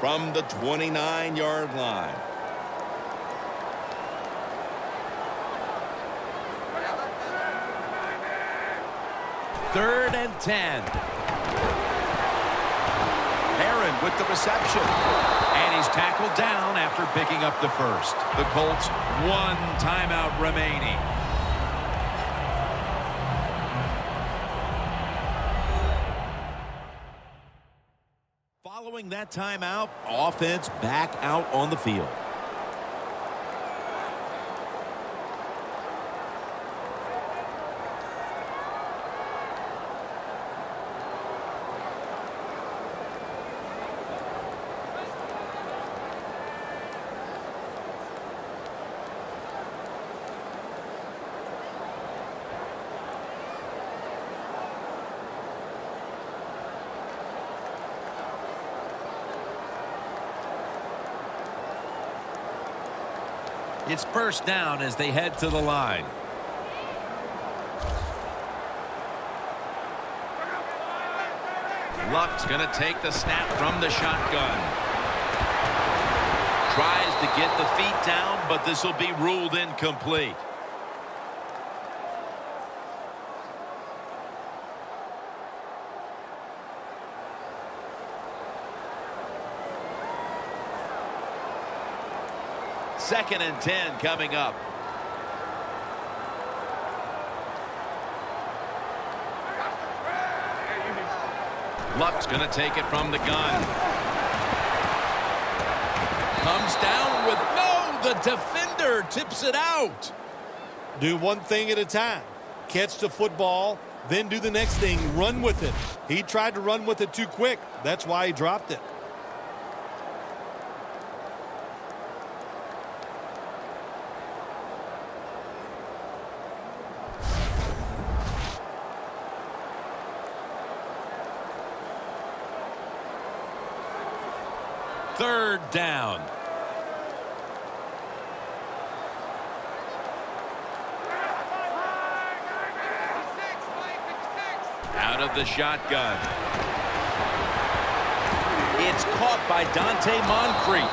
from the 29-yard line. Third and 10. Aaron with the reception. And he's tackled down after picking up the first. The Colts, 1 timeout remaining. Following that timeout, offense back out on the field. It's first down as they head to the line. Luck's going to take the snap from the shotgun. Tries to get the feet down, but this will be ruled incomplete. Second and 10 coming up. Luck's going to take it from the gun. Comes down with the defender tips it out. Do one thing at a time. Catch the football, then do the next thing, run with it. He tried to run with it too quick. That's why he dropped it. Third down. Out of the shotgun. It's caught by Dante Moncrief.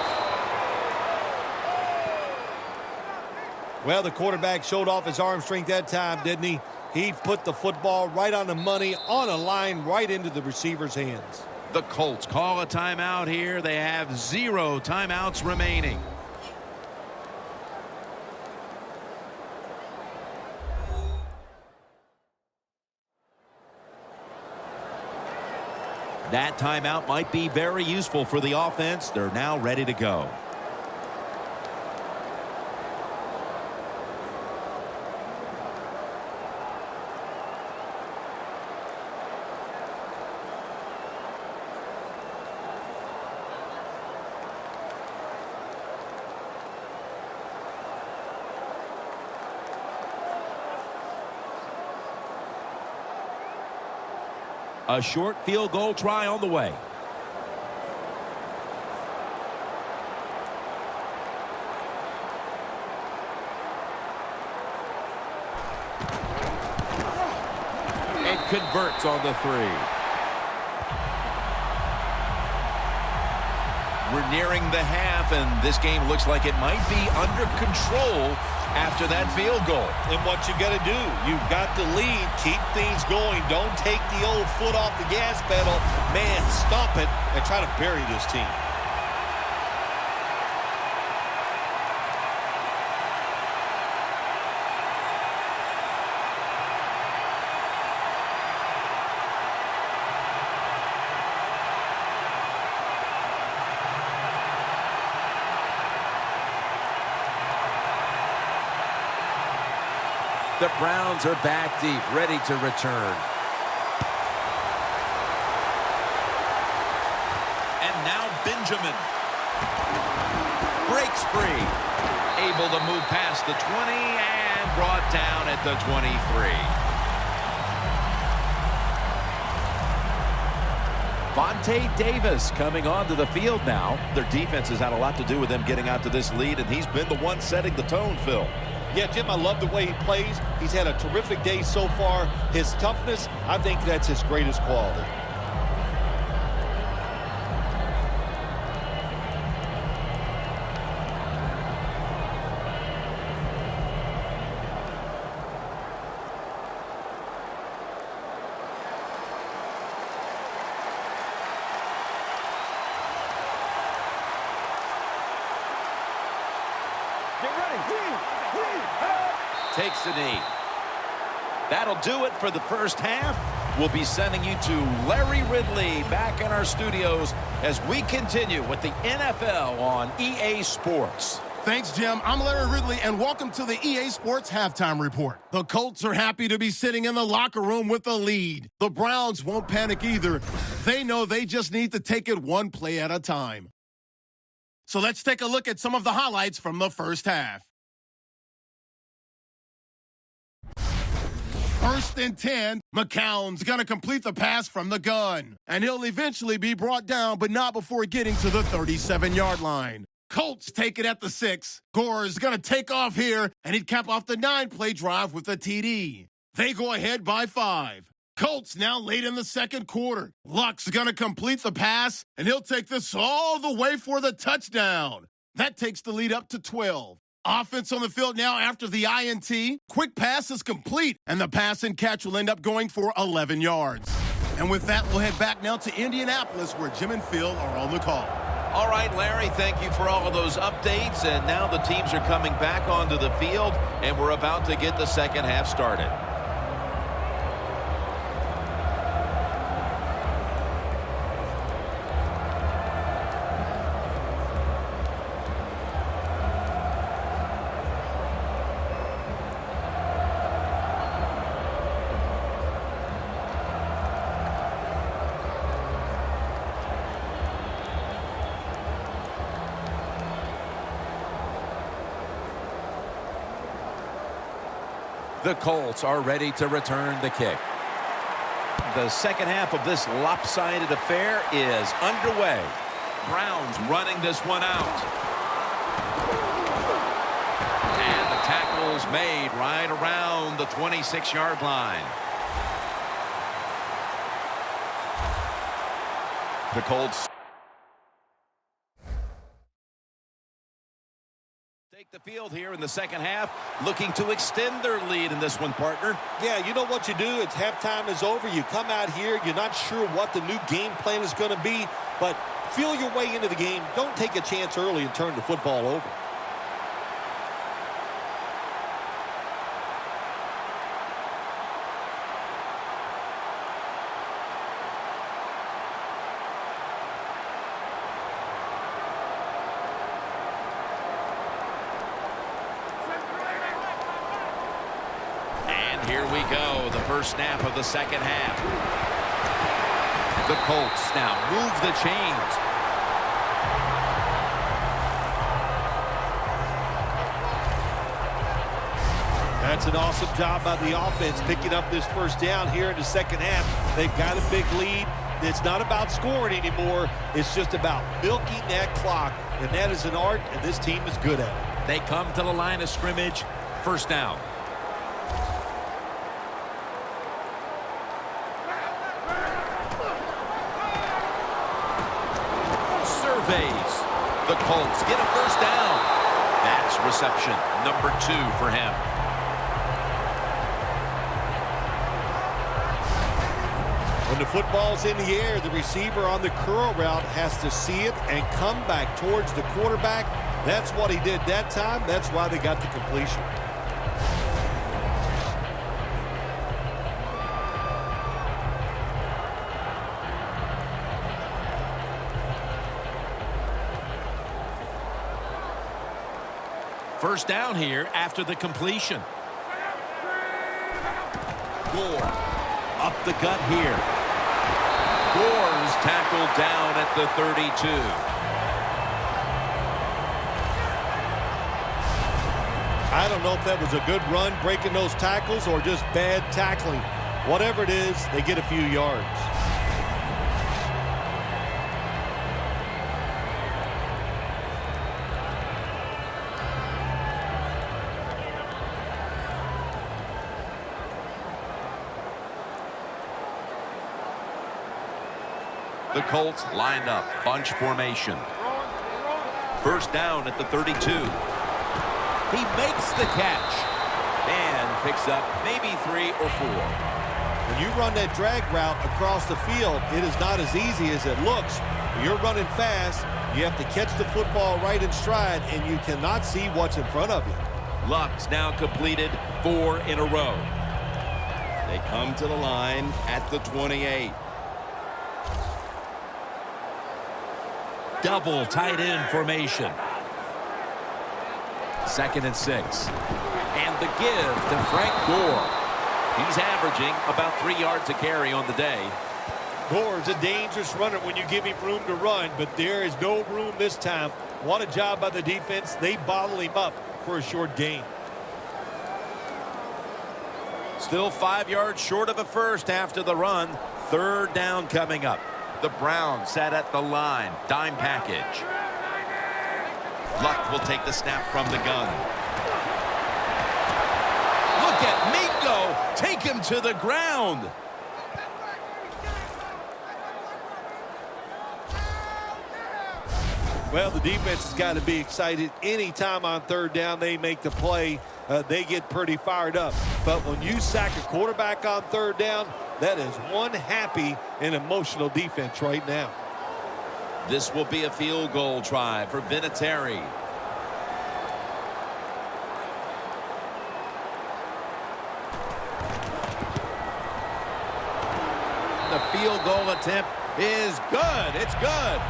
Well, the quarterback showed off his arm strength that time, didn't he? He put the football right on the money, on a line, right into the receiver's hands. The Colts call a timeout here. They have 0 timeouts remaining. That timeout might be very useful for the offense. They're now ready to go. A short field goal try on the way. And converts on the 3. We're nearing the half, and this game looks like it might be under control after that field goal. And what you got to do, you've got the lead, keep things going. Don't take the old foot off the gas pedal. Man, stop it and try to bury this team. The Browns are back deep, ready to return. And now Benjamin breaks free. Able to move past the 20 and brought down at the 23. Vontae Davis coming onto the field now. Their defense has had a lot to do with them getting out to this lead, and he's been the one setting the tone, Phil. Yeah, Jim, I love the way he plays. He's had a terrific day so far. His toughness, I think that's his greatest quality. Takes the knee. That'll do it for the first half. We'll be sending you to Larry Ridley back in our studios as we continue with the NFL on EA Sports. Thanks, Jim. I'm Larry Ridley, and welcome to the EA Sports Halftime Report. The Colts are happy to be sitting in the locker room with a lead. The Browns won't panic either. They know they just need to take it one play at a time. So let's take a look at some of the highlights from the first half. 1st and 10, McCown's going to complete the pass from the gun. And he'll eventually be brought down, but not before getting to the 37-yard line. Colts take it at the 6. Gore's going to take off here, and he'd cap off the 9-play drive with a TD. They go ahead by 5. Colts now late in the second quarter. Luck's going to complete the pass, and he'll take this all the way for the touchdown. That takes the lead up to 12. Offense on the field now after the INT. Quick pass is complete, and the pass and catch will end up going for 11 yards. And with that, we'll head back now to Indianapolis, where Jim and Phil are on the call. All right, Larry, thank you for all of those updates. And now the teams are coming back onto the field, and we're about to get the second half started. The Colts are ready to return the kick. The second half of this lopsided affair is underway. Browns running this one out. And the tackle's made right around the 26-yard line. The Colts take the field here in the second half, looking to extend their lead in this one, partner. Yeah, you know what you do? It's halftime is over. You come out here, you're not sure what the new game plan is going to be, but feel your way into the game. Don't take a chance early and turn the football over. Here we go, the first snap of the second half. The Colts now move the chains. That's an awesome job by the offense picking up this first down here in the second half. They've got a big lead. It's not about scoring anymore. It's just about milking that clock, and that is an art, and this team is good at it. They come to the line of scrimmage, first down. The Colts get a first down. That's reception number 2 for him. When the football's in the air, the receiver on the curl route has to see it and come back towards the quarterback. That's what he did that time. That's why they got the completion. First down here after the completion. Gore up the gut here. Gore's tackled down at the 32. I don't know if that was a good run breaking those tackles or just bad tackling. Whatever it is, they get a few yards. The Colts lined up, bunch formation. First down at the 32. He makes the catch and picks up maybe 3 or 4. When you run that drag route across the field, it is not as easy as it looks. You're running fast. You have to catch the football right in stride, and you cannot see what's in front of you. Luck's now completed 4 in a row. They come to the line at the 28. Double tight end formation. 2nd and 6. And the give to Frank Gore. He's averaging about 3 yards a carry on the day. Gore's a dangerous runner when you give him room to run, but there is no room this time. What a job by the defense. They bottle him up for a short gain. Still 5 yards short of a first after the run. 3rd down coming up. The Browns set at the line. Dime package. Luck will take the snap from the gun. Look at Mingo take him to the ground. Well, the defense has got to be excited. Anytime on 3rd down they make the play, they get pretty fired up. But when you sack a quarterback on 3rd down, that is one happy and emotional defense right now. This will be a field goal try for Vinatieri. The field goal attempt is good. It's good.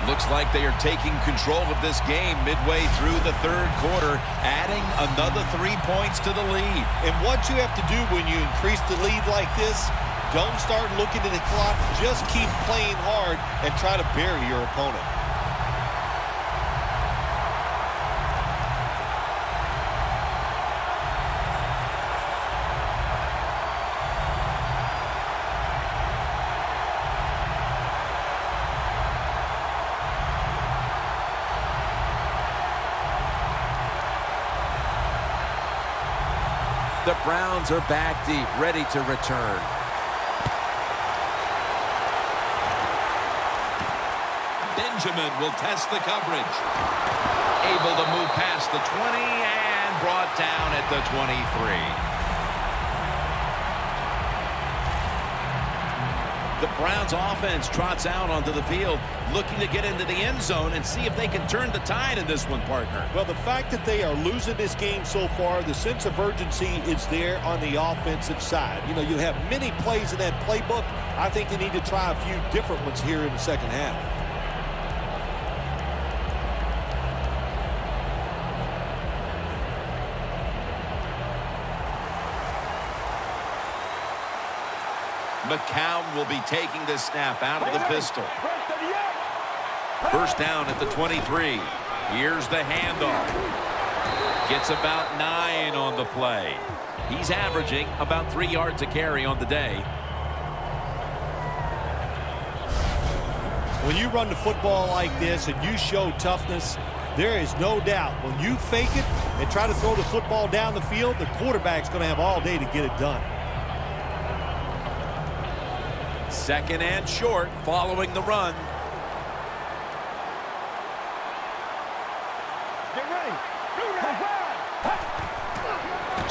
Looks like they are taking control of this game midway through the 3rd quarter, adding another 3 points to the lead. And what you have to do when you increase the lead like this, don't start looking at the clock. Just keep playing hard and try to bury your opponent. The Browns are back deep, ready to return. Benjamin will test the coverage. Able to move past the 20 and brought down at the 23. The Browns offense trots out onto the field, looking to get into the end zone and see if they can turn the tide in this one, partner. Well, the fact that they are losing this game so far, the sense of urgency is there on the offensive side. You know, you have many plays in that playbook. I think they need to try a few different ones here in the 2nd half. McCown will be taking this snap out of the pistol. 1st down at the 23. Here's the handoff. Gets about 9 on the play. He's averaging about 3 yards a carry on the day. When you run the football like this and you show toughness, there is no doubt when you fake it and try to throw the football down the field, the quarterback's going to have all day to get it done. 2nd and short following the run. Get ready.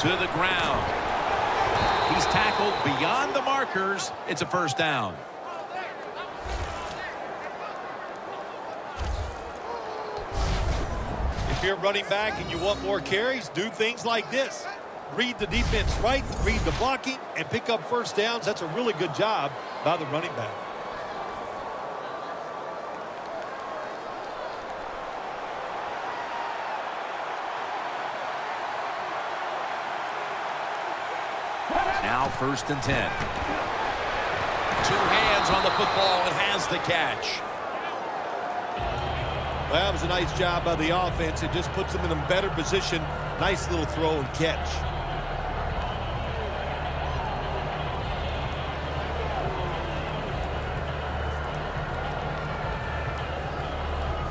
To the ground. He's tackled beyond the markers. It's a 1st down. If you're running back and you want more carries, do things like this. Read the defense right, read the blocking, and pick up 1st downs. That's a really good job by the running back. Now 1st and 10. 2 hands on the football and has the catch. Well, that was a nice job by the offense. It just puts them in a better position. Nice little throw and catch.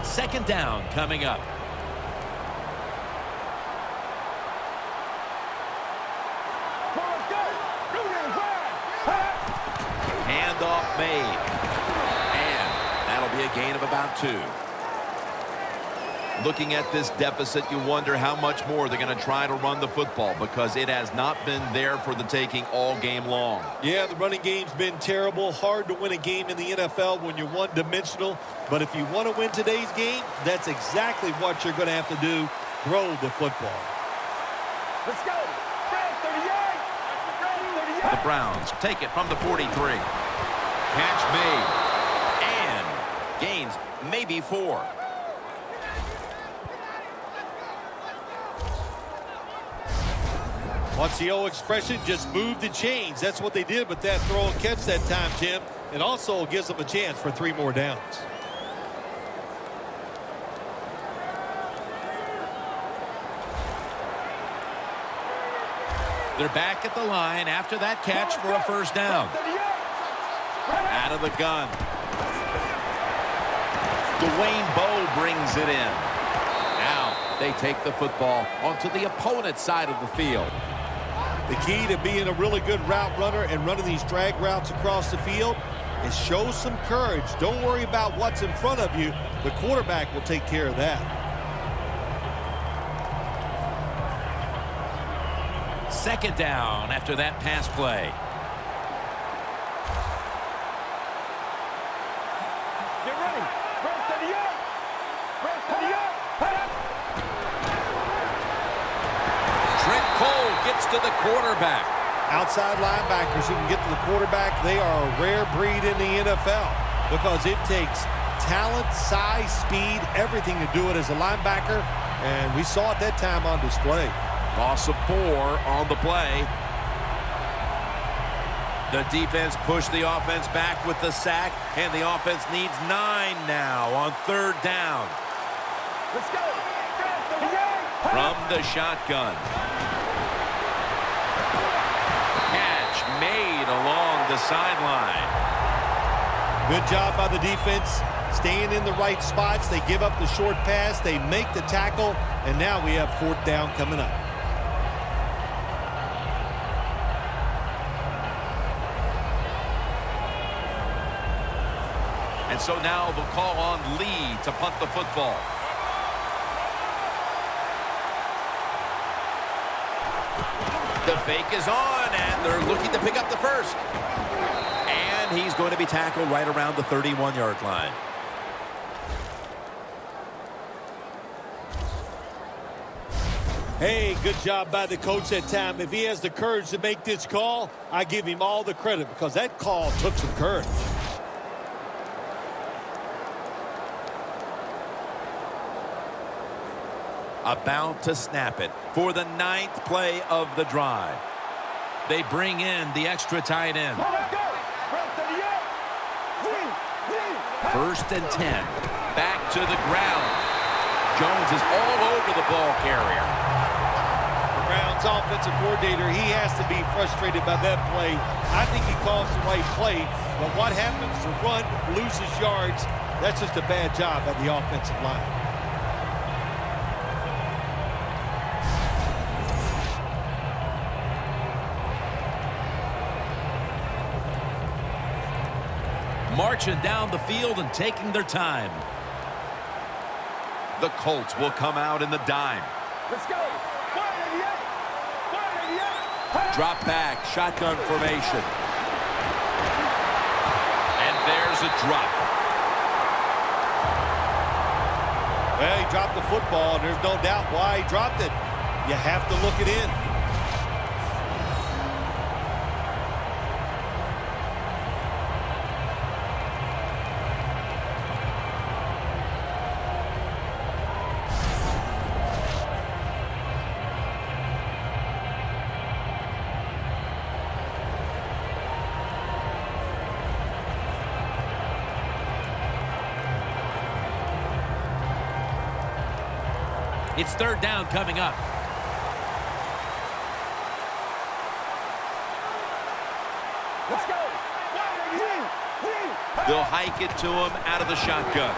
Second down coming up. Handoff made. And that'll be a gain of about 2. Looking at this deficit, you wonder how much more they're going to try to run the football because it has not been there for the taking all game long. Yeah, the running game's been terrible. Hard to win a game in the NFL when you're one-dimensional. But if you want to win today's game, that's exactly what you're going to have to do. Throw the football. Let's go. Brad, 38. Brad, 38. The Browns take it from the 43. Catch made. And gains maybe 4. What's the old expression? Just move the chains. That's what they did with that throw and catch that time, Jim. It also gives them a chance for 3 more downs. They're back at the line after that catch for a first down. Out of the gun. Dwayne Bowe brings it in. Now they take the football onto the opponent's side of the field. The key to being a really good route runner and running these drag routes across the field is show some courage. Don't worry about what's in front of you. The quarterback will take care of that. Second down after that pass play. Get ready. Brad, 38. Brad, 38. Trent Cole gets to the quarterback. Outside linebackers who can get to the quarterback, they are a rare breed in the NFL because it takes talent, size, speed, everything to do it as a linebacker, and we saw it that time on display. Loss of 4 on the play. The defense pushed the offense back with the sack, and the offense needs 9 now on third down. Let's go. Brad, 38. From the shotgun. Catch made along the sideline. Good job by the defense, staying in the right spots. They give up the short pass, they make the tackle, and now we have 4th down coming up. And so now they'll call on Lee to punt the football. The fake is on, and they're looking to pick up the first. And he's going to be tackled right around the 31-yard line. Hey, good job by the coach that time. If he has the courage to make this call, I give him all the credit because that call took some courage. About to snap it for the 9th play of the drive. They bring in the extra tight end. First and 10. Back to the ground. Jones is all over the ball carrier. The Browns offensive coordinator, he has to be frustrated by that play. I think he calls the right play, but what happens to run, loses yards, that's just a bad job by the offensive line. Marching down the field and taking their time. The Colts will come out in the dime. Let's go. 188. Drop back, shotgun formation. And there's a drop. Well, he dropped the football, and there's no doubt why he dropped it. You have to look it in. It's third down coming up. Let's go. They'll hike it to him out of the shotgun.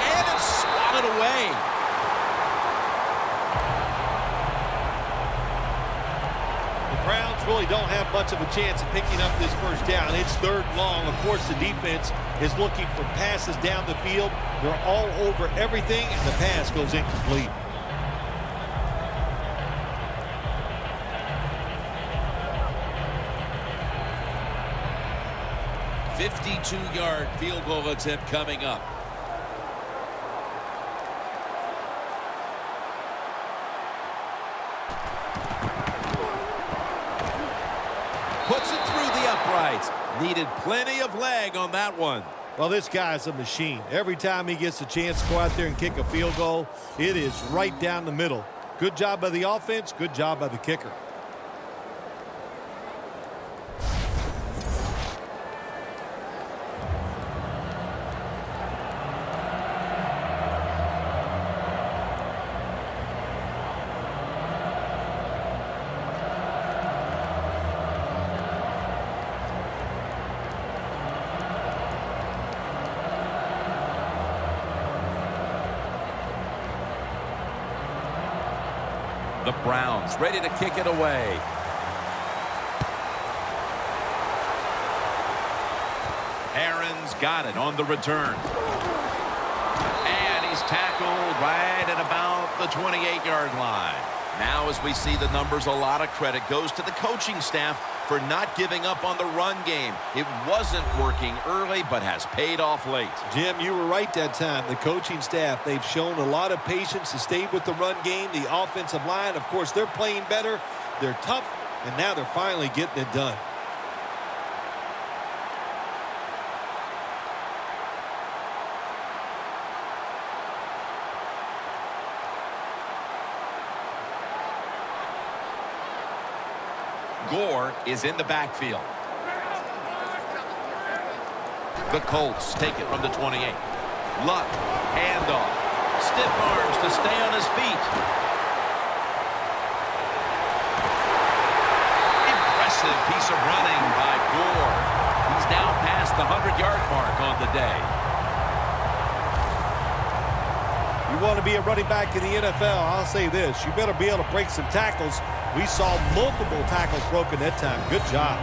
And it's swatted away. The Browns offense really don't have much of a chance of picking up this first down. It's 3rd and long. Of course, the defense is looking for passes down the field. They're all over everything, and the pass goes incomplete. A 52-yard field goal attempt coming up. Puts it through the uprights. Needed plenty of leg on that one. Well, this guy's a machine. Every time he gets a chance to go out there and kick a field goal, it is right down the middle. Good job by the offense. Good job by the kicker. The Browns ready to kick it away. Aaron's got it on the return. And he's tackled right at about the 28-yard line. Now, as we see the numbers, a lot of credit goes to the coaching staff for not giving up on the run game. It wasn't working early, but has paid off late. Jim, you were right that time. The coaching staff, they've shown a lot of patience to stay with the run game. The offensive line, of course, they're playing better. They're tough, and now they're finally getting it done. Gore is in the backfield. The Colts take it from the 28. Luck, handoff, stiff arms to stay on his feet. Impressive piece of running by Gore. He's now past the 100-yard mark on the day. You want to be a running back in the NFL, I'll say this. You better be able to break some tackles. We saw multiple tackles broken that time. Good job.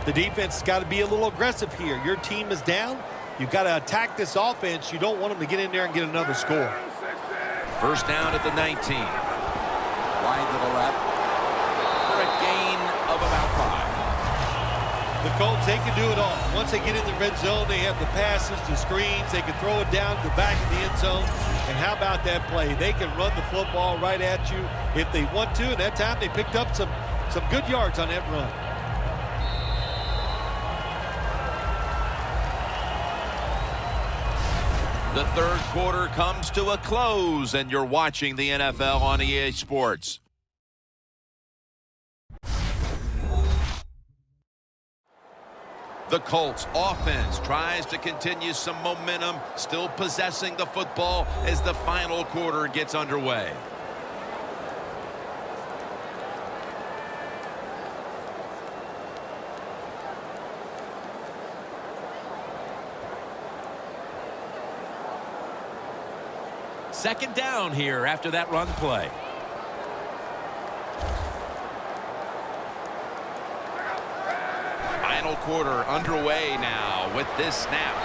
The defense has got to be a little aggressive here. Your team is down. You've got to attack this offense. You don't want them to get in there and get another score. First down at the 19. Wide to the left for a gain of about 5. The Colts, they can do it all. Once they get in the red zone, they have the passes, the screens. They can throw it down to the back of the end zone. And how about that play? They can run the football right at you if they want to. And that time they picked up some good yards on that run. The third quarter comes to a close, and you're watching the NFL on EA Sports. The Colts offense tries to continue some momentum, still possessing the football as the final quarter gets underway. Second down here after that run play. Final quarter underway now with this snap.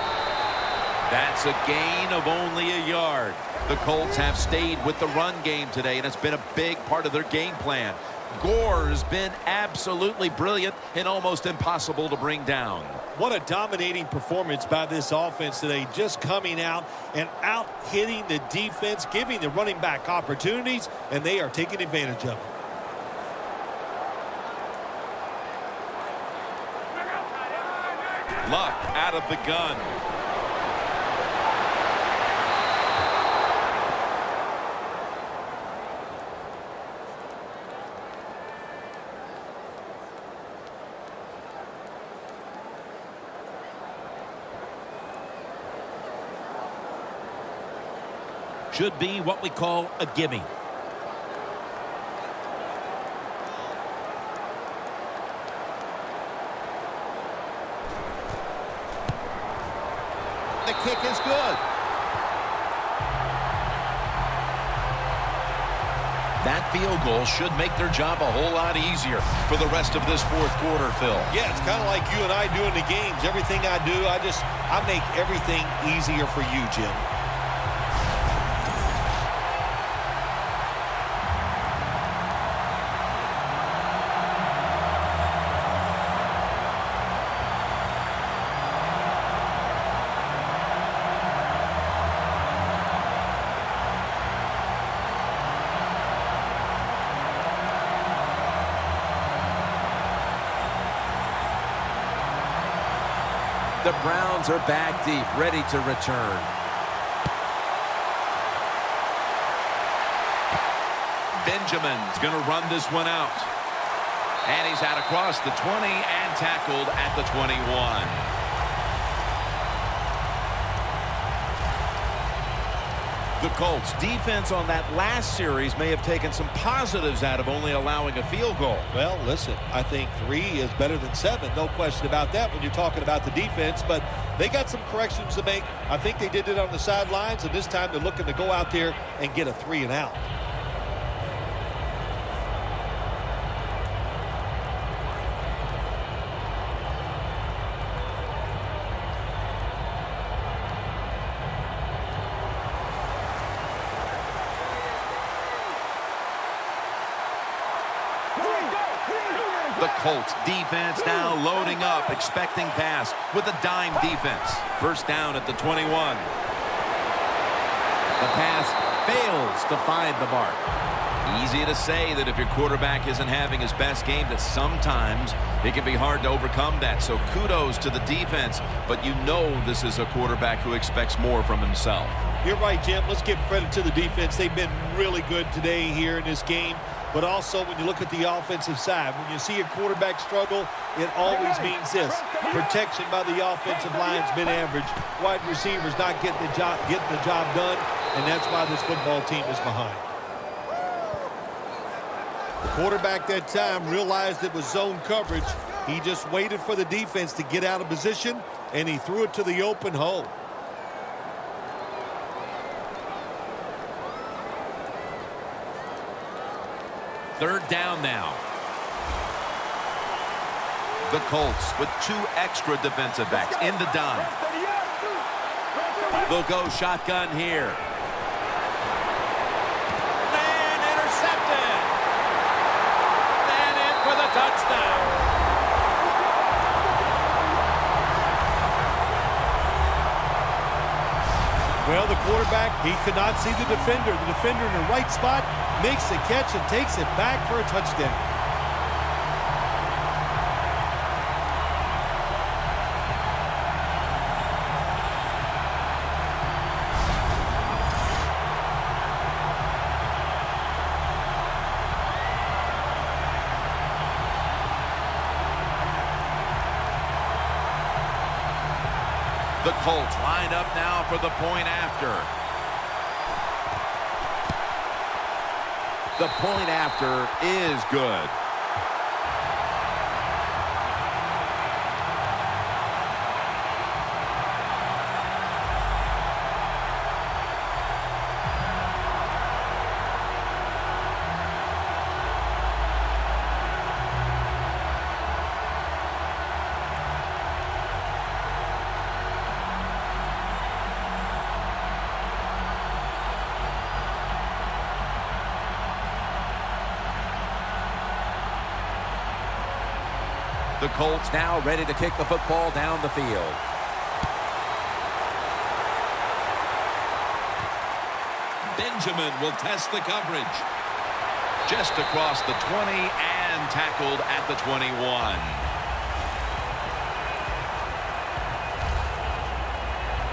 That's a gain of only a yard. The Colts have stayed with the run game today, and it's been a big part of their game plan. Gore has been absolutely brilliant and almost impossible to bring down. What a dominating performance by this offense today, just coming out and out-hitting the defense, giving the running back opportunities, and they are taking advantage of it. Luck out of the gun. Should be what we call a gimme. The kick is good. That field goal should make their job a whole lot easier for the rest of this fourth quarter, Phil. Yeah, it's kind of like you and I do in the games. Everything I do, I make everything easier for you, Jim. The Browns are back deep, ready to return. Benjamin's going to run this one out. And he's out across the 20 and tackled at the 21. The Colts defense on that last series may have taken some positives out of only allowing a field goal. Well, listen, I think 3 is better than 7. No question about that when you're talking about the defense. But they got some corrections to make. I think they did it on the sidelines, and this time they're looking to go out there and get a 3 and out. The Colts defense now loading up, expecting pass with a dime defense. First down at the 21. The pass fails to find the mark. Easy to say that if your quarterback isn't having his best game, that sometimes it can be hard to overcome that. So kudos to the defense, but you know this is a quarterback who expects more from himself. You're right, Jim. Let's give credit to the defense. They've been really good today here in this game. But also, when you look at the offensive side, when you see a quarterback struggle, it always means this. Protection by the offensive line's been average. Wide receivers not getting the job done, and that's why this football team is behind. The quarterback that time realized it was zone coverage. He just waited for the defense to get out of position, and he threw it to the open hole. Third down now. The Colts with 2 extra defensive backs in the dime. They'll go shotgun here. And intercepted. And in for the touchdown. Well, the quarterback, he could not see the defender. The defender in the right spot makes the catch and takes it back for a touchdown. The Colts line up now for the point after. The point after is good. The Colts now ready to kick the football down the field. Benjamin will test the coverage. Just across the 20 and tackled at the 21.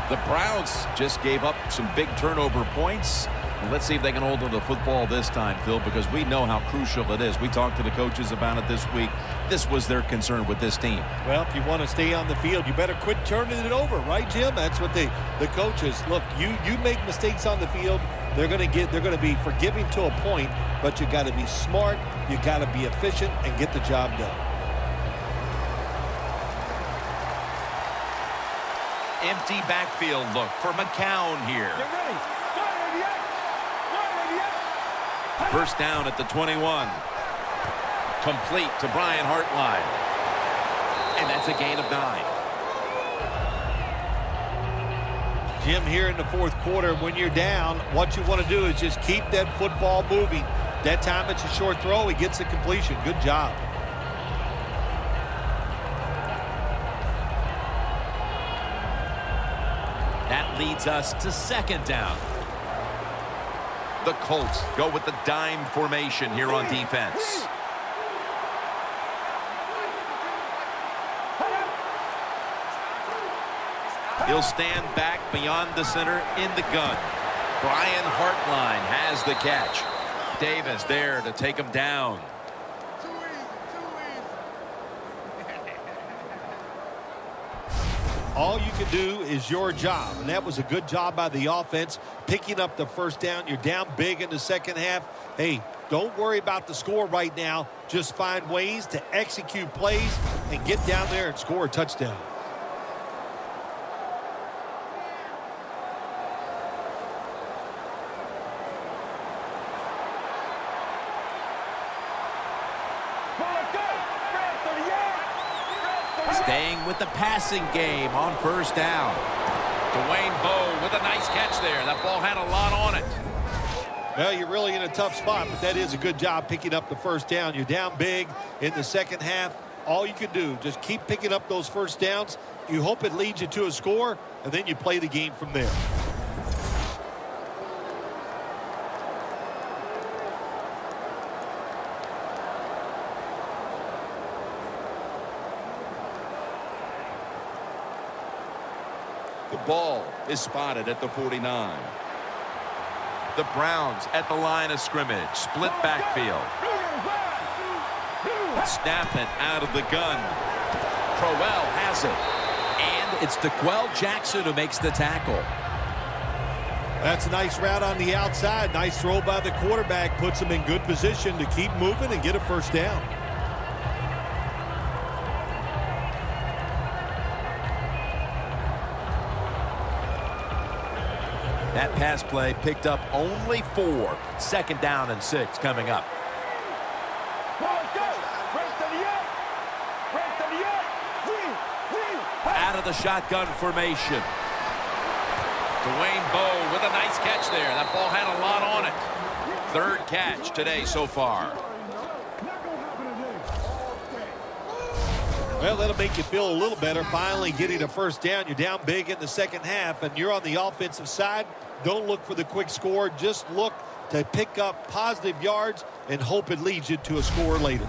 The Browns just gave up some big turnover points. Let's see if they can hold on to the football this time, Phil, because we know how crucial it is. We talked to the coaches about it this week. This was their concern with this team. Well, if you want to stay on the field, you better quit turning it over, right, Jim? That's what the coaches look. You make mistakes on the field, they're going to be forgiving to a point, but you got to be smart, you got to be efficient, and get the job done. empty backfield look for McCown here. Get ready. Go ahead, Go ahead. First down at the 21. Complete to Brian Hartline. And that's a gain of 9. Jim, here in the fourth quarter, when you're down, what you want to do is just keep that football moving. That time it's a short throw. He gets the completion. Good job. That leads us to second down. The Colts go with the dime formation here on defense. He'll stand back beyond the center in the gun. Brian Hartline has the catch. Davis there to take him down. All you can do is your job, and that was a good job by the offense, picking up the first down. You're down big in the second half. Hey, don't worry about the score right now. Just find ways to execute plays and get down there and score a touchdown. Staying with the passing game on first down. Dwayne Bowe with a nice catch there. That ball had a lot on it. Well, you're really in a tough spot, but that is a good job picking up the first down. You're down big in the second half. All you can do, just keep picking up those first downs. You hope it leads you to a score, and then you play the game from there. The ball is spotted at the 49. The Browns at the line of scrimmage. Split backfield. Snap it out of the gun. Crowell has it. And it's DeQuell Jackson who makes the tackle. That's a nice route on the outside. Nice throw by the quarterback. Puts him in good position to keep moving and get a first down. That pass play picked up only 4. Second down and 6 coming up. Out of the shotgun formation. Dwayne Bowe with a nice catch there. That ball had a lot on it. Third catch today so far. Well, that'll make you feel a little better. Finally getting a first down. You're down big in the second half, and you're on the offensive side. Don't look for the quick score. Just look to pick up positive yards and hope it leads you to a score later.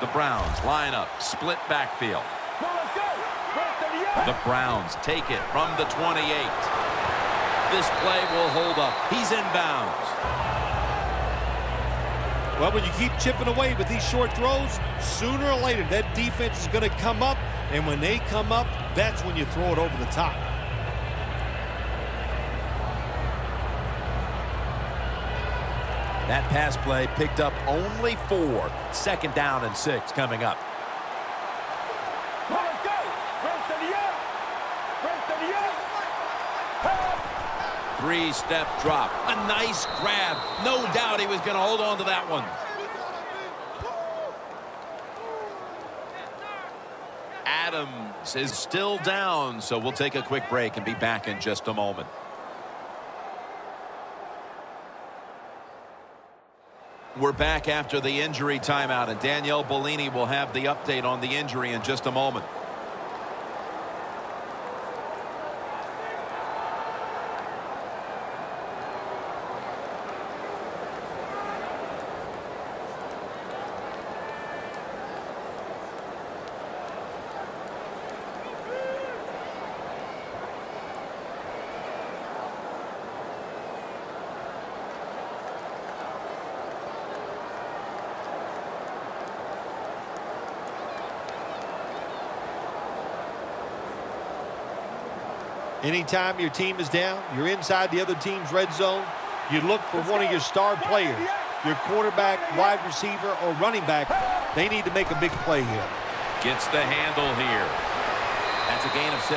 The Browns line up, split backfield. The Browns take it from the 28. This play will hold up. He's inbounds. Well, when you keep chipping away with these short throws, sooner or later that defense is going to come up, and when they come up, that's when you throw it over the top. That pass play picked up only 4. Second down and 6 coming up. Three-step drop. A nice grab. No doubt he was going to hold on to that one. Adams is still down, so we'll take a quick break and be back in just a moment. We're back after the injury timeout, and Danielle Bellini will have the update on the injury in just a moment. Anytime your team is down, you're inside the other team's red zone, You look for one of your star players, your quarterback, wide receiver, or running back. They need to make a big play here. Gets the handle here. That's a gain of 6.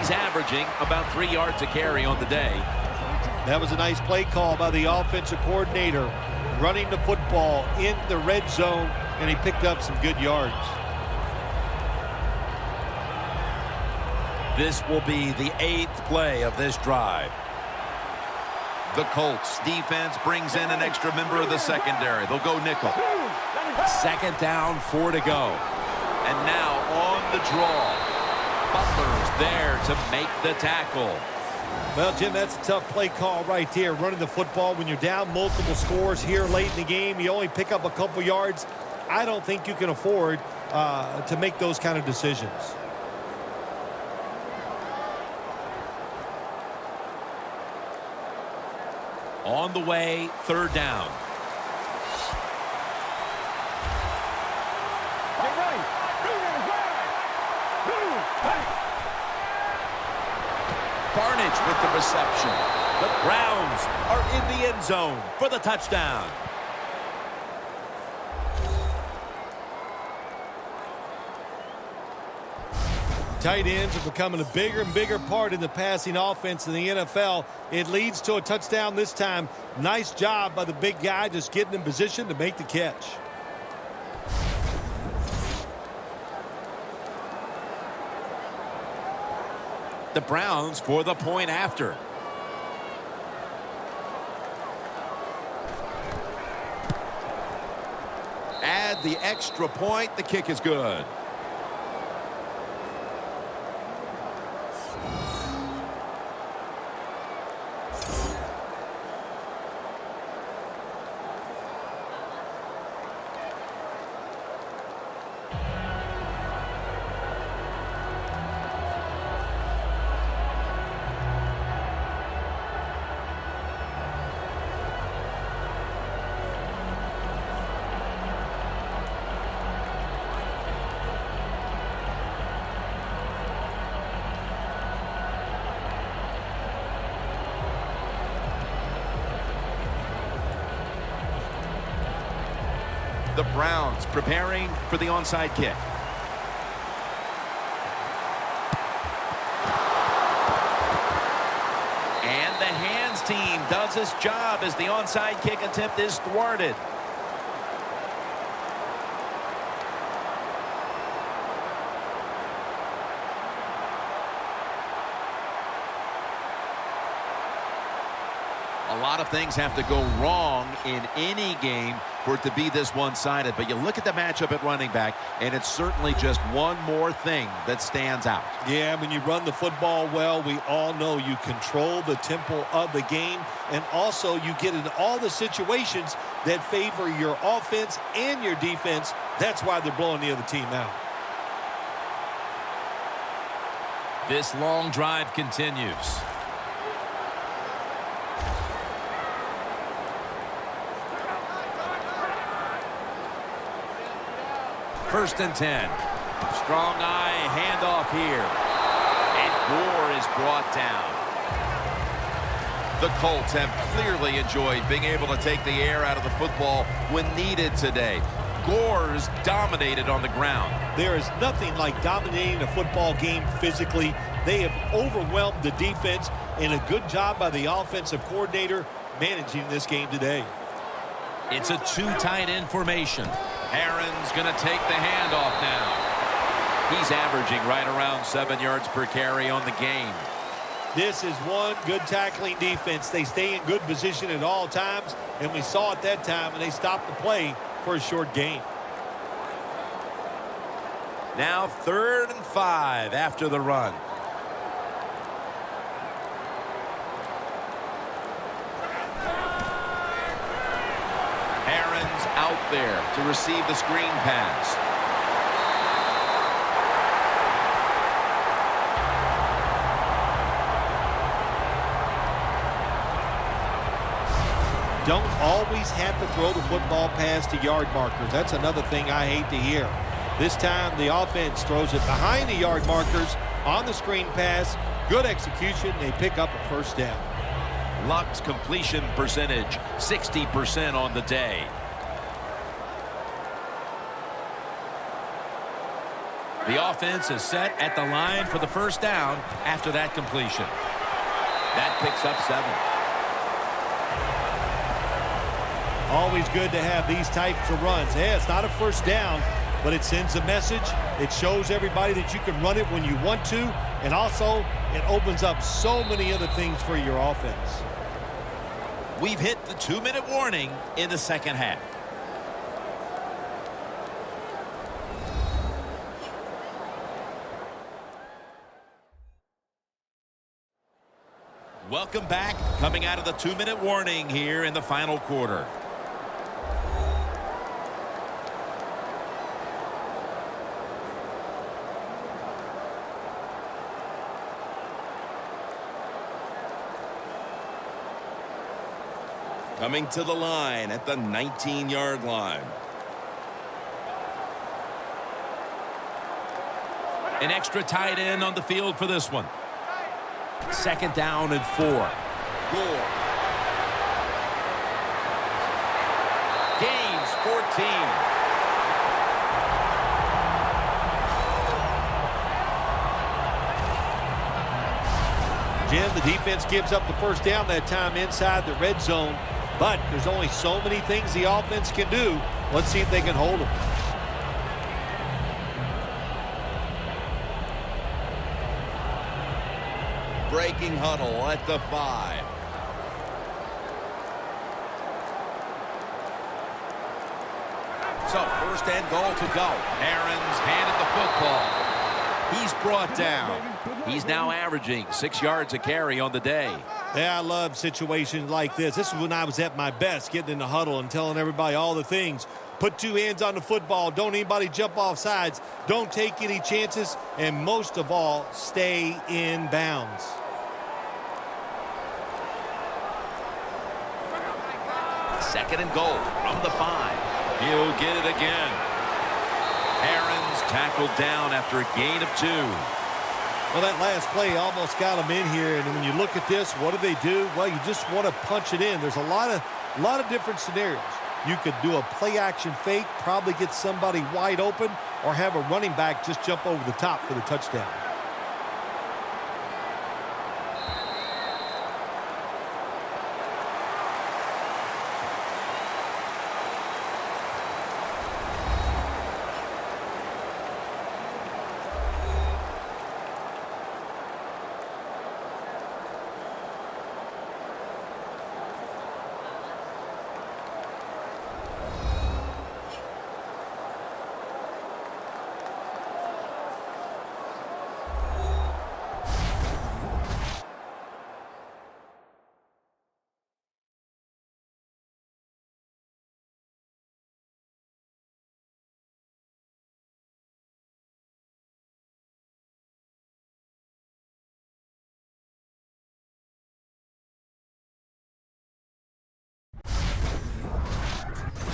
He's averaging about 3 yards a carry on the day. That was a nice play call by the offensive coordinator, running the football in the red zone, and he picked up some good yards. This will be the 8th play of this drive. The Colts defense brings in an extra member of the secondary. They'll go nickel. 2nd down, 4 to go. And now on the draw. Butler's there to make the tackle. Well, Jim, that's a tough play call right there, running the football. When you're down multiple scores here late in the game, you only pick up a couple yards. I don't think you can afford to make those kind of decisions. On the way, 3rd down. Barnage with the reception. The Browns are in the end zone for the touchdown. Tight ends are becoming a bigger and bigger part in the passing offense in the NFL. It leads to a touchdown this time. Nice job by the big guy just getting in position to make the catch. The Browns for the point after. Add the extra point. The kick is good. The Browns preparing for the onside kick. And the hands team does its job as the onside kick attempt is thwarted. A lot of things have to go wrong in any game for it to be this one-sided. But you look at the matchup at running back, and it's certainly just one more thing that stands out. Yeah, when you run the football well, we all know you control the tempo of the game, and also you get in all the situations that favor your offense and your defense. That's why they're blowing the other team out. This long drive continues. First and 10. Strong eye handoff here. And Gore is brought down. The Colts have clearly enjoyed being able to take the air out of the football when needed today. Gore's dominated on the ground. There is nothing like dominating a football game physically. They have overwhelmed the defense, and a good job by the offensive coordinator managing this game today. It's a 2 tight end formation. Aaron's going to take the handoff now. He's averaging right around 7 yards per carry on the game. This is one good tackling defense. They stay in good position at all times, and we saw it that time, and they stopped the play for a short gain. Now 3rd and 5 after the run. Aaron's out there to receive the screen pass. Don't always have to throw the football past the yard markers. That's another thing I hate to hear. This time the offense throws it behind the yard markers on the screen pass. Good execution. They pick up a first down. Luck's completion percentage, 60% on the day. The offense is set at the line for the first down after that completion. That picks up 7. Always good to have these types of runs. Hey, it's not a first down, but it sends a message. It shows everybody that you can run it when you want to, and also it opens up so many other things for your offense. We've hit the 2-minute warning in the second half. Welcome back. Coming out of the 2-minute warning here in the final quarter. Coming to the line at the 19-yard line. An extra tight end on the field for this one. 2nd down and 4. Gore. Gains 14. Jim, the defense gives up the first down that time inside the red zone, but there's only so many things the offense can do. Let's see if they can hold them. Breaking huddle at the 5. So 1st and goal to go. Aaron's handed the football. He's brought down. He's now averaging 6 yards a carry on the day. Yeah, I love situations like this. This is when I was at my best, getting in the huddle and telling everybody all the things. Put 2 hands on the football. Don't anybody jump off sides. Don't take any chances. And most of all, stay in bounds. Second and goal from the 5. He'll get it again. Aaron's tackled down after a gain of 2. Well, that last play almost got him in here. And when you look at this, what do? Well, you just want to punch it in. There's a lot of different scenarios. You could do a play-action fake, probably get somebody wide open, or have a running back just jump over the top for the touchdown.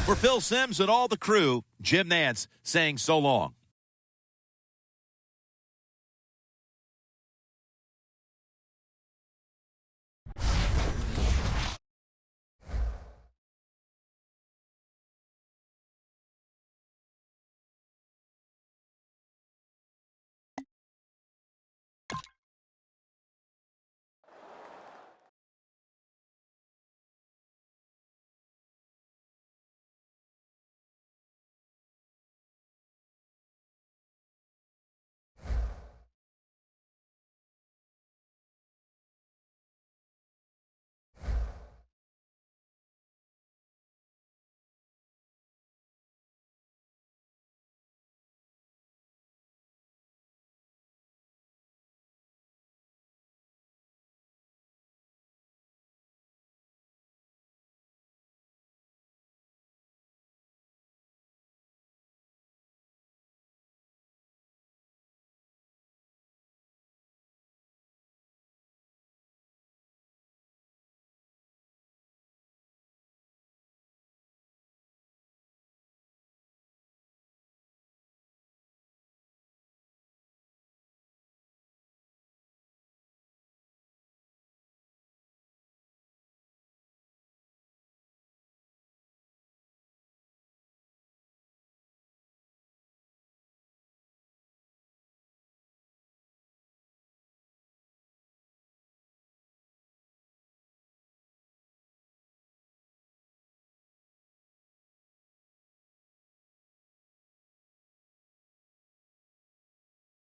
For Phil Simms and all the crew, Jim Nantz saying so long.